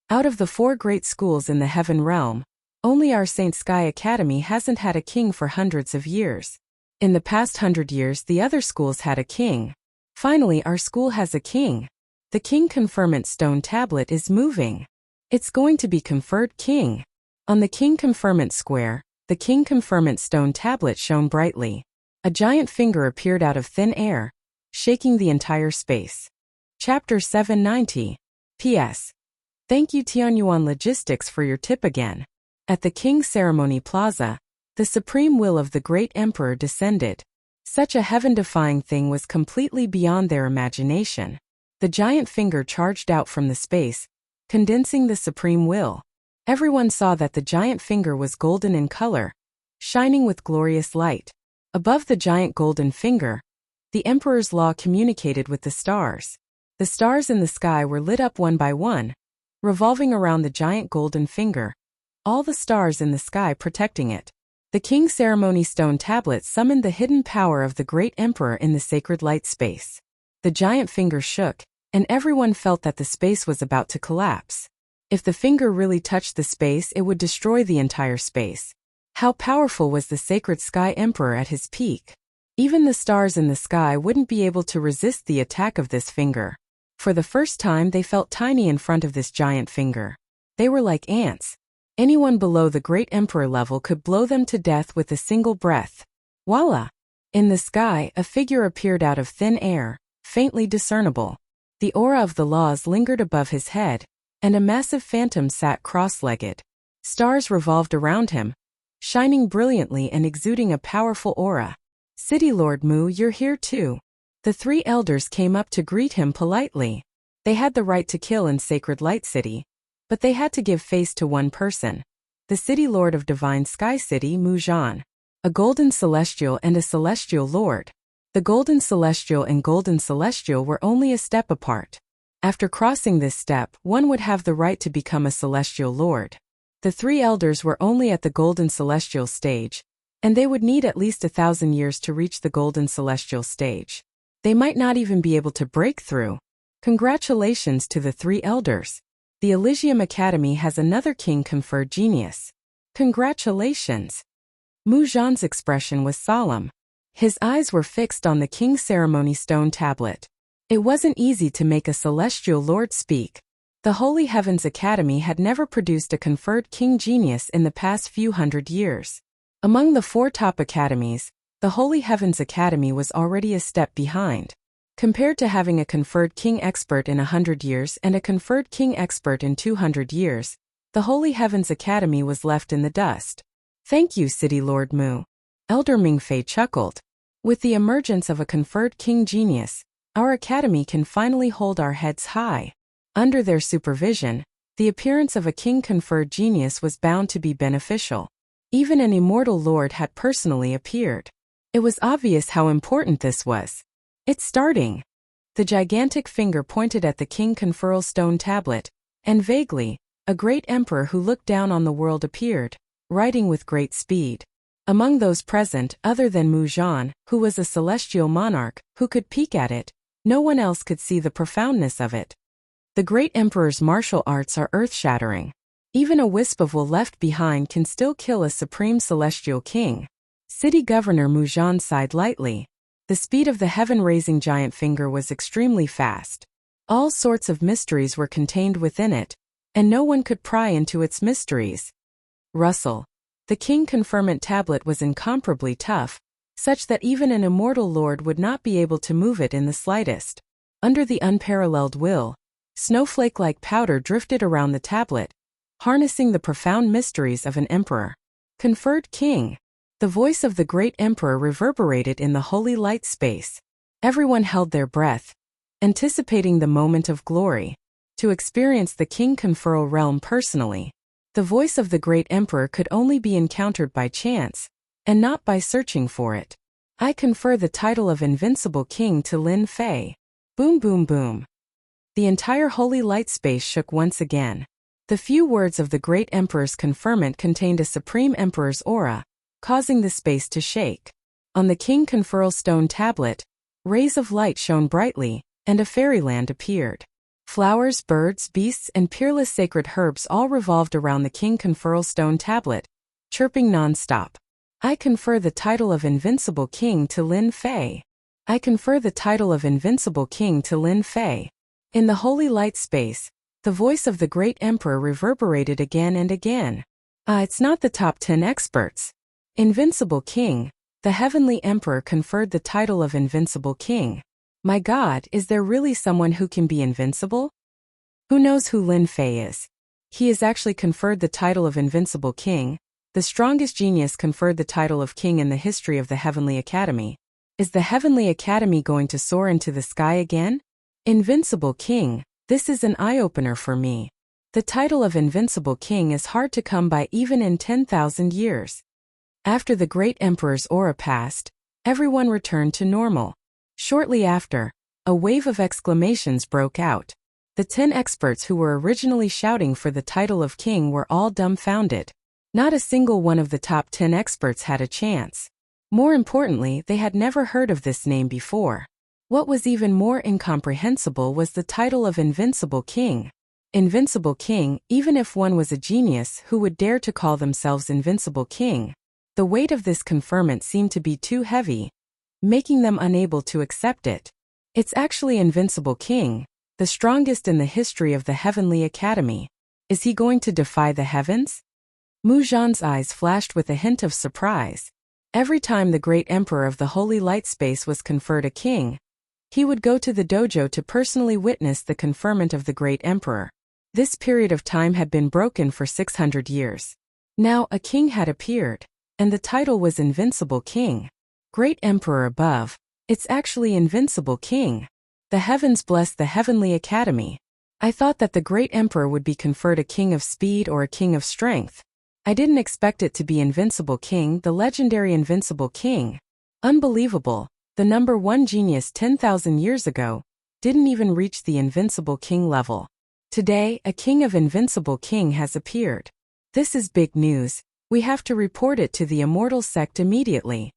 Out of the 4 great schools in the heaven realm, only our Saint Sky Academy hasn't had a king for hundreds of years. In the past 100 years the other schools had a king. Finally our school has a king. The king conferment stone tablet is moving. It's going to be conferred king. On the king conferment square, the king conferment stone tablet shone brightly. A giant finger appeared out of thin air, shaking the entire space. Chapter 790. P.S. Thank you Tianyuan Logistics for your tip again. At the King Ceremony Plaza, the supreme will of the great emperor descended. Such a heaven-defying thing was completely beyond their imagination. The giant finger charged out from the space, condensing the supreme will. Everyone saw that the giant finger was golden in color, shining with glorious light. Above the giant golden finger, the emperor's law communicated with the stars. The stars in the sky were lit up one by one, revolving around the giant golden finger. All the stars in the sky protecting it. The King Ceremony Stone Tablet summoned the hidden power of the great emperor in the sacred light space. The giant finger shook, and everyone felt that the space was about to collapse. If the finger really touched the space, it would destroy the entire space. How powerful was the sacred sky emperor at his peak? Even the stars in the sky wouldn't be able to resist the attack of this finger. For the first time they felt tiny in front of this giant finger. They were like ants. Anyone below the great emperor level could blow them to death with a single breath. Voila! In the sky, a figure appeared out of thin air, faintly discernible. The aura of the laws lingered above his head, and a massive phantom sat cross-legged. Stars revolved around him, shining brilliantly and exuding a powerful aura. City Lord Mu, you're here too. The 3 elders came up to greet him politely. They had the right to kill in Sacred Light City, but they had to give face to one person. The City Lord of Divine Sky City, Mu Zhan. A Golden Celestial and a Celestial Lord. The Golden Celestial and Golden Celestial were only a step apart. After crossing this step, one would have the right to become a Celestial Lord. The 3 elders were only at the Golden Celestial stage, and they would need at least 1,000 years to reach the Golden Celestial stage. They might not even be able to break through. Congratulations to the 3 elders. The Elysium Academy has another king conferred genius. Congratulations. Mu Zhan's expression was solemn. His eyes were fixed on the King Ceremony Stone Tablet. It wasn't easy to make a celestial lord speak. The Holy Heavens Academy had never produced a conferred king genius in the past few hundred years. Among the 4 top academies, the Holy Heavens Academy was already a step behind. Compared to having a conferred king expert in 100 years and a conferred king expert in 200 years, the Holy Heavens Academy was left in the dust. Thank you, City Lord Mu. Elder Mingfei chuckled. With the emergence of a conferred king genius, our academy can finally hold our heads high. Under their supervision, the appearance of a king conferred genius was bound to be beneficial. Even an immortal lord had personally appeared. It was obvious how important this was. It's starting. The gigantic finger pointed at the King Conferral Stone Tablet, and vaguely, a great emperor who looked down on the world appeared, riding with great speed. Among those present, other than Mu Zhan, who was a celestial monarch, who could peek at it, no one else could see the profoundness of it. The great emperor's martial arts are earth-shattering. Even a wisp of wool left behind can still kill a supreme celestial king. City Governor Mu Zhan sighed lightly. The speed of the heaven-raising giant finger was extremely fast. All sorts of mysteries were contained within it, and no one could pry into its mysteries. Russell. The King Conferment Tablet was incomparably tough, such that even an immortal lord would not be able to move it in the slightest. Under the unparalleled will, snowflake-like powder drifted around the tablet, harnessing the profound mysteries of an emperor. Conferred king. The voice of the great emperor reverberated in the holy light space. Everyone held their breath, anticipating the moment of glory. to experience the king conferral realm personally. The voice of the great emperor could only be encountered by chance, and not by searching for it. I confer the title of Invincible King to Lin Fei. Boom boom boom. The entire holy light space shook once again. The few words of the great emperor's conferment contained a supreme emperor's aura, causing the space to shake. On the king conferral stone tablet, rays of light shone brightly, and a fairyland appeared. Flowers, birds, beasts, and peerless sacred herbs all revolved around the king conferral stone tablet, chirping non-stop. I confer the title of Invincible King to Lin Fei. I confer the title of Invincible King to Lin Fei. In the holy light space, the voice of the great emperor reverberated again and again. It's not the top 10 experts. Invincible King, the heavenly emperor conferred the title of Invincible King. My God, is there really someone who can be invincible? Who knows who Lin Fei is? He is actually conferred the title of Invincible King. The strongest genius conferred the title of king in the history of the Heavenly Academy. Is the Heavenly Academy going to soar into the sky again? Invincible King, this is an eye-opener for me. The title of Invincible King is hard to come by even in 10,000 years. After the great emperor's aura passed, everyone returned to normal. Shortly after, a wave of exclamations broke out. The 10 experts who were originally shouting for the title of king were all dumbfounded. Not a single one of the top 10 experts had a chance. More importantly, they had never heard of this name before. What was even more incomprehensible was the title of Invincible King. Invincible King, even if one was a genius who would dare to call themselves Invincible King. The weight of this conferment seemed to be too heavy, making them unable to accept it. It's actually Invincible King, the strongest in the history of the Heavenly Academy. Is he going to defy the heavens? Mu Zhan's eyes flashed with a hint of surprise. Every time the great emperor of the holy light space was conferred a king, he would go to the dojo to personally witness the conferment of the great emperor. This period of time had been broken for 600 years. Now a king had appeared, and the title was Invincible King. Great Emperor above, it's actually Invincible King. The heavens bless the Heavenly Academy. I thought that the great emperor would be conferred a king of speed or a king of strength. I didn't expect it to be Invincible King, the legendary Invincible King. Unbelievable, the number one genius 10,000 years ago didn't even reach the Invincible King level. Today, a king of Invincible King has appeared. This is big news. We have to report it to the Immortal Sect immediately.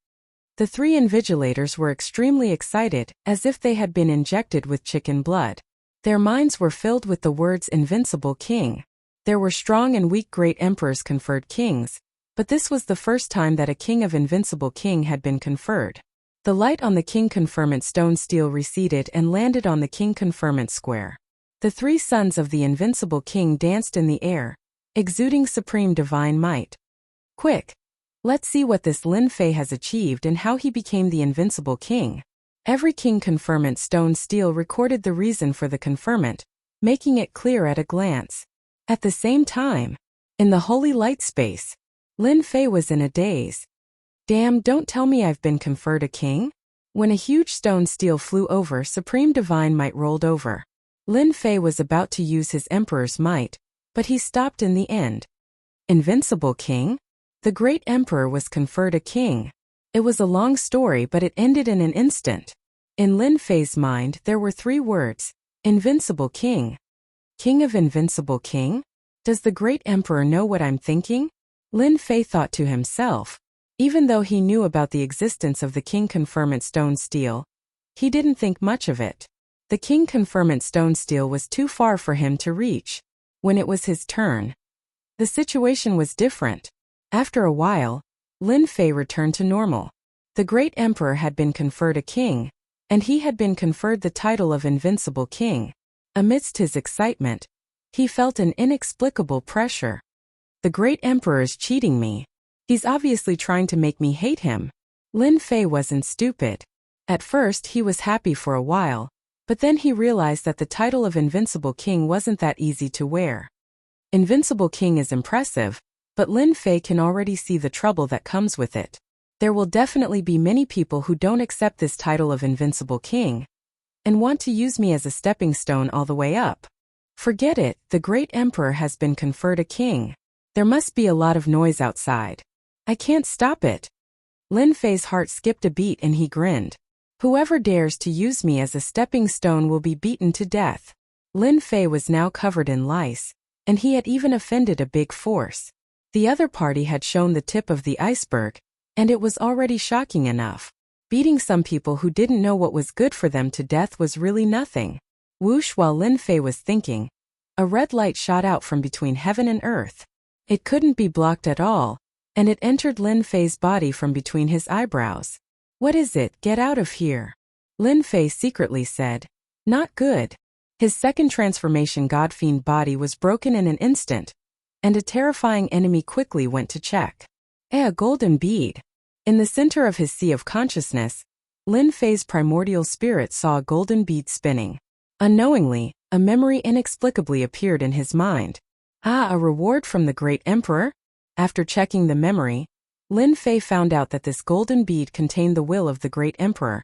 The 3 invigilators were extremely excited, as if they had been injected with chicken blood. Their minds were filled with the words Invincible King. There were strong and weak great emperors conferred kings, but this was the first time that a king of Invincible King had been conferred. The light on the king conferment stone stele receded and landed on the king conferment square. The 3 sons of the Invincible King danced in the air, exuding supreme divine might. Quick! Let's see what this Lin Fei has achieved and how he became the Invincible King. Every king conferment stone stele recorded the reason for the conferment, making it clear at a glance. At the same time, in the holy light space, Lin Fei was in a daze. Damn, don't tell me I've been conferred a king? When a huge stone stele flew over, supreme divine might rolled over. Lin Fei was about to use his emperor's might, but he stopped in the end. Invincible King? The great emperor was conferred a king. It was a long story, but it ended in an instant. In Lin Fei's mind, there were 3 words: Invincible King. King of Invincible King? Does the great emperor know what I'm thinking? Lin Fei thought to himself. Even though he knew about the existence of the king conferment stone stele, he didn't think much of it. The king conferment stone stele was too far for him to reach. When it was his turn, the situation was different. After a while, Lin Fei returned to normal. The great emperor had been conferred a king, and he had been conferred the title of Invincible King. Amidst his excitement, he felt an inexplicable pressure. The great emperor is cheating me. He's obviously trying to make me hate him. Lin Fei wasn't stupid. At first he was happy for a while, but then he realized that the title of Invincible King wasn't that easy to wear. Invincible King is impressive, but Lin Fei can already see the trouble that comes with it. There will definitely be many people who don't accept this title of Invincible King and want to use me as a stepping stone all the way up. Forget it, the great emperor has been conferred a king. There must be a lot of noise outside. I can't stop it. Lin Fei's heart skipped a beat and he grinned. Whoever dares to use me as a stepping stone will be beaten to death. Lin Fei was now covered in lice, and he had even offended a big force. The other party had shown the tip of the iceberg, and it was already shocking enough. Beating some people who didn't know what was good for them to death was really nothing. Whoosh, while Lin Fei was thinking, a red light shot out from between heaven and earth. It couldn't be blocked at all, and it entered Lin Fei's body from between his eyebrows. What is it? Get out of here. Lin Fei secretly said. Not good. His second transformation God-fiend body was broken in an instant, and a terrifying enemy quickly went to check. A golden bead. In the center of his sea of consciousness, Lin Fei's primordial spirit saw a golden bead spinning. Unknowingly, a memory inexplicably appeared in his mind. A reward from the great emperor? After checking the memory, Lin Fei found out that this golden bead contained the will of the great emperor,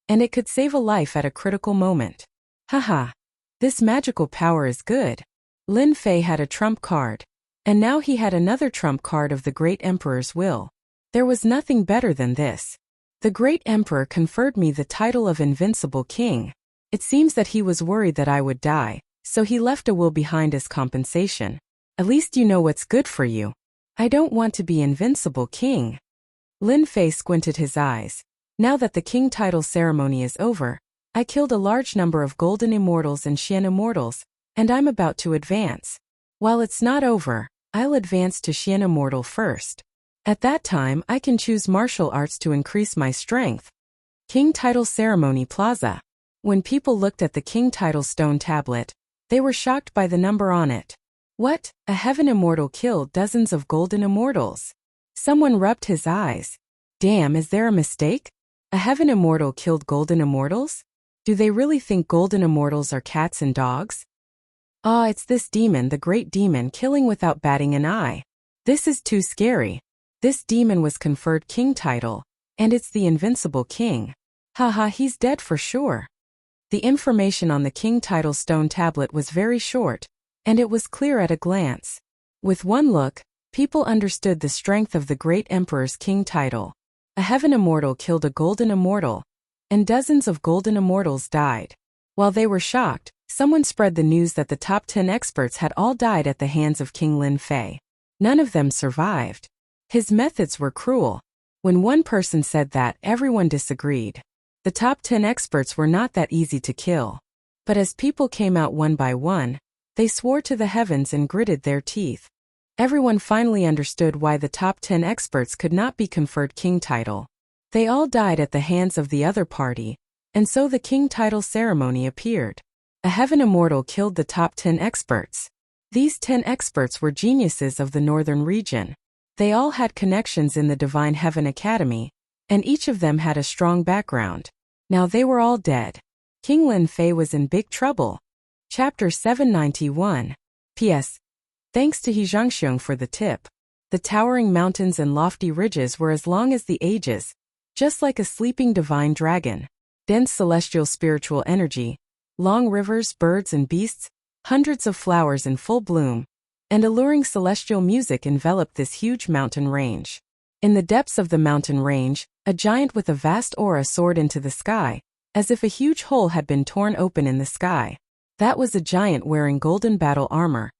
and it could save a life at a critical moment. Haha. This magical power is good. Lin Fei had a trump card, and now he had another trump card of the great emperor's will. There was nothing better than this. The great emperor conferred me the title of Invincible King. It seems that he was worried that I would die, so he left a will behind as compensation. At least you know what's good for you. I don't want to be Invincible King. Lin Fei squinted his eyes. Now that the king title ceremony is over, I killed a large number of golden immortals and Xian immortals, and I'm about to advance. While it's not over, I'll advance to Xian immortal first. At that time I can choose martial arts to increase my strength. King Title Ceremony Plaza. When people looked at the king title stone tablet, they were shocked by the number on it. What? A heaven immortal killed dozens of golden immortals. Someone rubbed his eyes. Damn, is there a mistake? A heaven immortal killed golden immortals? Do they really think golden immortals are cats and dogs? It's this demon, the great demon, killing without batting an eye. This is too scary. This demon was conferred king title, and it's the Invincible King. Haha, he's dead for sure. The information on the king title stone tablet was very short, and it was clear at a glance. With one look, people understood the strength of the great emperor's king title. A heaven immortal killed a golden immortal, and dozens of golden immortals died. While they were shocked, someone spread the news that the top 10 experts had all died at the hands of King Lin Fei. None of them survived. His methods were cruel. When one person said that, everyone disagreed. The top 10 experts were not that easy to kill. But as people came out one by one, they swore to the heavens and gritted their teeth. Everyone finally understood why the top 10 experts could not be conferred king title. They all died at the hands of the other party, and so the king title ceremony appeared. A heaven immortal killed the top 10 experts. These 10 experts were geniuses of the northern region. They all had connections in the Divine Heaven Academy, and each of them had a strong background. Now they were all dead. King Lin Fei was in big trouble. Chapter 791. P.S. Thanks to He Zhangxiong for the tip. The towering mountains and lofty ridges were as long as the ages, just like a sleeping divine dragon. Dense celestial spiritual energy, long rivers, birds and beasts, hundreds of flowers in full bloom, and alluring celestial music enveloped this huge mountain range. In the depths of the mountain range, a giant with a vast aura soared into the sky, as if a huge hole had been torn open in the sky. That was a giant wearing golden battle armor,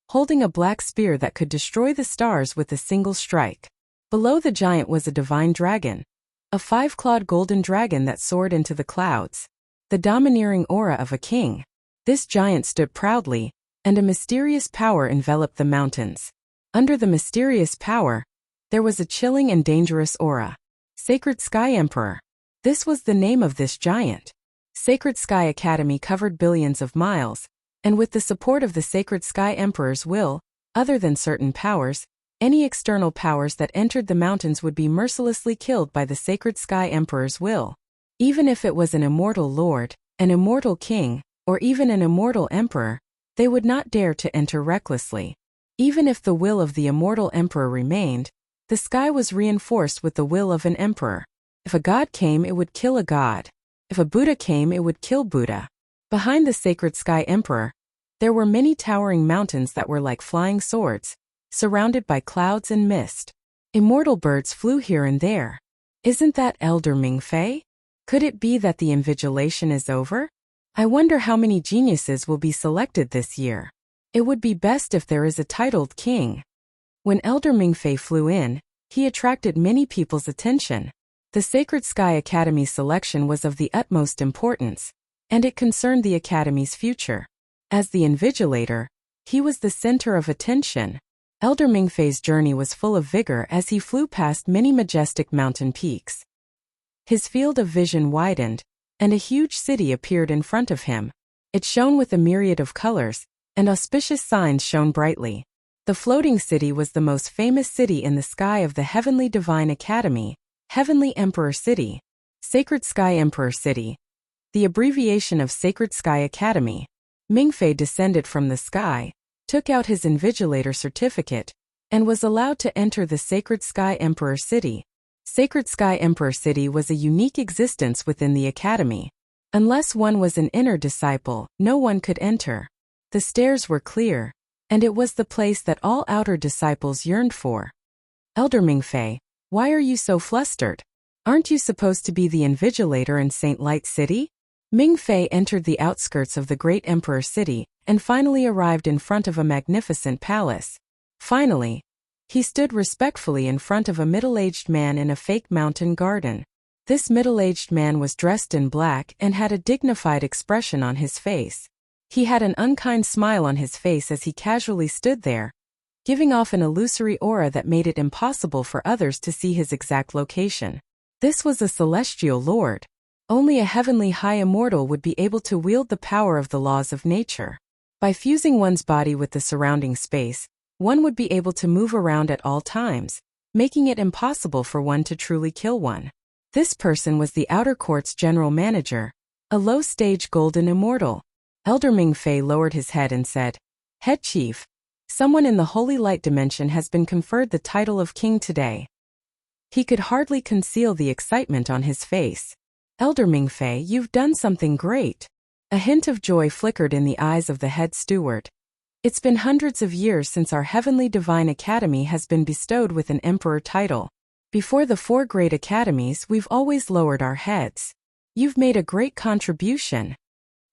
holding a black spear that could destroy the stars with a single strike. Below the giant was a divine dragon, a 5-clawed golden dragon that soared into the clouds. The domineering aura of a king. This giant stood proudly, and a mysterious power enveloped the mountains. Under the mysterious power, there was a chilling and dangerous aura. Sacred Sky Emperor. This was the name of this giant. Sacred Sky Academy covered billions of miles, and with the support of the Sacred Sky Emperor's will, other than certain powers, any external powers that entered the mountains would be mercilessly killed by the Sacred Sky Emperor's will. Even if it was an immortal lord, an immortal king, or even an immortal emperor, they would not dare to enter recklessly. Even if the will of the immortal emperor remained, the sky was reinforced with the will of an emperor. If a god came, it would kill a god. If a Buddha came, it would kill Buddha. Behind the Sacred Sky Emperor, There were many towering mountains that were like flying swords, surrounded by clouds and mist. Immortal birds flew here and there. Isn't that Elder Mingfei? Could it be that the invigilation is over? I wonder how many geniuses will be selected this year. It would be best if there is a titled king. When Elder Mingfei flew in, he attracted many people's attention. The Sacred Sky Academy's selection was of the utmost importance, and it concerned the Academy's future. As the invigilator, he was the center of attention. Elder Mingfei's journey was full of vigor as he flew past many majestic mountain peaks. His field of vision widened, and a huge city appeared in front of him. It shone with a myriad of colors, and auspicious signs shone brightly. The floating city was the most famous city in the sky of the Heavenly Divine Academy, Heavenly Emperor City, Sacred Sky Emperor City. The abbreviation of Sacred Sky Academy. Mingfei descended from the sky, took out his invigilator certificate, and was allowed to enter the Sacred Sky Emperor City. Sacred Sky Emperor City was a unique existence within the academy. Unless one was an inner disciple, no one could enter. The stairs were clear, and it was the place that all outer disciples yearned for. Elder Mingfei, why are you so flustered? Aren't you supposed to be the invigilator in Saint Light City? Mingfei entered the outskirts of the great Emperor City and finally arrived in front of a magnificent palace. Finally, he stood respectfully in front of a middle-aged man in a fake mountain garden. This middle-aged man was dressed in black and had a dignified expression on his face. He had an unkind smile on his face as he casually stood there, giving off an illusory aura that made it impossible for others to see his exact location. This was a celestial lord. Only a heavenly high immortal would be able to wield the power of the laws of nature. By fusing one's body with the surrounding space, one would be able to move around at all times, making it impossible for one to truly kill one. This person was the Outer Court's general manager, a low-stage golden immortal. Elder Mingfei lowered his head and said, "Head Chief, someone in the Holy Light Dimension has been conferred the title of king today." He could hardly conceal the excitement on his face. "Elder Mingfei, you've done something great." A hint of joy flickered in the eyes of the head steward. "It's been hundreds of years since our Heavenly Divine Academy has been bestowed with an emperor title. Before the 4 great academies, we've always lowered our heads. You've made a great contribution."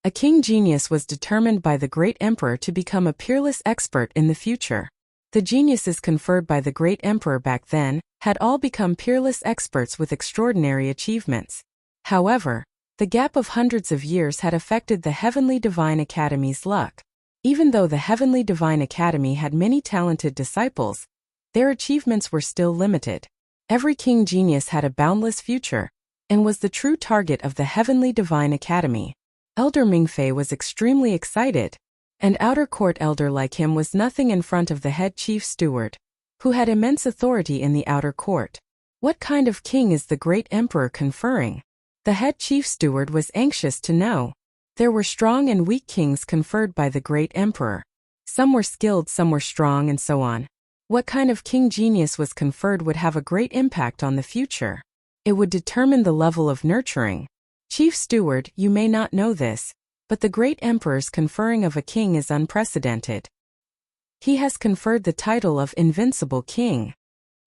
A king genius was determined by the great emperor to become a peerless expert in the future. The geniuses conferred by the great emperor back then had all become peerless experts with extraordinary achievements. However, the gap of hundreds of years had affected the Heavenly Divine Academy's luck. Even though the Heavenly Divine Academy had many talented disciples, their achievements were still limited. Every king genius had a boundless future, and was the true target of the Heavenly Divine Academy. Elder Mingfei was extremely excited. An outer court elder like him was nothing in front of the head chief steward, who had immense authority in the outer court. What kind of king is the great emperor conferring? The head chief steward was anxious to know. There were strong and weak kings conferred by the great emperor. Some were skilled, some were strong, and so on. What kind of king genius was conferred would have a great impact on the future. It would determine the level of nurturing. Chief steward, you may not know this, but the great emperor's conferring of a king is unprecedented. He has conferred the title of Invincible King.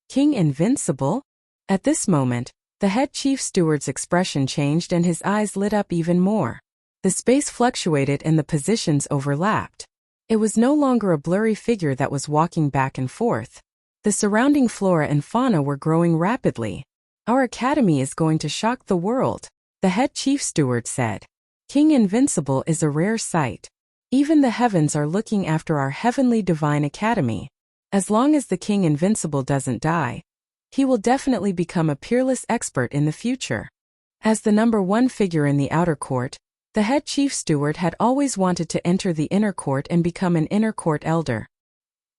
King Invincible? At this moment, the head chief steward's expression changed and his eyes lit up even more. The space fluctuated and the positions overlapped. It was no longer a blurry figure that was walking back and forth. The surrounding flora and fauna were growing rapidly. "Our academy is going to shock the world," the head chief steward said. "King Invincible is a rare sight. Even the heavens are looking after our Heavenly Divine Academy. As long as the King Invincible doesn't die, he will definitely become a peerless expert in the future." As the number 1 figure in the outer court, the head chief steward had always wanted to enter the inner court and become an inner court elder.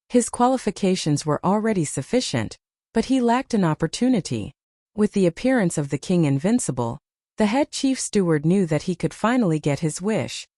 His qualifications were already sufficient, but he lacked an opportunity. With the appearance of the King Invincible, the head chief steward knew that he could finally get his wish.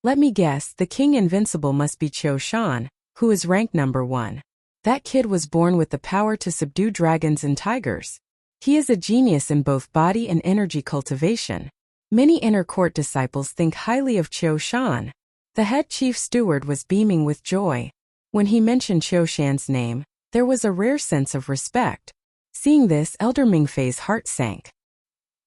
"Let me guess, the King Invincible must be Qiu Shan, who is ranked number 1. That kid was born with the power to subdue dragons and tigers. He is a genius in both body and energy cultivation. Many inner court disciples think highly of Qiu Shan." The head chief steward was beaming with joy. When he mentioned Qiu Shan's name, there was a rare sense of respect. Seeing this, Elder Mingfei's heart sank.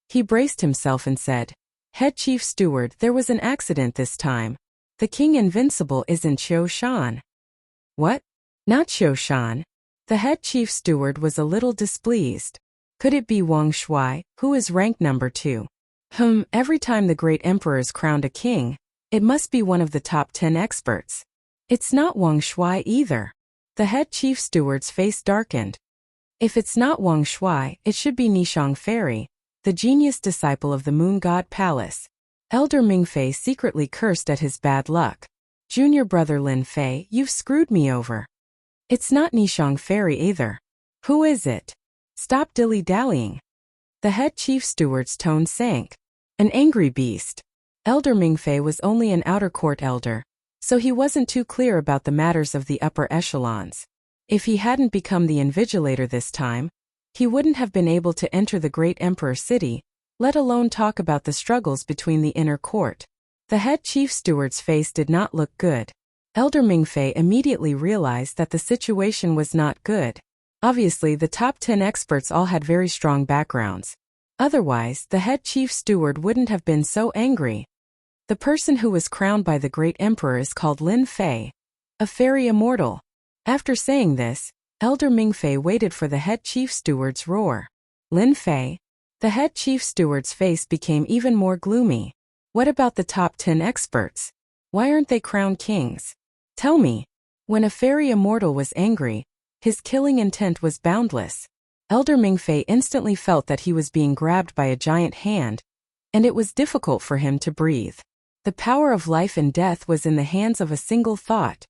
He braced himself and said, "Head chief steward, there was an accident this time. The king invincible isn't Qiu Shan." "What? Not Qiu Shan?" The head chief steward was a little displeased. Could it be Wang Shui, who is ranked number 2? Every time the great emperor is crowned a king, it must be one of the top 10 experts. It's not Wang Shui either. The head chief steward's face darkened. If it's not Wang Shui, it should be Nishang Fairy, the genius disciple of the Moon God Palace. Elder Mingfei secretly cursed at his bad luck. "Junior brother Lin Fei, you've screwed me over. It's not Nishang Fairy either. Who is it? Stop dilly-dallying." The head chief steward's tone sank. An angry beast. Elder Mingfei was only an outer court elder, so he wasn't too clear about the matters of the upper echelons. If he hadn't become the invigilator this time, he wouldn't have been able to enter the great emperor city, let alone talk about the struggles between the inner court. The head chief steward's face did not look good. Elder Mingfei immediately realized that the situation was not good. Obviously, the top 10 experts all had very strong backgrounds. Otherwise, the head chief steward wouldn't have been so angry. The person who was crowned by the great emperor is called Lin Fei, a fairy immortal. After saying this, Elder Mingfei waited for the head chief steward's roar. "Lin Fei?" The head chief steward's face became even more gloomy. "What about the top 10 experts? Why aren't they crowned kings? Tell me." When a fairy immortal was angry, his killing intent was boundless. Elder Mingfei instantly felt that he was being grabbed by a giant hand, and it was difficult for him to breathe. The power of life and death was in the hands of a single thought.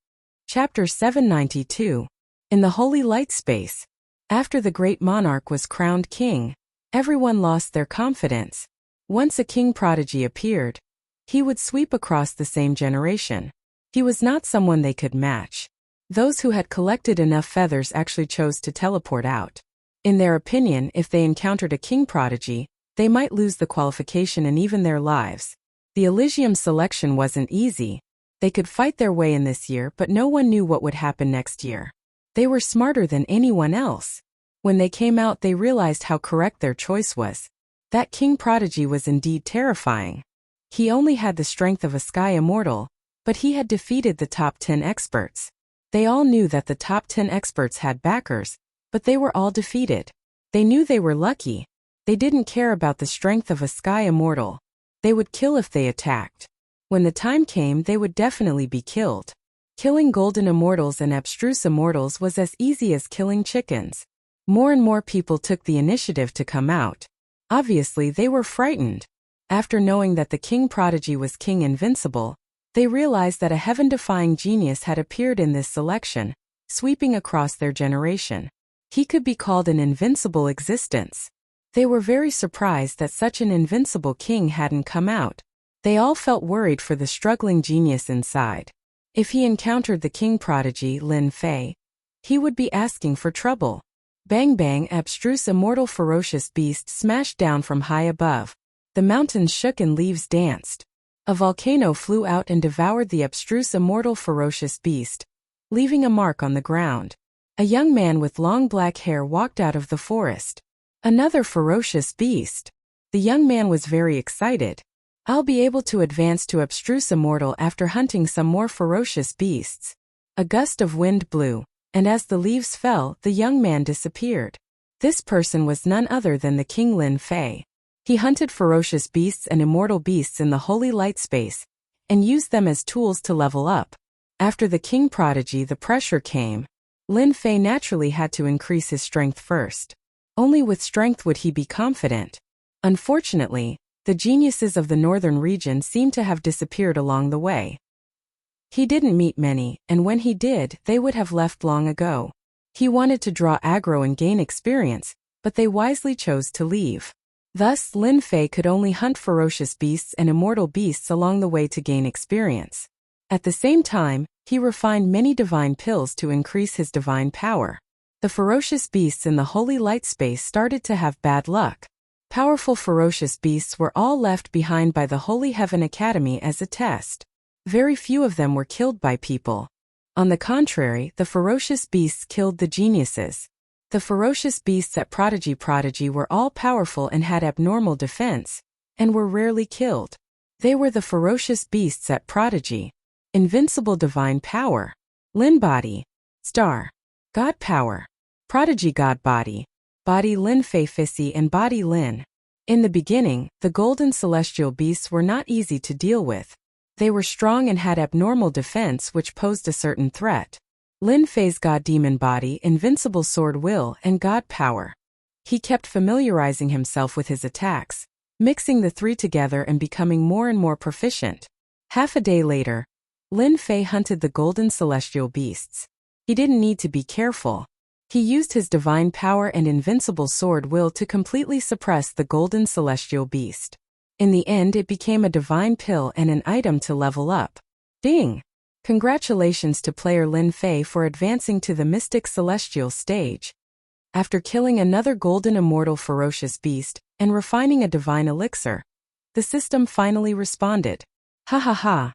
Chapter 792. In the Holy Light Space. After the great monarch was crowned king, everyone lost their confidence. Once a king prodigy appeared, he would sweep across the same generation. He was not someone they could match. Those who had collected enough feathers actually chose to teleport out. In their opinion, if they encountered a king prodigy, they might lose the qualification and even their lives. The Elysium selection wasn't easy. They could fight their way in this year, but no one knew what would happen next year. They were smarter than anyone else. When they came out, they realized how correct their choice was. That king prodigy was indeed terrifying. He only had the strength of a sky immortal, but he had defeated the top 10 experts. They all knew that the top 10 experts had backers, but they were all defeated. They knew they were lucky. They didn't care about the strength of a sky immortal. They would kill if they attacked. When the time came, they would definitely be killed. Killing golden immortals and abstruse immortals was as easy as killing chickens. More and more people took the initiative to come out. Obviously, they were frightened. After knowing that the king prodigy was King Invincible, they realized that a heaven-defying genius had appeared in this selection, sweeping across their generation. He could be called an invincible existence. They were very surprised that such an invincible king hadn't come out. They all felt worried for the struggling genius inside. If he encountered the king prodigy, Lin Fei, he would be asking for trouble. Bang bang, abstruse immortal ferocious beast smashed down from high above. The mountains shook and leaves danced. A volcano flew out and devoured the abstruse immortal ferocious beast, leaving a mark on the ground. A young man with long black hair walked out of the forest. Another ferocious beast. The young man was very excited. "I'll be able to advance to abstruse immortal after hunting some more ferocious beasts." A gust of wind blew, and as the leaves fell, the young man disappeared. This person was none other than the King Lin Fei. He hunted ferocious beasts and immortal beasts in the holy light space, and used them as tools to level up. After the king prodigy, the pressure came. Lin Fei naturally had to increase his strength first. Only with strength would he be confident. Unfortunately, the geniuses of the northern region seemed to have disappeared along the way. He didn't meet many, and when he did, they would have left long ago. He wanted to draw aggro and gain experience, but they wisely chose to leave. Thus, Lin Fei could only hunt ferocious beasts and immortal beasts along the way to gain experience. At the same time, he refined many divine pills to increase his divine power. The ferocious beasts in the holy light space started to have bad luck. Powerful ferocious beasts were all left behind by the Holy Heaven Academy as a test. Very few of them were killed by people. On the contrary, the ferocious beasts killed the geniuses. The ferocious beasts at Prodigy were all powerful and had abnormal defense, and were rarely killed. They were the ferocious beasts at Prodigy. Invincible divine power. Lin body. Star. God power. Prodigy God body. Body Lin Fei Fissy and body Lin. In the beginning, the golden celestial beasts were not easy to deal with. They were strong and had abnormal defense which posed a certain threat. Lin Fei's God demon body, invincible sword will, and God power. He kept familiarizing himself with his attacks, mixing the three together and becoming more and more proficient. Half a day later, Lin Fei hunted the golden celestial beasts. He didn't need to be careful. He used his divine power and invincible sword will to completely suppress the golden celestial beast. In the end, it became a divine pill and an item to level up. Ding! Congratulations to player Lin Fei for advancing to the Mystic Celestial stage. After killing another golden immortal ferocious beast and refining a divine elixir, the system finally responded. Ha ha ha!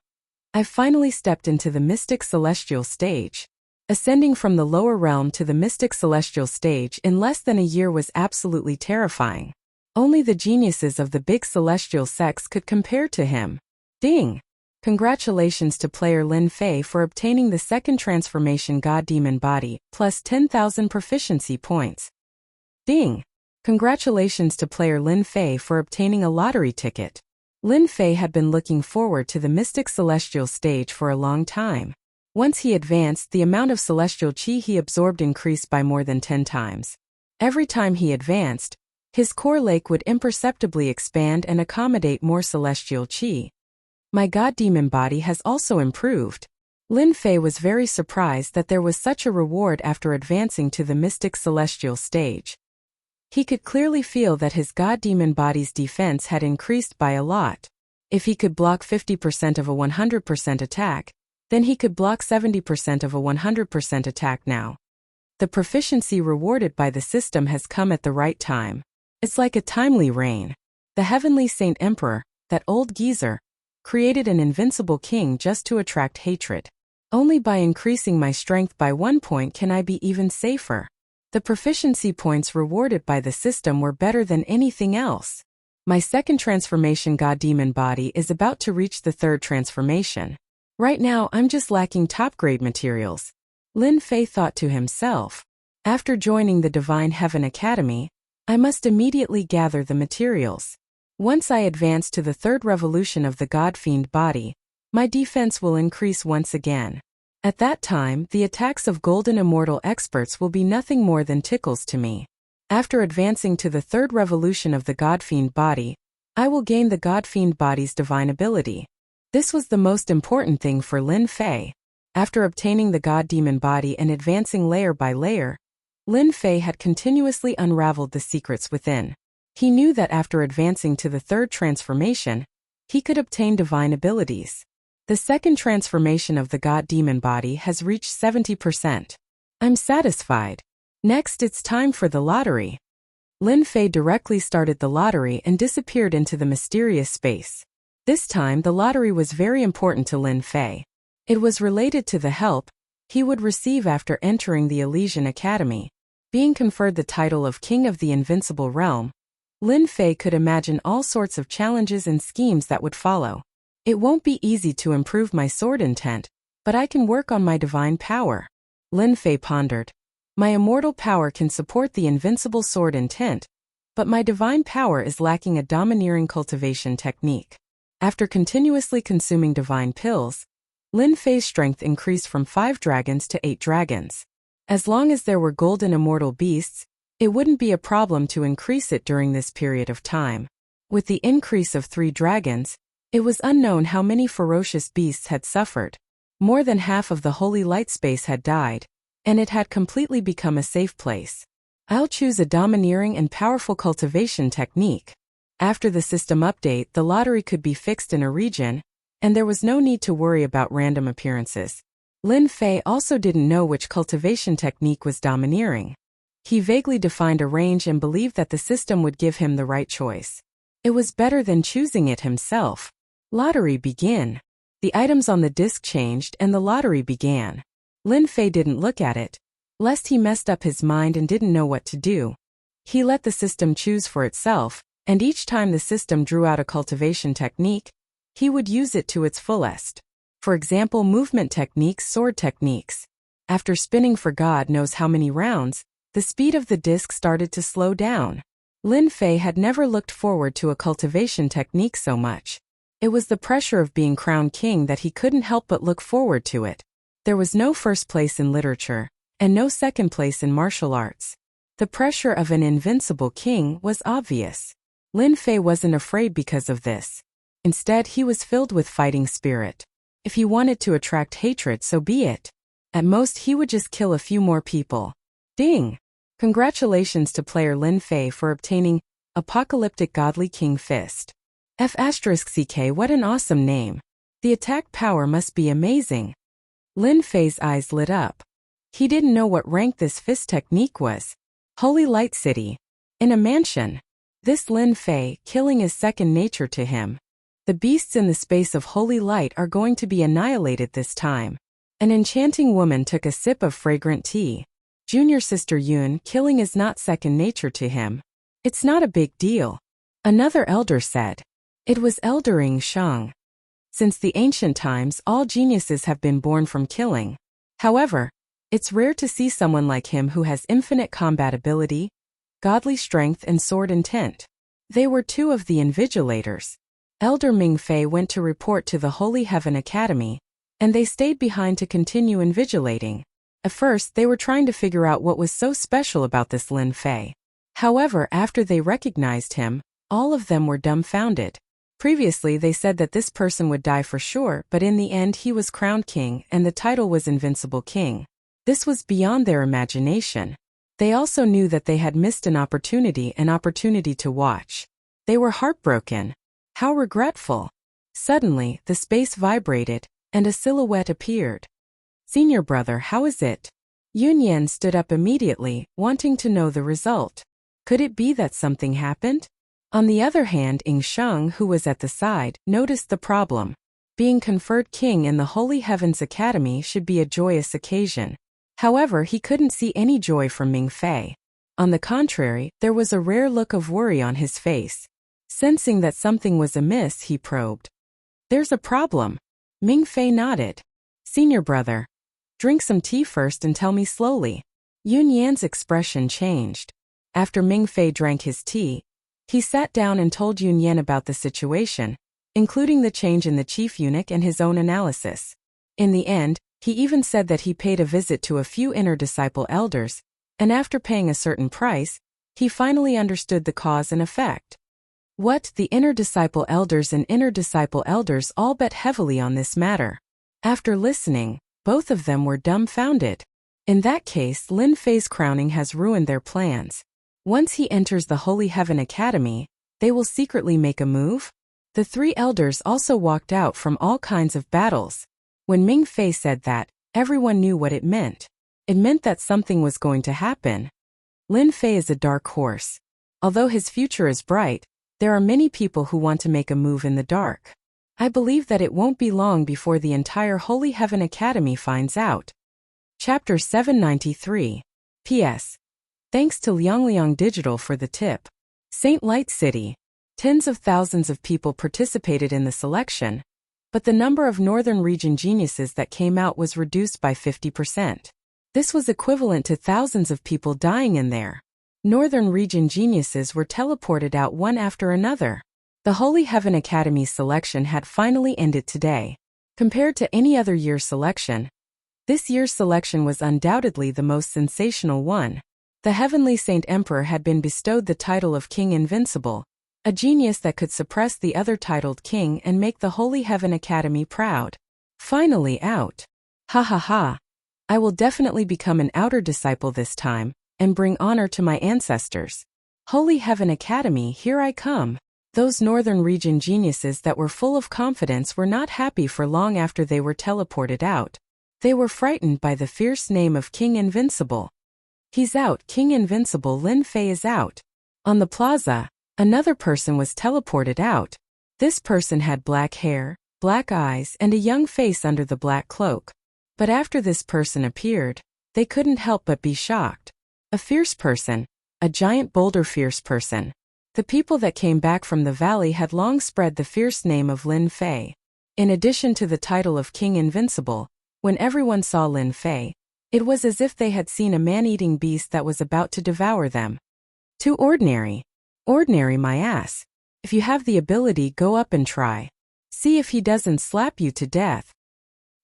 I've finally stepped into the Mystic Celestial stage. Ascending from the lower realm to the Mystic Celestial stage in less than a year was absolutely terrifying. Only the geniuses of the big celestial sects could compare to him. Ding! Congratulations to player Lin Fei for obtaining the second transformation God Demon Body, plus 10,000 proficiency points. Ding! Congratulations to player Lin Fei for obtaining a lottery ticket. Lin Fei had been looking forward to the Mystic Celestial stage for a long time. Once he advanced, the amount of celestial chi he absorbed increased by more than 10 times. Every time he advanced, his core lake would imperceptibly expand and accommodate more celestial chi. My God Demon body has also improved. Lin Fei was very surprised that there was such a reward after advancing to the Mystic Celestial stage. He could clearly feel that his God Demon body's defense had increased by a lot. If he could block 50% of a 100% attack, then he could block 70% of a 100% attack now. The proficiency rewarded by the system has come at the right time. It's like a timely rain. The heavenly Saint Emperor, that old geezer, created an invincible king just to attract hatred. Only by increasing my strength by 1 point can I be even safer. The proficiency points rewarded by the system were better than anything else. My second transformation God Demon body is about to reach the third transformation. Right now I'm just lacking top-grade materials. Lin Fei thought to himself. After joining the Divine Heaven Academy, I must immediately gather the materials. Once I advance to the third revolution of the God Fiend body, my defense will increase once again. At that time, the attacks of golden immortal experts will be nothing more than tickles to me. After advancing to the third revolution of the God Fiend body, I will gain the God Fiend body's divine ability. This was the most important thing for Lin Fei. After obtaining the God Demon body and advancing layer by layer, Lin Fei had continuously unraveled the secrets within. He knew that after advancing to the third transformation, he could obtain divine abilities. The second transformation of the God Demon body has reached 70%. I'm satisfied. Next, it's time for the lottery. Lin Fei directly started the lottery and disappeared into the mysterious space. This time, the lottery was very important to Lin Fei. It was related to the help he would receive after entering the Elysian Academy. Being conferred the title of King of the Invincible Realm, Lin Fei could imagine all sorts of challenges and schemes that would follow. It won't be easy to improve my sword intent, but I can work on my divine power. Lin Fei pondered. My immortal power can support the invincible sword intent, but my divine power is lacking a domineering cultivation technique. After continuously consuming divine pills, Lin Fei's strength increased from 5 dragons to 8 dragons. As long as there were golden immortal beasts, it wouldn't be a problem to increase it during this period of time. With the increase of 3 dragons, it was unknown how many ferocious beasts had suffered. More than half of the holy light space had died, and it had completely become a safe place. I'll choose a domineering and powerful cultivation technique. After the system update, the lottery could be fixed in a region, and there was no need to worry about random appearances. Lin Fei also didn't know which cultivation technique was domineering. He vaguely defined a range and believed that the system would give him the right choice. It was better than choosing it himself. Lottery begin. The items on the disc changed and the lottery began. Lin Fei didn't look at it, lest he messed up his mind and didn't know what to do. He let the system choose for itself, and each time the system drew out a cultivation technique, he would use it to its fullest. For example, movement techniques, sword techniques. After spinning for God knows how many rounds, the speed of the disc started to slow down. Lin Fei had never looked forward to a cultivation technique so much. It was the pressure of being crowned king that he couldn't help but look forward to it. There was no first place in literature, and no second place in martial arts. The pressure of an invincible king was obvious. Lin Fei wasn't afraid because of this. Instead, he was filled with fighting spirit. If he wanted to attract hatred, so be it. At most, he would just kill a few more people. Ding! Congratulations to player Lin Fei for obtaining Apocalyptic Godly King Fist. F***ck, what an awesome name. The attack power must be amazing. Lin Fei's eyes lit up. He didn't know what rank this fist technique was. Holy Light City. In a mansion. This Lin Fei, killing is second nature to him. The beasts in the space of holy light are going to be annihilated this time. An enchanting woman took a sip of fragrant tea. Junior sister Yun, killing is not second nature to him. It's not a big deal. Another elder said. It was Elder Ing Shang. Since the ancient times, all geniuses have been born from killing. However, it's rare to see someone like him who has infinite combat ability, godly strength and sword intent. They were two of the invigilators. Elder Ming Fei went to report to the Holy Heaven Academy, and they stayed behind to continue invigilating. At first, they were trying to figure out what was so special about this Lin Fei. However, after they recognized him, all of them were dumbfounded. Previously, they said that this person would die for sure, but in the end he was crowned king and the title was Invincible King. This was beyond their imagination. They also knew that they had missed an opportunity to watch. They were heartbroken. How regretful. Suddenly, the space vibrated, and a silhouette appeared. Senior brother, how is it? Yun Yan stood up immediately, wanting to know the result. Could it be that something happened? On the other hand, Ing Sheng, who was at the side, noticed the problem. Being conferred king in the Holy Heavens Academy should be a joyous occasion. However, he couldn't see any joy from Ming Fei. On the contrary, there was a rare look of worry on his face. Sensing that something was amiss, he probed. There's a problem. Ming Fei nodded. Senior brother. Drink some tea first and tell me slowly. Yun Yan's expression changed. After Ming Fei drank his tea, he sat down and told Yun Yan about the situation, including the change in the chief eunuch and his own analysis. In the end, he even said that he paid a visit to a few inner disciple elders, and after paying a certain price, he finally understood the cause and effect. What? The inner disciple elders and inner disciple elders all bet heavily on this matter. After listening, both of them were dumbfounded. In that case, Lin Fei's crowning has ruined their plans. Once he enters the Holy Heaven Academy, they will secretly make a move? The three elders also walked out from all kinds of battles. When Ming Fei said that, everyone knew what it meant. It meant that something was going to happen. Lin Fei is a dark horse. Although his future is bright, there are many people who want to make a move in the dark. I believe that it won't be long before the entire Holy Heaven Academy finds out. Chapter 793. P.S. Thanks to Liang Digital for the tip. Saint Light City. Tens of thousands of people participated in the selection, but the number of Northern Region geniuses that came out was reduced by 50%. This was equivalent to thousands of people dying in there. Northern Region geniuses were teleported out one after another. The Holy Heaven Academy's selection had finally ended today. Compared to any other year's selection, this year's selection was undoubtedly the most sensational one. The Heavenly Saint Emperor had been bestowed the title of King Invincible, a genius that could suppress the other titled king and make the Holy Heaven Academy proud. Finally out. Ha ha ha. I will definitely become an outer disciple this time, and bring honor to my ancestors. Holy Heaven Academy, here I come. Those Northern Region geniuses that were full of confidence were not happy for long after they were teleported out. They were frightened by the fierce name of King Invincible. He's out, King Invincible. Lin Fei is out. On the plaza, another person was teleported out. This person had black hair, black eyes and a young face under the black cloak. But after this person appeared, they couldn't help but be shocked. A fierce person, a giant boulder fierce person. The people that came back from the valley had long spread the fierce name of Lin Fei. In addition to the title of King Invincible, when everyone saw Lin Fei, it was as if they had seen a man-eating beast that was about to devour them. Too ordinary. Ordinary my ass. If you have the ability, go up and try. See if he doesn't slap you to death.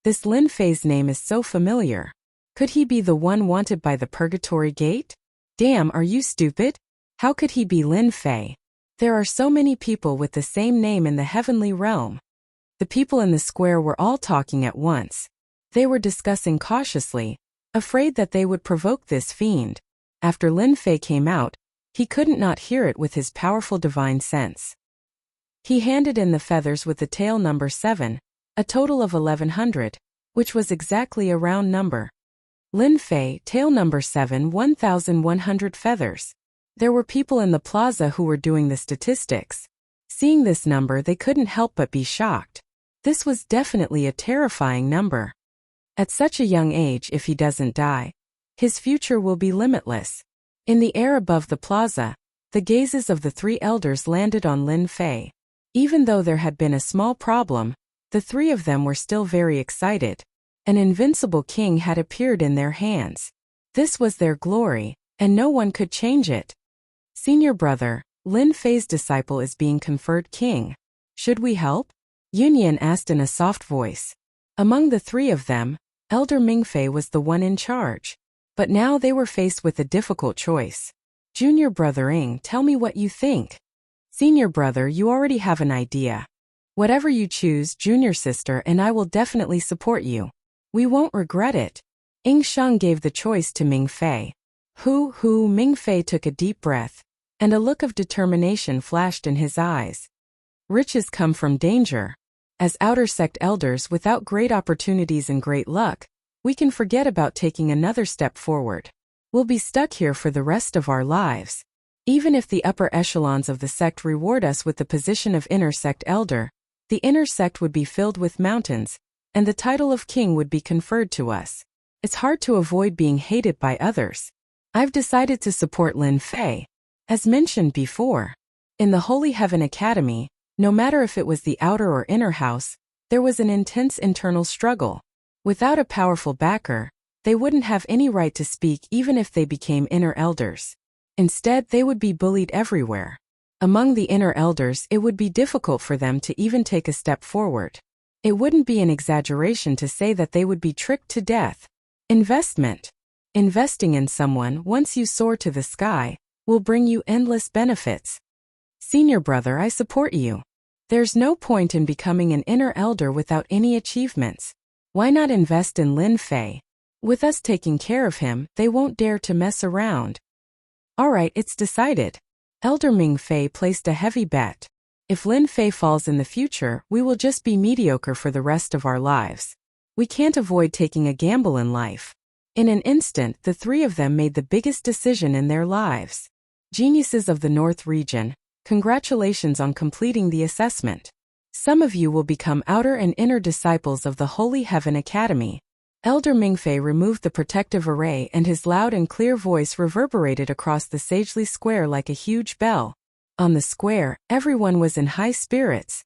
This Lin Fei's name is so familiar. Could he be the one wanted by the Purgatory Gate? Damn, are you stupid? How could he be Lin Fei? There are so many people with the same name in the heavenly realm. The people in the square were all talking at once. They were discussing cautiously, afraid that they would provoke this fiend. After Lin Fei came out, he couldn't not hear it with his powerful divine sense. He handed in the feathers with the tail number 7, a total of 1100, which was exactly a round number. Lin Fei, tail number 7, 1100 feathers. There were people in the plaza who were doing the statistics. Seeing this number, they couldn't help but be shocked. This was definitely a terrifying number. At such a young age, if he doesn't die, his future will be limitless. In the air above the plaza, the gazes of the 3 elders landed on Lin Fei. Even though there had been a small problem, the 3 of them were still very excited. An invincible king had appeared in their hands. This was their glory, and no one could change it. Senior brother, Lin Fei's disciple is being conferred king. Should we help? Yunyan asked in a soft voice. Among the 3 of them, Elder Mingfei was the one in charge. But now they were faced with a difficult choice. Junior brother Ing, tell me what you think. Senior brother, you already have an idea. Whatever you choose, junior sister and I will definitely support you. We won't regret it. Ing Sheng gave the choice to Mingfei. Mingfei took a deep breath, and a look of determination flashed in his eyes. Riches come from danger. As outer sect elders without great opportunities and great luck, we can forget about taking another step forward. We'll be stuck here for the rest of our lives. Even if the upper echelons of the sect reward us with the position of inner sect elder, the inner sect would be filled with mountains, and the title of king would be conferred to us. It's hard to avoid being hated by others. I've decided to support Lin Fei. As mentioned before, in the Holy Heaven Academy, no matter if it was the outer or inner house, there was an intense internal struggle. Without a powerful backer, they wouldn't have any right to speak even if they became inner elders. Instead, they would be bullied everywhere. Among the inner elders, it would be difficult for them to even take a step forward. It wouldn't be an exaggeration to say that they would be tricked to death. Investment. Investing in someone, once you soar to the sky, will bring you endless benefits. Senior brother, I support you. There's no point in becoming an inner elder without any achievements. Why not invest in Lin Fei? With us taking care of him, they won't dare to mess around. Alright, it's decided. Elder Mingfei placed a heavy bet. If Lin Fei falls in the future, we will just be mediocre for the rest of our lives. We can't avoid taking a gamble in life. In an instant, the 3 of them made the biggest decision in their lives. Geniuses of the North region, congratulations on completing the assessment. Some of you will become outer and inner disciples of the Holy Heaven Academy. Elder Mingfei removed the protective array and his loud and clear voice reverberated across the sagely square like a huge bell. On the square, everyone was in high spirits.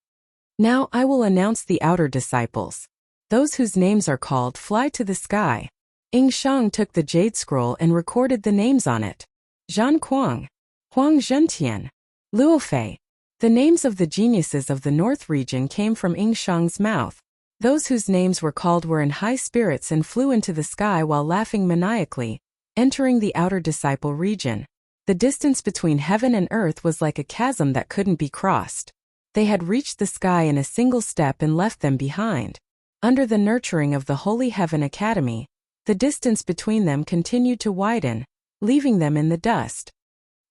Now I will announce the outer disciples. Those whose names are called fly to the sky. Ing Shang took the jade scroll and recorded the names on it. Zhan Kuang, Huang Zhentian, Luo Fei. The names of the geniuses of the North region came from Ing Shang's mouth. Those whose names were called were in high spirits and flew into the sky while laughing maniacally, entering the outer disciple region. The distance between heaven and earth was like a chasm that couldn't be crossed. They had reached the sky in a single step and left them behind. Under the nurturing of the Holy Heaven Academy, the distance between them continued to widen, leaving them in the dust.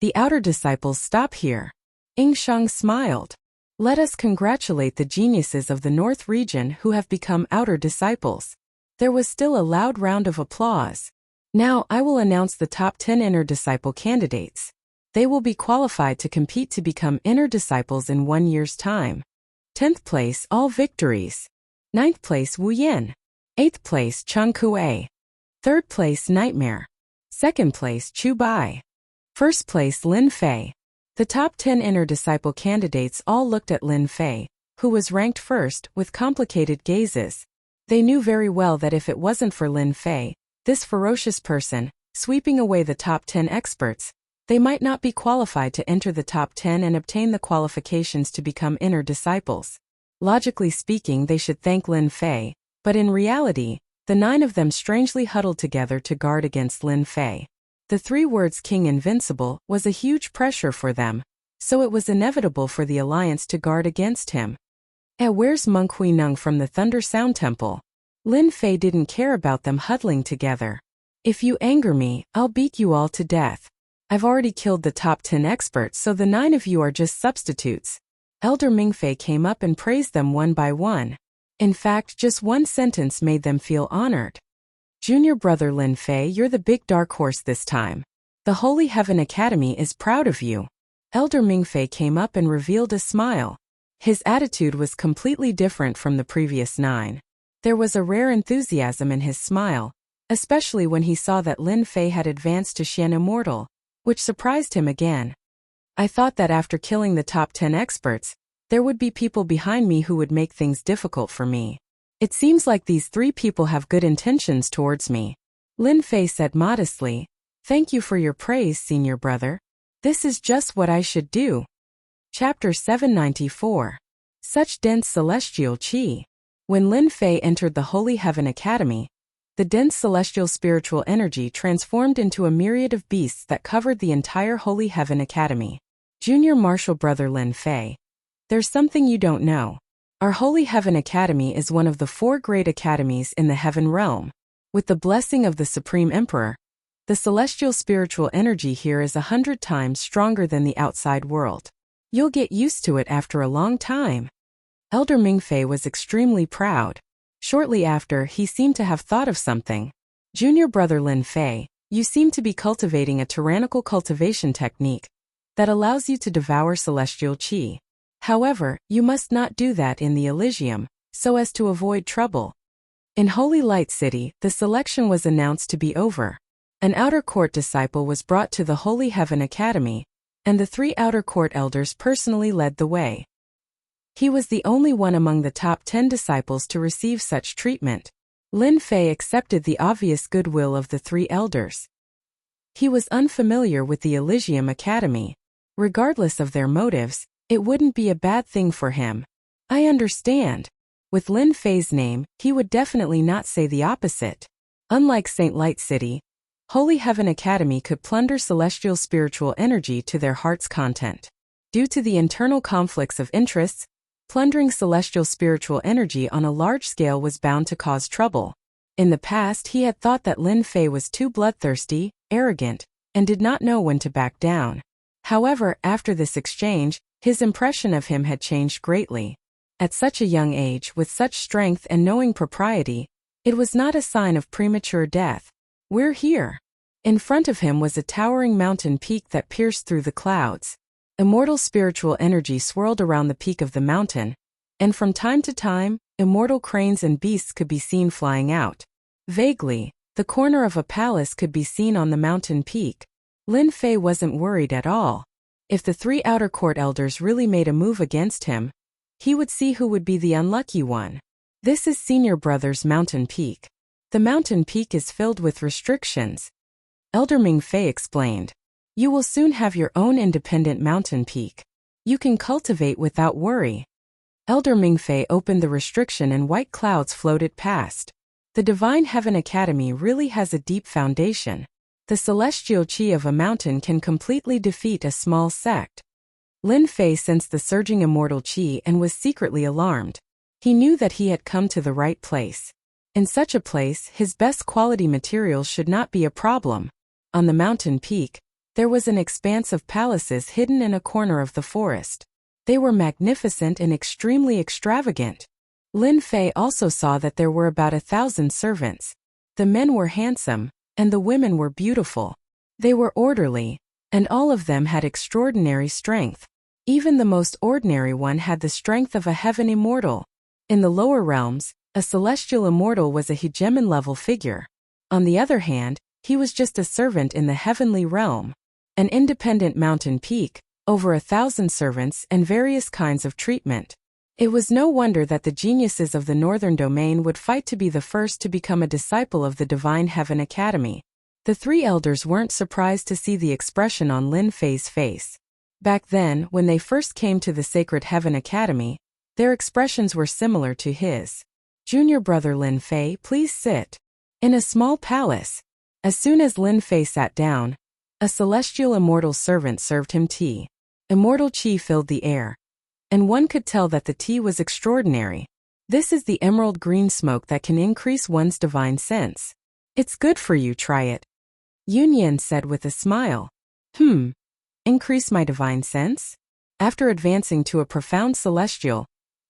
The outer disciples stop here. Ing Shang smiled. Let us congratulate the geniuses of the North region who have become outer disciples. There was still a loud round of applause. Now I will announce the top 10 inner disciple candidates. They will be qualified to compete to become inner disciples in 1 year's time. 10th place all victories. 9th place Wu Yin. 8th place Cheng Kuei. 3rd place Nightmare. 2nd place Chu Bai. 1st place Lin Fei. The top 10 inner disciple candidates all looked at Lin Fei, who was ranked first, with complicated gazes. They knew very well that if it wasn't for Lin Fei, this ferocious person, sweeping away the top 10 experts, they might not be qualified to enter the top 10 and obtain the qualifications to become inner disciples. Logically speaking, they should thank Lin Fei, but in reality, the 9 of them strangely huddled together to guard against Lin Fei. The 3 words King Invincible was a huge pressure for them, so it was inevitable for the alliance to guard against him. Where's Monk Hui Nung from the Thunder Sound Temple? Lin Fei didn't care about them huddling together. If you anger me, I'll beat you all to death. I've already killed the top 10 experts, so the 9 of you are just substitutes. Elder Mingfei came up and praised them one by one. In fact, just one sentence made them feel honored. Junior brother Lin Fei, you're the big dark horse this time. The Holy Heaven Academy is proud of you. Elder Mingfei came up and revealed a smile. His attitude was completely different from the previous 9. There was a rare enthusiasm in his smile, especially when he saw that Lin Fei had advanced to Xian Immortal, which surprised him again. I thought that after killing the top 10 experts, there would be people behind me who would make things difficult for me. It seems like these 3 people have good intentions towards me. Lin Fei said modestly, "Thank you for your praise, senior brother. This is just what I should do." Chapter 794. Such dense celestial qi. When Lin Fei entered the Holy Heaven Academy, the dense celestial spiritual energy transformed into a myriad of beasts that covered the entire Holy Heaven Academy. Junior martial brother Lin Fei. There's something you don't know. Our Holy Heaven Academy is one of the 4 great academies in the Heaven Realm. With the blessing of the Supreme Emperor, the celestial spiritual energy here is 100 times stronger than the outside world. You'll get used to it after a long time. Elder Mingfei was extremely proud. Shortly after, he seemed to have thought of something. Junior brother Lin Fei, you seem to be cultivating a tyrannical cultivation technique that allows you to devour celestial qi. However, you must not do that in the Elysium, so as to avoid trouble. In Holy Light City, the selection was announced to be over. An outer court disciple was brought to the Holy Heaven Academy, and the 3 outer court elders personally led the way. He was the only one among the top 10 disciples to receive such treatment. Lin Fei accepted the obvious goodwill of the 3 elders. He was unfamiliar with the Elysium Academy. Regardless of their motives, it wouldn't be a bad thing for him. I understand. With Lin Fei's name, he would definitely not say the opposite. Unlike St. Light City, Holy Heaven Academy could plunder celestial spiritual energy to their heart's content. Due to the internal conflicts of interests, plundering celestial spiritual energy on a large scale was bound to cause trouble. In the past, he had thought that Lin Fei was too bloodthirsty, arrogant, and did not know when to back down. However, after this exchange, his impression of him had changed greatly. At such a young age, with such strength and knowing propriety, it was not a sign of premature death. We're here. In front of him was a towering mountain peak that pierced through the clouds. Immortal spiritual energy swirled around the peak of the mountain, and from time to time, immortal cranes and beasts could be seen flying out. Vaguely, the corner of a palace could be seen on the mountain peak. Lin Fei wasn't worried at all. If the 3 outer court elders really made a move against him, he would see who would be the unlucky one. This is senior brother's mountain peak. The mountain peak is filled with restrictions. Elder Mingfei explained. You will soon have your own independent mountain peak. You can cultivate without worry. Elder Mingfei opened the restriction and white clouds floated past. The Divine Heaven Academy really has a deep foundation. The celestial qi of a mountain can completely defeat a small sect. Lin Fei sensed the surging immortal qi and was secretly alarmed. He knew that he had come to the right place. In such a place, his best quality materials should not be a problem. On the mountain peak, there was an expanse of palaces hidden in a corner of the forest. They were magnificent and extremely extravagant. Lin Fei also saw that there were about 1,000 servants. The men were handsome, and the women were beautiful. They were orderly, and all of them had extraordinary strength. Even the most ordinary one had the strength of a heaven immortal. In the lower realms, a celestial immortal was a hegemon-level figure. On the other hand, he was just a servant in the heavenly realm. An independent mountain peak, over 1,000 servants and various kinds of treatment. It was no wonder that the geniuses of the Northern Domain would fight to be the first to become a disciple of the Divine Heaven Academy. The three elders weren't surprised to see the expression on Lin Fei's face. Back then, when they first came to the Sacred Heaven Academy, their expressions were similar to his. Junior brother Lin Fei, please sit. In a small palace. As soon as Lin Fei sat down, a celestial immortal servant served him tea. Immortal qi filled the air. And one could tell that the tea was extraordinary. This is the emerald green smoke that can increase one's divine sense. It's good for you, try it. Yunyan said with a smile. Increase my divine sense? After advancing to a profound celestial,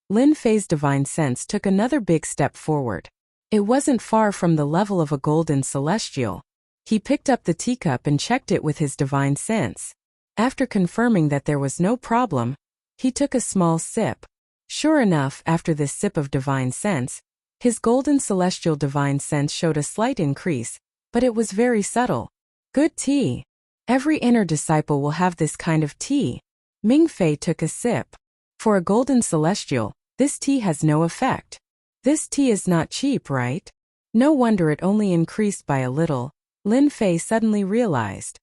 Lin Fei's divine sense took another big step forward. It wasn't far from the level of a golden celestial. He picked up the teacup and checked it with his divine sense. After confirming that there was no problem, he took a small sip. Sure enough, after this sip of divine sense, his golden celestial divine sense showed a slight increase, but it was very subtle. Good tea. Every inner disciple will have this kind of tea. Ming Fei took a sip. For a golden celestial, this tea has no effect. This tea is not cheap, right? No wonder it only increased by a little, Lin Fei suddenly realized.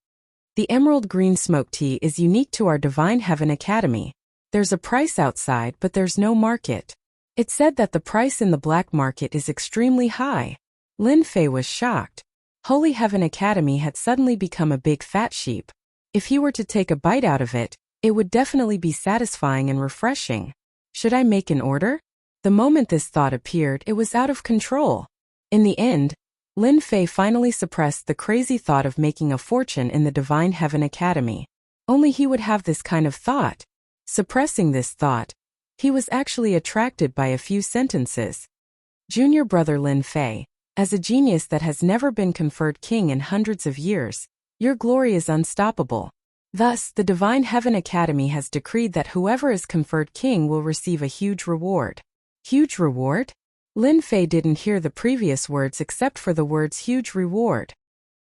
The emerald green smoke tea is unique to our Divine Heaven Academy. There's a price outside, but there's no market. It said that the price in the black market is extremely high. Lin Fei was shocked. Holy Heaven Academy had suddenly become a big fat sheep. If he were to take a bite out of it, it would definitely be satisfying and refreshing. Should I make an order? The moment this thought appeared, it was out of control. In the end, Lin Fei finally suppressed the crazy thought of making a fortune in the Divine Heaven Academy. Only he would have this kind of thought. Suppressing this thought, he was actually attracted by a few sentences. Junior brother Lin Fei, as a genius that has never been conferred king in hundreds of years, your glory is unstoppable. Thus, the Divine Heaven Academy has decreed that whoever is conferred king will receive a huge reward. Huge reward? Lin Fei didn't hear the previous words except for the words huge reward.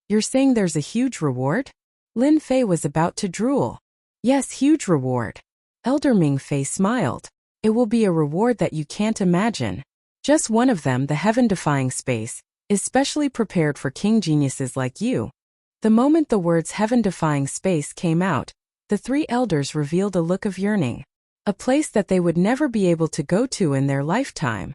You're saying there's a huge reward? Lin Fei was about to drool. Yes, huge reward. Elder Ming Fei smiled. It will be a reward that you can't imagine. Just one of them, the heaven-defying space, is specially prepared for king geniuses like you. The moment the words heaven-defying space came out, the three elders revealed a look of yearning. A place that they would never be able to go to in their lifetime.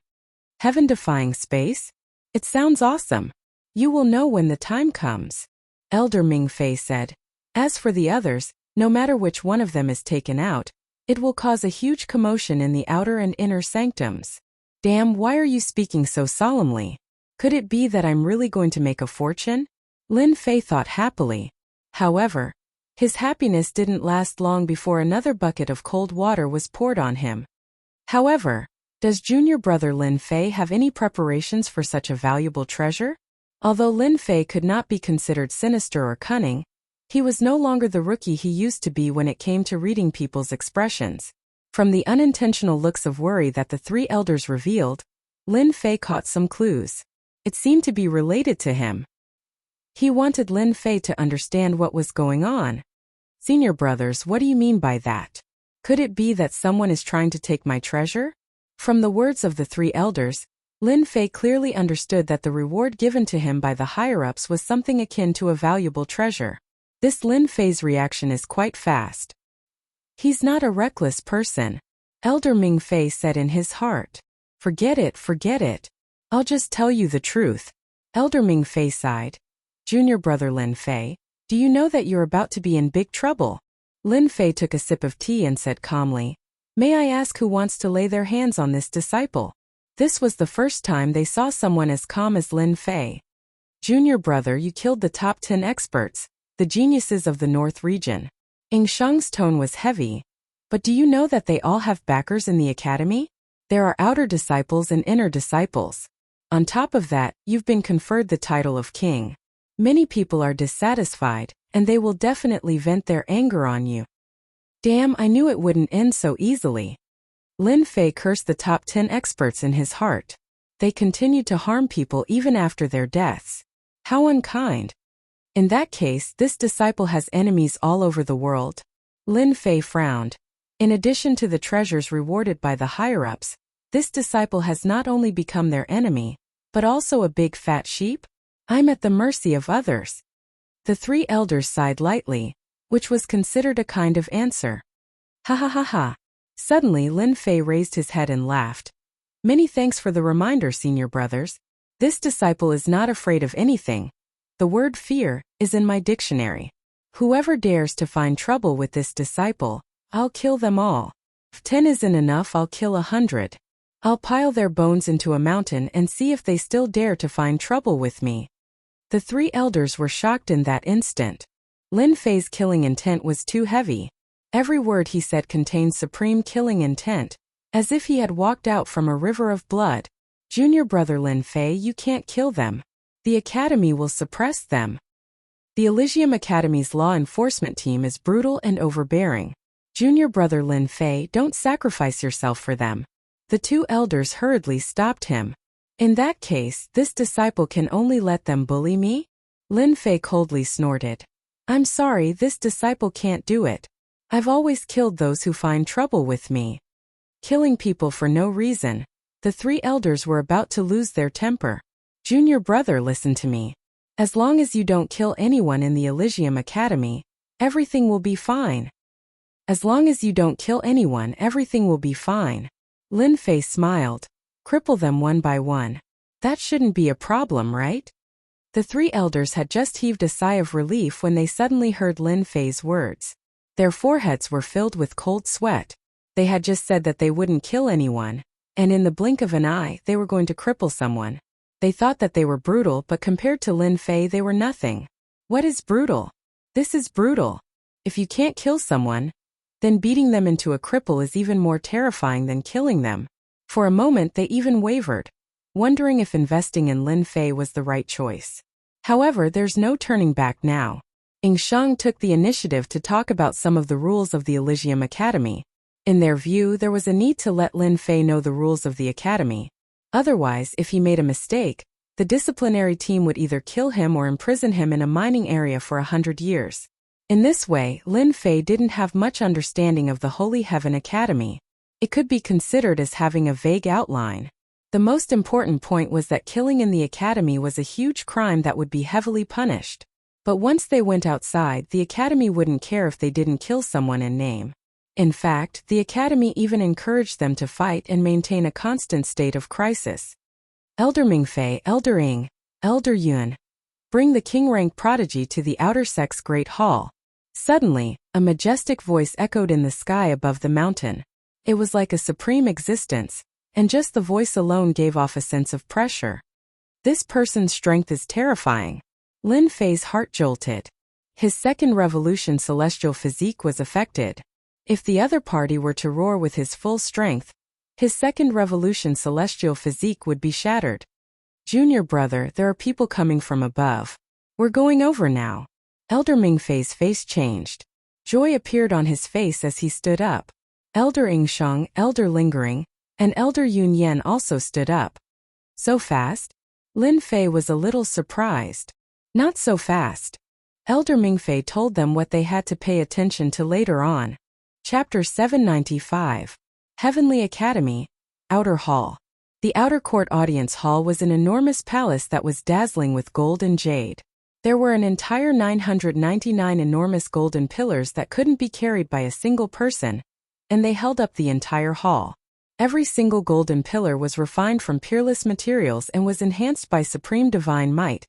Heaven-defying space? It sounds awesome. You will know when the time comes. Elder Ming Fei said. As for the others, no matter which one of them is taken out, it will cause a huge commotion in the outer and inner sanctums. Damn, why are you speaking so solemnly? Could it be that I'm really going to make a fortune? Lin Fei thought happily. However, his happiness didn't last long before another bucket of cold water was poured on him. However, does junior brother Lin Fei have any preparations for such a valuable treasure? Although Lin Fei could not be considered sinister or cunning, he was no longer the rookie he used to be when it came to reading people's expressions. From the unintentional looks of worry that the three elders revealed, Lin Fei caught some clues. It seemed to be related to him. He wanted Lin Fei to understand what was going on. Senior brothers, what do you mean by that? Could it be that someone is trying to take my treasure? From the words of the three elders, Lin Fei clearly understood that the reward given to him by the higher-ups was something akin to a valuable treasure. This Lin Fei's reaction is quite fast. He's not a reckless person, Elder Ming Fei said in his heart. Forget it. I'll just tell you the truth. Elder Ming Fei sighed. Junior brother Lin Fei, do you know that you're about to be in big trouble? Lin Fei took a sip of tea and said calmly, May I ask who wants to lay their hands on this disciple? This was the first time they saw someone as calm as Lin Fei. Junior brother, you killed the top 10 experts, the geniuses of the North region. Ing Shang's tone was heavy. But do you know that they all have backers in the academy? There are outer disciples and inner disciples. On top of that, you've been conferred the title of king. Many people are dissatisfied, and they will definitely vent their anger on you. Damn, I knew it wouldn't end so easily. Lin Fei cursed the top 10 experts in his heart. They continued to harm people even after their deaths. How unkind. In that case, this disciple has enemies all over the world. Lin Fei frowned. In addition to the treasures rewarded by the higher-ups, this disciple has not only become their enemy, but also a big fat sheep? I'm at the mercy of others. The three elders sighed lightly, which was considered a kind of answer. Ha ha ha ha. Suddenly Lin Fei raised his head and laughed. Many thanks for the reminder, senior brothers. This disciple is not afraid of anything. The word fear is in my dictionary. Whoever dares to find trouble with this disciple, I'll kill them all. If 10 isn't enough, I'll kill 100. I'll pile their bones into a mountain and see if they still dare to find trouble with me. The three elders were shocked in that instant. Lin Fei's killing intent was too heavy. Every word he said contained supreme killing intent, as if he had walked out from a river of blood. Junior brother Lin Fei, you can't kill them. The Academy will suppress them. The Elysium Academy's law enforcement team is brutal and overbearing. Junior brother Lin Fei, don't sacrifice yourself for them. The two elders hurriedly stopped him. In that case, this disciple can only let them bully me? Lin Fei coldly snorted. I'm sorry, this disciple can't do it. I've always killed those who find trouble with me. Killing people for no reason. The three elders were about to lose their temper. Junior brother, listen to me. As long as you don't kill anyone in the Elysium Academy, everything will be fine. As long as you don't kill anyone, everything will be fine. Lin Fei smiled. Cripple them one by one. That shouldn't be a problem, right? The three elders had just heaved a sigh of relief when they suddenly heard Lin Fei's words. Their foreheads were filled with cold sweat. They had just said that they wouldn't kill anyone, and in the blink of an eye, they were going to cripple someone. They thought that they were brutal, but compared to Lin Fei, they were nothing. What is brutal? This is brutal. If you can't kill someone, then beating them into a cripple is even more terrifying than killing them. For a moment, they even wavered, wondering if investing in Lin Fei was the right choice. However, there's no turning back now. Ying Shang took the initiative to talk about some of the rules of the Elysium Academy. In their view, there was a need to let Lin Fei know the rules of the Academy. Otherwise, if he made a mistake, the disciplinary team would either kill him or imprison him in a mining area for 100 years. In this way, Lin Fei didn't have much understanding of the Holy Heaven Academy. It could be considered as having a vague outline. The most important point was that killing in the Academy was a huge crime that would be heavily punished. But once they went outside, the Academy wouldn't care if they didn't kill someone in name. In fact, the Academy even encouraged them to fight and maintain a constant state of crisis. Elder Mingfei, Elder Ying, Elder Yun. Bring the king-rank prodigy to the Outer Sect's Great Hall. Suddenly, a majestic voice echoed in the sky above the mountain. It was like a supreme existence, and just the voice alone gave off a sense of pressure. This person's strength is terrifying. Lin Fei's heart jolted. His second revolution celestial physique was affected. If the other party were to roar with his full strength, his second revolution celestial physique would be shattered. Junior brother, there are people coming from above. We're going over now. Elder Mingfei's face changed. Joy appeared on his face as he stood up. Elder Yingsheng, Elder Lingering, and Elder Yun Yan also stood up. So fast? Lin Fei was a little surprised. Not so fast. Elder Mingfei told them what they had to pay attention to later on. Chapter 795. Heavenly Academy, Outer Hall. The Outer Court Audience Hall was an enormous palace that was dazzling with gold and jade. There were an entire 999 enormous golden pillars that couldn't be carried by a single person, and they held up the entire hall. Every single golden pillar was refined from peerless materials and was enhanced by supreme divine might,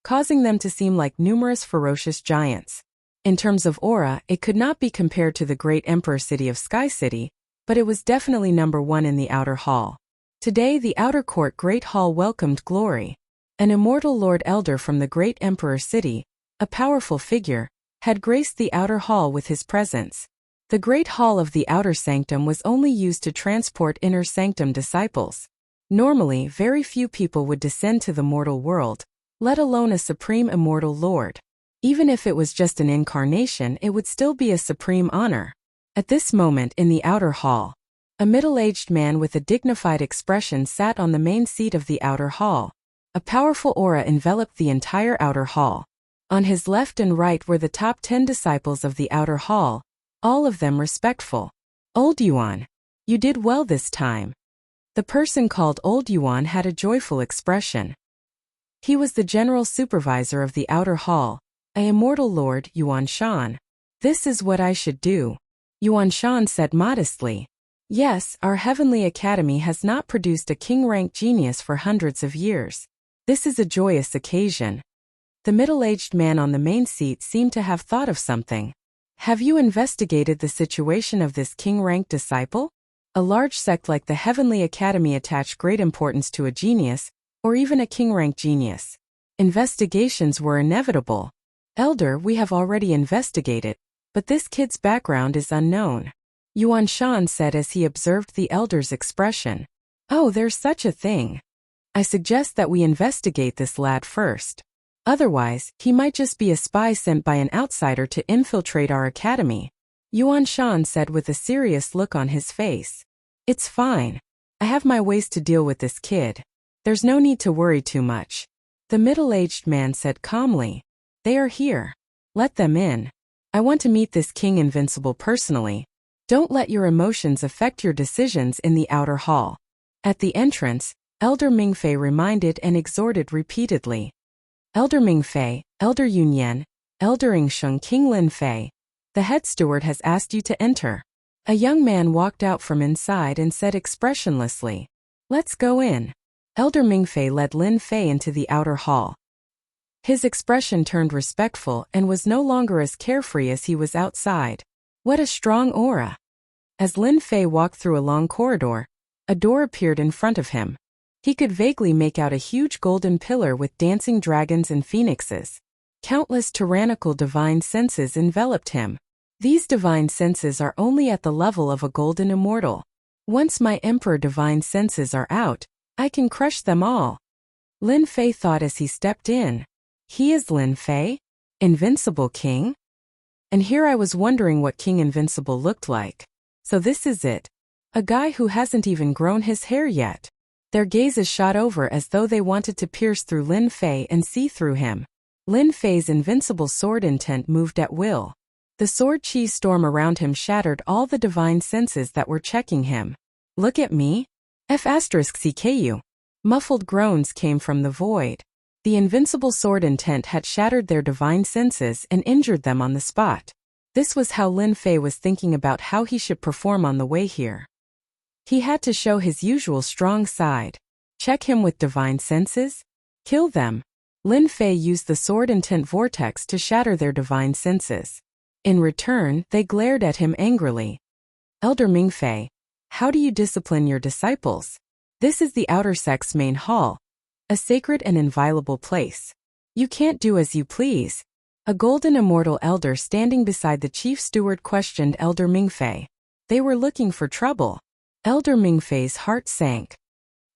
causing them to seem like numerous ferocious giants. In terms of aura, it could not be compared to the great emperor city of Sky City, but it was definitely number one in the outer hall. Today, the outer court Great Hall welcomed glory. An immortal Lord Elder from the great emperor city, a powerful figure, had graced the outer hall with his presence. The great hall of the outer sanctum was only used to transport inner sanctum disciples. Normally, very few people would descend to the mortal world, let alone a supreme immortal lord. Even if it was just an incarnation, it would still be a supreme honor. At this moment in the outer hall, a middle-aged man with a dignified expression sat on the main seat of the outer hall. A powerful aura enveloped the entire outer hall. On his left and right were the top 10 disciples of the outer hall, all of them respectful. Old Yuan, you did well this time. The person called Old Yuan had a joyful expression. He was the general supervisor of the outer hall, an immortal lord, Yuan Shan. This is what I should do, Yuan Shan said modestly. Yes, our heavenly academy has not produced a king-rank genius for hundreds of years. This is a joyous occasion. The middle-aged man on the main seat seemed to have thought of something. Have you investigated the situation of this king-rank disciple? A large sect like the Heavenly Academy attached great importance to a genius, or even a king-rank genius. Investigations were inevitable. Elder, we have already investigated, but this kid's background is unknown, Yuan Shan said as he observed the elder's expression. Oh, there's such a thing. I suggest that we investigate this lad first. Otherwise, he might just be a spy sent by an outsider to infiltrate our academy, Yuan Shan said with a serious look on his face. It's fine. I have my ways to deal with this kid. There's no need to worry too much, the middle-aged man said calmly. They are here. Let them in. I want to meet this King Invincible personally. Don't let your emotions affect your decisions in the outer hall. At the entrance, Elder Mingfei reminded and exhorted repeatedly. Elder Mingfei, Elder Yunyan, Elder Ingsheng, King Lin Fei. The head steward has asked you to enter. A young man walked out from inside and said expressionlessly, Let's go in. Elder Mingfei led Lin Fei into the outer hall. His expression turned respectful and was no longer as carefree as he was outside. What a strong aura. As Lin Fei walked through a long corridor, a door appeared in front of him. He could vaguely make out a huge golden pillar with dancing dragons and phoenixes. Countless tyrannical divine senses enveloped him. These divine senses are only at the level of a golden immortal. Once my emperor divine senses are out, I can crush them all, Lin Fei thought as he stepped in. He is Lin Fei? Invincible King? And here I was wondering what King Invincible looked like. So this is it. A guy who hasn't even grown his hair yet. Their gazes shot over as though they wanted to pierce through Lin Fei and see through him. Lin Fei's invincible sword intent moved at will. The sword chi storm around him shattered all the divine senses that were checking him. Look at me? F*CKU. Muffled groans came from the void. The invincible sword intent had shattered their divine senses and injured them on the spot. This was how Lin Fei was thinking about how he should perform on the way here. He had to show his usual strong side. Check him with divine senses? Kill them. Lin Fei used the sword intent vortex to shatter their divine senses. In return, they glared at him angrily. Elder Mingfei, how do you discipline your disciples? This is the outer sect's main hall, a sacred and inviolable place. You can't do as you please. A golden immortal elder standing beside the chief steward questioned Elder Mingfei. They were looking for trouble. Elder Mingfei's heart sank.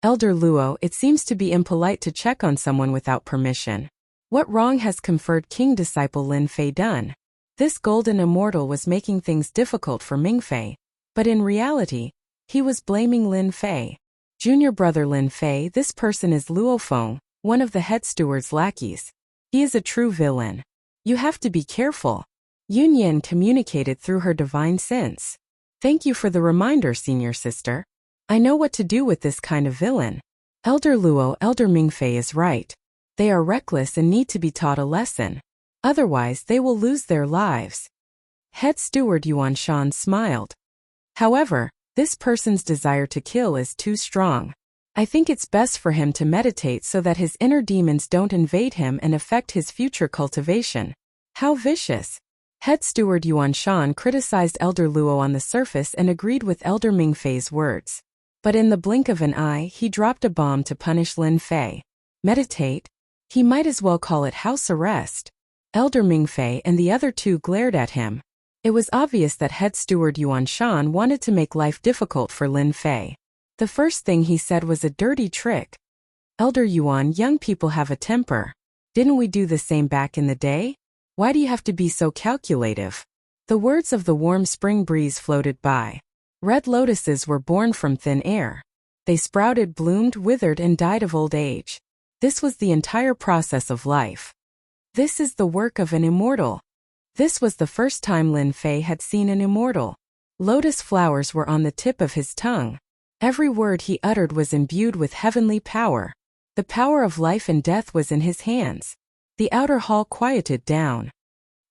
Elder Luo, it seems to be impolite to check on someone without permission. What wrong has conferred King Disciple Lin Fei done? This golden immortal was making things difficult for Mingfei, but in reality, he was blaming Lin Fei. Junior brother Lin Fei, this person is Luo Feng, one of the head steward's lackeys. He is a true villain. You have to be careful. Yunyan communicated through her divine sense. Thank you for the reminder, senior sister. I know what to do with this kind of villain. Elder Luo, Elder Mingfei is right. They are reckless and need to be taught a lesson. Otherwise, they will lose their lives. Head steward Yuan Shan smiled. However, this person's desire to kill is too strong. I think it's best for him to meditate so that his inner demons don't invade him and affect his future cultivation. How vicious. Head steward Yuan Shan criticized Elder Luo on the surface and agreed with Elder Mingfei's words. But in the blink of an eye, he dropped a bomb to punish Lin Fei. Meditate? He might as well call it house arrest. Elder Mingfei and the other two glared at him. It was obvious that head steward Yuan Shan wanted to make life difficult for Lin Fei. The first thing he said was a dirty trick. Elder Yuan, young people have a temper. Didn't we do the same back in the day? Why do you have to be so calculative? The words of the warm spring breeze floated by. Red lotuses were born from thin air. They sprouted, bloomed, withered, and died of old age. This was the entire process of life. This is the work of an immortal. This was the first time Lin Fei had seen an immortal. Lotus flowers were on the tip of his tongue. Every word he uttered was imbued with heavenly power. The power of life and death was in his hands. The outer hall quieted down.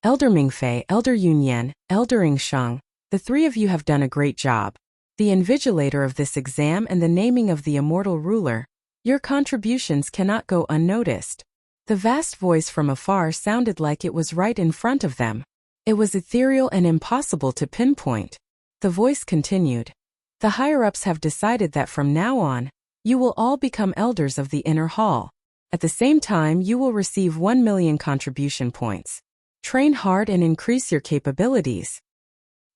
Elder Mingfei, Elder Yunyan, Elder Yingsheng, the three of you have done a great job. The invigilator of this exam and the naming of the immortal ruler, your contributions cannot go unnoticed. The vast voice from afar sounded like it was right in front of them. It was ethereal and impossible to pinpoint. The voice continued. The higher-ups have decided that from now on, you will all become elders of the inner hall. At the same time, you will receive 1 million contribution points. Train hard and increase your capabilities.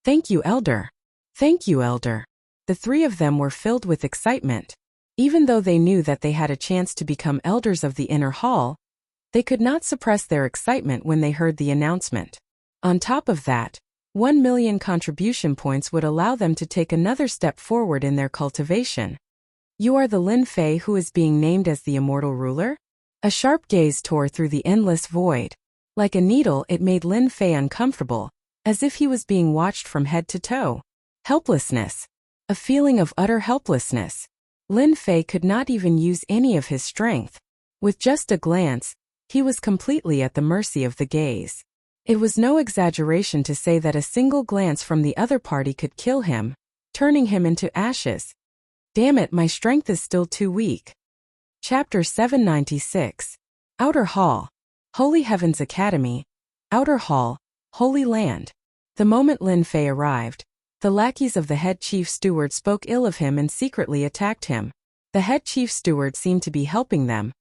Thank you, Elder. Thank you, Elder. The three of them were filled with excitement. Even though they knew that they had a chance to become elders of the inner hall, they could not suppress their excitement when they heard the announcement. On top of that, 1 million contribution points would allow them to take another step forward in their cultivation. You are the Lin Fei who is being named as the immortal ruler? A sharp gaze tore through the endless void. Like a needle, it made Lin Fei uncomfortable, as if he was being watched from head to toe. Helplessness. A feeling of utter helplessness. Lin Fei could not even use any of his strength. With just a glance, he was completely at the mercy of the gaze. It was no exaggeration to say that a single glance from the other party could kill him, turning him into ashes. Damn it, my strength is still too weak. Chapter 796. Outer Hall. Holy Heavens Academy. Outer Hall. Holy Land. The moment Lin Fei arrived, the lackeys of the head chief steward spoke ill of him and secretly attacked him. The head chief steward seemed to be helping them,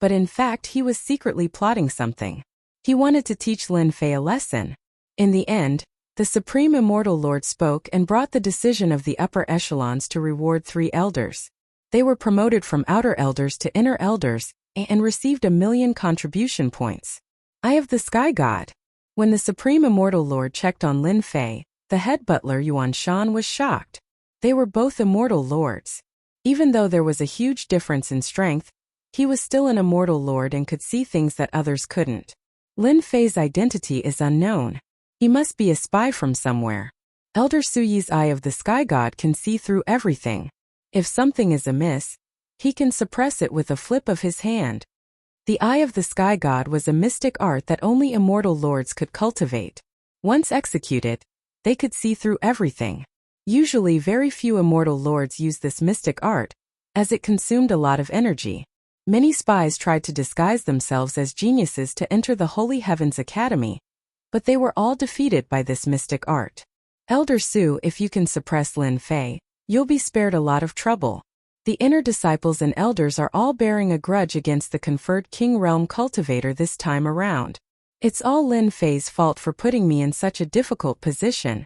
but in fact he was secretly plotting something. He wanted to teach Lin Fei a lesson. In the end, the Supreme Immortal Lord spoke and brought the decision of the upper echelons to reward 3 elders. They were promoted from outer elders to inner elders, and received 1 million contribution points. Eye of the Sky God. When the Supreme Immortal Lord checked on Lin Fei, the head butler Yuan Shan was shocked. They were both immortal lords. Even though there was a huge difference in strength, he was still an immortal lord and could see things that others couldn't. Lin Fei's identity is unknown. He must be a spy from somewhere. Elder Suyi's Eye of the Sky God can see through everything. If something is amiss, he can suppress it with a flip of his hand. The Eye of the Sky God was a mystic art that only immortal lords could cultivate. Once executed, they could see through everything. Usually very few immortal lords use this mystic art, as it consumed a lot of energy. Many spies tried to disguise themselves as geniuses to enter the Holy Heavens Academy, but they were all defeated by this mystic art. Elder Su, if you can suppress Lin Fei, you'll be spared a lot of trouble. The inner disciples and elders are all bearing a grudge against the conferred King Realm cultivator this time around. It's all Lin Fei's fault for putting me in such a difficult position.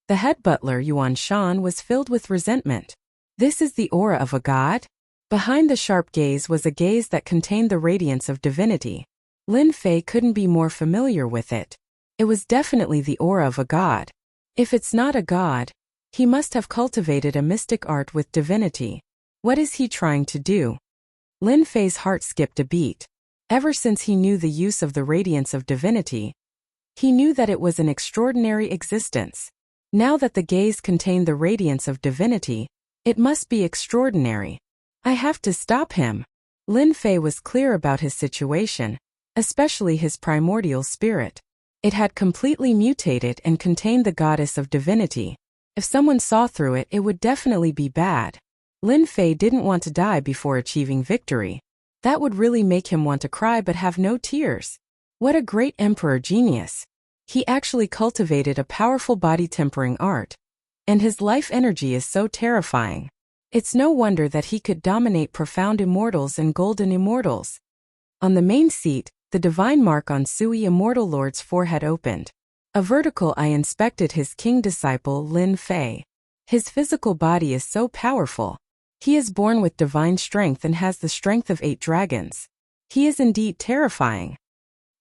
The head butler Yuan Shan was filled with resentment. This is the aura of a god? Behind the sharp gaze was a gaze that contained the radiance of divinity. Lin Fei couldn't be more familiar with it. It was definitely the aura of a god. If it's not a god, he must have cultivated a mystic art with divinity. What is he trying to do? Lin Fei's heart skipped a beat. Ever since he knew the use of the radiance of divinity, he knew that it was an extraordinary existence. Now that the gaze contained the radiance of divinity, it must be extraordinary. I have to stop him. Lin Fei was clear about his situation, especially his primordial spirit. It had completely mutated and contained the goddess of divinity. If someone saw through it, it would definitely be bad. Lin Fei didn't want to die before achieving victory. That would really make him want to cry but have no tears. What a great emperor genius. He actually cultivated a powerful body-tempering art. And his life energy is so terrifying. It's no wonder that he could dominate profound immortals and golden immortals. On the main seat, the divine mark on Sui Immortal Lord's forehead opened. A vertical eye inspected his king disciple Lin Fei. His physical body is so powerful. He is born with divine strength and has the strength of 8 dragons. He is indeed terrifying.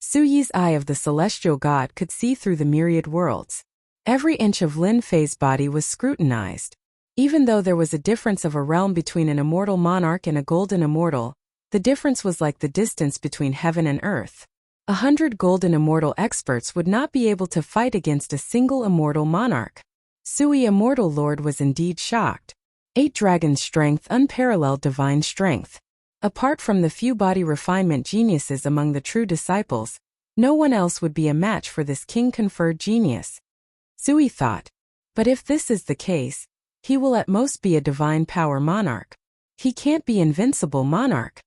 Su Yi's eye of the celestial god could see through the myriad worlds. Every inch of Lin Fei's body was scrutinized. Even though there was a difference of a realm between an immortal monarch and a golden immortal, the difference was like the distance between heaven and earth. 100 golden immortal experts would not be able to fight against a single immortal monarch. Sui Immortal Lord was indeed shocked. 8 dragons' strength, unparalleled divine strength. Apart from the few body refinement geniuses among the true disciples, no one else would be a match for this king-conferred genius. Sui thought, but if this is the case, he will at most be a divine power monarch. He can't be invincible monarch.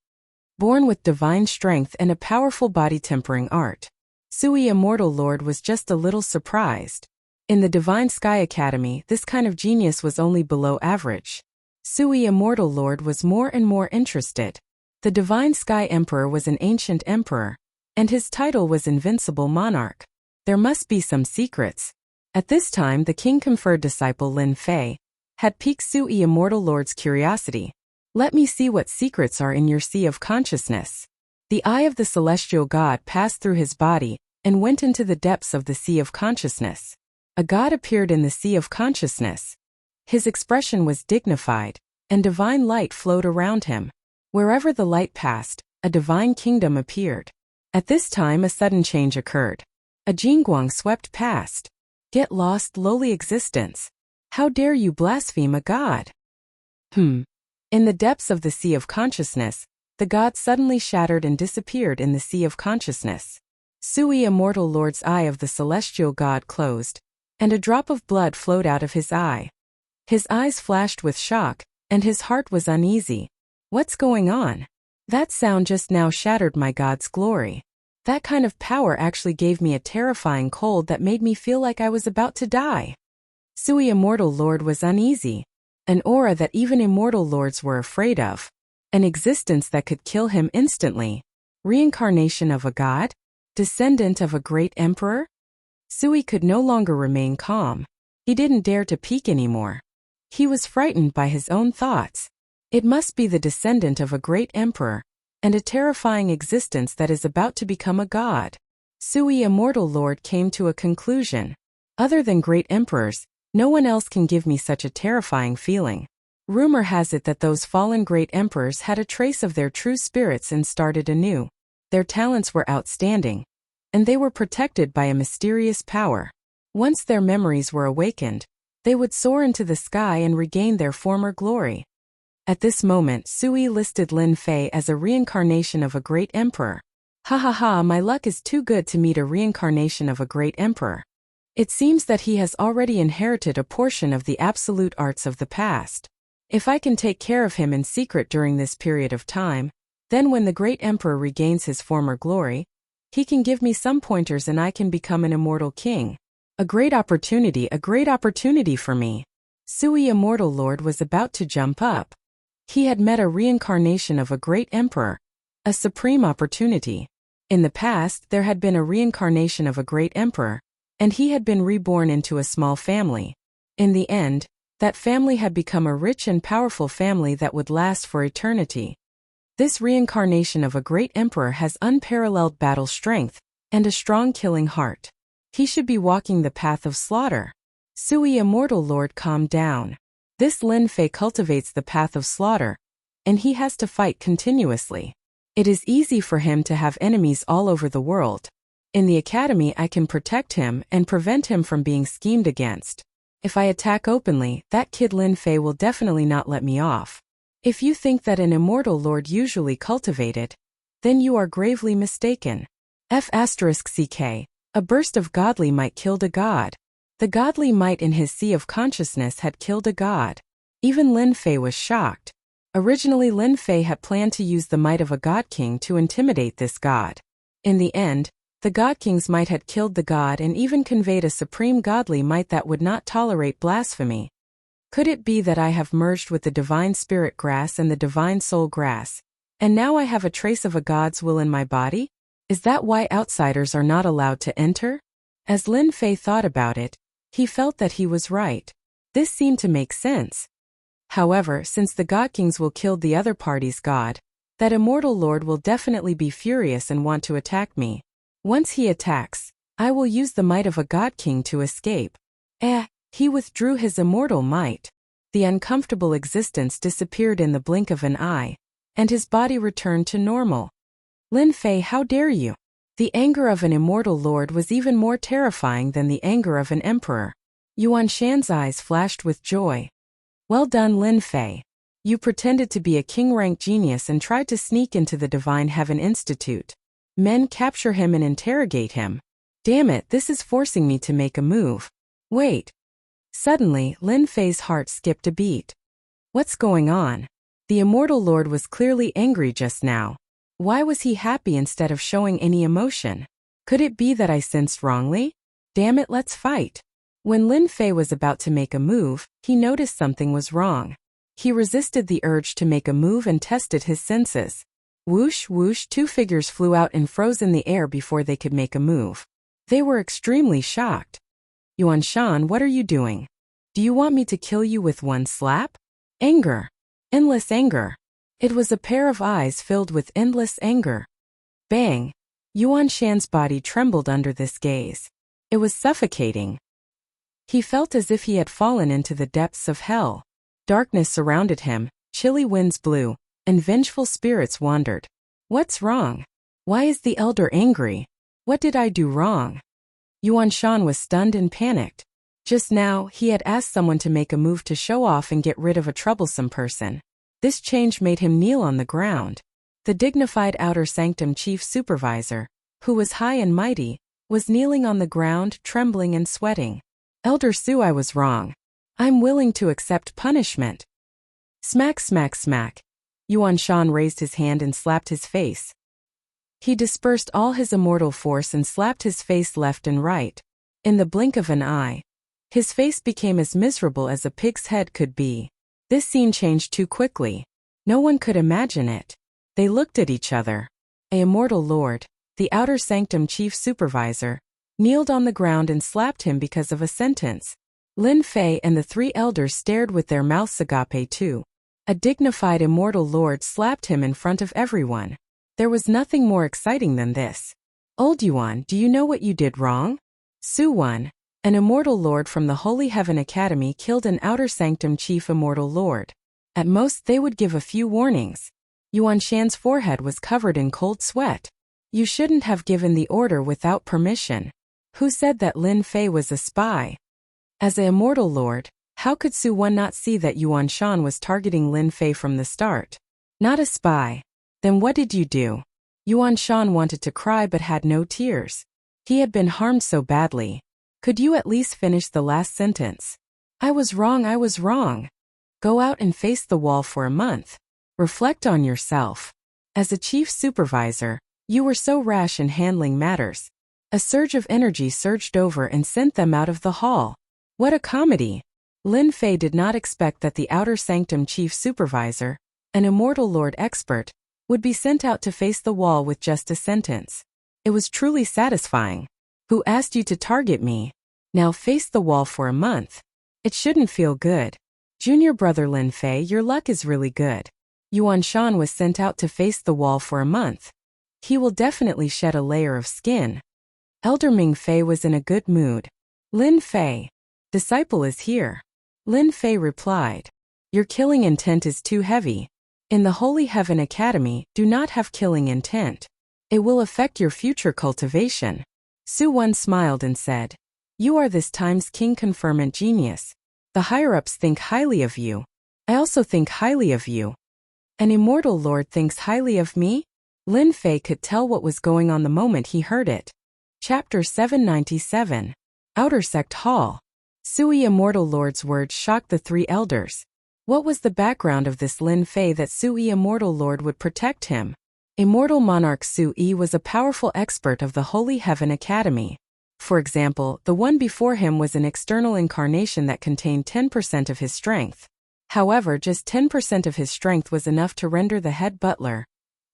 Born with divine strength and a powerful body-tempering art, Sui Immortal Lord was just a little surprised. In the Divine Sky Academy, this kind of genius was only below average. Sui Immortal Lord was more and more interested. The Divine Sky Emperor was an ancient emperor, and his title was Invincible Monarch. There must be some secrets. At this time, the king-conferred disciple Lin Fei had piqued Sui Immortal Lord's curiosity. Let me see what secrets are in your sea of consciousness. The eye of the celestial god passed through his body and went into the depths of the sea of consciousness. A god appeared in the sea of consciousness. His expression was dignified, and divine light flowed around him. Wherever the light passed, a divine kingdom appeared. At this time a sudden change occurred. A Jingguang swept past. Get lost, lowly existence. How dare you blaspheme a god? In the depths of the sea of consciousness, the god suddenly shattered and disappeared in the sea of consciousness. Sui Immortal Lord's eye of the celestial god closed, and a drop of blood flowed out of his eye. His eyes flashed with shock, and his heart was uneasy. What's going on? That sound just now shattered my god's glory. That kind of power actually gave me a terrifying cold that made me feel like I was about to die. Sui Immortal Lord was uneasy. An aura that even immortal lords were afraid of. An existence that could kill him instantly. Reincarnation of a god? Descendant of a great emperor? Sui could no longer remain calm. He didn't dare to peek anymore. He was frightened by his own thoughts. It must be the descendant of a great emperor, and a terrifying existence that is about to become a god. Sui Immortal Lord came to a conclusion. Other than great emperors, no one else can give me such a terrifying feeling. Rumor has it that those fallen great emperors had a trace of their true spirits and started anew. Their talents were outstanding, and they were protected by a mysterious power. Once their memories were awakened, they would soar into the sky and regain their former glory. At this moment, Sui listed Lin Fei as a reincarnation of a great emperor. Ha ha ha, my luck is too good to meet a reincarnation of a great emperor. It seems that he has already inherited a portion of the absolute arts of the past. If I can take care of him in secret during this period of time, then when the great emperor regains his former glory, he can give me some pointers and I can become an immortal king. A great opportunity for me. Sui Immortal Lord was about to jump up. He had met a reincarnation of a great emperor, a supreme opportunity. In the past, there had been a reincarnation of a great emperor, and he had been reborn into a small family. In the end, that family had become a rich and powerful family that would last for eternity. This reincarnation of a great emperor has unparalleled battle strength and a strong killing heart. He should be walking the path of slaughter. Sui Immortal Lord calmed down. This Lin Fei cultivates the path of slaughter, and he has to fight continuously. It is easy for him to have enemies all over the world. In the academy I can protect him and prevent him from being schemed against. If I attack openly, that kid Lin Fei will definitely not let me off. If you think that an immortal lord usually cultivated, then you are gravely mistaken. F***ck. A burst of godly might killed a god. The godly might in his sea of consciousness had killed a god. Even Lin Fei was shocked. Originally Lin Fei had planned to use the might of a god king to intimidate this god. In the end, the God King's might had killed the god and even conveyed a supreme godly might that would not tolerate blasphemy. Could it be that I have merged with the divine spirit grass and the divine soul grass, and now I have a trace of a god's will in my body? Is that why outsiders are not allowed to enter? As Lin Fei thought about it, he felt that he was right. This seemed to make sense. However, since the God Kings will kill the other party's god, that immortal lord will definitely be furious and want to attack me. Once he attacks, I will use the might of a god king to escape. He withdrew his immortal might. The uncomfortable existence disappeared in the blink of an eye, and his body returned to normal. Lin Fei, how dare you? The anger of an immortal lord was even more terrifying than the anger of an emperor. Yuan Shan's eyes flashed with joy. Well done, Lin Fei. You pretended to be a king-rank genius and tried to sneak into the Divine Heaven Institute. Men capture him and interrogate him. Damn it, this is forcing me to make a move. Wait. Suddenly, Lin Fei's heart skipped a beat. What's going on? The immortal lord was clearly angry just now. Why was he happy instead of showing any emotion? Could it be that I sensed wrongly? Damn it, let's fight. When Lin Fei was about to make a move, he noticed something was wrong. He resisted the urge to make a move and tested his senses. Whoosh, whoosh, two figures flew out and froze in the air before they could make a move. They were extremely shocked. Yuan Shan, what are you doing? Do you want me to kill you with one slap? Anger. Endless anger. It was a pair of eyes filled with endless anger. Bang! Yuan Shan's body trembled under this gaze. It was suffocating. He felt as if he had fallen into the depths of hell. Darkness surrounded him, chilly winds blew, and vengeful spirits wandered. What's wrong? Why is the elder angry? What did I do wrong? Yuan Shan was stunned and panicked. Just now, he had asked someone to make a move to show off and get rid of a troublesome person. This change made him kneel on the ground. The dignified outer sanctum chief supervisor, who was high and mighty, was kneeling on the ground, trembling and sweating. Elder Su, I was wrong. I'm willing to accept punishment. Smack, smack, smack. Yuan Shan raised his hand and slapped his face. He dispersed all his immortal force and slapped his face left and right. In the blink of an eye, his face became as miserable as a pig's head could be. This scene changed too quickly. No one could imagine it. They looked at each other. A immortal lord, the outer sanctum chief supervisor, kneeled on the ground and slapped him because of a sentence. Lin Fei and the three elders stared with their mouths agape too. A dignified immortal lord slapped him in front of everyone. There was nothing more exciting than this. Old Yuan, do you know what you did wrong? Su Wan, an immortal lord from the Holy Heaven Academy, killed an outer sanctum chief immortal lord. At most they would give a few warnings. Yuan Shan's forehead was covered in cold sweat. You shouldn't have given the order without permission. Who said that Lin Fei was a spy? As an immortal lord, how could Su Wan not see that Yuan Shan was targeting Lin Fei from the start? Not a spy. Then what did you do? Yuan Shan wanted to cry but had no tears. He had been harmed so badly. Could you at least finish the last sentence? I was wrong, I was wrong. Go out and face the wall for a month. Reflect on yourself. As a chief supervisor, you were so rash in handling matters. A surge of energy surged over and sent them out of the hall. What a comedy! Lin Fei did not expect that the outer sanctum chief supervisor, an immortal lord expert, would be sent out to face the wall with just a sentence. It was truly satisfying. Who asked you to target me? Now face the wall for a month. It shouldn't feel good. Junior brother Lin Fei, your luck is really good. Yuan Shan was sent out to face the wall for a month. He will definitely shed a layer of skin. Elder Ming Fei was in a good mood. Lin Fei, disciple is here. Lin Fei replied. Your killing intent is too heavy. In the Holy Heaven Academy, do not have killing intent. It will affect your future cultivation. Su Wan smiled and said, you are this time's king confirmant genius. The higher-ups think highly of you. I also think highly of you. An immortal lord thinks highly of me? Lin Fei could tell what was going on the moment he heard it. Chapter 797. Outer Sect Hall. Sui Immortal Lord's words shocked the three elders. What was the background of this Lin Fei that Sui Immortal Lord would protect him? Immortal Monarch Sui was a powerful expert of the Holy Heaven Academy. For example, the one before him was an external incarnation that contained 10% of his strength. However, just 10% of his strength was enough to render the head butler,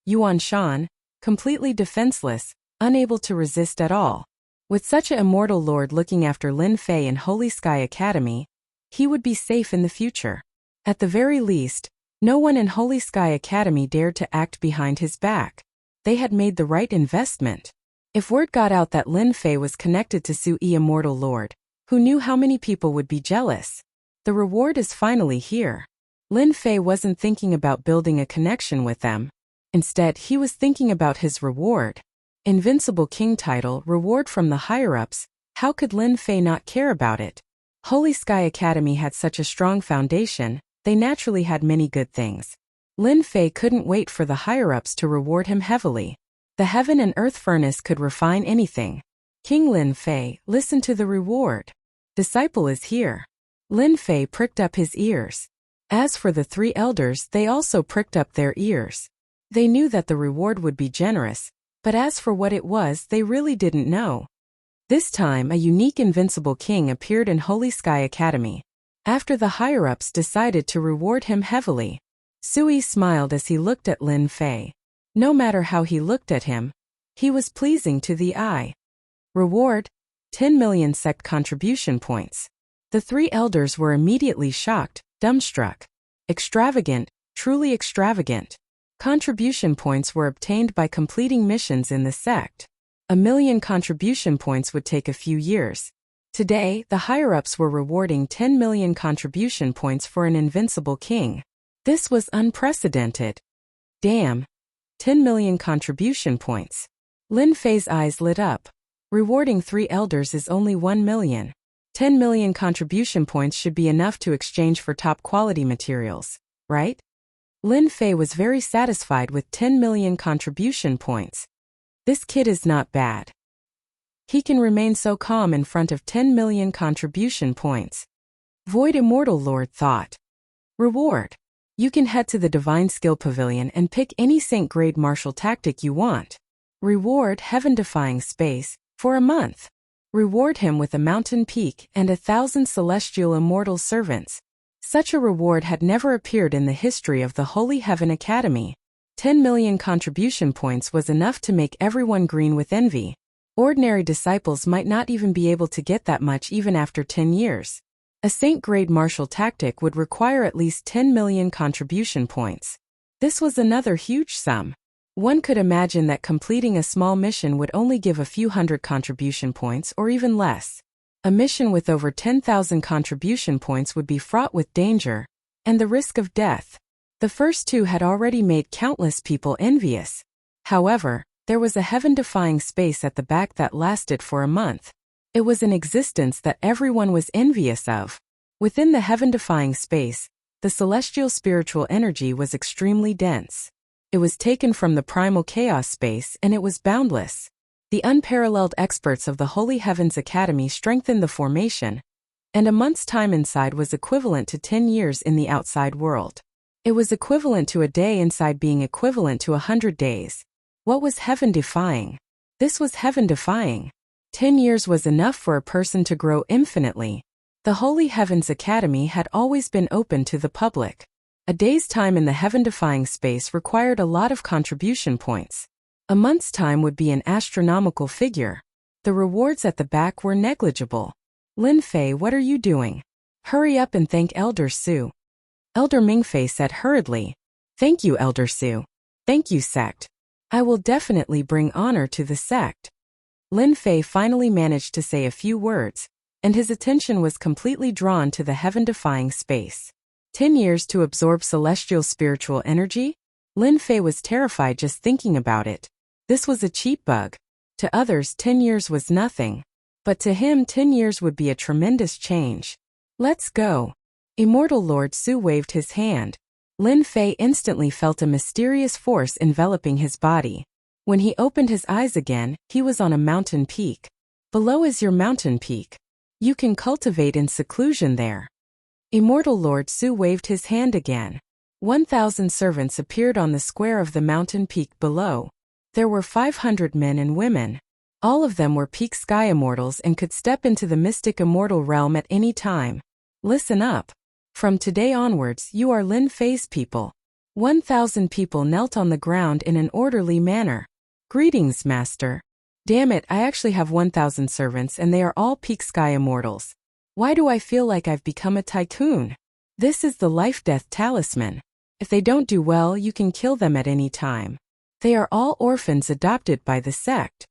Yuan Shan, completely defenseless, unable to resist at all. With such an immortal lord looking after Lin Fei in Holy Sky Academy, he would be safe in the future. At the very least, no one in Holy Sky Academy dared to act behind his back. They had made the right investment. If word got out that Lin Fei was connected to Sui Immortal Lord, Who knew how many people would be jealous? The reward is finally here. Lin Fei wasn't thinking about building a connection with them. Instead, he was thinking about his reward. Invincible King title, reward from the higher-ups. How could Lin Fei not care about it? Holy Sky Academy had such a strong foundation, they naturally had many good things. Lin Fei couldn't wait for the higher-ups to reward him heavily. The heaven and earth furnace could refine anything. King Lin Fei, listen to the reward. Disciple is here. Lin Fei pricked up his ears. As for the three elders, they also pricked up their ears. They knew that the reward would be generous, but as for what it was, they really didn't know. This time, a unique invincible king appeared in Holy Sky Academy. After the higher-ups decided to reward him heavily, Sui smiled as he looked at Lin Fei. No matter how he looked at him, he was pleasing to the eye. Reward: 10 million sect contribution points. The three elders were immediately shocked, dumbstruck. Extravagant, truly extravagant. Contribution points were obtained by completing missions in the sect. 1 million contribution points would take a few years. Today, the higher-ups were rewarding 10 million contribution points for an invincible king. This was unprecedented. Damn. 10 million contribution points. Lin Fei's eyes lit up. Rewarding three elders is only 1 million. 10 million contribution points should be enough to exchange for top-quality materials, right? Lin Fei was very satisfied with 10 million contribution points. This kid is not bad. He can remain so calm in front of 10 million contribution points. Void Immortal Lord thought. Reward: you can head to the Divine Skill Pavilion and pick any Saint-grade martial tactic you want. Reward: heaven-defying space, for a month. Reward him with a mountain peak and 1,000 celestial immortal servants. Such a reward had never appeared in the history of the Holy Heaven Academy. 10 million contribution points was enough to make everyone green with envy. Ordinary disciples might not even be able to get that much even after 10 years. A Saint-grade martial tactic would require at least 10 million contribution points. This was another huge sum. One could imagine that completing a small mission would only give a few hundred contribution points or even less. A mission with over 10,000 contribution points would be fraught with danger and the risk of death. The first two had already made countless people envious. However, there was a heaven-defying space at the back that lasted for a month. It was an existence that everyone was envious of. Within the heaven-defying space, the celestial spiritual energy was extremely dense. It was taken from the primal chaos space and it was boundless. The unparalleled experts of the Holy Heavens Academy strengthened the formation, and a month's time inside was equivalent to 10 years in the outside world. It was equivalent to a day inside being equivalent to 100 days. What was heaven-defying? This was heaven-defying. 10 years was enough for a person to grow infinitely. The Holy Heavens Academy had always been open to the public. A day's time in the heaven-defying space required a lot of contribution points. A month's time would be an astronomical figure. The rewards at the back were negligible. Lin Fei, what are you doing? Hurry up and thank Elder Su. Elder Mingfei said hurriedly. Thank you, Elder Su. Thank you, sect. I will definitely bring honor to the sect. Lin Fei finally managed to say a few words, and his attention was completely drawn to the heaven-defying space. 10 years to absorb celestial spiritual energy? Lin Fei was terrified just thinking about it. This was a cheap bug. To others, 10 years was nothing. But to him, 10 years would be a tremendous change. Let's go. Immortal Lord Su waved his hand. Lin Fei instantly felt a mysterious force enveloping his body. When he opened his eyes again, he was on a mountain peak. Below is your mountain peak. You can cultivate in seclusion there. Immortal Lord Su waved his hand again. 1,000 servants appeared on the square of the mountain peak below. There were 500 men and women. All of them were peak sky immortals and could step into the mystic immortal realm at any time. Listen up. From today onwards, you are Lin Fei's people. 1,000 people knelt on the ground in an orderly manner. Greetings, Master. Damn it, I actually have 1,000 servants and they are all peak sky immortals. Why do I feel like I've become a tycoon? This is the life-death talisman. If they don't do well, you can kill them at any time. They are all orphans adopted by the sect.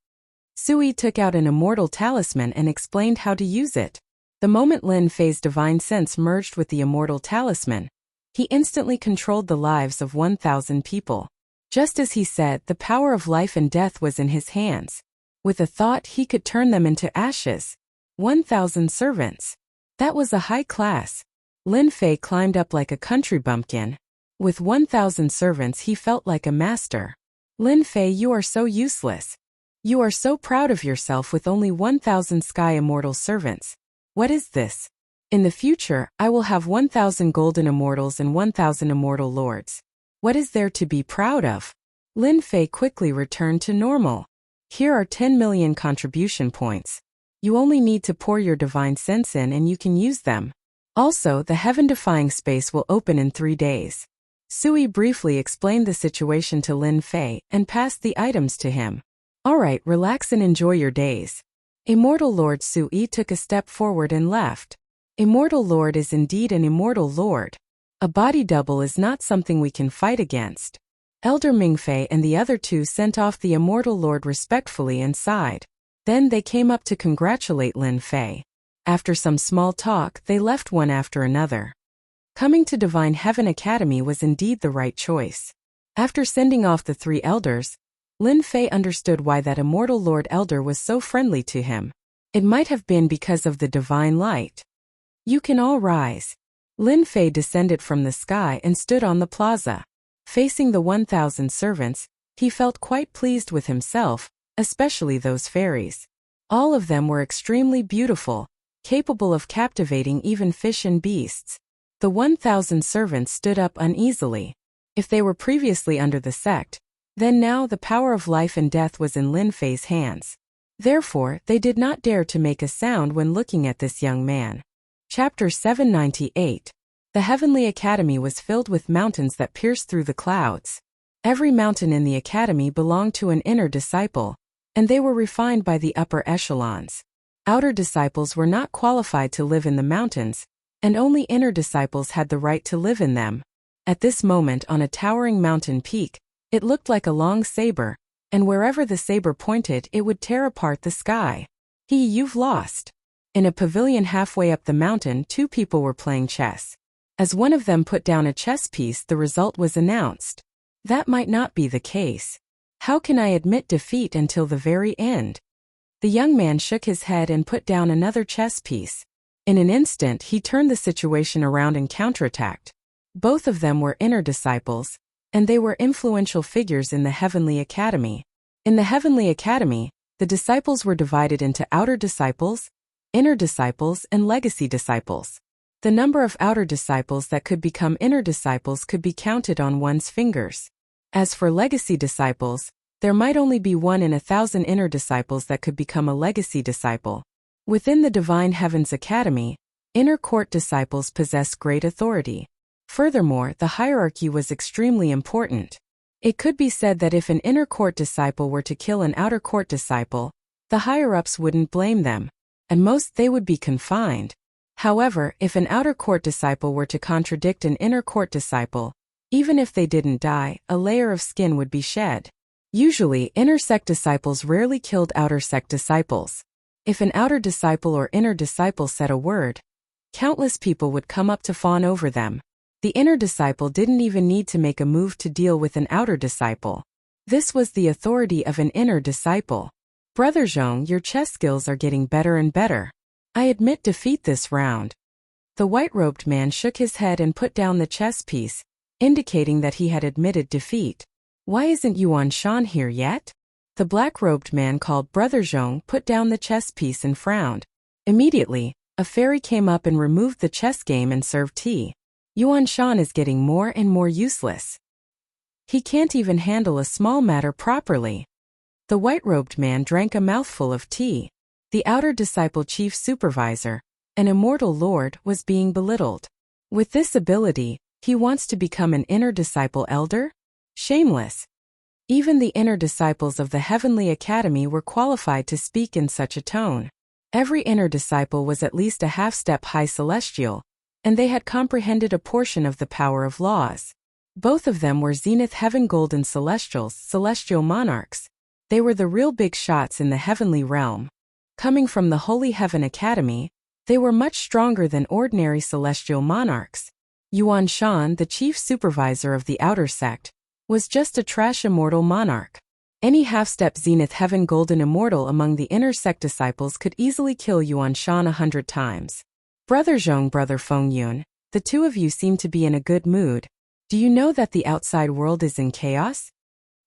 Sui took out an immortal talisman and explained how to use it. The moment Lin Fei's divine sense merged with the immortal talisman, he instantly controlled the lives of 1,000 people. Just as he said, the power of life and death was in his hands. With a thought, he could turn them into ashes. 1,000 servants. That was a high class. Lin Fei climbed up like a country bumpkin. With 1,000 servants, he felt like a master. Lin Fei, you are so useless. You are so proud of yourself with only 1,000 sky immortal servants. What is this? In the future, I will have 1,000 golden immortals and 1,000 immortal lords. What is there to be proud of? Lin Fei quickly returned to normal. Here are 10 million contribution points. You only need to pour your divine sense in and you can use them. Also, the heaven-defying space will open in 3 days. Sui briefly explained the situation to Lin Fei and passed the items to him. Alright, relax and enjoy your days. Immortal Lord Sui took a step forward and left. Immortal Lord is indeed an immortal lord. A body double is not something we can fight against. Elder Mingfei and the other two sent off the immortal lord respectfully and sighed. Then they came up to congratulate Lin Fei. After some small talk, they left one after another. Coming to Divine Heaven Academy was indeed the right choice. After sending off the 3 elders, Lin Fei understood why that immortal Lord Elder was so friendly to him. It might have been because of the divine light. You can all rise. Lin Fei descended from the sky and stood on the plaza. Facing the 1,000 servants, he felt quite pleased with himself, especially those fairies. All of them were extremely beautiful, capable of captivating even fish and beasts. The 1,000 servants stood up uneasily. If they were previously under the sect, then now the power of life and death was in Lin Fei's hands. Therefore, they did not dare to make a sound when looking at this young man. Chapter 798. The Heavenly Academy was filled with mountains that pierced through the clouds. Every mountain in the academy belonged to an inner disciple, and they were refined by the upper echelons. Outer disciples were not qualified to live in the mountains, and only inner disciples had the right to live in them. At this moment on a towering mountain peak, it looked like a long saber, and wherever the saber pointed it would tear apart the sky. You've lost. In a pavilion halfway up the mountain, 2 people were playing chess. As one of them put down a chess piece, the result was announced. That might not be the case. How can I admit defeat until the very end? The young man shook his head and put down another chess piece. In an instant he turned the situation around and counterattacked. Both of them were inner disciples, and they were influential figures in the Heavenly Academy. In the Heavenly Academy, the disciples were divided into outer disciples, inner disciples, and legacy disciples. The number of outer disciples that could become inner disciples could be counted on one's fingers. As for legacy disciples, there might only be 1 in 1,000 inner disciples that could become a legacy disciple. Within the Divine Heavens Academy, inner court disciples possess great authority. Furthermore, the hierarchy was extremely important. It could be said that if an inner court disciple were to kill an outer court disciple, the higher-ups wouldn't blame them. At most they would be confined. However, if an outer court disciple were to contradict an inner court disciple, even if they didn't die, a layer of skin would be shed. Usually, inner sect disciples rarely killed outer sect disciples. If an outer disciple or inner disciple said a word, countless people would come up to fawn over them. The inner disciple didn't even need to make a move to deal with an outer disciple. This was the authority of an inner disciple. Brother Zhong, your chess skills are getting better and better. I admit defeat this round. The white-robed man shook his head and put down the chess piece, indicating that he had admitted defeat. Why isn't Yuan Shan here yet? The black-robed man called Brother Zhong put down the chess piece and frowned. Immediately, a fairy came up and removed the chess game and served tea. Yuan Shan is getting more and more useless. He can't even handle a small matter properly. The white-robed man drank a mouthful of tea. The outer disciple chief supervisor, an immortal lord, was being belittled. With this ability, he wants to become an inner disciple elder? Shameless. Even the inner disciples of the Heavenly Academy were qualified to speak in such a tone. Every inner disciple was at least a half-step high celestial, and they had comprehended a portion of the power of laws. Both of them were Zenith Heaven Golden Celestials, celestial monarchs. They were the real big shots in the heavenly realm. Coming from the Holy Heaven Academy, They were much stronger than ordinary celestial monarchs. Yuan Shan, the chief supervisor of the outer sect, was just a trash immortal monarch. Any half-step zenith heaven golden immortal among the inner sect disciples could easily kill Yuan Shan 100 times. Brother Zhong, brother Feng Yun, the two of you seem to be in a good mood. Do you know that the outside world is in chaos?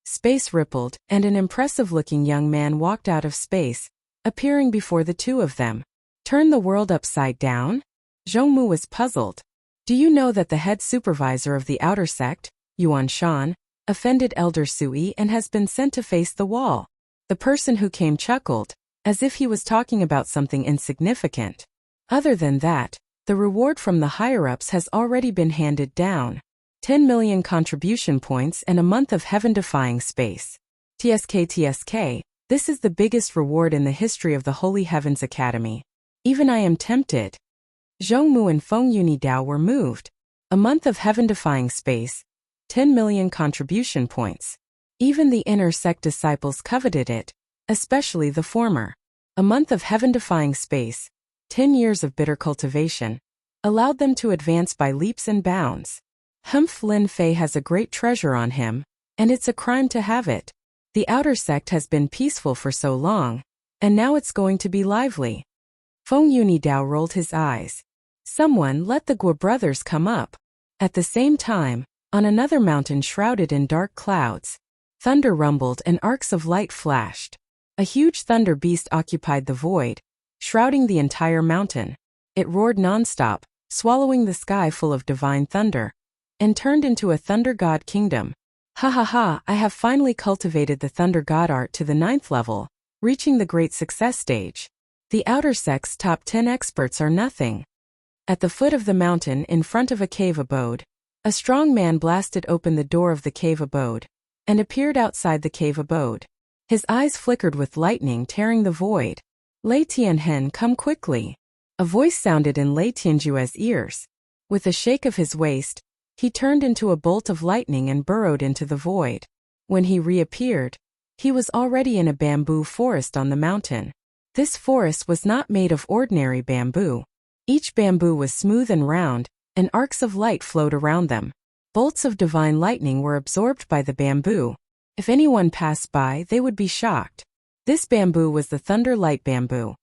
Space rippled, and an impressive-looking young man walked out of space, appearing before the two of them. Turn the world upside down? Zhongmu was puzzled. Do you know that the head supervisor of the outer sect, Yuan Shan, offended Elder Sui and has been sent to face the wall? The person who came chuckled, as if he was talking about something insignificant. Other than that, the reward from the higher-ups has already been handed down. 10 million contribution points and a month of heaven-defying space. TSK, this is the biggest reward in the history of the Holy Heavens Academy. Even I am tempted. Zhongmu and Feng Yunidao were moved. A month of heaven-defying space, 10 million contribution points. Even the inner sect disciples coveted it, especially the former. A month of heaven-defying space, 10 years of bitter cultivation, allowed them to advance by leaps and bounds. Humph, Lin Fei has a great treasure on him, and it's a crime to have it. The outer sect has been peaceful for so long, and now it's going to be lively. Feng Yunidao rolled his eyes. Someone let the Guo brothers come up. At the same time, on another mountain shrouded in dark clouds, thunder rumbled and arcs of light flashed. A huge thunder beast occupied the void, shrouding the entire mountain. It roared nonstop, swallowing the sky full of divine thunder, and turned into a thunder god kingdom. Ha ha ha, I have finally cultivated the thunder god art to the 9th level, reaching the great success stage. The outer sect's top 10 experts are nothing. At the foot of the mountain in front of a cave abode, a strong man blasted open the door of the cave abode, and appeared outside the cave abode. His eyes flickered with lightning tearing the void. Lei Tianhen, come quickly. A voice sounded in Lei Tianjue's ears. With a shake of his waist, he turned into a bolt of lightning and burrowed into the void. When he reappeared, he was already in a bamboo forest on the mountain. This forest was not made of ordinary bamboo. Each bamboo was smooth and round, and arcs of light flowed around them. Bolts of divine lightning were absorbed by the bamboo. If anyone passed by, they would be shocked. This bamboo was the Thunder Light Bamboo,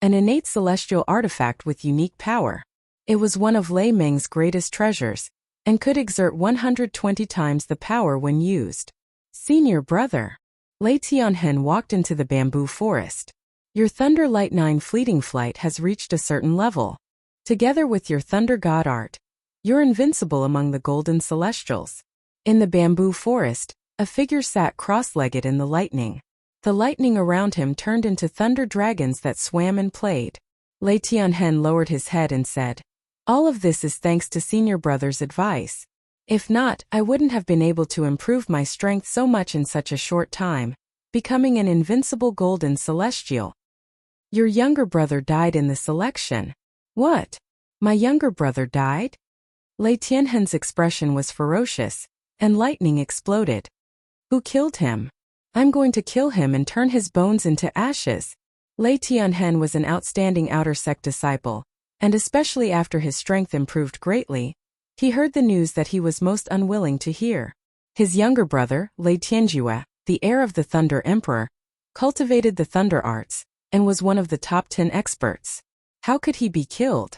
an innate celestial artifact with unique power. It was one of Lei Meng's greatest treasures, and could exert 120 times the power when used. Senior brother. Lei Tianhen walked into the bamboo forest. Your Thunder Light 9 fleeting flight has reached a certain level. Together with your Thunder God art, you're invincible among the golden celestials. In the bamboo forest, a figure sat cross-legged in the lightning. The lightning around him turned into thunder dragons that swam and played. Lei Tianhen lowered his head and said, all of this is thanks to senior brother's advice. If not, I wouldn't have been able to improve my strength so much in such a short time, becoming an invincible golden celestial. Your younger brother died in the selection. What? My younger brother died? Lei Tianhen's expression was ferocious, and lightning exploded. Who killed him? I'm going to kill him and turn his bones into ashes. Lei Tianhen was an outstanding outer sect disciple, and especially after his strength improved greatly, he heard the news that he was most unwilling to hear. His younger brother, Lei Tianjue, the heir of the Thunder Emperor, cultivated the thunder arts, and was one of the top 10 experts. How could he be killed?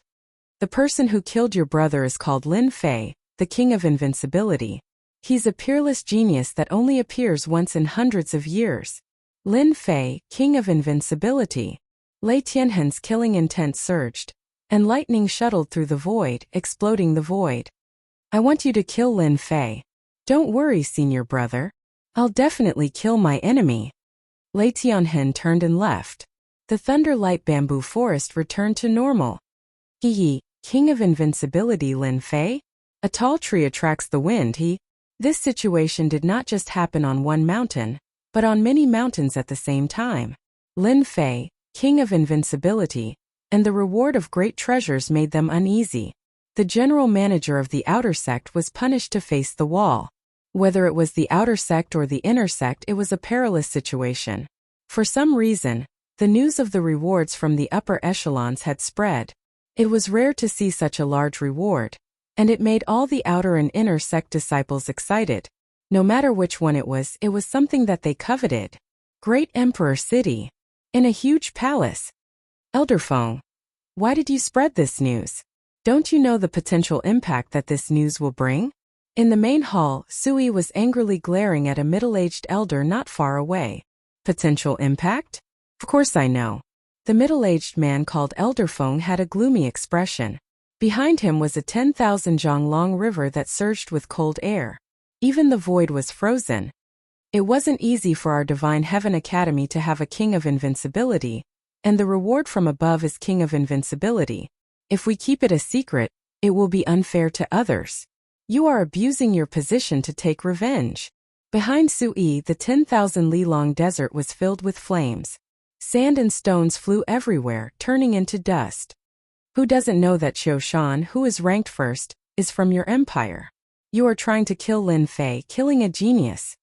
The person who killed your brother is called Lin Fei, the king of invincibility. He's a peerless genius that only appears once in hundreds of years. Lin Fei, king of invincibility. Lei Tianhen's killing intent surged, and lightning shuttled through the void, exploding the void. I want you to kill Lin Fei. Don't worry, senior brother. I'll definitely kill my enemy. Lei Tianhen turned and left. The Thunder Light Bamboo Forest returned to normal. Hee, king of invincibility Lin Fei? A tall tree attracts the wind, This situation did not just happen on one mountain, but on many mountains at the same time. Lin Fei, king of invincibility, and the reward of great treasures made them uneasy. The general manager of the outer sect was punished to face the wall. Whether it was the outer sect or the inner sect, it was a perilous situation. For some reason, The news of the rewards from the upper echelons had spread. It was rare to see such a large reward, and it made all the outer and inner sect disciples excited. No matter which one it was something that they coveted. Great Emperor City. In a huge palace. Elder Feng, why did you spread this news? Don't you know the potential impact that this news will bring? In the main hall, Sui was angrily glaring at a middle-aged elder not far away. Potential impact? Of course I know. The middle-aged man called Elder Feng had a gloomy expression. Behind him was a 10,000 zhang long river that surged with cold air. Even the void was frozen. It wasn't easy for our Divine Heaven Academy to have a king of invincibility, and the reward from above is king of invincibility. If we keep it a secret, it will be unfair to others. You are abusing your position to take revenge. Behind Sui, the 10,000 li long desert was filled with flames. Sand and stones flew everywhere, turning into dust. Who doesn't know that Qiu Shan, who is ranked first, is from your empire? You are trying to kill Lin Fei, killing a genius.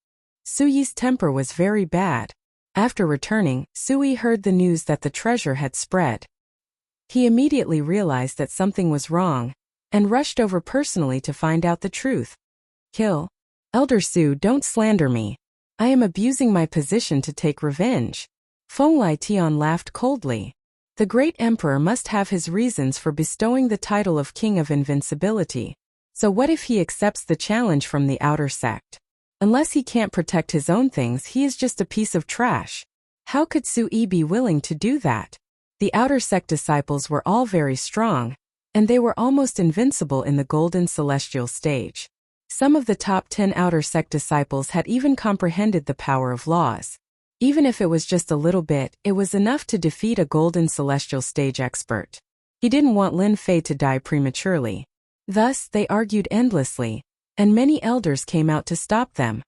Sui's temper was very bad. After returning, Sui heard the news that the treasure had spread. He immediately realized that something was wrong, and rushed over personally to find out the truth. Kill. Elder Su, don't slander me. I am abusing my position to take revenge. Feng Lai Tian laughed coldly. The great emperor must have his reasons for bestowing the title of King of Invincibility. So what if he accepts the challenge from the outer sect? Unless he can't protect his own things, he is just a piece of trash. How could Sui be willing to do that? The outer sect disciples were all very strong, and they were almost invincible in the golden celestial stage. Some of the top 10 outer sect disciples had even comprehended the power of laws. Even if it was just a little bit, it was enough to defeat a golden celestial stage expert. He didn't want Lin Fei to die prematurely. Thus, they argued endlessly, and many elders came out to stop them.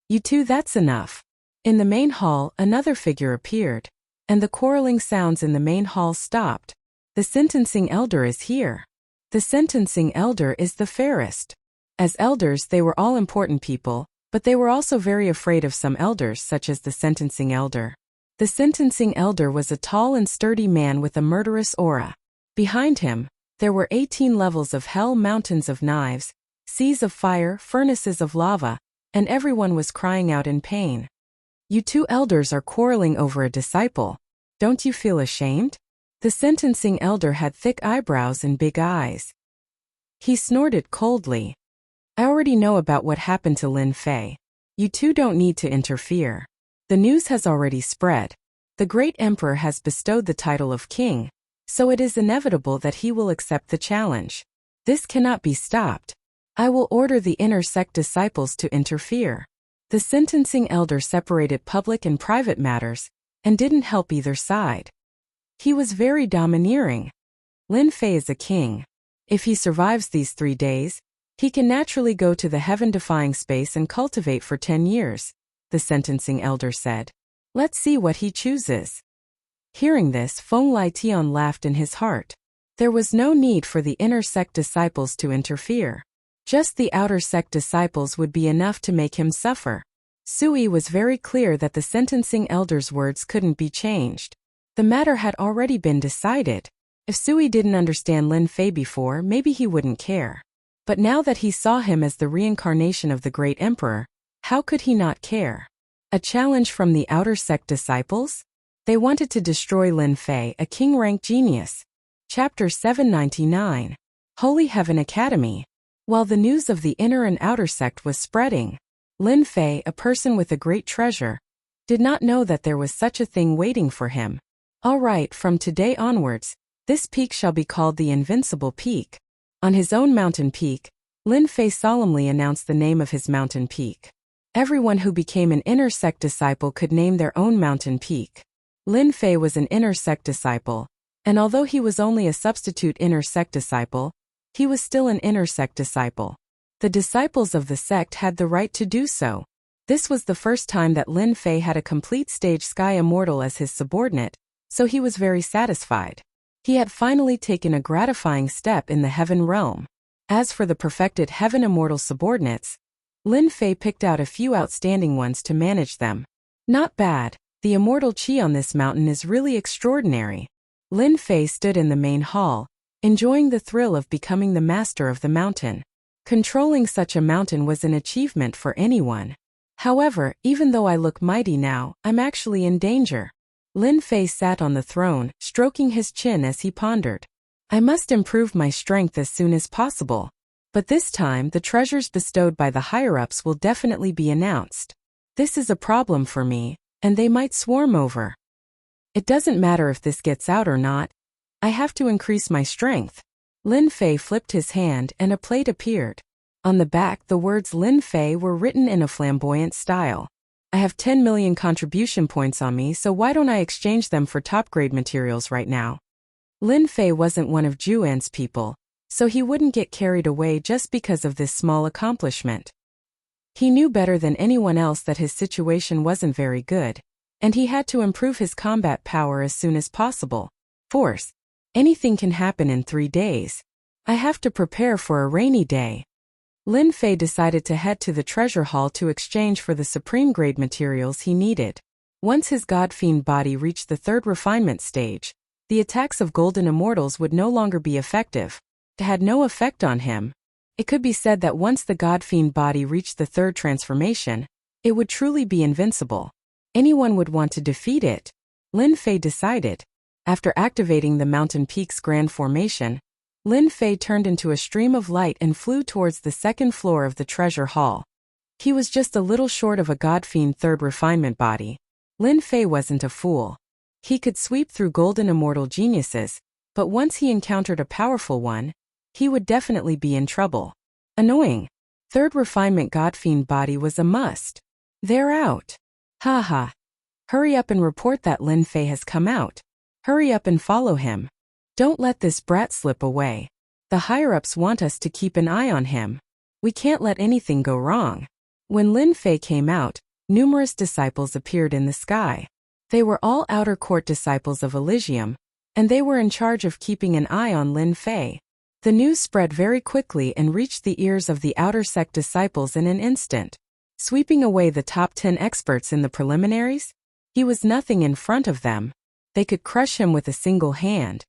You two, that's enough. In the main hall, another figure appeared, and the quarreling sounds in the main hall stopped. The sentencing elder is here. The sentencing elder is the fairest. As elders, they were all important people, but they were also very afraid of some elders, such as the sentencing elder. The sentencing elder was a tall and sturdy man with a murderous aura. Behind him, there were 18 levels of hell, mountains of knives, seas of fire, furnaces of lava, and everyone was crying out in pain. You two elders are quarreling over a disciple. Don't you feel ashamed? The sentencing elder had thick eyebrows and big eyes. He snorted coldly. I already know about what happened to Lin Fei. You two don't need to interfere. The news has already spread. The great emperor has bestowed the title of king, so it is inevitable that he will accept the challenge. This cannot be stopped. I will order the inner sect disciples to interfere. The sentencing elder separated public and private matters, and didn't help either side. He was very domineering. Lin Fei is a king. If he survives these 3 days, he can naturally go to the heaven-defying space and cultivate for 10 years, the sentencing elder said. Let's see what he chooses. Hearing this, Feng Lai Tian laughed in his heart. There was no need for the inner sect disciples to interfere. Just the outer sect disciples would be enough to make him suffer. Sui was very clear that the sentencing elder's words couldn't be changed. The matter had already been decided. If Sui didn't understand Lin Fei before, maybe he wouldn't care. But now that he saw him as the reincarnation of the great emperor, how could he not care? A challenge from the outer sect disciples? They wanted to destroy Lin Fei, a king-rank genius. Chapter 799. Holy Heaven Academy. While the news of the inner and outer sect was spreading, Lin Fei, a person with a great treasure, did not know that there was such a thing waiting for him. All right, from today onwards, this peak shall be called the Invincible Peak. On his own mountain peak, Lin Fei solemnly announced the name of his mountain peak. Everyone who became an inner sect disciple could name their own mountain peak. Lin Fei was an inner sect disciple, and although he was only a substitute inner sect disciple, he was still an inner sect disciple. The disciples of the sect had the right to do so. This was the first time that Lin Fei had a complete stage Sky Immortal as his subordinate, so he was very satisfied. He had finally taken a gratifying step in the heaven realm. As for the perfected heaven immortal subordinates, Lin Fei picked out a few outstanding ones to manage them. Not bad. The immortal qi on this mountain is really extraordinary. Lin Fei stood in the main hall, enjoying the thrill of becoming the master of the mountain. Controlling such a mountain was an achievement for anyone. However, even though I look mighty now, I'm actually in danger. Lin Fei sat on the throne, stroking his chin as he pondered. I must improve my strength as soon as possible. But this time, the treasures bestowed by the higher-ups will definitely be announced. This is a problem for me, and they might swarm over. It doesn't matter if this gets out or not. I have to increase my strength. Lin Fei flipped his hand and a plate appeared. On the back, the words Lin Fei were written in a flamboyant style. I have 10 million contribution points on me, so why don't I exchange them for top-grade materials right now? Lin Fei wasn't one of Juan's people, so he wouldn't get carried away just because of this small accomplishment. He knew better than anyone else that his situation wasn't very good, and he had to improve his combat power as soon as possible. Force. Anything can happen in 3 days. I have to prepare for a rainy day. Lin Fei decided to head to the treasure hall to exchange for the supreme grade materials he needed. Once his god-fiend body reached the 3rd refinement stage, the attacks of golden immortals would no longer be effective. It had no effect on him. It could be said that once the god-fiend body reached the 3rd transformation, it would truly be invincible. Anyone would want to defeat it. Lin Fei decided. After activating the mountain peak's grand formation, Lin Fei turned into a stream of light and flew towards the 2nd floor of the treasure hall. He was just a little short of a god-fiend 3rd refinement body. Lin Fei wasn't a fool. He could sweep through golden immortal geniuses, but once he encountered a powerful one, he would definitely be in trouble. Annoying. 3rd refinement god-fiend body was a must. They're out. Haha. Hurry up and report that Lin Fei has come out. Hurry up and follow him. Don't let this brat slip away. The higher-ups want us to keep an eye on him. We can't let anything go wrong. When Lin Fei came out, numerous disciples appeared in the sky. They were all outer court disciples of Elysium, and they were in charge of keeping an eye on Lin Fei. The news spread very quickly and reached the ears of the outer sect disciples in an instant. Sweeping away the top 10 experts in the preliminaries, he was nothing in front of them. They could crush him with a single hand.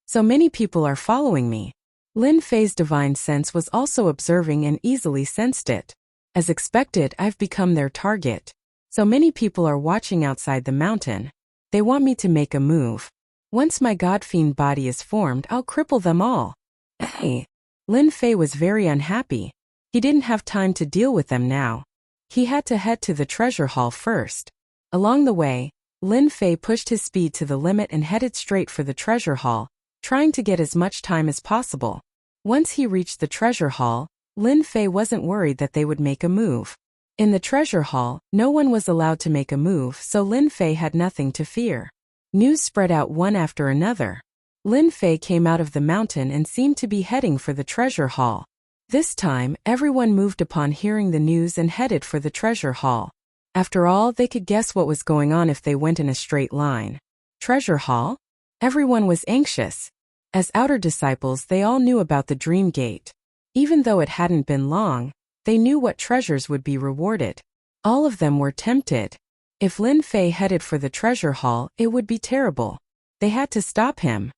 So many people are following me. Lin Fei's divine sense was also observing and easily sensed it. As expected, I've become their target. So many people are watching outside the mountain. They want me to make a move. Once my god-fiend body is formed, I'll cripple them all. Hey. Lin Fei was very unhappy. He didn't have time to deal with them now. He had to head to the treasure hall first. Along the way, Lin Fei pushed his speed to the limit and headed straight for the treasure hall, trying to get as much time as possible. Once he reached the treasure hall, Lin Fei wasn't worried that they would make a move. In the treasure hall, no one was allowed to make a move, so Lin Fei had nothing to fear. News spread out one after another. Lin Fei came out of the mountain and seemed to be heading for the treasure hall. This time, everyone moved upon hearing the news and headed for the treasure hall. After all, they could guess what was going on if they went in a straight line. Treasure hall? Everyone was anxious. As outer disciples, they all knew about the Dream Gate. Even though it hadn't been long, they knew what treasures would be rewarded. All of them were tempted. If Lin Fei headed for the treasure hall, it would be terrible. They had to stop him.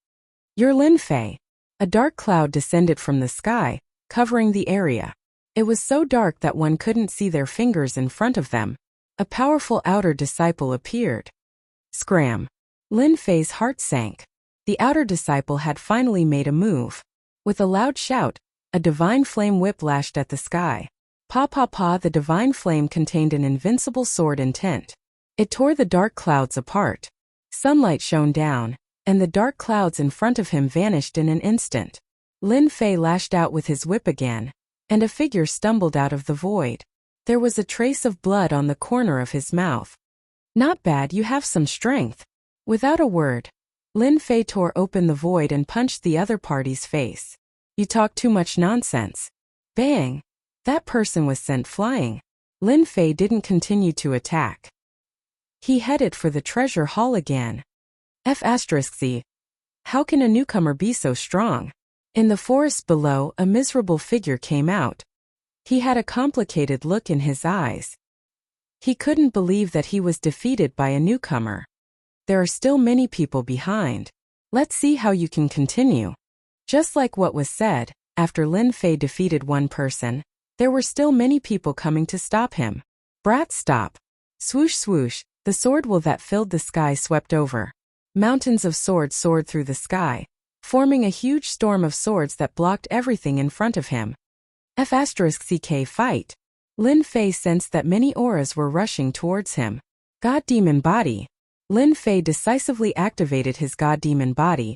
You're Lin Fei. A dark cloud descended from the sky, covering the area. It was so dark that one couldn't see their fingers in front of them. A powerful outer disciple appeared. Scram. Lin Fei's heart sank. The outer disciple had finally made a move. With a loud shout, a divine flame whip lashed at the sky. Pa pa pa, the divine flame contained an invincible sword intent. It tore the dark clouds apart. Sunlight shone down, and the dark clouds in front of him vanished in an instant. Lin Fei lashed out with his whip again, and a figure stumbled out of the void. There was a trace of blood on the corner of his mouth. Not bad, you have some strength. Without a word, Lin Fei tore open the void and punched the other party's face. You talk too much nonsense. Bang! That person was sent flying. Lin Fei didn't continue to attack. He headed for the treasure hall again. F***. How can a newcomer be so strong? In the forest below, a miserable figure came out. He had a complicated look in his eyes. He couldn't believe that he was defeated by a newcomer. There are still many people behind. Let's see how you can continue. Just like what was said, after Lin Fei defeated one person, there were still many people coming to stop him. Brat, stop. Swoosh swoosh, the sword wheel that filled the sky swept over. Mountains of swords soared through the sky, forming a huge storm of swords that blocked everything in front of him. F***ck fight. Lin Fei sensed that many auras were rushing towards him. God Demon Body. Lin Fei decisively activated his God Demon Body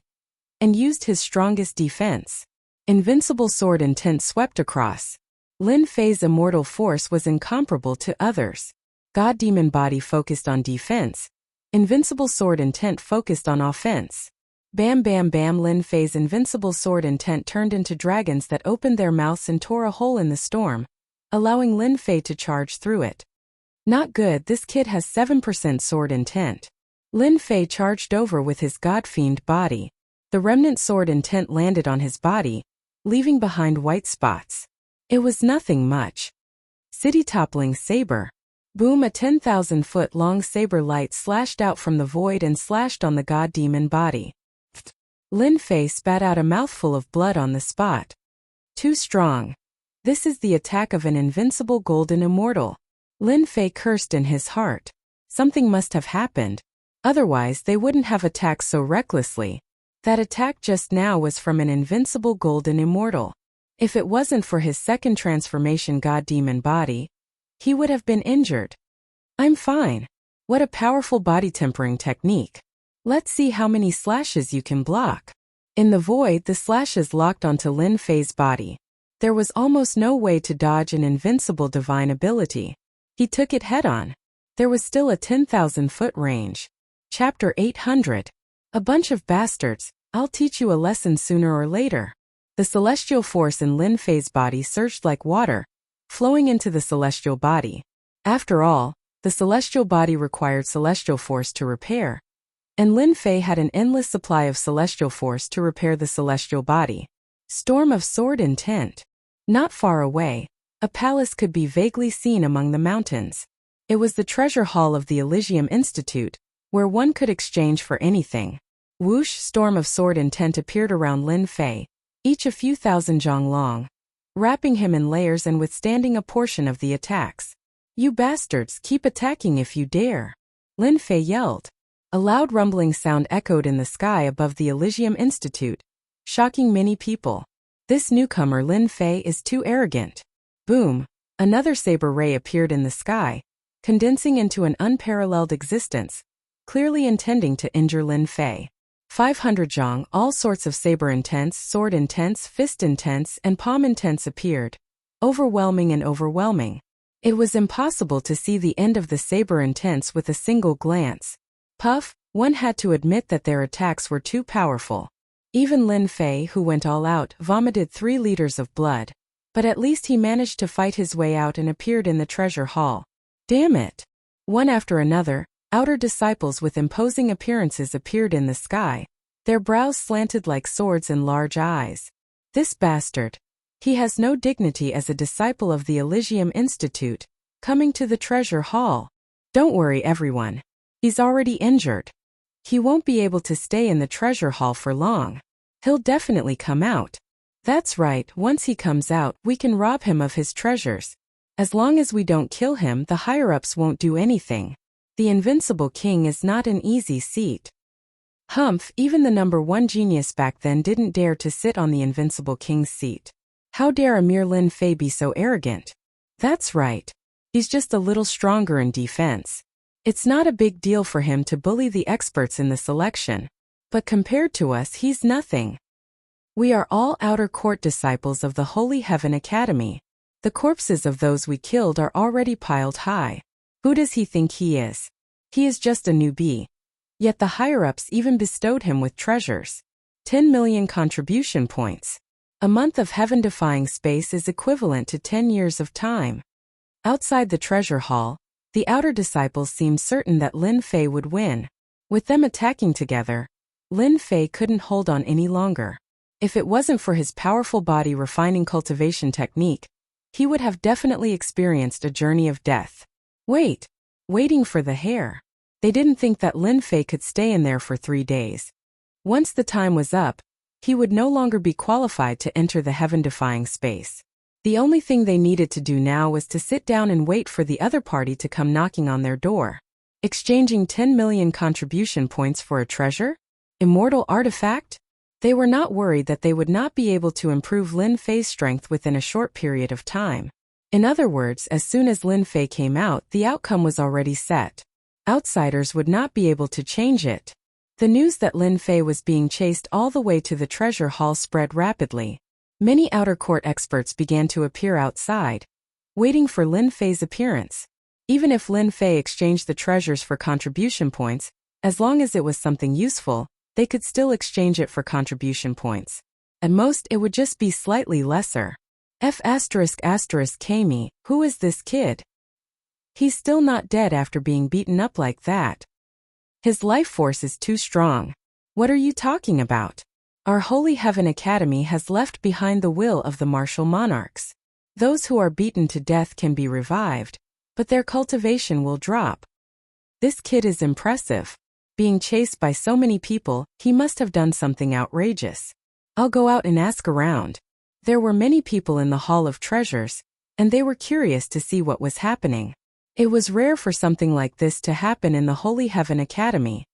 and used his strongest defense. Invincible Sword Intent swept across. Lin Fei's immortal force was incomparable to others. God Demon Body focused on defense. Invincible Sword Intent focused on offense. Bam bam bam. Lin Fei's invincible sword intent turned into dragons that opened their mouths and tore a hole in the storm, allowing Lin Fei to charge through it. Not good, this kid has 7% sword intent. Lin Fei charged over with his God Fiend body. The remnant sword intent landed on his body, leaving behind white spots. It was nothing much. City toppling saber. Boom, a 10,000-foot long saber light slashed out from the void and slashed on the God Demon Body. Lin Fei spat out a mouthful of blood on the spot. Too strong. This is the attack of an invincible golden immortal. Lin Fei cursed in his heart. Something must have happened. Otherwise they wouldn't have attacked so recklessly. That attack just now was from an invincible golden immortal. If it wasn't for his second transformation God Demon Body, he would have been injured. I'm fine. What a powerful body tempering technique. Let's see how many slashes you can block. In the void, the slashes locked onto Lin Fei's body. There was almost no way to dodge an invincible divine ability. He took it head-on. There was still a 10,000-foot range. Chapter 800. A bunch of bastards, I'll teach you a lesson sooner or later. The celestial force in Lin Fei's body surged like water, flowing into the celestial body. After all, the celestial body required celestial force to repair. And Lin Fei had an endless supply of celestial force to repair the celestial body. Storm of sword intent. Not far away, a palace could be vaguely seen among the mountains. It was the treasure hall of the Elysium Institute, where one could exchange for anything. Whoosh, storm of sword intent appeared around Lin Fei, each a few thousand zhang long, wrapping him in layers and withstanding a portion of the attacks. You bastards, keep attacking if you dare. Lin Fei yelled. A loud rumbling sound echoed in the sky above the Elysium Institute, shocking many people. This newcomer Lin Fei is too arrogant. Boom! Another saber ray appeared in the sky, condensing into an unparalleled existence, clearly intending to injure Lin Fei. 500 zhang, all sorts of saber intents, sword intents, fist intents, and palm intents appeared. Overwhelming and overwhelming. It was impossible to see the end of the saber intents with a single glance. Puff, one had to admit that their attacks were too powerful. Even Lin Fei, who went all out, vomited 3 liters of blood. But at least he managed to fight his way out and appeared in the treasure hall. Damn it! One after another, outer disciples with imposing appearances appeared in the sky, their brows slanted like swords and large eyes. This bastard. He has no dignity as a disciple of the Elysium Institute, coming to the treasure hall. Don't worry everyone. He's already injured. He won't be able to stay in the treasure hall for long. He'll definitely come out. That's right, once he comes out, we can rob him of his treasures. As long as we don't kill him, the higher-ups won't do anything. The invincible king is not an easy seat. Humph, even the #1 genius back then didn't dare to sit on the invincible king's seat. How dare a mere Lin Fei be so arrogant? That's right. He's just a little stronger in defense. It's not a big deal for him to bully the experts in the selection. But compared to us, he's nothing. We are all outer court disciples of the Holy Heaven Academy. The corpses of those we killed are already piled high. Who does he think he is? He is just a newbie. Yet the higher-ups even bestowed him with treasures. 10 million contribution points. A month of heaven-defying space is equivalent to 10 years of time. Outside the treasure hall, the outer disciples seemed certain that Lin Fei would win. With them attacking together, Lin Fei couldn't hold on any longer. If it wasn't for his powerful body refining cultivation technique, he would have definitely experienced a journey of death. Wait, waiting for the hair. They didn't think that Lin Fei could stay in there for 3 days. Once the time was up, he would no longer be qualified to enter the heaven-defying space. The only thing they needed to do now was to sit down and wait for the other party to come knocking on their door. Exchanging 10 million contribution points for a treasure? Immortal artifact? They were not worried that they would not be able to improve Lin Fei's strength within a short period of time. In other words, as soon as Lin Fei came out, the outcome was already set. Outsiders would not be able to change it. The news that Lin Fei was being chased all the way to the treasure hall spread rapidly. Many outer court experts began to appear outside, waiting for Lin Fei's appearance. Even if Lin Fei exchanged the treasures for contribution points, as long as it was something useful, they could still exchange it for contribution points. At most, it would just be slightly lesser. Kami, who is this kid? He's still not dead after being beaten up like that. His life force is too strong. What are you talking about? Our Holy Heaven Academy has left behind the will of the martial monarchs. Those who are beaten to death can be revived, but their cultivation will drop. This kid is impressive. Being chased by so many people, he must have done something outrageous. I'll go out and ask around. There were many people in the Hall of Treasures, and they were curious to see what was happening. It was rare for something like this to happen in the Holy Heaven Academy.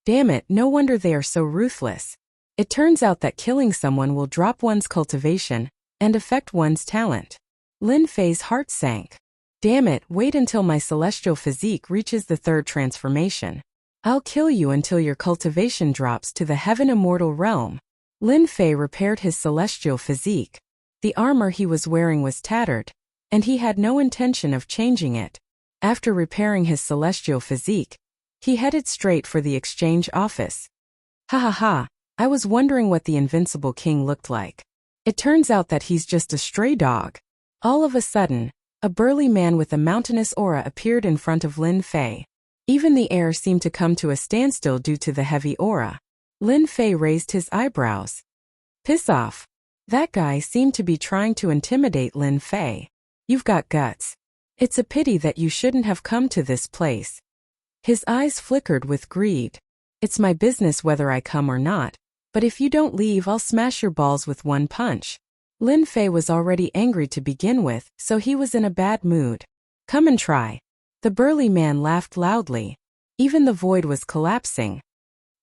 Damn it, no wonder they are so ruthless. It turns out that killing someone will drop one's cultivation and affect one's talent. Lin Fei's heart sank. Damn it, wait until my celestial physique reaches the 3rd transformation. I'll kill you until your cultivation drops to the heaven immortal realm. Lin Fei repaired his celestial physique. The armor he was wearing was tattered, and he had no intention of changing it. After repairing his celestial physique, he headed straight for the exchange office. Ha ha ha, I was wondering what the invincible king looked like. It turns out that he's just a stray dog. All of a sudden, a burly man with a mountainous aura appeared in front of Lin Fei. Even the air seemed to come to a standstill due to the heavy aura. Lin Fei raised his eyebrows. Piss off. That guy seemed to be trying to intimidate Lin Fei. You've got guts. It's a pity that you shouldn't have come to this place. His eyes flickered with greed. It's my business whether I come or not, but if you don't leave, I'll smash your balls with one punch. Lin Fei was already angry to begin with, so he was in a bad mood. Come and try. The burly man laughed loudly. Even the void was collapsing.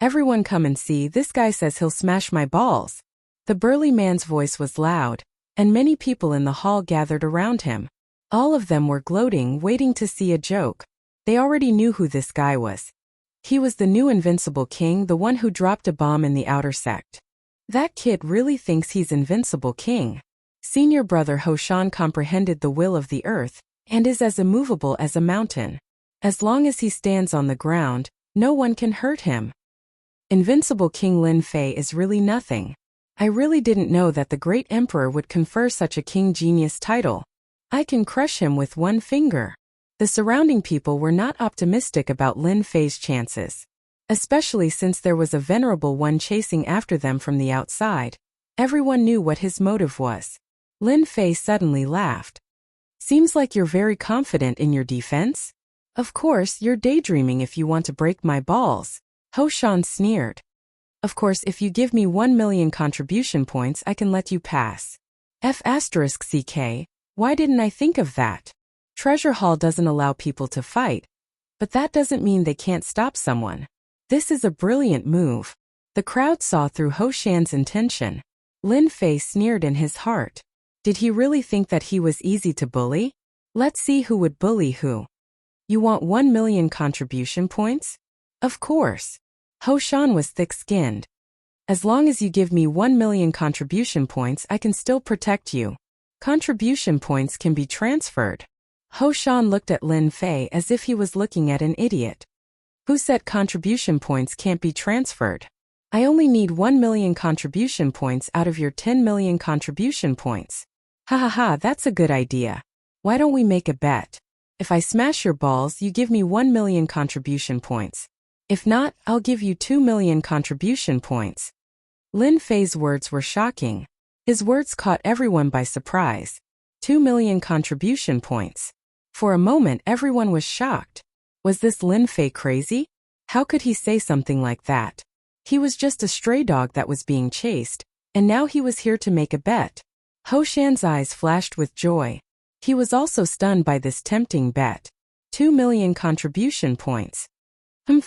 Everyone come and see, this guy says he'll smash my balls. The burly man's voice was loud, and many people in the hall gathered around him. All of them were gloating, waiting to see a joke. They already knew who this guy was. He was the new invincible king, the one who dropped a bomb in the outer sect. That kid really thinks he's invincible king. Senior brother Hoshan comprehended the will of the earth, and is as immovable as a mountain. As long as he stands on the ground, no one can hurt him. Invincible King Lin Fei is really nothing. I really didn't know that the great emperor would confer such a king genius title. I can crush him with one finger. The surrounding people were not optimistic about Lin Fei's chances, especially since there was a venerable one chasing after them from the outside. Everyone knew what his motive was. Lin Fei suddenly laughed. Seems like you're very confident in your defense? Of course, you're daydreaming if you want to break my balls. Hoshan sneered. Of course, if you give me 1 million contribution points, I can let you pass. F***ck, why didn't I think of that? Treasure Hall doesn't allow people to fight, but that doesn't mean they can't stop someone. This is a brilliant move. The crowd saw through Hoshan's intention. Lin Fei sneered in his heart. Did he really think that he was easy to bully? Let's see who would bully who. You want 1 million contribution points? Of course. Hoshan was thick-skinned. As long as you give me 1 million contribution points, I can still protect you. Contribution points can be transferred. Hoshan looked at Lin Fei as if he was looking at an idiot. Who said contribution points can't be transferred? I only need 1 million contribution points out of your 10 million contribution points. Ha ha ha, that's a good idea. Why don't we make a bet? If I smash your balls, you give me 1 million contribution points. If not, I'll give you 2 million contribution points. Lin Fei's words were shocking. His words caught everyone by surprise. 2 million contribution points. For a moment, everyone was shocked. Was this Lin Fei crazy? How could he say something like that? He was just a stray dog that was being chased, and now he was here to make a bet. Ho Shan's eyes flashed with joy. He was also stunned by this tempting bet. 2 million contribution points.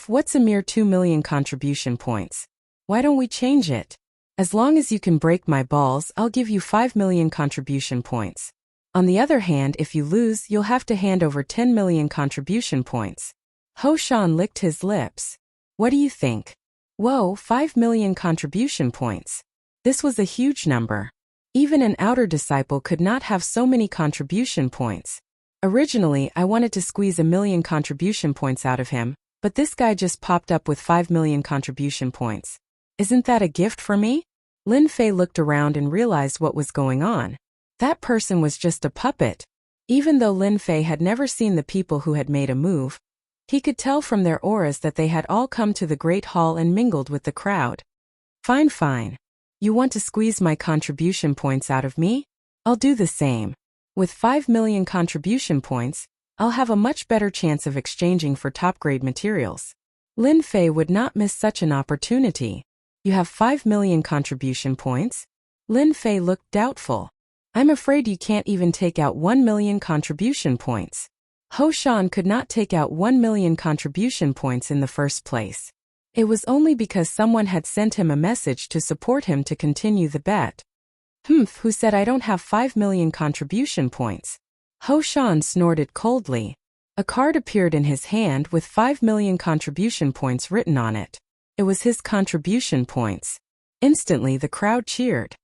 What's a mere 2 million contribution points? Why don't we change it? As long as you can break my balls, I'll give you 5 million contribution points. On the other hand, if you lose, you'll have to hand over 10 million contribution points. Ho Shan licked his lips. What do you think? Whoa, 5 million contribution points. This was a huge number. Even an outer disciple could not have so many contribution points. Originally, I wanted to squeeze 1 million contribution points out of him, but this guy just popped up with 5 million contribution points. Isn't that a gift for me? Lin Fei looked around and realized what was going on. That person was just a puppet. Even though Lin Fei had never seen the people who had made a move, he could tell from their auras that they had all come to the Great Hall and mingled with the crowd. Fine, fine. You want to squeeze my contribution points out of me? I'll do the same. With 5 million contribution points, I'll have a much better chance of exchanging for top-grade materials. Lin Fei would not miss such an opportunity. You have 5 million contribution points? Lin Fei looked doubtful. I'm afraid you can't even take out 1 million contribution points. Ho Shan could not take out 1 million contribution points in the first place. It was only because someone had sent him a message to support him to continue the bet. Who said I don't have 5 million contribution points? Ho Shan snorted coldly. A card appeared in his hand with 5 million contribution points written on it. It was his contribution points. Instantly the crowd cheered.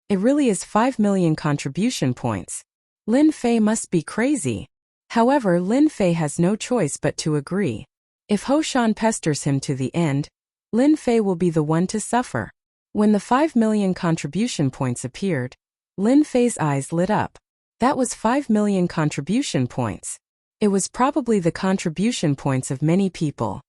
It really is 5 million contribution points. Lin Fei must be crazy. However, Lin Fei has no choice but to agree. If Ho Shan pesters him to the end, Lin Fei will be the one to suffer. When the 5 million contribution points appeared, Lin Fei's eyes lit up. That was 5 million contribution points. It was probably the contribution points of many people.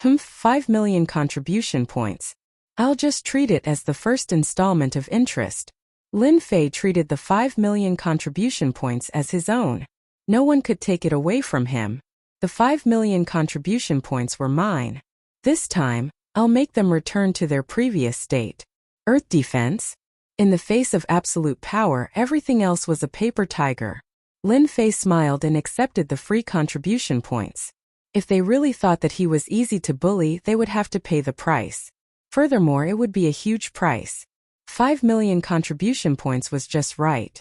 5 million contribution points. I'll just treat it as the first installment of interest. Lin Fei treated the 5 million contribution points as his own. No one could take it away from him. The 5 million contribution points were mine. This time, I'll make them return to their previous state. Earth defense? In the face of absolute power, everything else was a paper tiger. Lin Fei smiled and accepted the free contribution points. If they really thought that he was easy to bully, they would have to pay the price. Furthermore, it would be a huge price. 5 million contribution points was just right.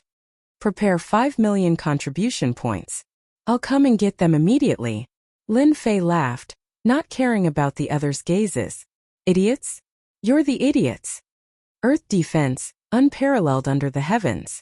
Prepare 5 million contribution points. I'll come and get them immediately. Lin Fei laughed, not caring about the others' gazes. Idiots? You're the idiots. Earth defense, unparalleled under the heavens.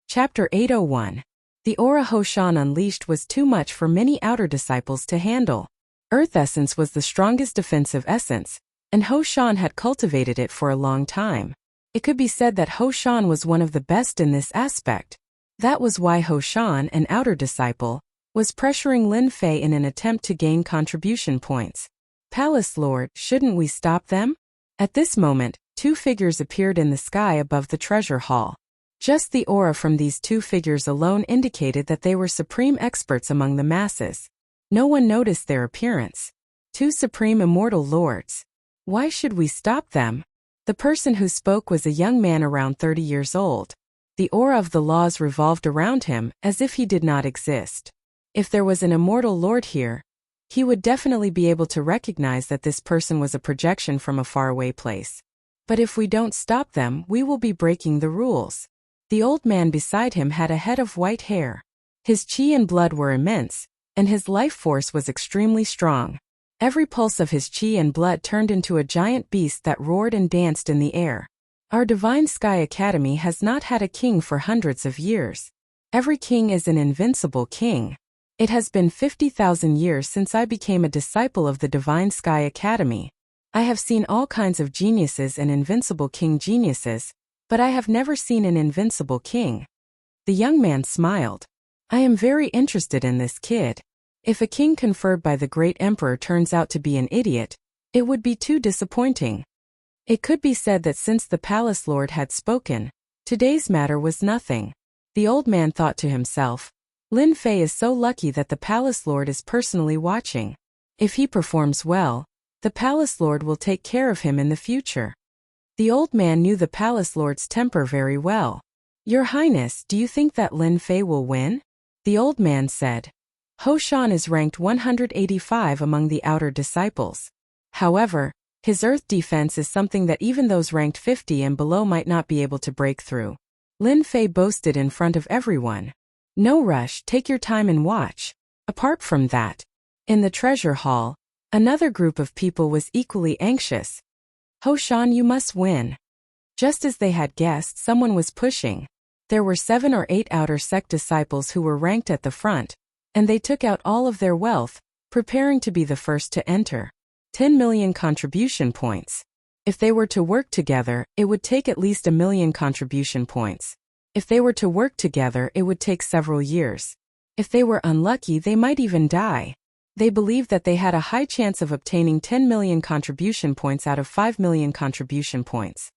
Chapter 801. The aura Ho Shan unleashed was too much for many outer disciples to handle. Earth essence was the strongest defensive essence, and Ho Shan had cultivated it for a long time. It could be said that Ho Shan was one of the best in this aspect. That was why Ho Shan, an outer disciple, was pressuring Lin Fei in an attempt to gain contribution points. Palace Lord, shouldn't we stop them? At this moment, 2 figures appeared in the sky above the treasure hall. Just the aura from these 2 figures alone indicated that they were supreme experts among the masses. No one noticed their appearance. 2 supreme immortal lords. Why should we stop them? The person who spoke was a young man around 30 years old. The aura of the laws revolved around him as if he did not exist. If there was an immortal lord here, he would definitely be able to recognize that this person was a projection from a faraway place. But if we don't stop them, we will be breaking the rules. The old man beside him had a head of white hair. His chi and blood were immense, and his life force was extremely strong. Every pulse of his chi and blood turned into a giant beast that roared and danced in the air. Our Divine Sky Academy has not had a king for hundreds of years. Every king is an invincible king. It has been 50,000 years since I became a disciple of the Divine Sky Academy. I have seen all kinds of geniuses and invincible king geniuses, but I have never seen an invincible king. The young man smiled. I am very interested in this kid. If a king conferred by the great emperor turns out to be an idiot, it would be too disappointing. It could be said that since the palace lord had spoken, today's matter was nothing. The old man thought to himself, Lin Fei is so lucky that the palace lord is personally watching. If he performs well, the palace lord will take care of him in the future. The old man knew the palace lord's temper very well. Your Highness, do you think that Lin Fei will win? The old man said. Ho Shan is ranked 185 among the outer disciples. However, his earth defense is something that even those ranked 50 and below might not be able to break through. Lin Fei boasted in front of everyone. No rush, take your time and watch. Apart from that, in the treasure hall, another group of people was equally anxious. Ho Shan, you must win. Just as they had guessed, someone was pushing. There were 7 or 8 outer sect disciples who were ranked at the front, and they took out all of their wealth, preparing to be the first to enter. 10 million contribution points. If they were to work together, it would take at least 1 million contribution points. If they were to work together, it would take several years. If they were unlucky, they might even die. They believed that they had a high chance of obtaining 10 million contribution points out of 5 million contribution points.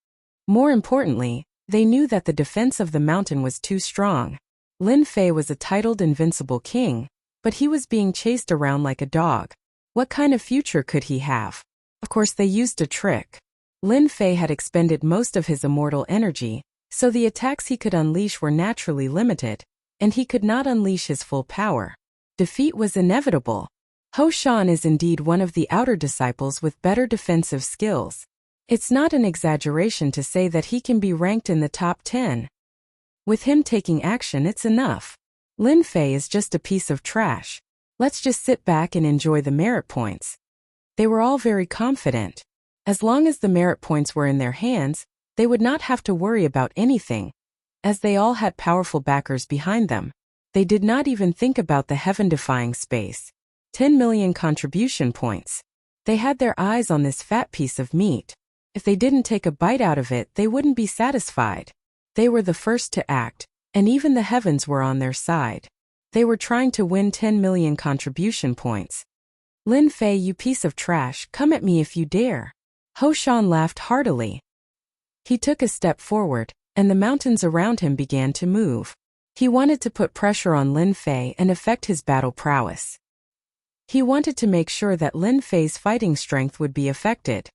More importantly, they knew that the defense of the mountain was too strong. Lin Fei was a titled invincible king, but he was being chased around like a dog. What kind of future could he have? Of course, they used a trick. Lin Fei had expended most of his immortal energy, so the attacks he could unleash were naturally limited, and he could not unleash his full power. Defeat was inevitable. Ho Shan is indeed one of the outer disciples with better defensive skills. It's not an exaggeration to say that he can be ranked in the top 10. With him taking action, it's enough. Lin Fei is just a piece of trash. Let's just sit back and enjoy the merit points. They were all very confident. As long as the merit points were in their hands, they would not have to worry about anything. As they all had powerful backers behind them, they did not even think about the heaven-defying space. 10 million contribution points. They had their eyes on this fat piece of meat. If they didn't take a bite out of it, they wouldn't be satisfied. They were the first to act, and even the heavens were on their side. They were trying to win 10 million contribution points. Lin Fei, you piece of trash, come at me if you dare. Ho Shan laughed heartily. He took a step forward, and the mountains around him began to move. He wanted to put pressure on Lin Fei and affect his battle prowess. He wanted to make sure that Lin Fei's fighting strength would be affected.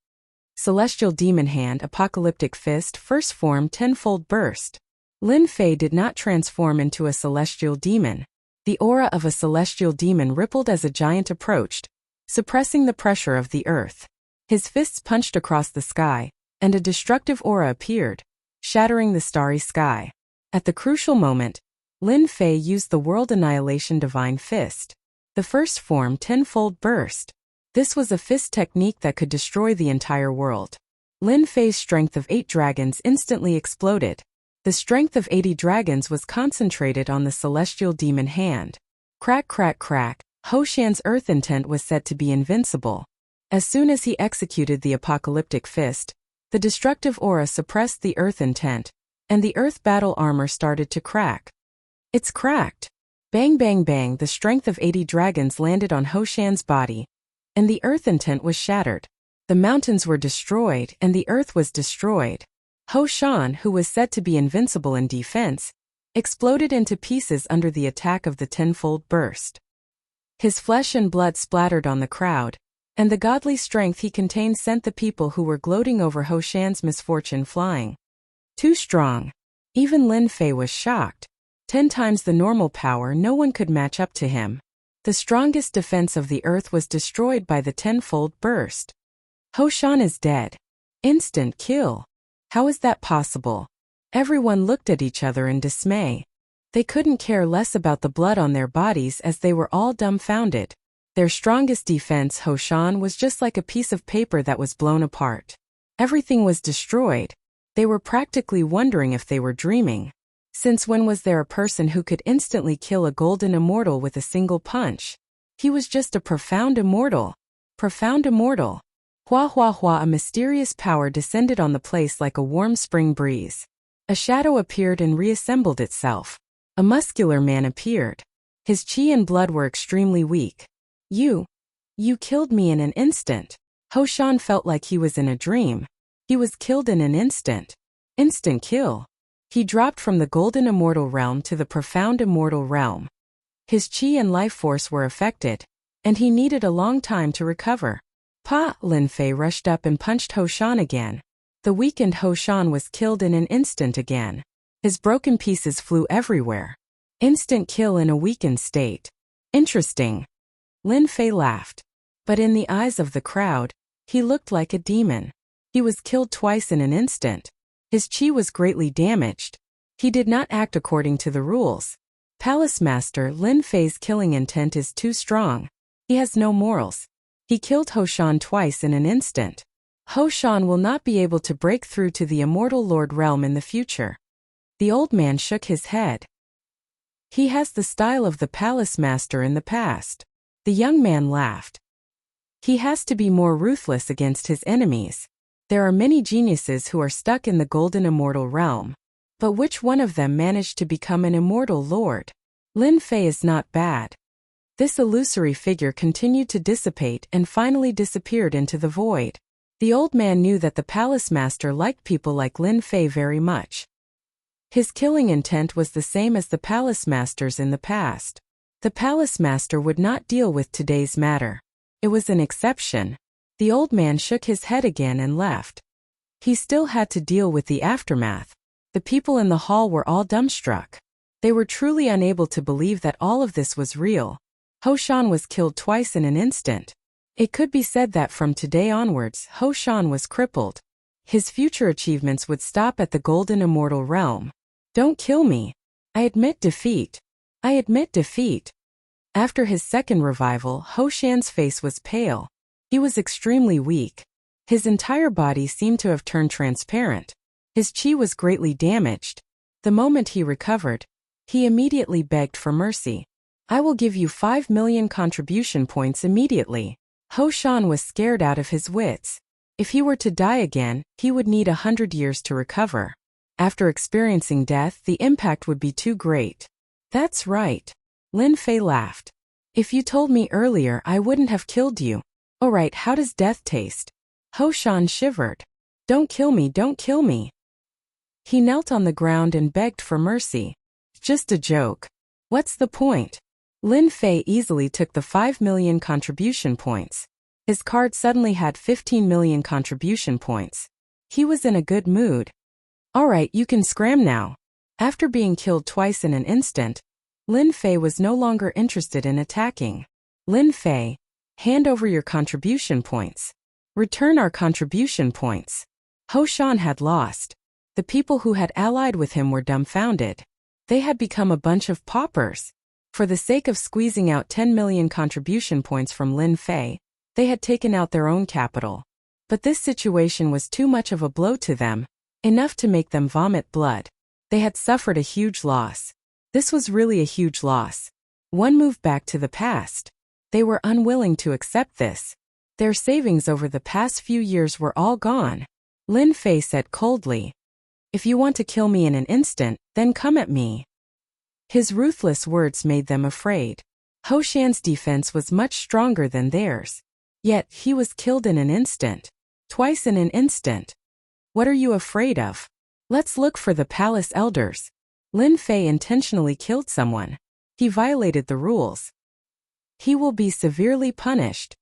Celestial Demon Hand, Apocalyptic Fist, First Form, Tenfold Burst. Lin Fei did not transform into a celestial demon. The aura of a celestial demon rippled as a giant approached, suppressing the pressure of the earth. His fists punched across the sky, and a destructive aura appeared, shattering the starry sky. At the crucial moment, Lin Fei used the World Annihilation Divine Fist. The first form, Tenfold Burst. This was a fist technique that could destroy the entire world. Lin Fei's strength of 8 dragons instantly exploded. The strength of 80 dragons was concentrated on the celestial demon hand. Crack, crack, crack. Ho Shan's earth intent was said to be invincible. As soon as he executed the apocalyptic fist, the destructive aura suppressed the earth intent, and the earth battle armor started to crack. It's cracked. Bang, bang, bang. The strength of 80 dragons landed on Ho Shan's body, and the earth intent was shattered. The mountains were destroyed, and the earth was destroyed. Ho Shan, who was said to be invincible in defense, exploded into pieces under the attack of the tenfold burst. His flesh and blood splattered on the crowd, and the godly strength he contained sent the people who were gloating over Ho Shan's misfortune flying. Too strong. Even Lin Fei was shocked. 10 times the normal power, no one could match up to him. The strongest defense of the earth was destroyed by the tenfold burst. Ho Shan is dead. Instant kill. How is that possible? Everyone looked at each other in dismay. They couldn't care less about the blood on their bodies as they were all dumbfounded. Their strongest defense, Ho Shan, was just like a piece of paper that was blown apart. Everything was destroyed. They were practically wondering if they were dreaming. Since when was there a person who could instantly kill a golden immortal with a single punch? He was just a profound immortal. Profound immortal. Hua hua hua, a mysterious power descended on the place like a warm spring breeze. A shadow appeared and reassembled itself. A muscular man appeared. His chi and blood were extremely weak. You killed me in an instant. Ho Shan felt like he was in a dream. He was killed in an instant. Instant kill. He dropped from the golden immortal realm to the profound immortal realm. His qi and life force were affected, and he needed a long time to recover. Pa! Lin Fei rushed up and punched Ho Shan again. The weakened Ho Shan was killed in an instant again. His broken pieces flew everywhere. Instant kill in a weakened state. Interesting. Lin Fei laughed. But in the eyes of the crowd, he looked like a demon. He was killed twice in an instant. His qi was greatly damaged. He did not act according to the rules. Palace Master Lin Fei's killing intent is too strong. He has no morals. He killed Ho Shan twice in an instant. Ho Shan will not be able to break through to the Immortal Lord realm in the future. The old man shook his head. He has the style of the Palace Master in the past. The young man laughed. He has to be more ruthless against his enemies. There are many geniuses who are stuck in the Golden Immortal realm. But which one of them managed to become an Immortal Lord? Lin Fei is not bad. This illusory figure continued to dissipate and finally disappeared into the void. The old man knew that the Palace Master liked people like Lin Fei very much. His killing intent was the same as the Palace Master's in the past. The Palace Master would not deal with today's matter. It was an exception. The old man shook his head again and left. He still had to deal with the aftermath. The people in the hall were all dumbstruck. They were truly unable to believe that all of this was real. Ho Shan was killed twice in an instant. It could be said that from today onwards, Ho Shan was crippled. His future achievements would stop at the Golden Immortal realm. Don't kill me. I admit defeat. I admit defeat. After his second revival, Ho Shan's face was pale. He was extremely weak. His entire body seemed to have turned transparent. His qi was greatly damaged. The moment he recovered, he immediately begged for mercy. I will give you 5 million contribution points immediately. Ho Shan was scared out of his wits. If he were to die again, he would need 100 years to recover. After experiencing death, the impact would be too great. That's right. Lin Fei laughed. If you told me earlier, I wouldn't have killed you. Alright, how does death taste? Ho Shan shivered. Don't kill me, don't kill me. He knelt on the ground and begged for mercy. Just a joke. What's the point? Lin Fei easily took the 5 million contribution points. His card suddenly had 15 million contribution points. He was in a good mood. Alright, you can scram now. After being killed twice in an instant, Lin Fei was no longer interested in attacking. Lin Fei, hand over your contribution points. Return our contribution points. Ho Shan had lost. The people who had allied with him were dumbfounded. They had become a bunch of paupers. For the sake of squeezing out 10 million contribution points from Lin Fei, they had taken out their own capital. But this situation was too much of a blow to them, enough to make them vomit blood. They had suffered a huge loss. This was really a huge loss. One move back to the past. They were unwilling to accept this. Their savings over the past few years were all gone. Lin Fei said coldly, "If you want to kill me in an instant, then come at me." His ruthless words made them afraid. Ho Shan's defense was much stronger than theirs. Yet, he was killed in an instant. Twice in an instant. What are you afraid of? Let's look for the palace elders. Lin Fei intentionally killed someone. He violated the rules. He will be severely punished.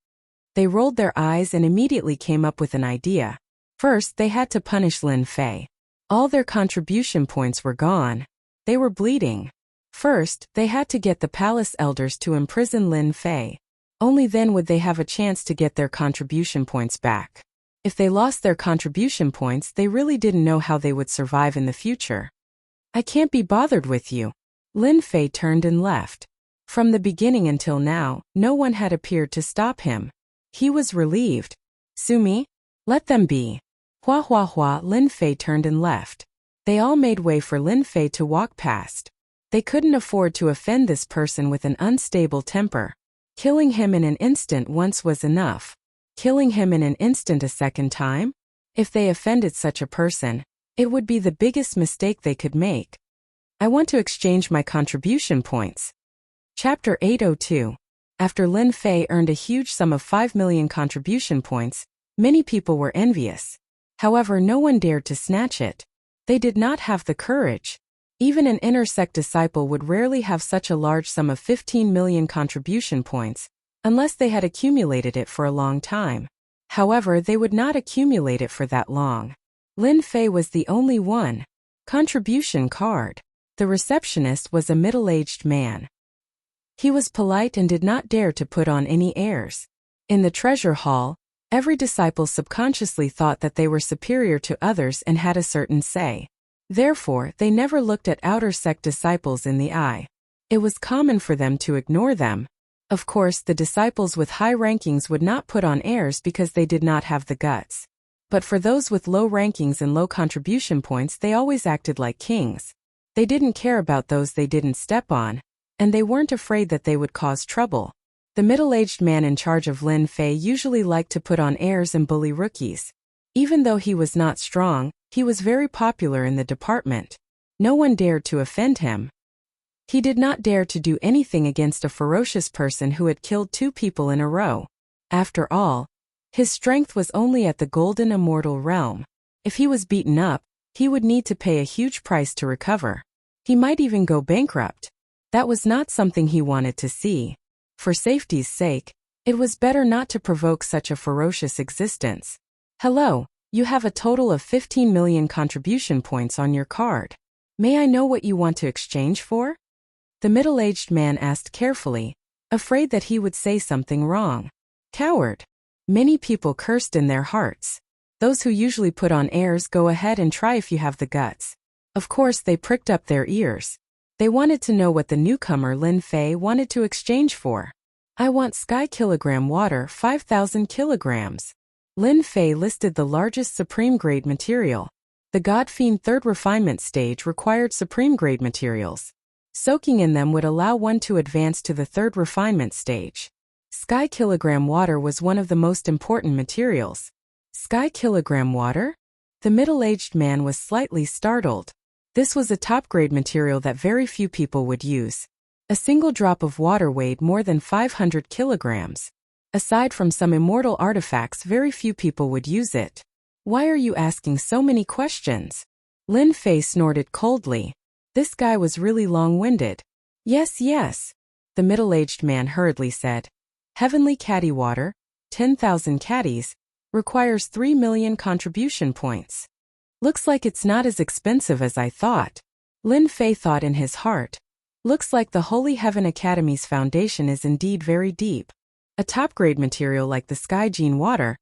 They rolled their eyes and immediately came up with an idea. First, they had to punish Lin Fei. All their contribution points were gone. They were bleeding. First, they had to get the palace elders to imprison Lin Fei. Only then would they have a chance to get their contribution points back. If they lost their contribution points, they really didn't know how they would survive in the future. I can't be bothered with you. Lin Fei turned and left. From the beginning until now, no one had appeared to stop him. He was relieved. Sue me? Let them be. Hua hua hua. Lin Fei turned and left. They all made way for Lin Fei to walk past. They couldn't afford to offend this person with an unstable temper. Killing him in an instant once was enough. Killing him in an instant a second time? If they offended such a person, it would be the biggest mistake they could make. I want to exchange my contribution points. Chapter 802. After Lin Fei earned a huge sum of 5 million contribution points, many people were envious. However, no one dared to snatch it. They did not have the courage. Even an inner sect disciple would rarely have such a large sum of 15 million contribution points, unless they had accumulated it for a long time. However, they would not accumulate it for that long. Lin Fei was the only one. Contribution card. The receptionist was a middle-aged man. He was polite and did not dare to put on any airs. In the treasure hall, every disciple subconsciously thought that they were superior to others and had a certain say. Therefore, they never looked at outer sect disciples in the eye. It was common for them to ignore them. Of course, the disciples with high rankings would not put on airs because they did not have the guts. But for those with low rankings and low contribution points, they always acted like kings. They didn't care about those they didn't step on, and they weren't afraid that they would cause trouble. The middle-aged man in charge of Lin Fei usually liked to put on airs and bully rookies. Even though he was not strong, he was very popular in the department. No one dared to offend him. He did not dare to do anything against a ferocious person who had killed 2 people in a row. After all, his strength was only at the golden immortal realm. If he was beaten up, he would need to pay a huge price to recover. He might even go bankrupt. That was not something he wanted to see. For safety's sake, it was better not to provoke such a ferocious existence. Hello, you have a total of 15 million contribution points on your card. May I know what you want to exchange for? The middle-aged man asked carefully, afraid that he would say something wrong. Coward. Many people cursed in their hearts. Those who usually put on airs, go ahead and try if you have the guts. Of course, they pricked up their ears. They wanted to know what the newcomer Lin Fei wanted to exchange for. I want sky kilogram water, 5,000 kilograms. Lin Fei listed the largest supreme grade material. The God Fiend 3rd refinement stage required supreme grade materials. Soaking in them would allow one to advance to the 3rd refinement stage. Sky kilogram water was one of the most important materials. Sky kilogram water? The middle-aged man was slightly startled. This was a top-grade material that very few people would use. A single drop of water weighed more than 500 kilograms. Aside from some immortal artifacts, very few people would use it. Why are you asking so many questions? Lin Fei snorted coldly. This guy was really long-winded. Yes, the middle-aged man hurriedly said. Heavenly Caddy water, 10,000 caddies, requires 3 million contribution points. Looks like it's not as expensive as I thought. Lin Fei thought in his heart. Looks like the Holy Heaven Academy's foundation is indeed very deep. A top-grade material like the Sky Gene water.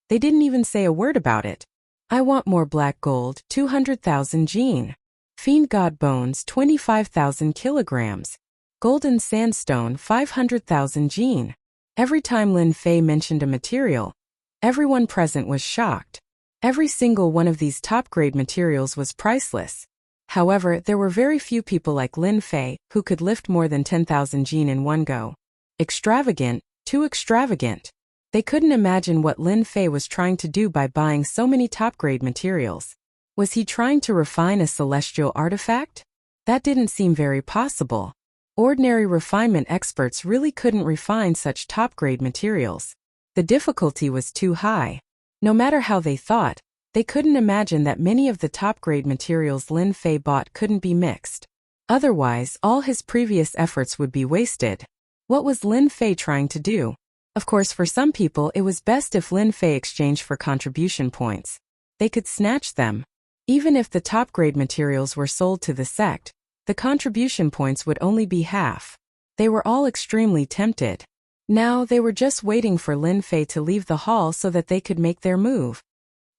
They didn't even say a word about it. I want more black gold, 200,000 gene. Fiend God bones, 25,000 kilograms. Golden sandstone, 500,000 gene. Every time Lin Fei mentioned a material, everyone present was shocked. Every single one of these top-grade materials was priceless. However, there were very few people like Lin Fei who could lift more than 10,000 gene in one go. Extravagant, too extravagant. They couldn't imagine what Lin Fei was trying to do by buying so many top-grade materials. Was he trying to refine a celestial artifact? That didn't seem very possible. Ordinary refinement experts really couldn't refine such top-grade materials. The difficulty was too high. No matter how they thought, they couldn't imagine that many of the top-grade materials Lin Fei bought couldn't be mixed. Otherwise, all his previous efforts would be wasted. What was Lin Fei trying to do? Of course, for some people it was best if Lin Fei exchanged for contribution points. They could snatch them. Even if the top-grade materials were sold to the sect, the contribution points would only be half. They were all extremely tempted. Now they were just waiting for Lin Fei to leave the hall so that they could make their move.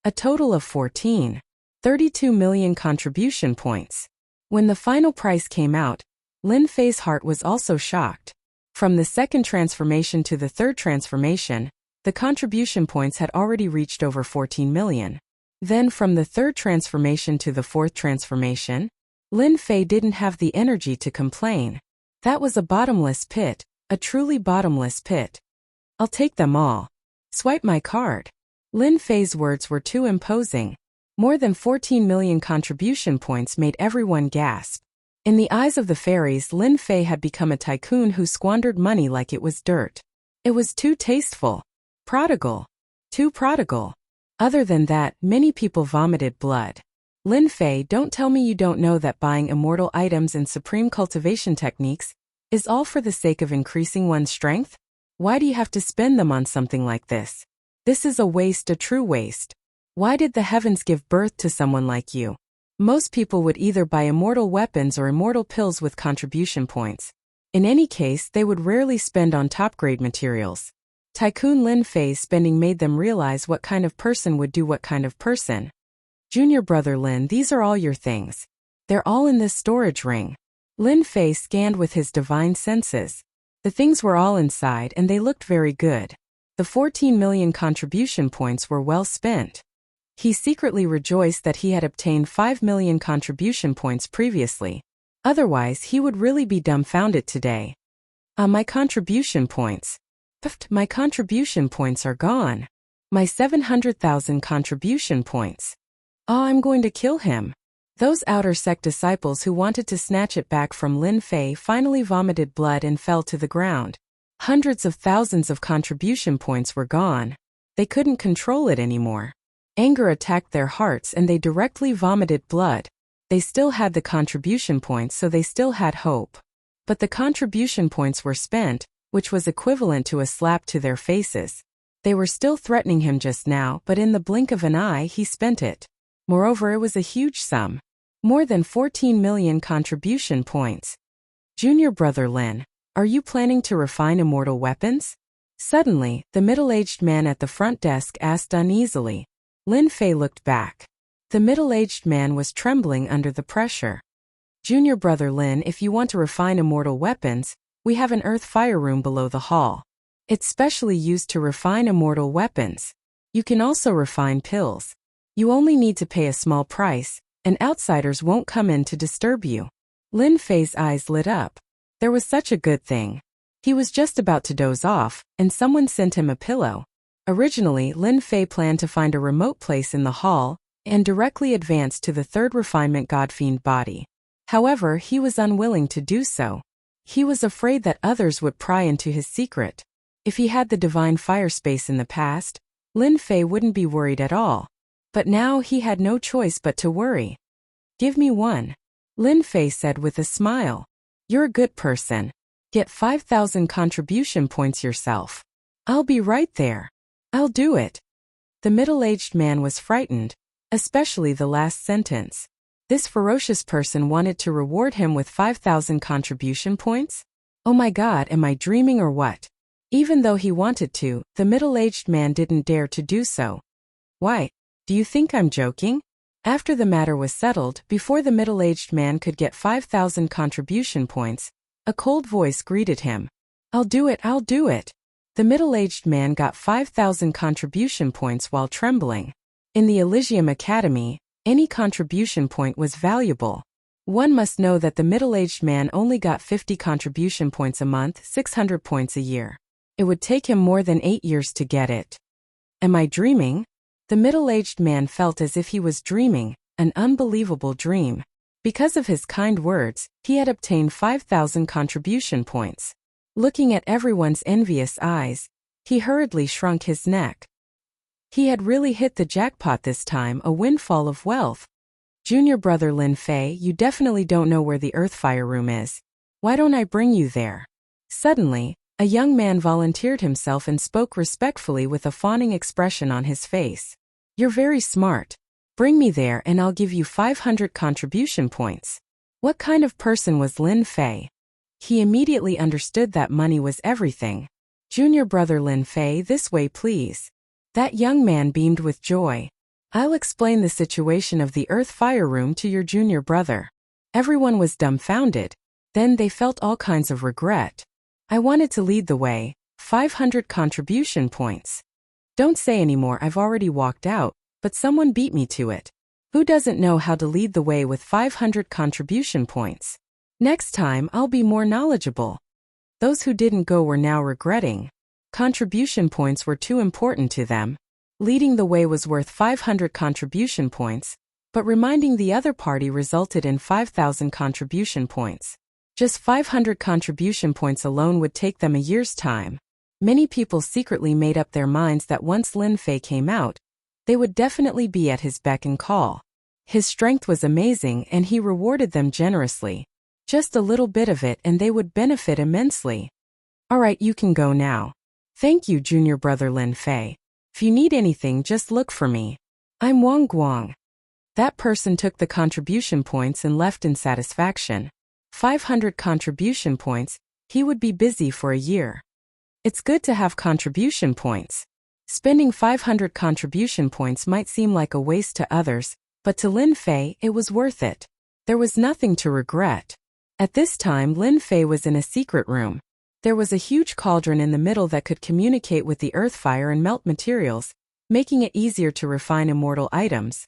A total of 32 million contribution points. When the final price came out, Lin Fei's heart was also shocked. From the 2nd transformation to the 3rd transformation, the contribution points had already reached over 14 million. Then from the 3rd transformation to the 4th transformation, Lin Fei didn't have the energy to complain. That was a bottomless pit, a truly bottomless pit. I'll take them all. Swipe my card. Lin Fei's words were too imposing. More than 14 million contribution points made everyone gasp. In the eyes of the fairies, Lin Fei had become a tycoon who squandered money like it was dirt. It was too tasteful. Prodigal. Too prodigal. Other than that, many people vomited blood. Lin Fei, don't tell me you don't know that buying immortal items and supreme cultivation techniques is all for the sake of increasing one's strength? Why do you have to spend them on something like this? This is a waste, a true waste. Why did the heavens give birth to someone like you? Most people would either buy immortal weapons or immortal pills with contribution points. In any case, they would rarely spend on top-grade materials. Tycoon Lin Fei's spending made them realize what kind of person would do what kind of person. Junior brother Lin, these are all your things. They're all in this storage ring. Lin Fei scanned with his divine senses. The things were all inside and they looked very good. The 14 million contribution points were well spent. He secretly rejoiced that he had obtained 5 million contribution points previously. Otherwise, he would really be dumbfounded today. My contribution points. Pfft, my contribution points are gone. My 700,000 contribution points. I'm going to kill him. Those outer sect disciples who wanted to snatch it back from Lin Fei finally vomited blood and fell to the ground. Hundreds of thousands of contribution points were gone. They couldn't control it anymore. Anger attacked their hearts and they directly vomited blood. They still had the contribution points, so they still had hope. But the contribution points were spent, which was equivalent to a slap to their faces. They were still threatening him just now, but in the blink of an eye he spent it. Moreover, it was a huge sum. More than 14 million contribution points. Junior brother Lin, are you planning to refine immortal weapons? Suddenly, the middle-aged man at the front desk asked uneasily. Lin Fei looked back. The middle-aged man was trembling under the pressure. Junior brother Lin, if you want to refine immortal weapons, we have an earth fire room below the hall. It's specially used to refine immortal weapons. You can also refine pills. You only need to pay a small price, and outsiders won't come in to disturb you. Lin Fei's eyes lit up. There was such a good thing. He was just about to doze off, and someone sent him a pillow. Originally, Lin Fei planned to find a remote place in the hall and directly advance to the third refinement Godfiend body. However, he was unwilling to do so. He was afraid that others would pry into his secret. If he had the divine fire space in the past, Lin Fei wouldn't be worried at all. But now he had no choice but to worry. Give me one. Lin Fei said with a smile. You're a good person. Get 5,000 contribution points yourself. I'll be right there. I'll do it. The middle-aged man was frightened, especially the last sentence. This ferocious person wanted to reward him with 5,000 contribution points? Oh my God, am I dreaming or what? Even though he wanted to, the middle-aged man didn't dare to do so. Why? Do you think I'm joking? After the matter was settled, before the middle-aged man could get 5,000 contribution points, a cold voice greeted him. I'll do it, I'll do it. The middle-aged man got 5,000 contribution points while trembling. In the Elysium Academy, any contribution point was valuable. One must know that the middle-aged man only got 50 contribution points a month, 600 points a year. It would take him more than 8 years to get it. Am I dreaming? The middle-aged man felt as if he was dreaming, an unbelievable dream. Because of his kind words, he had obtained 5,000 contribution points. Looking at everyone's envious eyes, he hurriedly shrunk his neck. He had really hit the jackpot this time, a windfall of wealth. Junior brother Lin Fei, you definitely don't know where the earth fire room is. Why don't I bring you there? Suddenly, a young man volunteered himself and spoke respectfully with a fawning expression on his face. You're very smart. Bring me there and I'll give you 500 contribution points. What kind of person was Lin Fei? He immediately understood that money was everything. Junior brother Lin Fei, this way please. That young man beamed with joy. I'll explain the situation of the earth fire room to your junior brother. Everyone was dumbfounded. Then they felt all kinds of regret. I wanted to lead the way. 500 contribution points. Don't say anymore, I've already walked out, but someone beat me to it. Who doesn't know how to lead the way with 500 contribution points? Next time, I'll be more knowledgeable. Those who didn't go were now regretting. Contribution points were too important to them. Leading the way was worth 500 contribution points, but reminding the other party resulted in 5,000 contribution points. Just 500 contribution points alone would take them a year's time. Many people secretly made up their minds that once Lin Fei came out, they would definitely be at his beck and call. His strength was amazing and he rewarded them generously. Just a little bit of it and they would benefit immensely. Alright, you can go now. Thank you, junior brother Lin Fei. If you need anything, just look for me. I'm Wang Guang. That person took the contribution points and left in satisfaction. 500 contribution points, he would be busy for a year. It's good to have contribution points. Spending 500 contribution points might seem like a waste to others, but to Lin Fei, it was worth it. There was nothing to regret. At this time, Lin Fei was in a secret room. There was a huge cauldron in the middle that could communicate with the earth fire and melt materials, making it easier to refine immortal items.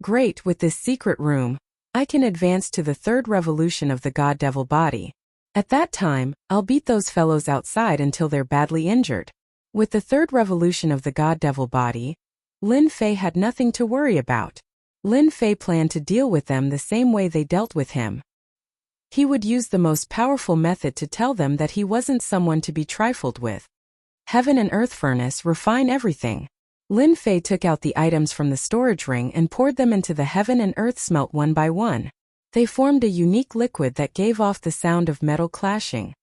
Great, with this secret room, I can advance to the third revolution of the God-Devil body. At that time, I'll beat those fellows outside until they're badly injured. With the third revolution of the God-Devil body, Lin Fei had nothing to worry about. Lin Fei planned to deal with them the same way they dealt with him. He would use the most powerful method to tell them that he wasn't someone to be trifled with. Heaven and earth furnace, refine everything. Lin Fei took out the items from the storage ring and poured them into the heaven and earth smelt one by one. They formed a unique liquid that gave off the sound of metal clashing.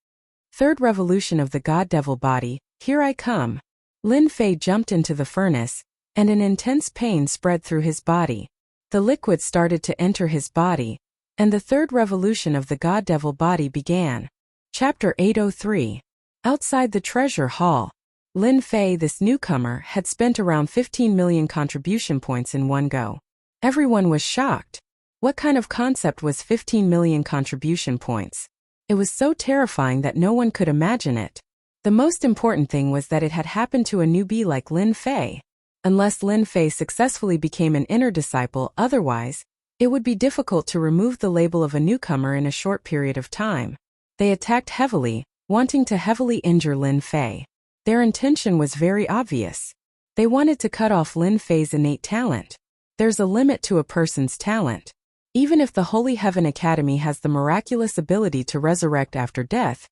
Third revolution of the God-Devil body, here I come. Lin Fei jumped into the furnace, and an intense pain spread through his body. The liquid started to enter his body, and the third revolution of the God-Devil body began. Chapter 803. Outside the treasure hall. Lin Fei, this newcomer, had spent around 15 million contribution points in one go. Everyone was shocked. What kind of concept was 15 million contribution points? It was so terrifying that no one could imagine it. The most important thing was that it had happened to a newbie like Lin Fei. Unless Lin Fei successfully became an inner disciple, otherwise, it would be difficult to remove the label of a newcomer in a short period of time. They attacked heavily, wanting to heavily injure Lin Fei. Their intention was very obvious. They wanted to cut off Lin Fei's innate talent. There's a limit to a person's talent. Even if the Holy Heaven Academy has the miraculous ability to resurrect after death,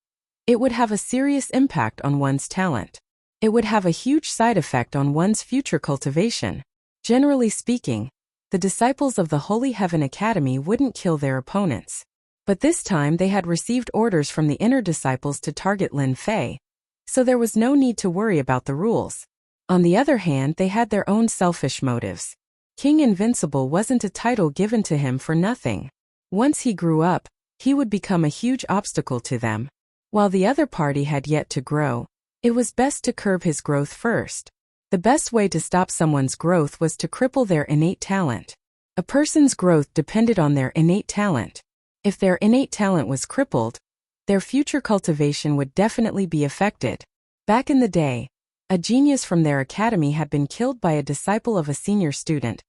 it would have a serious impact on one's talent. It would have a huge side effect on one's future cultivation. Generally speaking, the disciples of the Holy Heaven Academy wouldn't kill their opponents. But this time they had received orders from the inner disciples to target Lin Fei, so there was no need to worry about the rules. On the other hand, they had their own selfish motives. King Invincible wasn't a title given to him for nothing. Once he grew up, he would become a huge obstacle to them. While the other party had yet to grow, it was best to curb his growth first. The best way to stop someone's growth was to cripple their innate talent. A person's growth depended on their innate talent. If their innate talent was crippled, their future cultivation would definitely be affected. Back in the day, a genius from their academy had been killed by a disciple of a senior student,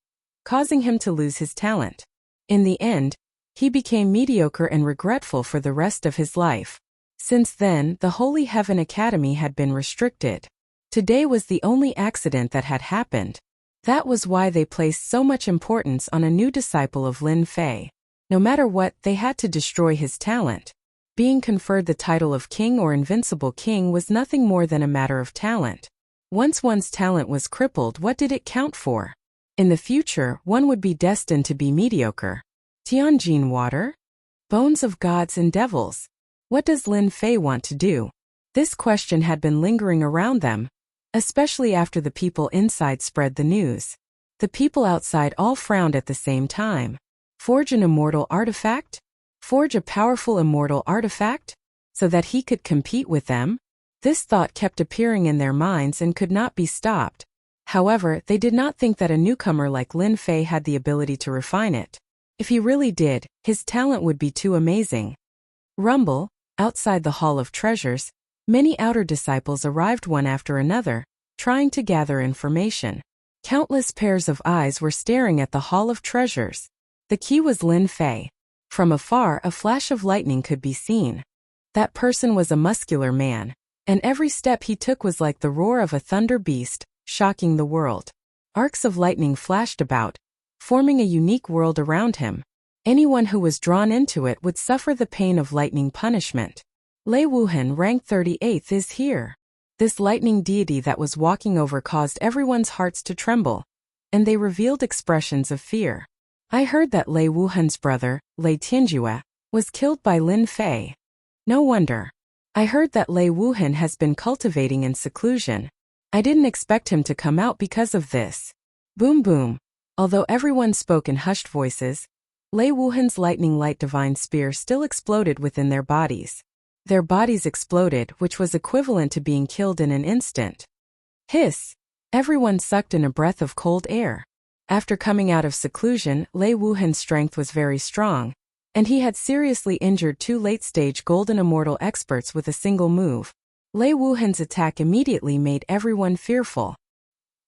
causing him to lose his talent. In the end, he became mediocre and regretful for the rest of his life. Since then, the Holy Heaven Academy had been restricted. Today was the only accident that had happened. That was why they placed so much importance on a new disciple of Lin Fei. No matter what, they had to destroy his talent. Being conferred the title of king or invincible king was nothing more than a matter of talent. Once one's talent was crippled, what did it count for? In the future, one would be destined to be mediocre. Tianjin water? Bones of gods and devils. What does Lin Fei want to do? This question had been lingering around them, especially after the people inside spread the news. The people outside all frowned at the same time. Forge an immortal artifact? Forge a powerful immortal artifact? So that he could compete with them? This thought kept appearing in their minds and could not be stopped. However, they did not think that a newcomer like Lin Fei had the ability to refine it. If he really did, his talent would be too amazing. Rumble, outside the Hall of Treasures, many outer disciples arrived one after another, trying to gather information. Countless pairs of eyes were staring at the Hall of Treasures. The key was Lin Fei. From afar, a flash of lightning could be seen. That person was a muscular man, and every step he took was like the roar of a thunder beast, shocking the world. Arcs of lightning flashed about, forming a unique world around him. Anyone who was drawn into it would suffer the pain of lightning punishment. Lei Wuhan, rank 38th, is here. This lightning deity that was walking over caused everyone's hearts to tremble, and they revealed expressions of fear. I heard that Lei Wuhan's brother, Lei Tianjue, was killed by Lin Fei. No wonder. I heard that Lei Wuhan has been cultivating in seclusion. I didn't expect him to come out because of this. Boom boom. Although everyone spoke in hushed voices, Lei Wuhan's lightning light divine spear still exploded within their bodies. Their bodies exploded, which was equivalent to being killed in an instant. Hiss! Everyone sucked in a breath of cold air. After coming out of seclusion, Lei Wuhan's strength was very strong, and he had seriously injured 2 late-stage golden immortal experts with a single move. Lei Wuhan's attack immediately made everyone fearful.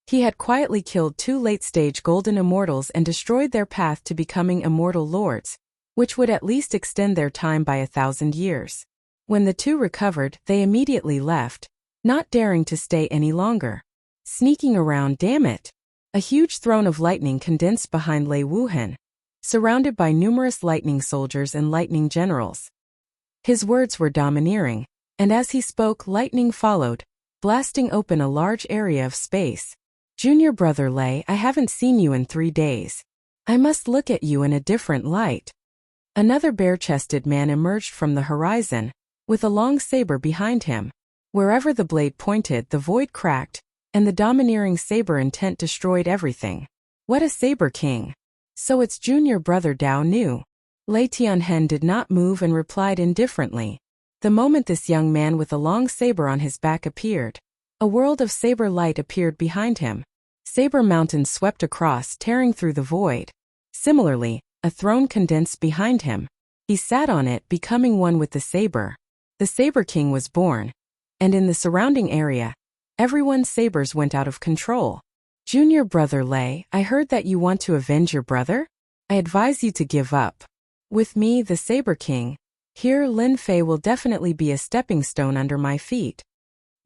He had quietly killed 2 late-stage golden immortals and destroyed their path to becoming immortal lords, which would at least extend their time by 1,000 years. When the 2 recovered, they immediately left, not daring to stay any longer. Sneaking around, damn it! A huge throne of lightning condensed behind Lei Wuhan, surrounded by numerous lightning soldiers and lightning generals. His words were domineering, and as he spoke, lightning followed, blasting open a large area of space. Junior brother Lei, I haven't seen you in 3 days. I must look at you in a different light. Another bare-chested man emerged from the horizon, with a long saber behind him. Wherever the blade pointed, the void cracked, and the domineering saber intent destroyed everything. What a saber king! So it's junior brother Dao Nu. Lei Tianhen did not move and replied indifferently. The moment this young man with a long saber on his back appeared, a world of saber light appeared behind him. Saber mountains swept across, tearing through the void. Similarly, a throne condensed behind him. He sat on it, becoming one with the saber. The Saber King was born, and in the surrounding area, everyone's sabers went out of control. Junior brother Lei, I heard that you want to avenge your brother? I advise you to give up. With me, the Saber King, here Lin Fei will definitely be a stepping stone under my feet.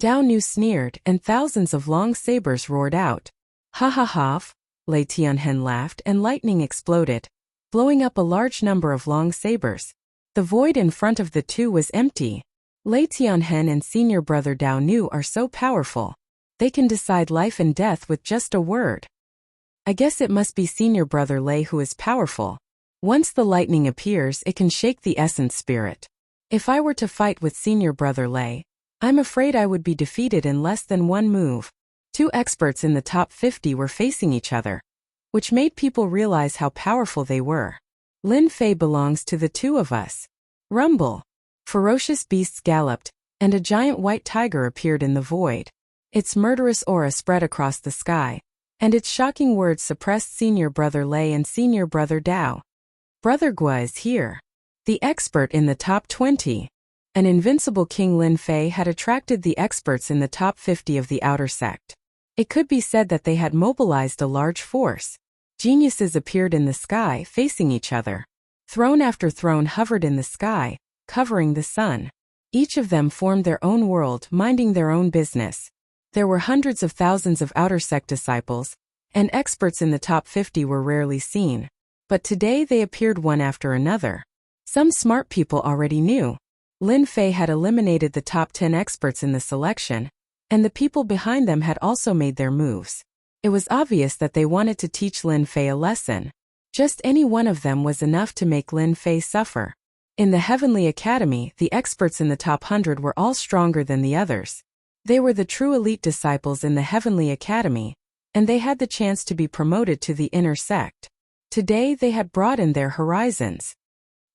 Dao Nu sneered, and thousands of long sabers roared out. Ha ha ha! Lei Tianhen laughed, and lightning exploded, blowing up a large number of long sabers. The void in front of the 2 was empty. Lei Tianhen and senior brother Dao Nu are so powerful. They can decide life and death with just a word. I guess it must be senior brother Lei who is powerful. Once the lightning appears, it can shake the essence spirit. If I were to fight with senior brother Lei, I'm afraid I would be defeated in less than 1 move. 2 experts in the top 50 were facing each other, which made people realize how powerful they were. Lin Fei belongs to the 2 of us. Rumble. Ferocious beasts galloped, and a giant white tiger appeared in the void. Its murderous aura spread across the sky, and its shocking words suppressed senior brother Lei and senior brother Dao. Brother Gua is here. The expert in the top 20. An invincible King Lin Fei had attracted the experts in the top 50 of the outer sect. It could be said that they had mobilized a large force. Geniuses appeared in the sky, facing each other. Throne after throne hovered in the sky, covering the sun. Each of them formed their own world, minding their own business. There were hundreds of thousands of outer sect disciples, and experts in the top 50 were rarely seen. But today they appeared one after another. Some smart people already knew. Lin Fei had eliminated the top 10 experts in the selection, and the people behind them had also made their moves. It was obvious that they wanted to teach Lin Fei a lesson. Just any one of them was enough to make Lin Fei suffer. In the Heavenly Academy, the experts in the top 100 were all stronger than the others. They were the true elite disciples in the Heavenly Academy, and they had the chance to be promoted to the inner sect. Today they had broadened their horizons.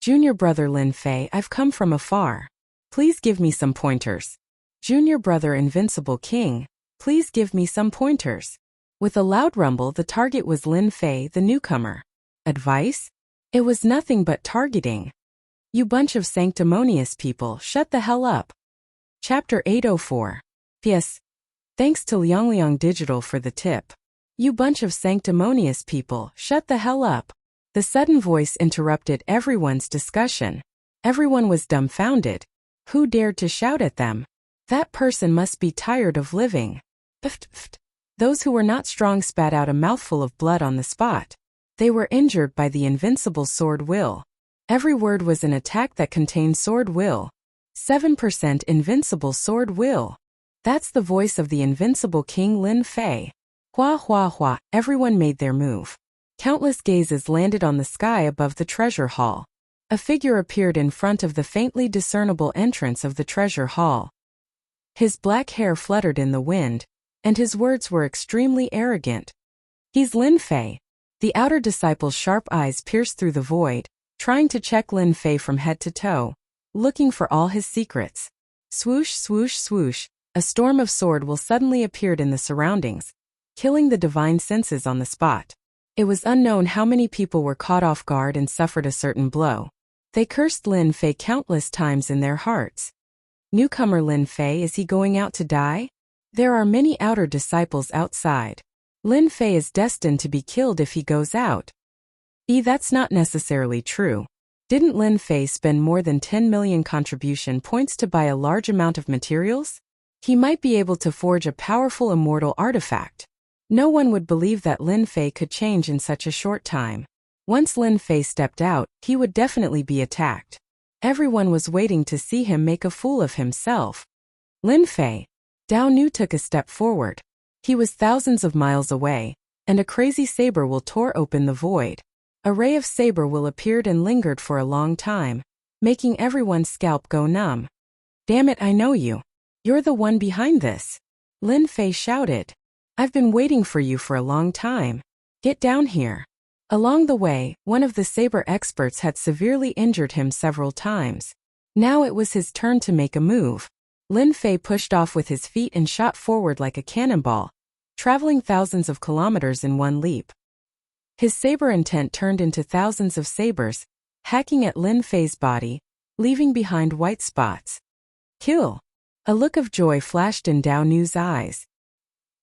Junior brother Lin Fei, I've come from afar. Please give me some pointers. Junior brother Invincible King, please give me some pointers. With a loud rumble, the target was Lin Fei, the newcomer. Advice? It was nothing but targeting. You bunch of sanctimonious people, shut the hell up. Chapter 804. P.S. Thanks to Liangliang Digital for the tip. You bunch of sanctimonious people, shut the hell up. The sudden voice interrupted everyone's discussion. Everyone was dumbfounded. Who dared to shout at them? That person must be tired of living. Pft, pft. Those who were not strong spat out a mouthful of blood on the spot. They were injured by the invincible sword will. Every word was an attack that contained sword will. 7% invincible sword will. That's the voice of the invincible King Lin Fei. Hua hua hua, everyone made their move. Countless gazes landed on the sky above the treasure hall. A figure appeared in front of the faintly discernible entrance of the treasure hall. His black hair fluttered in the wind, and his words were extremely arrogant. "He's Lin Fei." The outer disciple's sharp eyes pierced through the void, trying to check Lin Fei from head to toe, looking for all his secrets. Swoosh, swoosh, swoosh, a storm of sword will suddenly appeared in the surroundings, killing the divine senses on the spot. It was unknown how many people were caught off guard and suffered a certain blow. They cursed Lin Fei countless times in their hearts. Newcomer Lin Fei, is he going out to die? There are many outer disciples outside. Lin Fei is destined to be killed if he goes out. That's not necessarily true. Didn't Lin Fei spend more than 10 million contribution points to buy a large amount of materials? He might be able to forge a powerful immortal artifact. No one would believe that Lin Fei could change in such a short time. Once Lin Fei stepped out, he would definitely be attacked. Everyone was waiting to see him make a fool of himself. Lin Fei. Dao Nu took a step forward. He was thousands of miles away, and a crazy saber will tore open the void. A ray of saber will appeared and lingered for a long time, making everyone's scalp go numb. "Damn it, I know you. You're the one behind this." Lin Fei shouted. "I've been waiting for you for a long time. Get down here." Along the way, one of the saber experts had severely injured him several times. Now it was his turn to make a move. Lin Fei pushed off with his feet and shot forward like a cannonball, traveling thousands of kilometers in one leap. His saber intent turned into thousands of sabers, hacking at Lin Fei's body, leaving behind white spots. "Kill!" A look of joy flashed in Dao Nu's eyes.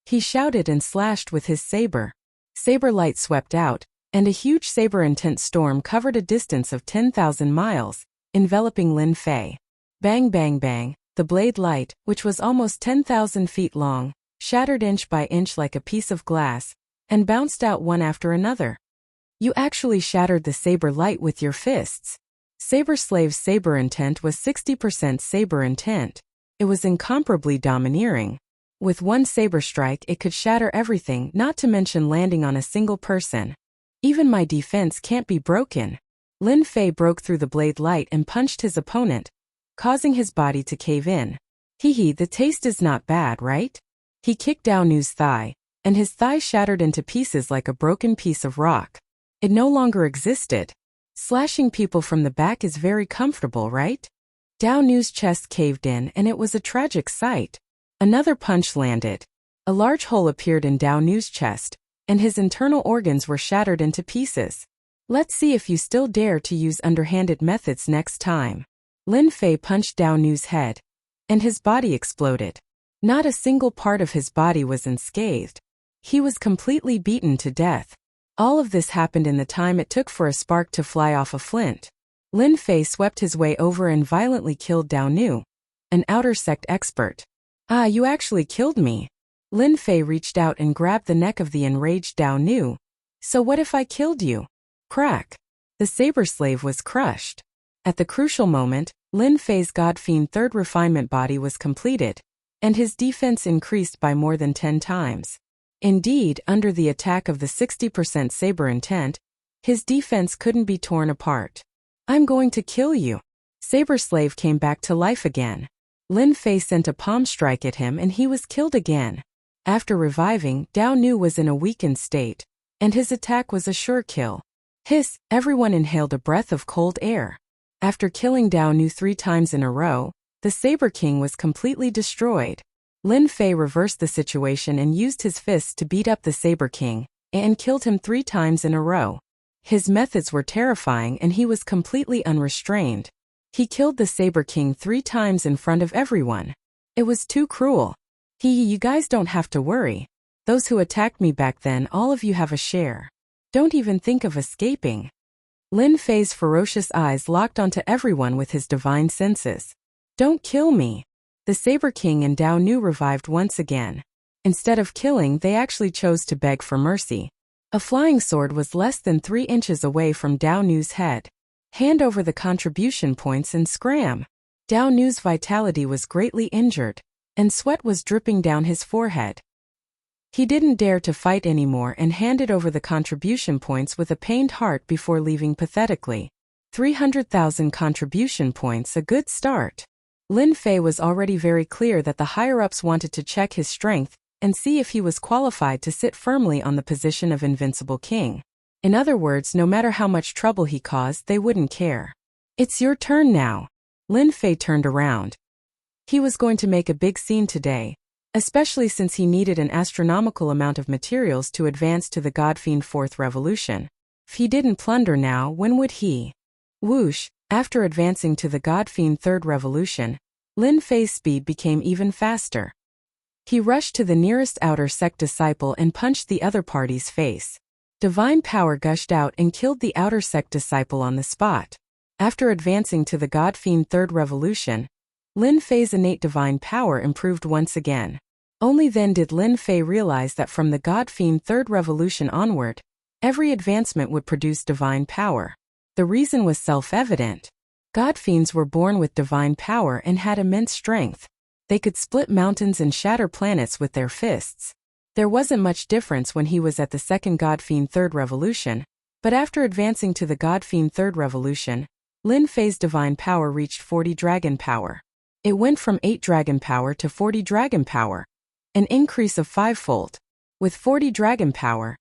He shouted and slashed with his saber. Saber light swept out, and a huge saber intent storm covered a distance of 10,000 miles, enveloping Lin Fei. Bang bang bang, the blade light, which was almost 10,000 feet long, shattered inch by inch like a piece of glass, and bounced out one after another. "You actually shattered the saber light with your fists." Saber Slave's saber intent was 60% saber intent. It was incomparably domineering. With one saber strike it could shatter everything, not to mention landing on a single person. "Even my defense can't be broken." Lin Fei broke through the blade light and punched his opponent, causing his body to cave in. "Hee, the taste is not bad, right?" He kicked Dao Nu's thigh, and his thigh shattered into pieces like a broken piece of rock. It no longer existed. "Slashing people from the back is very comfortable, right?" Dao Nu's chest caved in, and it was a tragic sight. Another punch landed. A large hole appeared in Dao Nu's chest, and his internal organs were shattered into pieces. "Let's see if you still dare to use underhanded methods next time." Lin Fei punched Dao Nu's head, and his body exploded. Not a single part of his body was unscathed. He was completely beaten to death. All of this happened in the time it took for a spark to fly off a flint. Lin Fei swept his way over and violently killed Dao Nu, an outer sect expert. "Ah, you actually killed me." Lin Fei reached out and grabbed the neck of the enraged Dao Nu. "So what if I killed you?" Crack. The saber slave was crushed. At the crucial moment, Lin Fei's God-fiend third refinement body was completed, and his defense increased by more than 10 times. Indeed, under the attack of the 60% saber intent, his defense couldn't be torn apart. "I'm going to kill you." Saber Slave came back to life again. Lin Fei sent a palm strike at him and he was killed again. After reviving, Dao Nu was in a weakened state, and his attack was a sure kill. Hiss, everyone inhaled a breath of cold air. After killing Dao Nu 3 times in a row, the Saber King was completely destroyed. Lin Fei reversed the situation and used his fists to beat up the Saber King, and killed him 3 times in a row. His methods were terrifying and he was completely unrestrained. He killed the Saber King 3 times in front of everyone. It was too cruel. You guys don't have to worry. Those who attacked me back then, all of you have a share. Don't even think of escaping. Lin Fei's ferocious eyes locked onto everyone with his divine senses. "Don't kill me." The Saber King and Dao Nu revived once again. Instead of killing, they actually chose to beg for mercy. A flying sword was less than 3 inches away from Dao Nu's head. "Hand over the contribution points and scram." Dao Nu's vitality was greatly injured, and sweat was dripping down his forehead. He didn't dare to fight anymore and handed over the contribution points with a pained heart before leaving pathetically. 300,000 contribution points, a good start. Lin Fei was already very clear that the higher-ups wanted to check his strength and see if he was qualified to sit firmly on the position of invincible king. In other words, no matter how much trouble he caused, they wouldn't care. It's your turn now. Lin Fei turned around. He was going to make a big scene today, especially since he needed an astronomical amount of materials to advance to the Godfiend Fourth Revolution. If he didn't plunder now, when would he? Whoosh! After advancing to the Godfiend Third Revolution, Lin Fei's speed became even faster. He rushed to the nearest outer sect disciple and punched the other party's face. Divine power gushed out and killed the outer sect disciple on the spot. After advancing to the Godfiend Third Revolution, Lin Fei's innate divine power improved once again. Only then did Lin Fei realize that from the Godfiend Third Revolution onward, every advancement would produce divine power. The reason was self-evident. Godfiends were born with divine power and had immense strength. They could split mountains and shatter planets with their fists. There wasn't much difference when he was at the second Godfiend Third Revolution, but after advancing to the Godfiend Third Revolution, Lin Fei's divine power reached 40 dragon power. It went from 8 dragon power to 40 dragon power, an increase of 5-fold. With 40 dragon power,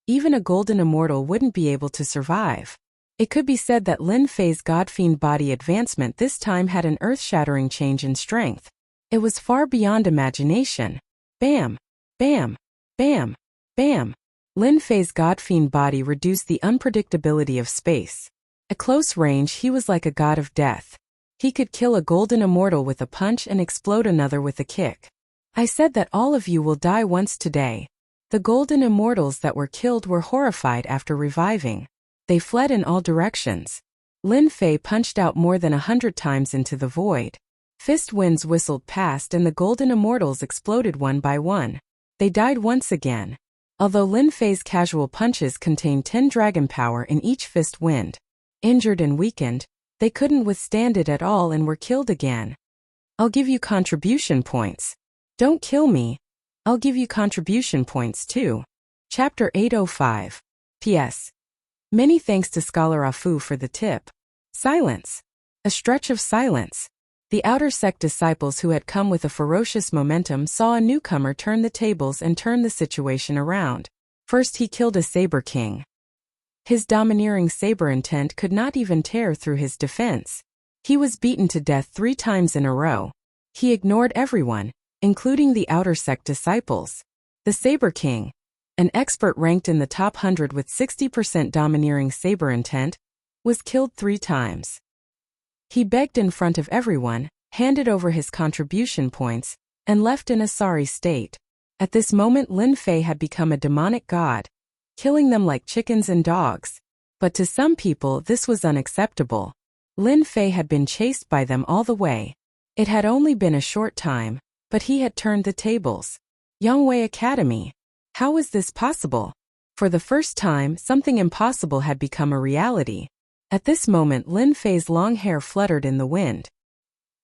even a golden immortal wouldn't be able to survive. It could be said that Lin Fei's Godfiend body advancement this time had an earth-shattering change in strength. It was far beyond imagination. Bam! Bam! Bam! Bam! Lin Fei's Godfiend body reduced the unpredictability of space. At close range, he was like a god of death. He could kill a golden immortal with a punch and explode another with a kick. I said that all of you will die once today. The golden immortals that were killed were horrified after reviving. They fled in all directions. Lin Fei punched out more than 100 times into the void. Fist winds whistled past and the golden immortals exploded one by one. They died once again. Although Lin Fei's casual punches contained 10 dragon power in each fist wind, injured and weakened, they couldn't withstand it at all and were killed again. I'll give you contribution points. Don't kill me. I'll give you contribution points too. Chapter 805. P.S. Many thanks to Scholar Afu for the tip. Silence. A stretch of silence. The outer sect disciples who had come with a ferocious momentum saw a newcomer turn the tables and turn the situation around. First he killed a saber king. His domineering saber intent could not even tear through his defense. He was beaten to death 3 times in a row. He ignored everyone, including the outer sect disciples. The Saber King, an expert ranked in the top 100 with 60% domineering saber intent, was killed 3 times. He begged in front of everyone, handed over his contribution points, and left in a sorry state. At this moment Lin Fei had become a demonic god, killing them like chickens and dogs. But to some people this was unacceptable. Lin Fei had been chased by them all the way. It had only been a short time, but he had turned the tables. Yongwei Academy. How was this possible? For the first time, something impossible had become a reality. At this moment Lin Fei's long hair fluttered in the wind.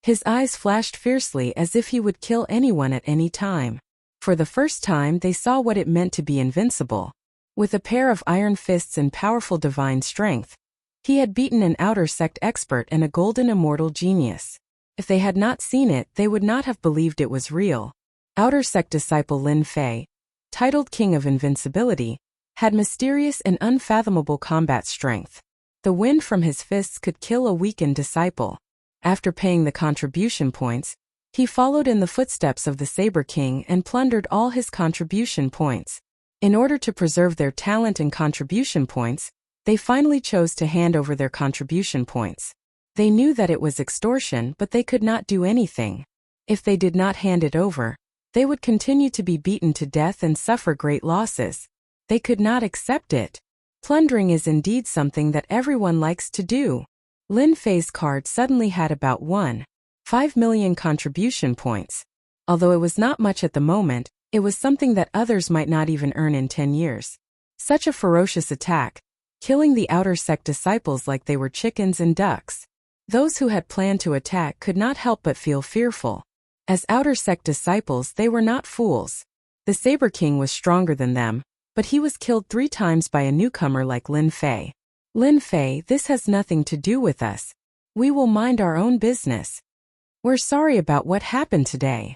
His eyes flashed fiercely as if he would kill anyone at any time. For the first time they saw what it meant to be invincible. With a pair of iron fists and powerful divine strength, he had beaten an outer sect expert and a golden immortal genius. If they had not seen it, they would not have believed it was real. Outer sect disciple Lin Fei, titled King of Invincibility, had mysterious and unfathomable combat strength. The wind from his fists could kill a weakened disciple. After paying the contribution points, he followed in the footsteps of the Saber King and plundered all his contribution points. In order to preserve their talent and contribution points, they finally chose to hand over their contribution points. They knew that it was extortion, but they could not do anything. If they did not hand it over, they would continue to be beaten to death and suffer great losses. They could not accept it. Plundering is indeed something that everyone likes to do. Lin Fei's card suddenly had about 1.5 million contribution points. Although it was not much at the moment, it was something that others might not even earn in 10 years. Such a ferocious attack, killing the outer sect disciples like they were chickens and ducks. Those who had planned to attack could not help but feel fearful. As outer sect disciples they were not fools. The Saber King was stronger than them, but he was killed 3 times by a newcomer like Lin Fei. Lin Fei, this has nothing to do with us. We will mind our own business. We're sorry about what happened today.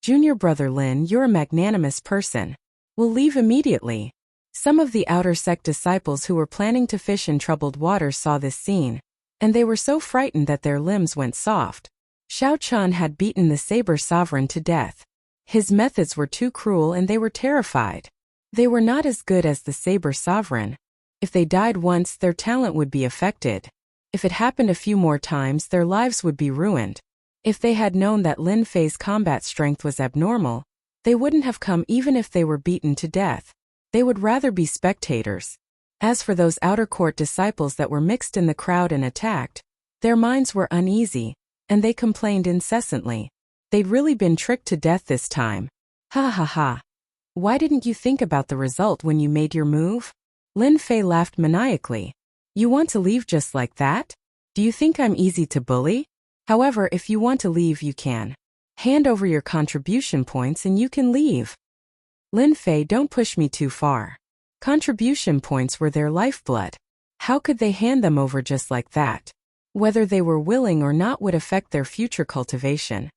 Junior brother Lin, you're a magnanimous person. We'll leave immediately. Some of the outer sect disciples who were planning to fish in troubled waters saw this scene, and they were so frightened that their limbs went soft. Xiao Chun had beaten the Saber Sovereign to death. His methods were too cruel and they were terrified. They were not as good as the Saber Sovereign. If they died once, their talent would be affected. If it happened a few more times, their lives would be ruined. If they had known that Lin Fei's combat strength was abnormal, they wouldn't have come even if they were beaten to death. They would rather be spectators. As for those outer court disciples that were mixed in the crowd and attacked, their minds were uneasy, and they complained incessantly. They'd really been tricked to death this time. Ha ha ha. Why didn't you think about the result when you made your move? Lin Fei laughed maniacally. You want to leave just like that? Do you think I'm easy to bully? However, if you want to leave, you can. Hand over your contribution points and you can leave. Lin Fei, don't push me too far. Contribution points were their lifeblood. How could they hand them over just like that? Whether they were willing or not would affect their future cultivation.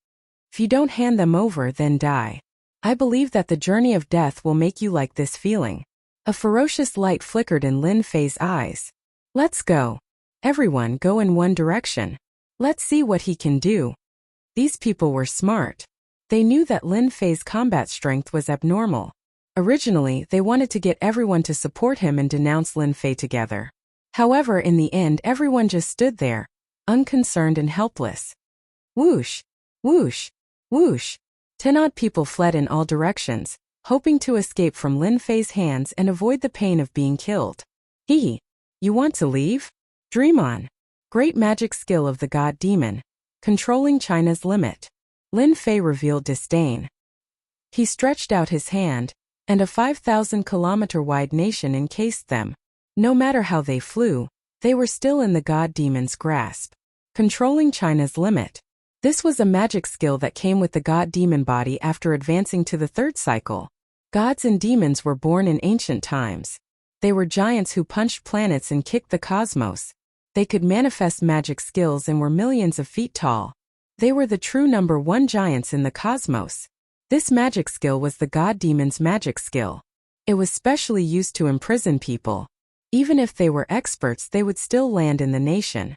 If you don't hand them over, then die. I believe that the journey of death will make you like this feeling. A ferocious light flickered in Lin Fei's eyes. Let's go. Everyone go in one direction. Let's see what he can do. These people were smart. They knew that Lin Fei's combat strength was abnormal. Originally, they wanted to get everyone to support him and denounce Lin Fei together. However, in the end, everyone just stood there, unconcerned and helpless. Whoosh, whoosh, whoosh. 10 odd people fled in all directions, hoping to escape from Lin Fei's hands and avoid the pain of being killed. Hee. You want to leave? Dream on. Great magic skill of the god demon, controlling China's limit. Lin Fei revealed disdain. He stretched out his hand, and a 5,000-kilometer-wide nation encased them. No matter how they flew, they were still in the god demon's grasp. Controlling China's limit. This was a magic skill that came with the god demon body after advancing to the 3rd cycle. Gods and demons were born in ancient times. They were giants who punched planets and kicked the cosmos. They could manifest magic skills and were millions of feet tall. They were the true number 1 giants in the cosmos. This magic skill was the god demon's magic skill. It was specially used to imprison people. Even if they were experts, they would still land in the nation.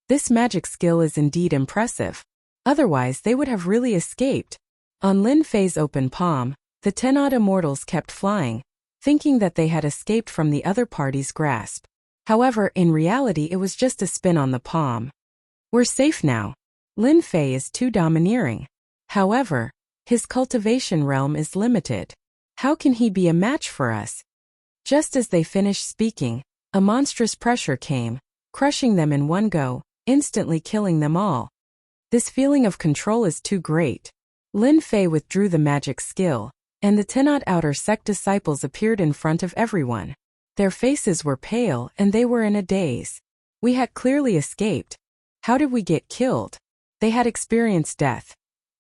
This magic skill is indeed impressive. Otherwise, they would have really escaped. On Lin Fei's open palm, the 10 odd immortals kept flying, thinking that they had escaped from the other party's grasp. However, in reality, it was just a spin on the palm. We're safe now. Lin Fei is too domineering. However, his cultivation realm is limited. How can he be a match for us? Just as they finished speaking, a monstrous pressure came, crushing them in one go, instantly killing them all. This feeling of control is too great. Lin Fei withdrew the magic skill, and the 10 odd outer sect disciples appeared in front of everyone. Their faces were pale and they were in a daze. We had clearly escaped. How did we get killed? They had experienced death.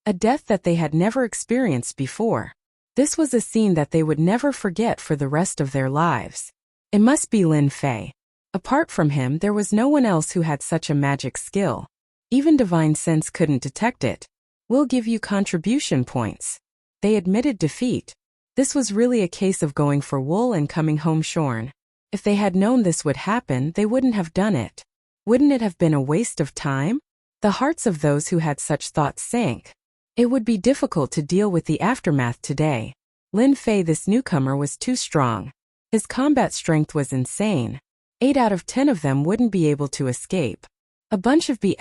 A death that they had never experienced before. This was a scene that they would never forget for the rest of their lives. It must be Lin Fei. Apart from him, there was no one else who had such a magic skill. Even divine sense couldn't detect it. We'll give you contribution points. They admitted defeat. This was really a case of going for wool and coming home shorn. If they had known this would happen, they wouldn't have done it. Wouldn't it have been a waste of time? The hearts of those who had such thoughts sank. It would be difficult to deal with the aftermath today. Lin Fei, this newcomer, was too strong. His combat strength was insane. 8 out of 10 of them wouldn't be able to escape. A bunch of B**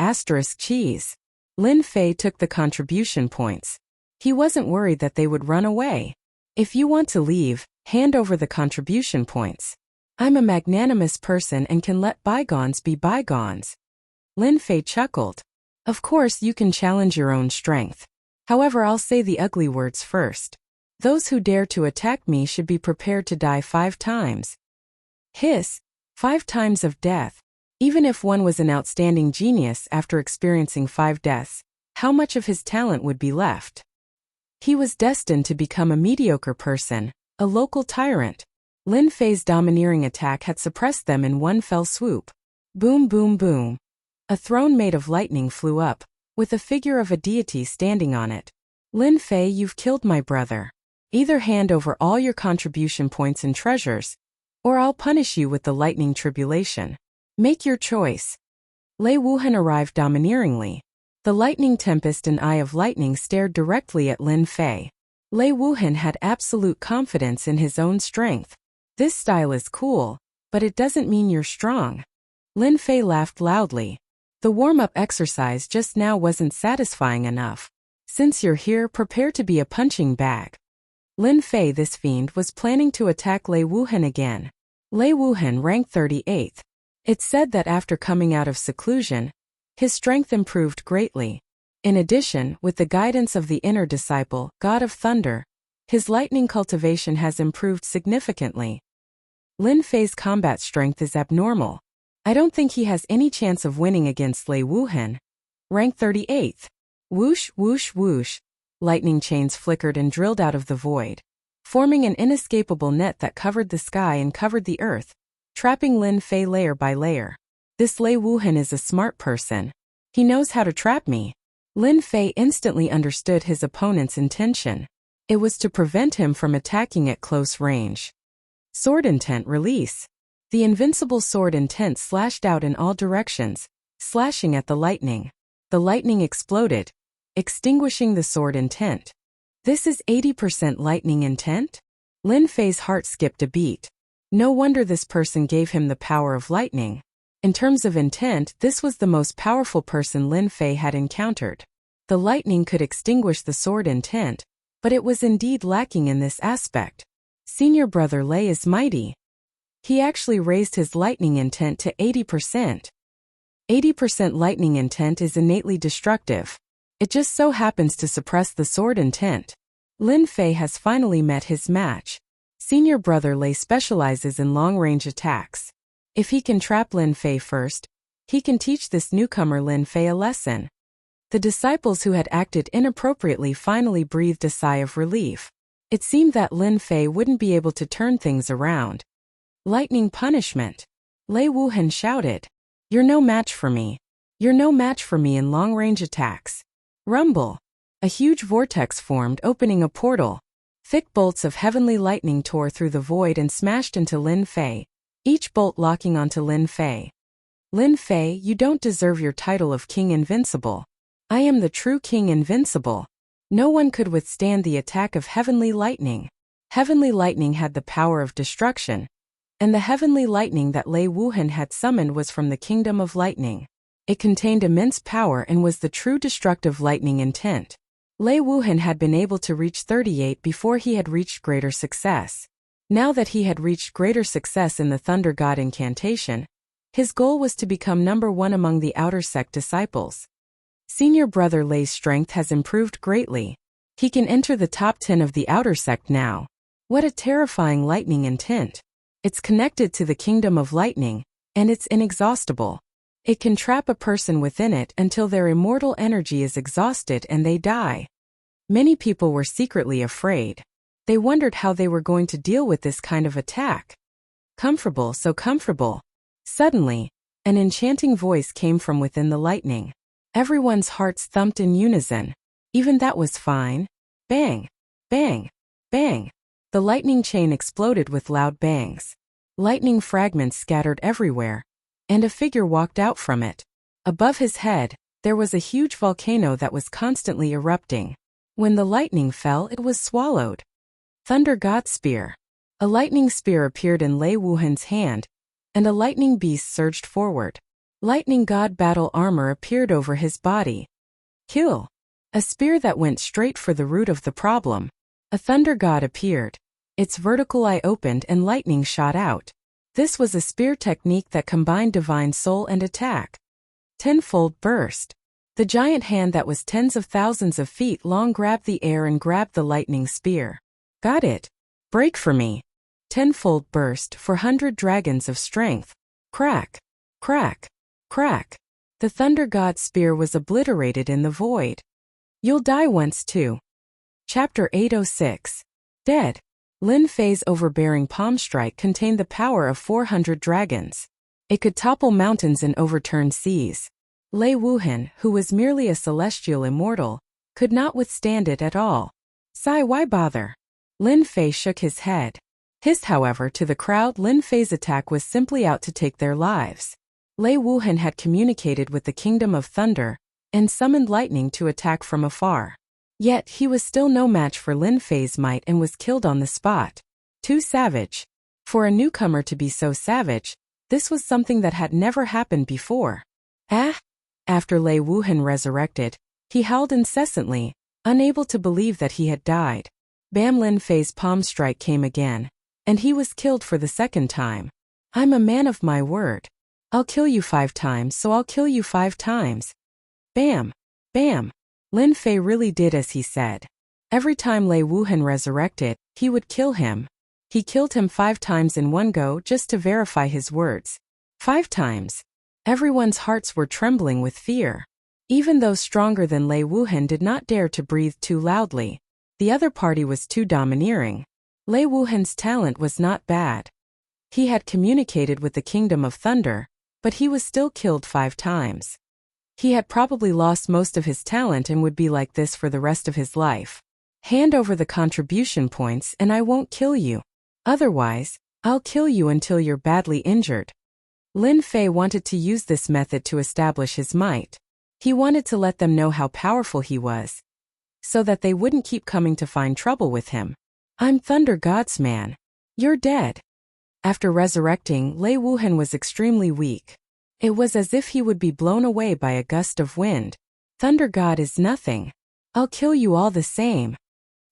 cheese. Lin Fei took the contribution points. He wasn't worried that they would run away. If you want to leave, hand over the contribution points. I'm a magnanimous person and can let bygones be bygones. Lin Fei chuckled. Of course, you can challenge your own strength. However, I'll say the ugly words first. Those who dare to attack me should be prepared to die 5 times. Hiss. 5 times of death. Even if one was an outstanding genius after experiencing 5 deaths, how much of his talent would be left? He was destined to become a mediocre person, a local tyrant. Lin Fei's domineering attack had suppressed them in one fell swoop. Boom, boom, boom. A throne made of lightning flew up, with a figure of a deity standing on it. Lin Fei, you've killed my brother. Either hand over all your contribution points and treasures, or I'll punish you with the lightning tribulation. Make your choice. Lei Wuhan arrived domineeringly. The lightning tempest and eye of lightning stared directly at Lin Fei. Lei Wuhan had absolute confidence in his own strength. This style is cool, but it doesn't mean you're strong. Lin Fei laughed loudly. The warm-up exercise just now wasn't satisfying enough. Since you're here, prepare to be a punching bag. Lin Fei, this fiend, was planning to attack Lei Wuhan again. Lei Wuhan ranked 38th. It's said that after coming out of seclusion, his strength improved greatly. In addition, with the guidance of the inner disciple, God of Thunder, his lightning cultivation has improved significantly. Lin Fei's combat strength is abnormal. I don't think he has any chance of winning against Lei Wuhan. Rank 38th. Whoosh, whoosh, whoosh. Lightning chains flickered and drilled out of the void, forming an inescapable net that covered the sky and covered the earth, trapping Lin Fei layer by layer. This Lei Wuhan is a smart person. He knows how to trap me. Lin Fei instantly understood his opponent's intention. It was to prevent him from attacking at close range. Sword intent release. The invincible sword intent slashed out in all directions, slashing at the lightning. The lightning exploded, extinguishing the sword intent. This is 80% lightning intent? Lin Fei's heart skipped a beat. No wonder this person gave him the power of lightning. In terms of intent, this was the most powerful person Lin Fei had encountered. The lightning could extinguish the sword intent, but it was indeed lacking in this aspect. Senior brother Lei is mighty. He actually raised his lightning intent to 80%. 80% lightning intent is innately destructive. It just so happens to suppress the sword intent. Lin Fei has finally met his match. Senior brother Lei specializes in long-range attacks. If he can trap Lin Fei first, he can teach this newcomer Lin Fei a lesson. The disciples who had acted inappropriately finally breathed a sigh of relief. It seemed that Lin Fei wouldn't be able to turn things around. Lightning punishment. Lei Wuhan shouted. You're no match for me. You're no match for me in long-range attacks. Rumble. A huge vortex formed, opening a portal. Thick bolts of heavenly lightning tore through the void and smashed into Lin Fei, each bolt locking onto Lin Fei. Lin Fei, you don't deserve your title of King Invincible. I am the true King Invincible. No one could withstand the attack of heavenly lightning. Heavenly lightning had the power of destruction, and the heavenly lightning that Lei Wuhan had summoned was from the kingdom of lightning. It contained immense power and was the true destructive lightning intent. Lei Wuhan had been able to reach 38 before he had reached greater success. Now that he had reached greater success in the Thunder God incantation, his goal was to become number 1 among the outer sect disciples. Senior brother Lei's strength has improved greatly. He can enter the top 10 of the outer sect now. What a terrifying lightning intent. It's connected to the kingdom of lightning, and it's inexhaustible. It can trap a person within it until their immortal energy is exhausted and they die. Many people were secretly afraid. They wondered how they were going to deal with this kind of attack. Comfortable, so comfortable. Suddenly, an enchanting voice came from within the lightning. Everyone's hearts thumped in unison. Even that was fine. Bang! Bang! Bang! The lightning chain exploded with loud bangs. Lightning fragments scattered everywhere, and a figure walked out from it. Above his head, there was a huge volcano that was constantly erupting. When the lightning fell, it was swallowed. Thunder God Spear. A lightning spear appeared in Lei Wuhan's hand, and a lightning beast surged forward. Lightning God battle armor appeared over his body. Kill. A spear that went straight for the root of the problem. A thunder god appeared. Its vertical eye opened and lightning shot out. This was a spear technique that combined divine soul and attack. Tenfold burst. The giant hand that was tens of thousands of feet long grabbed the air and grabbed the lightning spear. Got it. Break for me. Tenfold burst for 100 dragons of strength. Crack. Crack. Crack. The thunder god spear was obliterated in the void. You'll die once too. Chapter 806. Dead. Lin Fei's overbearing palm strike contained the power of 400 dragons. It could topple mountains and overturn seas. Lei Wuhan, who was merely a celestial immortal, could not withstand it at all. Sigh, why bother? Lin Fei shook his head. Hissed, however, to the crowd, Lin Fei's attack was simply out to take their lives. Lei Wuhan had communicated with the Kingdom of Thunder and summoned lightning to attack from afar. Yet he was still no match for Lin Fei's might and was killed on the spot. Too savage. For a newcomer to be so savage, this was something that had never happened before. After Lei Wuhan resurrected, he howled incessantly, unable to believe that he had died. Bam! Lin Fei's palm strike came again, and he was killed for the second time. I'm a man of my word. I'll kill you 5 times, so I'll kill you 5 times. Bam! Bam! Lin Fei really did as he said. Every time Lei Wuhan resurrected, he would kill him. He killed him 5 times in one go just to verify his words. 5 times. Everyone's hearts were trembling with fear. Even those stronger than Lei Wuhan did not dare to breathe too loudly. The other party was too domineering. Lei Wuhan's talent was not bad. He had communicated with the Kingdom of Thunder, but he was still killed 5 times. He had probably lost most of his talent and would be like this for the rest of his life. Hand over the contribution points and I won't kill you. Otherwise, I'll kill you until you're badly injured. Lin Fei wanted to use this method to establish his might. He wanted to let them know how powerful he was, so that they wouldn't keep coming to find trouble with him. I'm Thunder God's man. You're dead. After resurrecting, Lei Wuhan was extremely weak. It was as if he would be blown away by a gust of wind. Thunder God is nothing. I'll kill you all the same.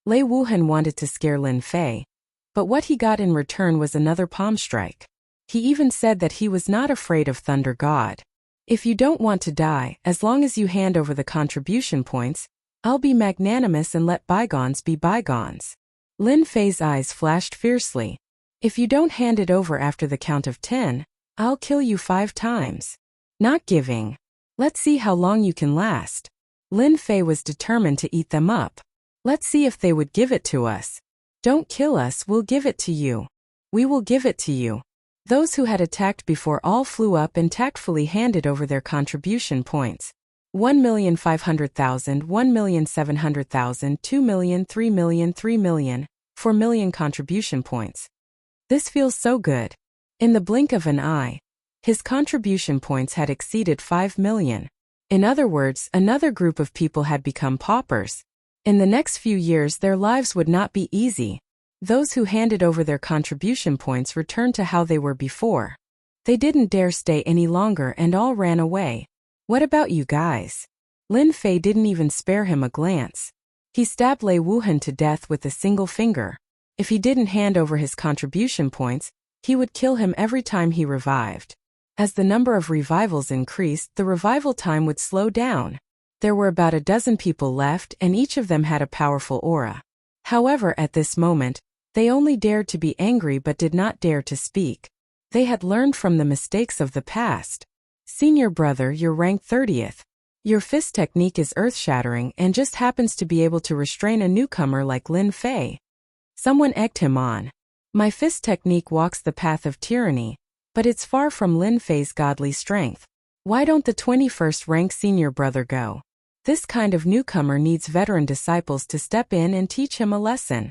Lei Wuhan wanted to scare Lin Fei, but what he got in return was another palm strike. He even said that he was not afraid of Thunder God. If you don't want to die, as long as you hand over the contribution points, I'll be magnanimous and let bygones be bygones. Lin Fei's eyes flashed fiercely. If you don't hand it over after the count of 10, I'll kill you 5 times. Not giving. Let's see how long you can last. Lin Fei was determined to eat them up. Let's see if they would give it to us. Don't kill us, we'll give it to you. We will give it to you. Those who had attacked before all flew up and tactfully handed over their contribution points. 1,500,000, 1,700,000, 2,000,000, 3,000,000, 3,000,000, 4,000,000 contribution points. This feels so good. In the blink of an eye, his contribution points had exceeded 5 million. In other words, another group of people had become paupers. In the next few years their lives would not be easy. Those who handed over their contribution points returned to how they were before. They didn't dare stay any longer and all ran away. What about you guys? Lin Fei didn't even spare him a glance. He stabbed Lei Wuhan to death with a single finger. If he didn't hand over his contribution points, he would kill him every time he revived. As the number of revivals increased, the revival time would slow down. There were about a dozen people left and each of them had a powerful aura. However, at this moment, they only dared to be angry but did not dare to speak. They had learned from the mistakes of the past. Senior brother, you're ranked 30th. Your fist technique is earth-shattering and just happens to be able to restrain a newcomer like Lin Fei. Someone egged him on. My fist technique walks the path of tyranny, but it's far from Lin Fei's godly strength. Why don't the 21st rank senior brother go? This kind of newcomer needs veteran disciples to step in and teach him a lesson.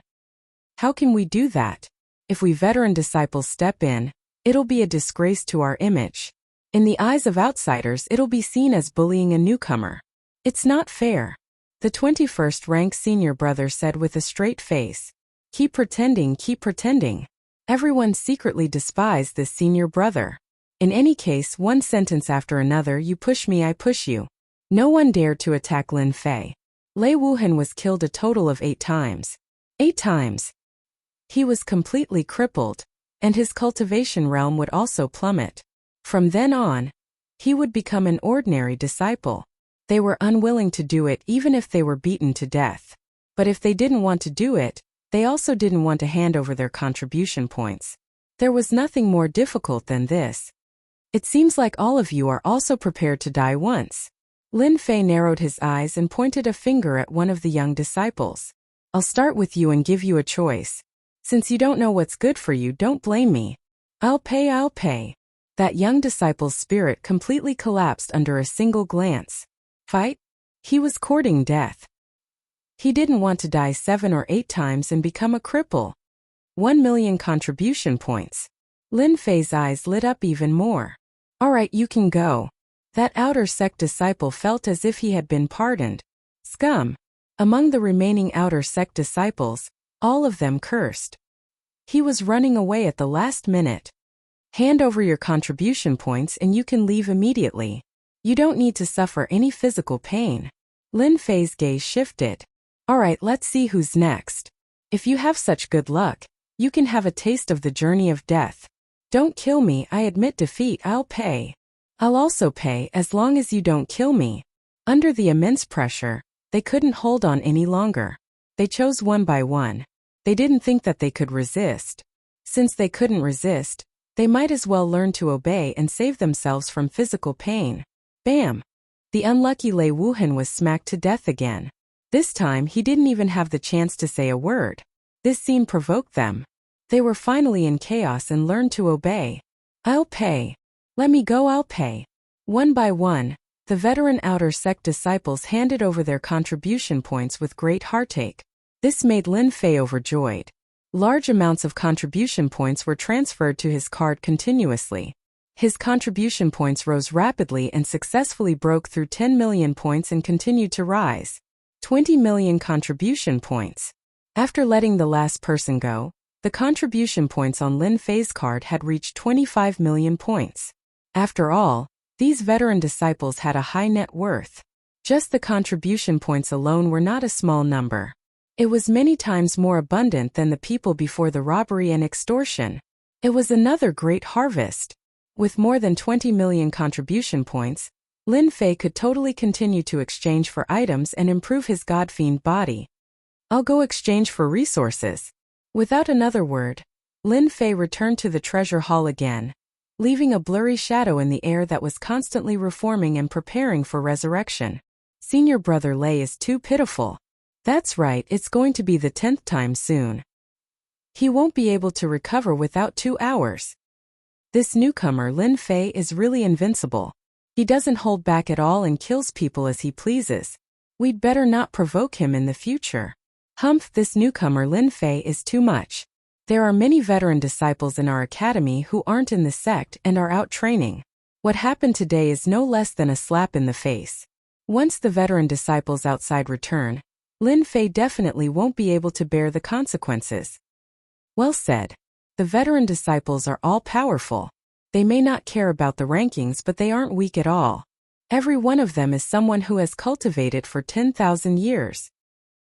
How can we do that? If we veteran disciples step in, it'll be a disgrace to our image. In the eyes of outsiders, it'll be seen as bullying a newcomer. It's not fair. The 21st rank senior brother said with a straight face. Keep pretending, keep pretending. Everyone secretly despised this senior brother. In any case, one sentence after another, you push me, I push you. No one dared to attack Lin Fei. Lei Wuhan was killed a total of 8 times. 8 times. He was completely crippled, and his cultivation realm would also plummet. From then on, he would become an ordinary disciple. They were unwilling to do it even if they were beaten to death. But if they didn't want to do it, they also didn't want to hand over their contribution points. There was nothing more difficult than this. It seems like all of you are also prepared to die once. Lin Fei narrowed his eyes and pointed a finger at one of the young disciples. I'll start with you and give you a choice. Since you don't know what's good for you, don't blame me. I'll pay. That young disciple's spirit completely collapsed under a single glance. Fight? He was courting death. He didn't want to die 7 or 8 times and become a cripple. 1 million contribution points. Lin Fei's eyes lit up even more. All right, you can go. That outer sect disciple felt as if he had been pardoned. Scum. Among the remaining outer sect disciples, all of them cursed. He was running away at the last minute. Hand over your contribution points and you can leave immediately. You don't need to suffer any physical pain. Lin Fei's gaze shifted. All right, let's see who's next. If you have such good luck, you can have a taste of the journey of death. Don't kill me, I admit defeat, I'll pay. I'll also pay as long as you don't kill me. Under the immense pressure, they couldn't hold on any longer. They chose one by one. They didn't think that they could resist. Since they couldn't resist, they might as well learn to obey and save themselves from physical pain. Bam! The unlucky Lei Wuhan was smacked to death again. This time he didn't even have the chance to say a word. This scene provoked them. They were finally in chaos and learned to obey. I'll pay. Let me go, I'll pay. One by one, the veteran outer sect disciples handed over their contribution points with great heartache. This made Lin Fei overjoyed. Large amounts of contribution points were transferred to his card continuously. His contribution points rose rapidly and successfully broke through 10 million points and continued to rise. 20 million contribution points. After letting the last person go, the contribution points on Lin Fei's card had reached 25 million points. After all, these veteran disciples had a high net worth. Just the contribution points alone were not a small number. It was many times more abundant than the people before the robbery and extortion. It was another great harvest. With more than 20 million contribution points, Lin Fei could totally continue to exchange for items and improve his god-fiend body. I'll go exchange for resources. Without another word, Lin Fei returned to the treasure hall again, leaving a blurry shadow in the air that was constantly reforming and preparing for resurrection. Senior brother Lei is too pitiful. That's right, it's going to be the 10th time soon. He won't be able to recover without 2 hours. This newcomer Lin Fei is really invincible. He doesn't hold back at all and kills people as he pleases. We'd better not provoke him in the future. Humph, this newcomer Lin Fei is too much. There are many veteran disciples in our academy who aren't in the sect and are out training. What happened today is no less than a slap in the face. Once the veteran disciples outside return, Lin Fei definitely won't be able to bear the consequences. Well said. The veteran disciples are all powerful. They may not care about the rankings, but they aren't weak at all. Every one of them is someone who has cultivated for 10,000 years.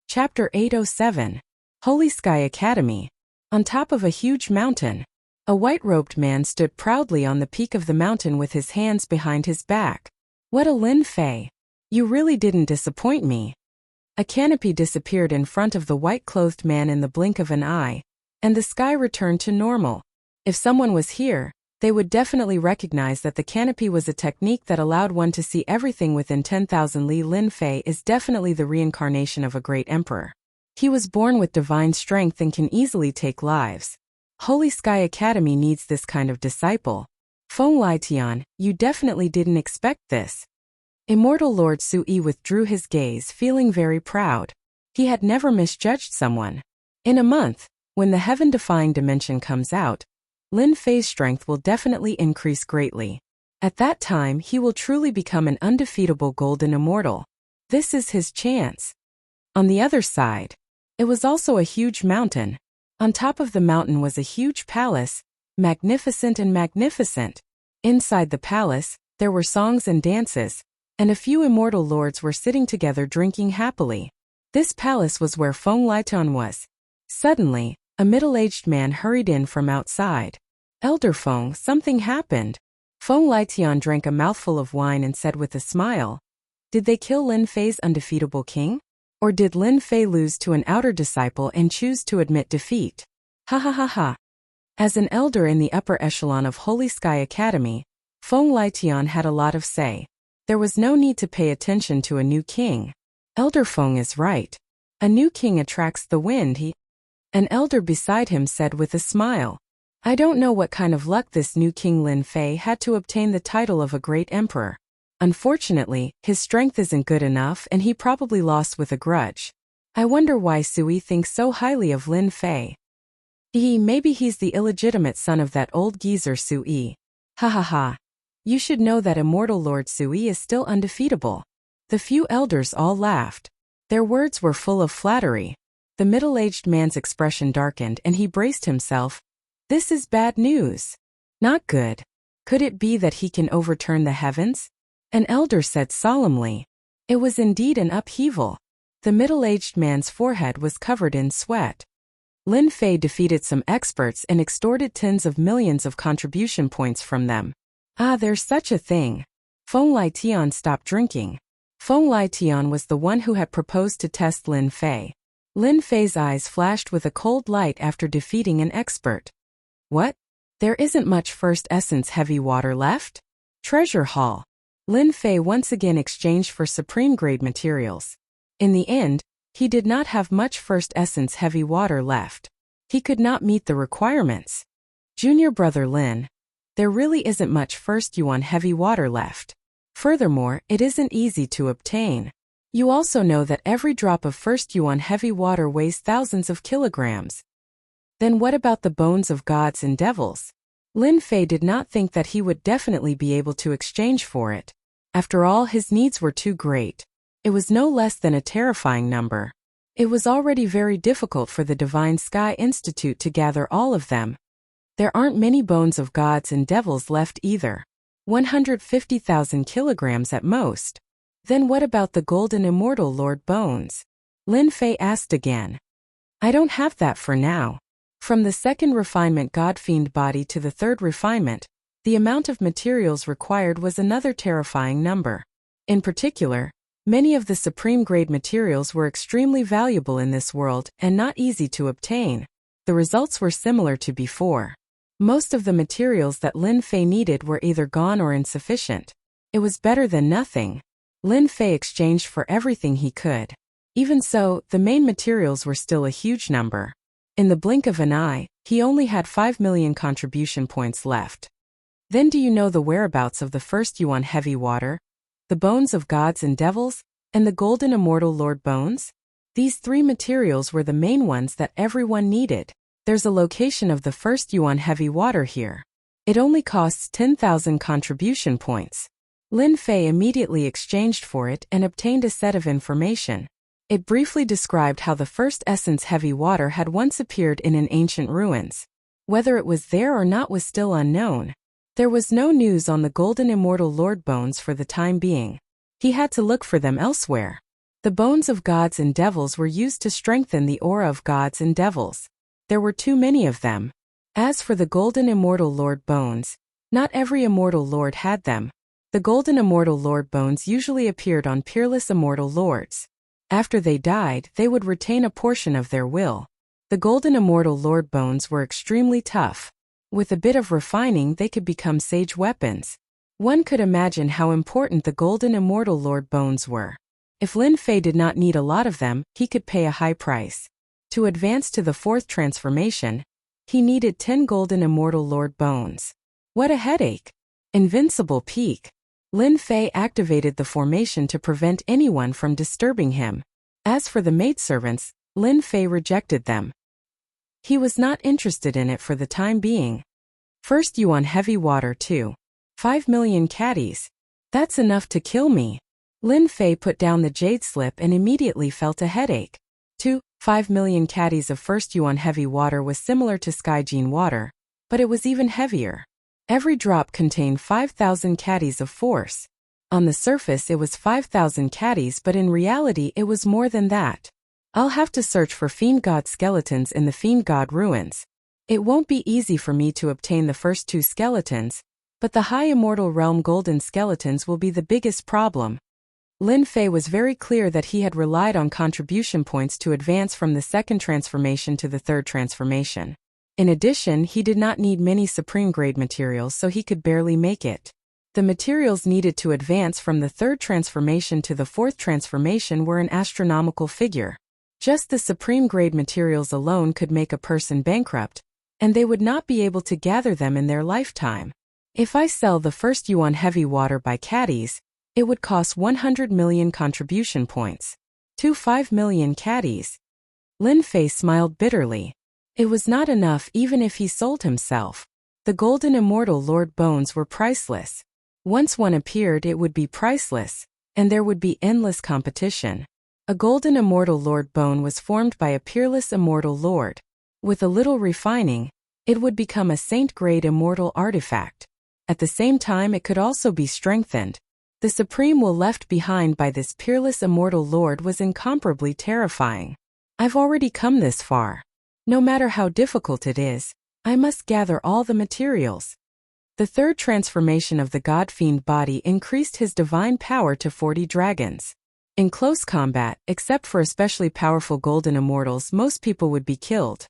Chapter 807. Holy Sky Academy. On top of a huge mountain, a white-robed man stood proudly on the peak of the mountain with his hands behind his back. What a Lin Fei! You really didn't disappoint me. A canopy disappeared in front of the white-clothed man in the blink of an eye, and the sky returned to normal. If someone was here, they would definitely recognize that the canopy was a technique that allowed one to see everything within 10,000 li. Lin Fei is definitely the reincarnation of a great emperor. He was born with divine strength and can easily take lives. Holy Sky Academy needs this kind of disciple. Feng Litian, you definitely didn't expect this. Immortal Lord Sui withdrew his gaze, feeling very proud. He had never misjudged someone. In a month, when the heaven-defying dimension comes out, Lin Fei's strength will definitely increase greatly. At that time he will truly become an undefeatable golden immortal. This is his chance. On the other side, it was also a huge mountain. On top of the mountain was a huge palace, magnificent and magnificent. Inside the palace, there were songs and dances, and a few immortal lords were sitting together drinking happily. This palace was where Feng Litian was. Suddenly, a middle-aged man hurried in from outside. Elder Feng, something happened. Feng Litian drank a mouthful of wine and said with a smile, did they kill Lin Fei's undefeatable king? Or did Lin Fei lose to an outer disciple and choose to admit defeat? Ha ha ha ha. As an elder in the upper echelon of Holy Sky Academy, Feng Litian had a lot of say. There was no need to pay attention to a new king. Elder Feng is right. A new king attracts the wind, An elder beside him said with a smile. I don't know what kind of luck this new king Lin Fei had to obtain the title of a great emperor. Unfortunately, his strength isn't good enough and he probably lost with a grudge. I wonder why Sui thinks so highly of Lin Fei. Maybe he's the illegitimate son of that old geezer Sui. Ha ha ha. You should know that immortal Lord Sui is still undefeatable. The few elders all laughed. Their words were full of flattery. The middle-aged man's expression darkened and he braced himself. This is bad news. Not good. Could it be that he can overturn the heavens? An elder said solemnly. It was indeed an upheaval. The middle-aged man's forehead was covered in sweat. Lin Fei defeated some experts and extorted tens of millions of contribution points from them. There's such a thing. Feng Lai Tian stopped drinking. Feng Lai Tian was the one who had proposed to test Lin Fei. Lin Fei's eyes flashed with a cold light after defeating an expert. What? There isn't much first essence heavy water left? Treasure Hall. Lin Fei once again exchanged for supreme grade materials. In the end, he did not have much first essence heavy water left. He could not meet the requirements. Junior brother Lin. There really isn't much first yuan heavy water left. Furthermore, it isn't easy to obtain. You also know that every drop of first yuan heavy water weighs thousands of kilograms. Then what about the bones of gods and devils? Lin Fei did not think that he would definitely be able to exchange for it. After all, his needs were too great. It was no less than a terrifying number. It was already very difficult for the Divine Sky Institute to gather all of them. There aren't many bones of gods and devils left either. 150,000 kilograms at most. Then what about the golden immortal lord bones? Lin Fei asked again. I don't have that for now. From the second refinement God-fiend body to the third refinement, the amount of materials required was another terrifying number. In particular, many of the supreme-grade materials were extremely valuable in this world and not easy to obtain. The results were similar to before. Most of the materials that Lin Fei needed were either gone or insufficient. It was better than nothing. Lin Fei exchanged for everything he could. Even so, the main materials were still a huge number. In the blink of an eye, he only had 5 million contribution points left. Then do you know the whereabouts of the first yuan heavy water, the bones of gods and devils, and the golden immortal lord bones? These three materials were the main ones that everyone needed. There's a location of the first yuan heavy water here. It only costs 10,000 contribution points. Lin Fei immediately exchanged for it and obtained a set of information. It briefly described how the first essence heavy water had once appeared in an ancient ruins. Whether it was there or not was still unknown. There was no news on the golden immortal lord bones for the time being. He had to look for them elsewhere. The bones of gods and devils were used to strengthen the aura of gods and devils. There were too many of them. As for the golden immortal lord bones, not every immortal lord had them. The golden immortal lord bones usually appeared on peerless immortal lords. After they died, they would retain a portion of their will. The golden immortal lord bones were extremely tough. With a bit of refining, they could become sage weapons. One could imagine how important the golden immortal lord bones were. If Lin Fei did not need a lot of them, he could pay a high price. To advance to the fourth transformation, he needed 10 golden immortal lord bones. What a headache! Invincible peak. Lin Fei activated the formation to prevent anyone from disturbing him. As for the maidservants, Lin Fei rejected them. He was not interested in it for the time being. First yuan heavy water too. 5 million caddies. That's enough to kill me. Lin Fei put down the jade slip and immediately felt a headache. 5 million caddies of first yuan heavy water was similar to Skyjin water, but it was even heavier. Every drop contained 5,000 caddies of force. On the surface it was 5,000 caddies, but in reality it was more than that. I'll have to search for fiend god skeletons in the fiend god ruins. It won't be easy for me to obtain the first 2 skeletons, but the high immortal realm golden skeletons will be the biggest problem. Lin Fei was very clear that he had relied on contribution points to advance from the second transformation to the third transformation. In addition, he did not need many supreme-grade materials, so he could barely make it. The materials needed to advance from the third transformation to the fourth transformation were an astronomical figure. Just the supreme-grade materials alone could make a person bankrupt, and they would not be able to gather them in their lifetime. If I sell the first yuan heavy water by caddies, it would cost 100 million contribution points. 5 million caddies. Lin Fei smiled bitterly. It was not enough even if he sold himself. The golden immortal Lord bones were priceless. Once one appeared, it would be priceless, and there would be endless competition. A golden immortal Lord bone was formed by a peerless immortal Lord. With a little refining, it would become a saint-grade immortal artifact. At the same time, it could also be strengthened. The supreme will left behind by this peerless immortal Lord was incomparably terrifying. I've already come this far. No matter how difficult it is, I must gather all the materials. The third transformation of the God-fiend body increased his divine power to 40 dragons. In close combat, except for especially powerful golden immortals, most people would be killed.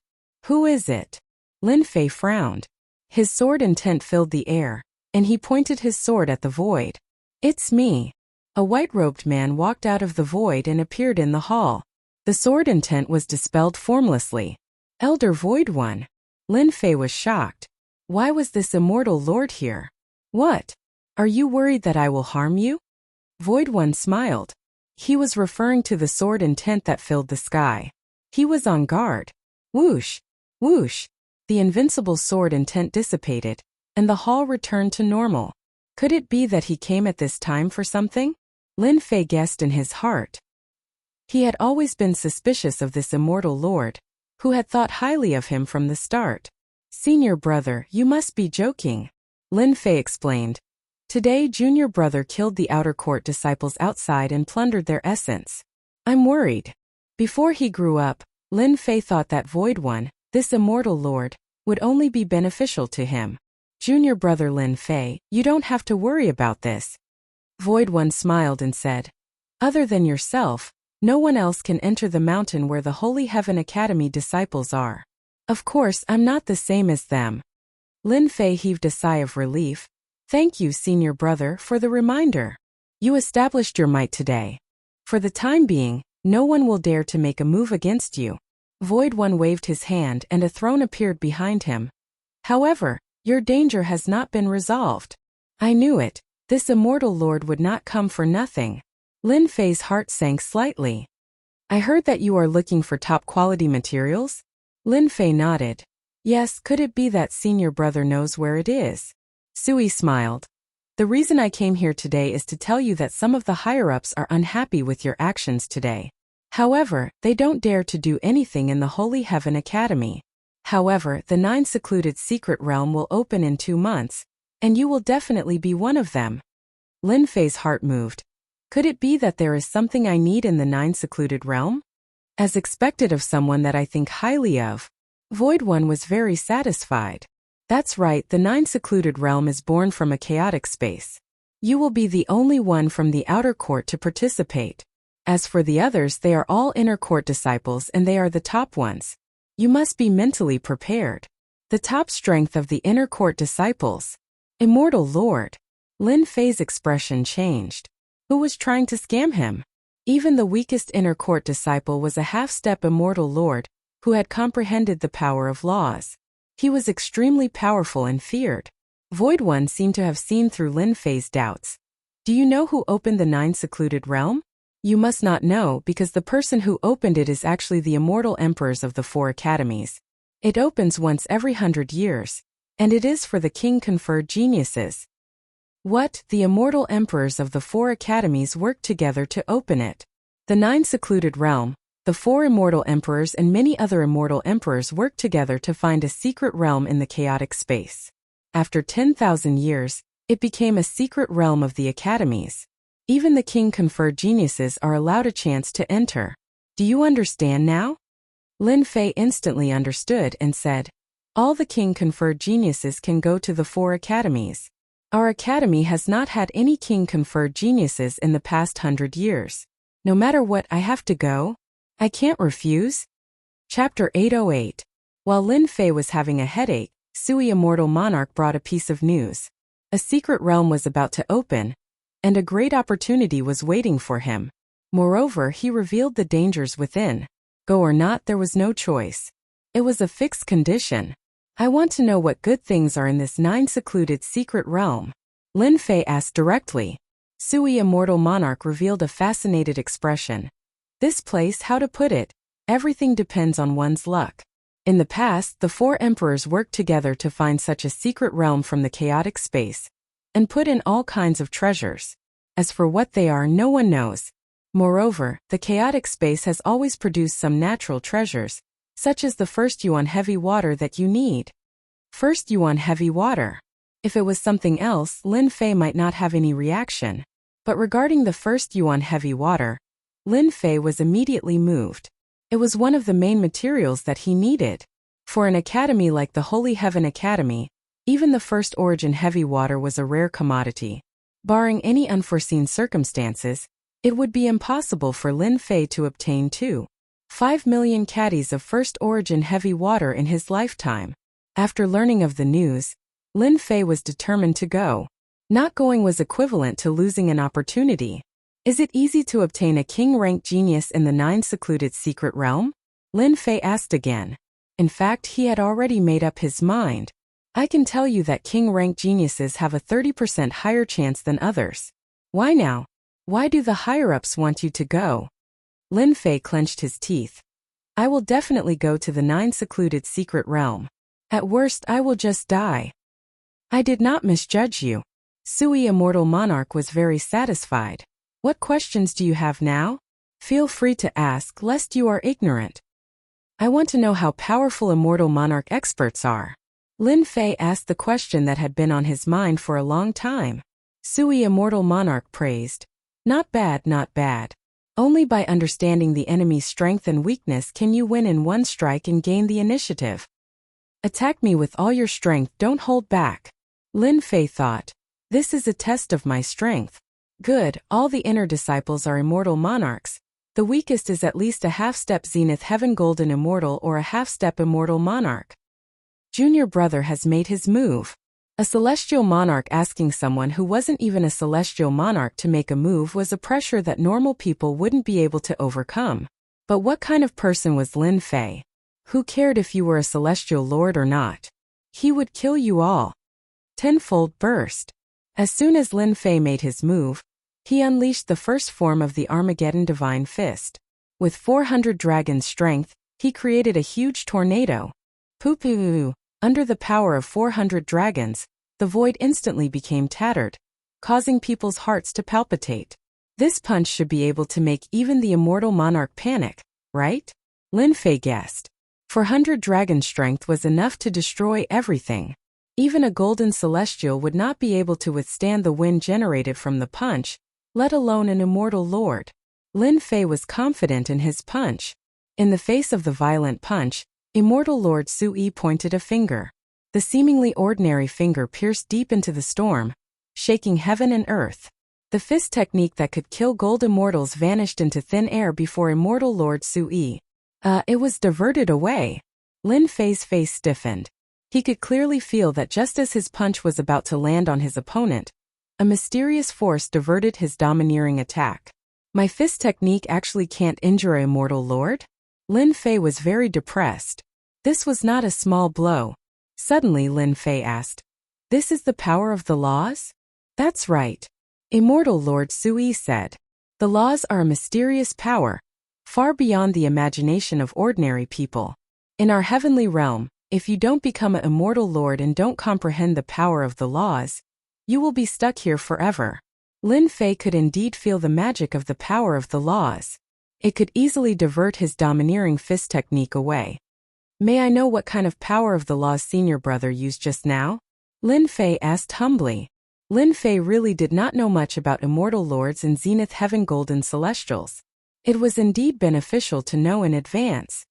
Who is it? Lin Fei frowned. His sword intent filled the air, and he pointed his sword at the void. It's me. A white-robed man walked out of the void and appeared in the hall. The sword intent was dispelled formlessly. Elder Void One. Lin Fei was shocked. Why was this immortal lord here? What? Are you worried that I will harm you? Void One smiled. He was referring to the sword intent that filled the sky. He was on guard. Whoosh! Whoosh! The invincible sword intent dissipated, and the hall returned to normal. Could it be that he came at this time for something? Lin Fei guessed in his heart. He had always been suspicious of this immortal lord, who had thought highly of him from the start. Senior brother, you must be joking. Lin Fei explained. Today, junior brother killed the outer court disciples outside and plundered their essence. I'm worried. Before he grew up, Lin Fei thought that Void One, this immortal lord, would only be beneficial to him. Junior brother Lin Fei, you don't have to worry about this. Void One smiled and said, other than yourself, no one else can enter the mountain where the Holy Heaven Academy disciples are. Of course, I'm not the same as them. Lin Fei heaved a sigh of relief. Thank you, senior brother, for the reminder. You established your might today. For the time being, no one will dare to make a move against you. Void One waved his hand and a throne appeared behind him. However, your danger has not been resolved. I knew it. This immortal lord would not come for nothing. Lin Fei's heart sank slightly. I heard that you are looking for top-quality materials? Lin Fei nodded. Yes, could it be that senior brother knows where it is? Sui smiled. The reason I came here today is to tell you that some of the higher-ups are unhappy with your actions today. However, they don't dare to do anything in the Holy Heaven Academy. However, the 9 secluded secret realm will open in 2 months, and you will definitely be one of them. Lin Fei's heart moved. Could it be that there is something I need in the 9 secluded realm? As expected of someone that I think highly of. Void One was very satisfied. That's right, the 9 secluded realm is born from a chaotic space. You will be the only one from the outer court to participate. As for the others, they are all inner court disciples and they are the top ones. You must be mentally prepared. The top strength of the inner court disciples. Immortal Lord. Lin Fei's expression changed. Who was trying to scam him? Even the weakest inner court disciple was a half-step immortal lord, who had comprehended the power of laws. He was extremely powerful and feared. Void One seemed to have seen through Lin Fei's doubts. Do you know who opened the 9 secluded realm? You must not know because the person who opened it is actually the immortal emperors of the 4 academies. It opens once every 100 years, and it is for the king-conferred geniuses. What? The immortal emperors of the 4 academies worked together to open it. The 9 secluded realm, the 4 immortal emperors and many other immortal emperors worked together to find a secret realm in the chaotic space. After 10,000 years, it became a secret realm of the academies. Even the king-conferred geniuses are allowed a chance to enter. Do you understand now? Lin Fei instantly understood and said, all the king-conferred geniuses can go to the 4 academies. Our academy has not had any king-conferred geniuses in the past 100 years. No matter what, I have to go. I can't refuse. Chapter 808. While Lin Fei was having a headache, Sui Immortal Monarch brought a piece of news. A secret realm was about to open, and a great opportunity was waiting for him. Moreover, he revealed the dangers within. Go or not, there was no choice. It was a fixed condition. I want to know what good things are in this 9 secluded secret realm. Lin Fei asked directly. Sui, immortal monarch, revealed a fascinated expression. This place, how to put it, everything depends on one's luck. In the past, the 4 emperors worked together to find such a secret realm from the chaotic space, and put in all kinds of treasures. As for what they are, no one knows. Moreover, the chaotic space has always produced some natural treasures, such as the first yuan heavy water that you need. First yuan heavy water. If it was something else, Lin Fei might not have any reaction. But regarding the first yuan heavy water, Lin Fei was immediately moved. It was one of the main materials that he needed. For an academy like the Holy Heaven Academy, even the first origin heavy water was a rare commodity. Barring any unforeseen circumstances, it would be impossible for Lin Fei to obtain 5 million caddies of first origin heavy water in his lifetime. After learning of the news, Lin Fei was determined to go. Not going was equivalent to losing an opportunity. Is it easy to obtain a king-rank genius in the 9 secluded secret realm? Lin Fei asked again. In fact, he had already made up his mind. I can tell you that king-rank geniuses have a 30% higher chance than others. Why now? Why do the higher-ups want you to go? Lin Fei clenched his teeth. I will definitely go to the 9 secluded secret realm. At worst, I will just die. I did not misjudge you. Sui, immortal monarch, was very satisfied. What questions do you have now? Feel free to ask, lest you are ignorant. I want to know how powerful immortal monarch experts are. Lin Fei asked the question that had been on his mind for a long time. Sui, immortal monarch, praised. Not bad, not bad. Only by understanding the enemy's strength and weakness can you win in one strike and gain the initiative. Attack me with all your strength, don't hold back. Lin Fei thought. This is a test of my strength. Good, all the inner disciples are immortal monarchs. The weakest is at least a half-step Zenith Heaven Golden Immortal or a half-step Immortal Monarch. Junior brother has made his move. A celestial monarch asking someone who wasn't even a celestial monarch to make a move was a pressure that normal people wouldn't be able to overcome. But what kind of person was Lin Fei? Who cared if you were a celestial lord or not? He would kill you all. Tenfold burst. As soon as Lin Fei made his move, he unleashed the first form of the Armageddon Divine Fist. With 400 dragon strength, he created a huge tornado. Poo-poo. Under the power of 400 dragons, the void instantly became tattered, causing people's hearts to palpitate. This punch should be able to make even the immortal monarch panic, right? Lin Fei guessed. 400 dragon strength was enough to destroy everything. Even a golden celestial would not be able to withstand the wind generated from the punch, let alone an immortal lord. Lin Fei was confident in his punch. In the face of the violent punch, Immortal Lord Sui pointed a finger. The seemingly ordinary finger pierced deep into the storm, shaking heaven and earth. The fist technique that could kill gold immortals vanished into thin air before Immortal Lord Sui. It was diverted away. Lin Fei's face stiffened. He could clearly feel that just as his punch was about to land on his opponent, a mysterious force diverted his domineering attack. My fist technique actually can't injure an immortal lord? Lin Fei was very depressed. This was not a small blow. Suddenly Lin Fei asked, "This is the power of the laws?" "That's right." Immortal Lord Sui said. "The laws are a mysterious power, far beyond the imagination of ordinary people. In our heavenly realm, if you don't become an immortal lord and don't comprehend the power of the laws, you will be stuck here forever." Lin Fei could indeed feel the magic of the power of the laws. It could easily divert his domineering fist technique away. "May I know what kind of power of the law's senior brother used just now?" Lin Fei asked humbly. Lin Fei really did not know much about immortal lords and Zenith Heaven Golden Celestials. It was indeed beneficial to know in advance.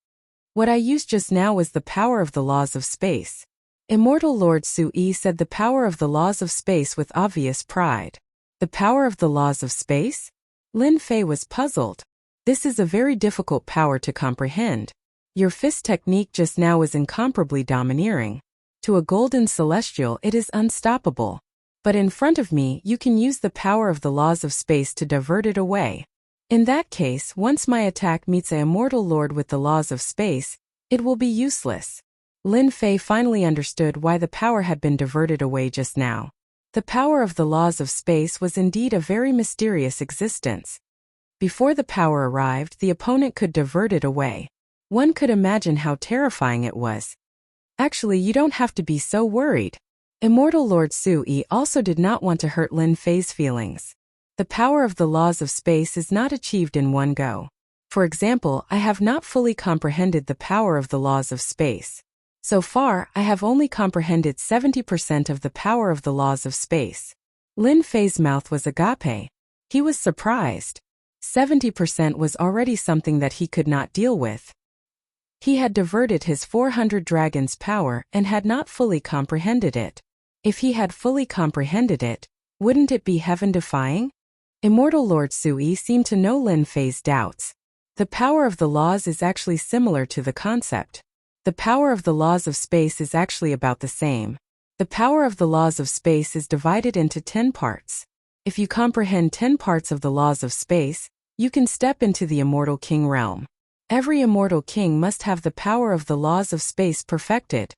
"What I used just now was the power of the laws of space." Immortal Lord Sui said the power of the laws of space with obvious pride. The power of the laws of space? Lin Fei was puzzled. This is a very difficult power to comprehend. Your fist technique just now is incomparably domineering. To a golden celestial it is unstoppable. But in front of me you can use the power of the laws of space to divert it away. In that case, once my attack meets an immortal lord with the laws of space, it will be useless. Lin Fei finally understood why the power had been diverted away just now. The power of the laws of space was indeed a very mysterious existence. Before the power arrived, the opponent could divert it away. One could imagine how terrifying it was. Actually, you don't have to be so worried. Immortal Lord Sui also did not want to hurt Lin Fei's feelings. The power of the laws of space is not achieved in one go. For example, I have not fully comprehended the power of the laws of space. So far, I have only comprehended 70% of the power of the laws of space. Lin Fei's mouth was agape. He was surprised. 70% was already something that he could not deal with. He had diverted his 400 dragons' power and had not fully comprehended it. If he had fully comprehended it, wouldn't it be heaven-defying? Immortal Lord Sui seemed to know Lin Fei's doubts. The power of the laws is actually similar to the concept. The power of the laws of space is actually about the same. The power of the laws of space is divided into 10 parts. If you comprehend 10 parts of the laws of space, you can step into the immortal king realm. Every immortal king must have the power of the laws of space perfected.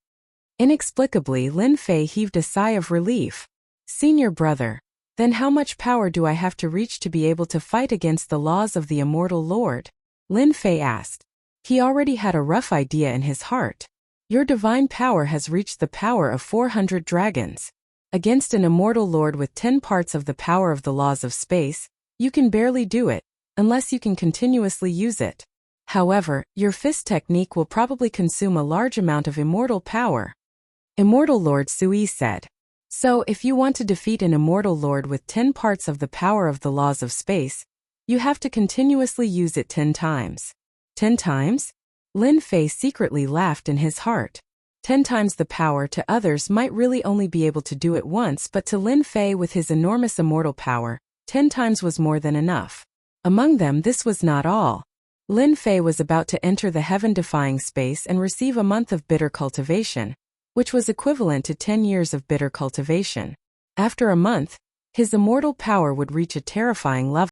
Inexplicably, Lin Fei heaved a sigh of relief. Senior brother, then how much power do I have to reach to be able to fight against the laws of the immortal lord? Lin Fei asked. He already had a rough idea in his heart. Your divine power has reached the power of 400 dragons. Against an immortal lord with 10 parts of the power of the laws of space, you can barely do it, unless you can continuously use it. However, your fist technique will probably consume a large amount of immortal power. Immortal Lord Sui said. So, if you want to defeat an immortal lord with 10 parts of the power of the laws of space, you have to continuously use it 10 times. 10 times? Lin Fei secretly laughed in his heart. 10 times the power to others might really only be able to do it once, but to Lin Fei with his enormous immortal power, 10 times was more than enough. Among them, this was not all. Lin Fei was about to enter the heaven-defying space and receive a month of bitter cultivation, which was equivalent to 10 years of bitter cultivation. After a month, his immortal power would reach a terrifying level.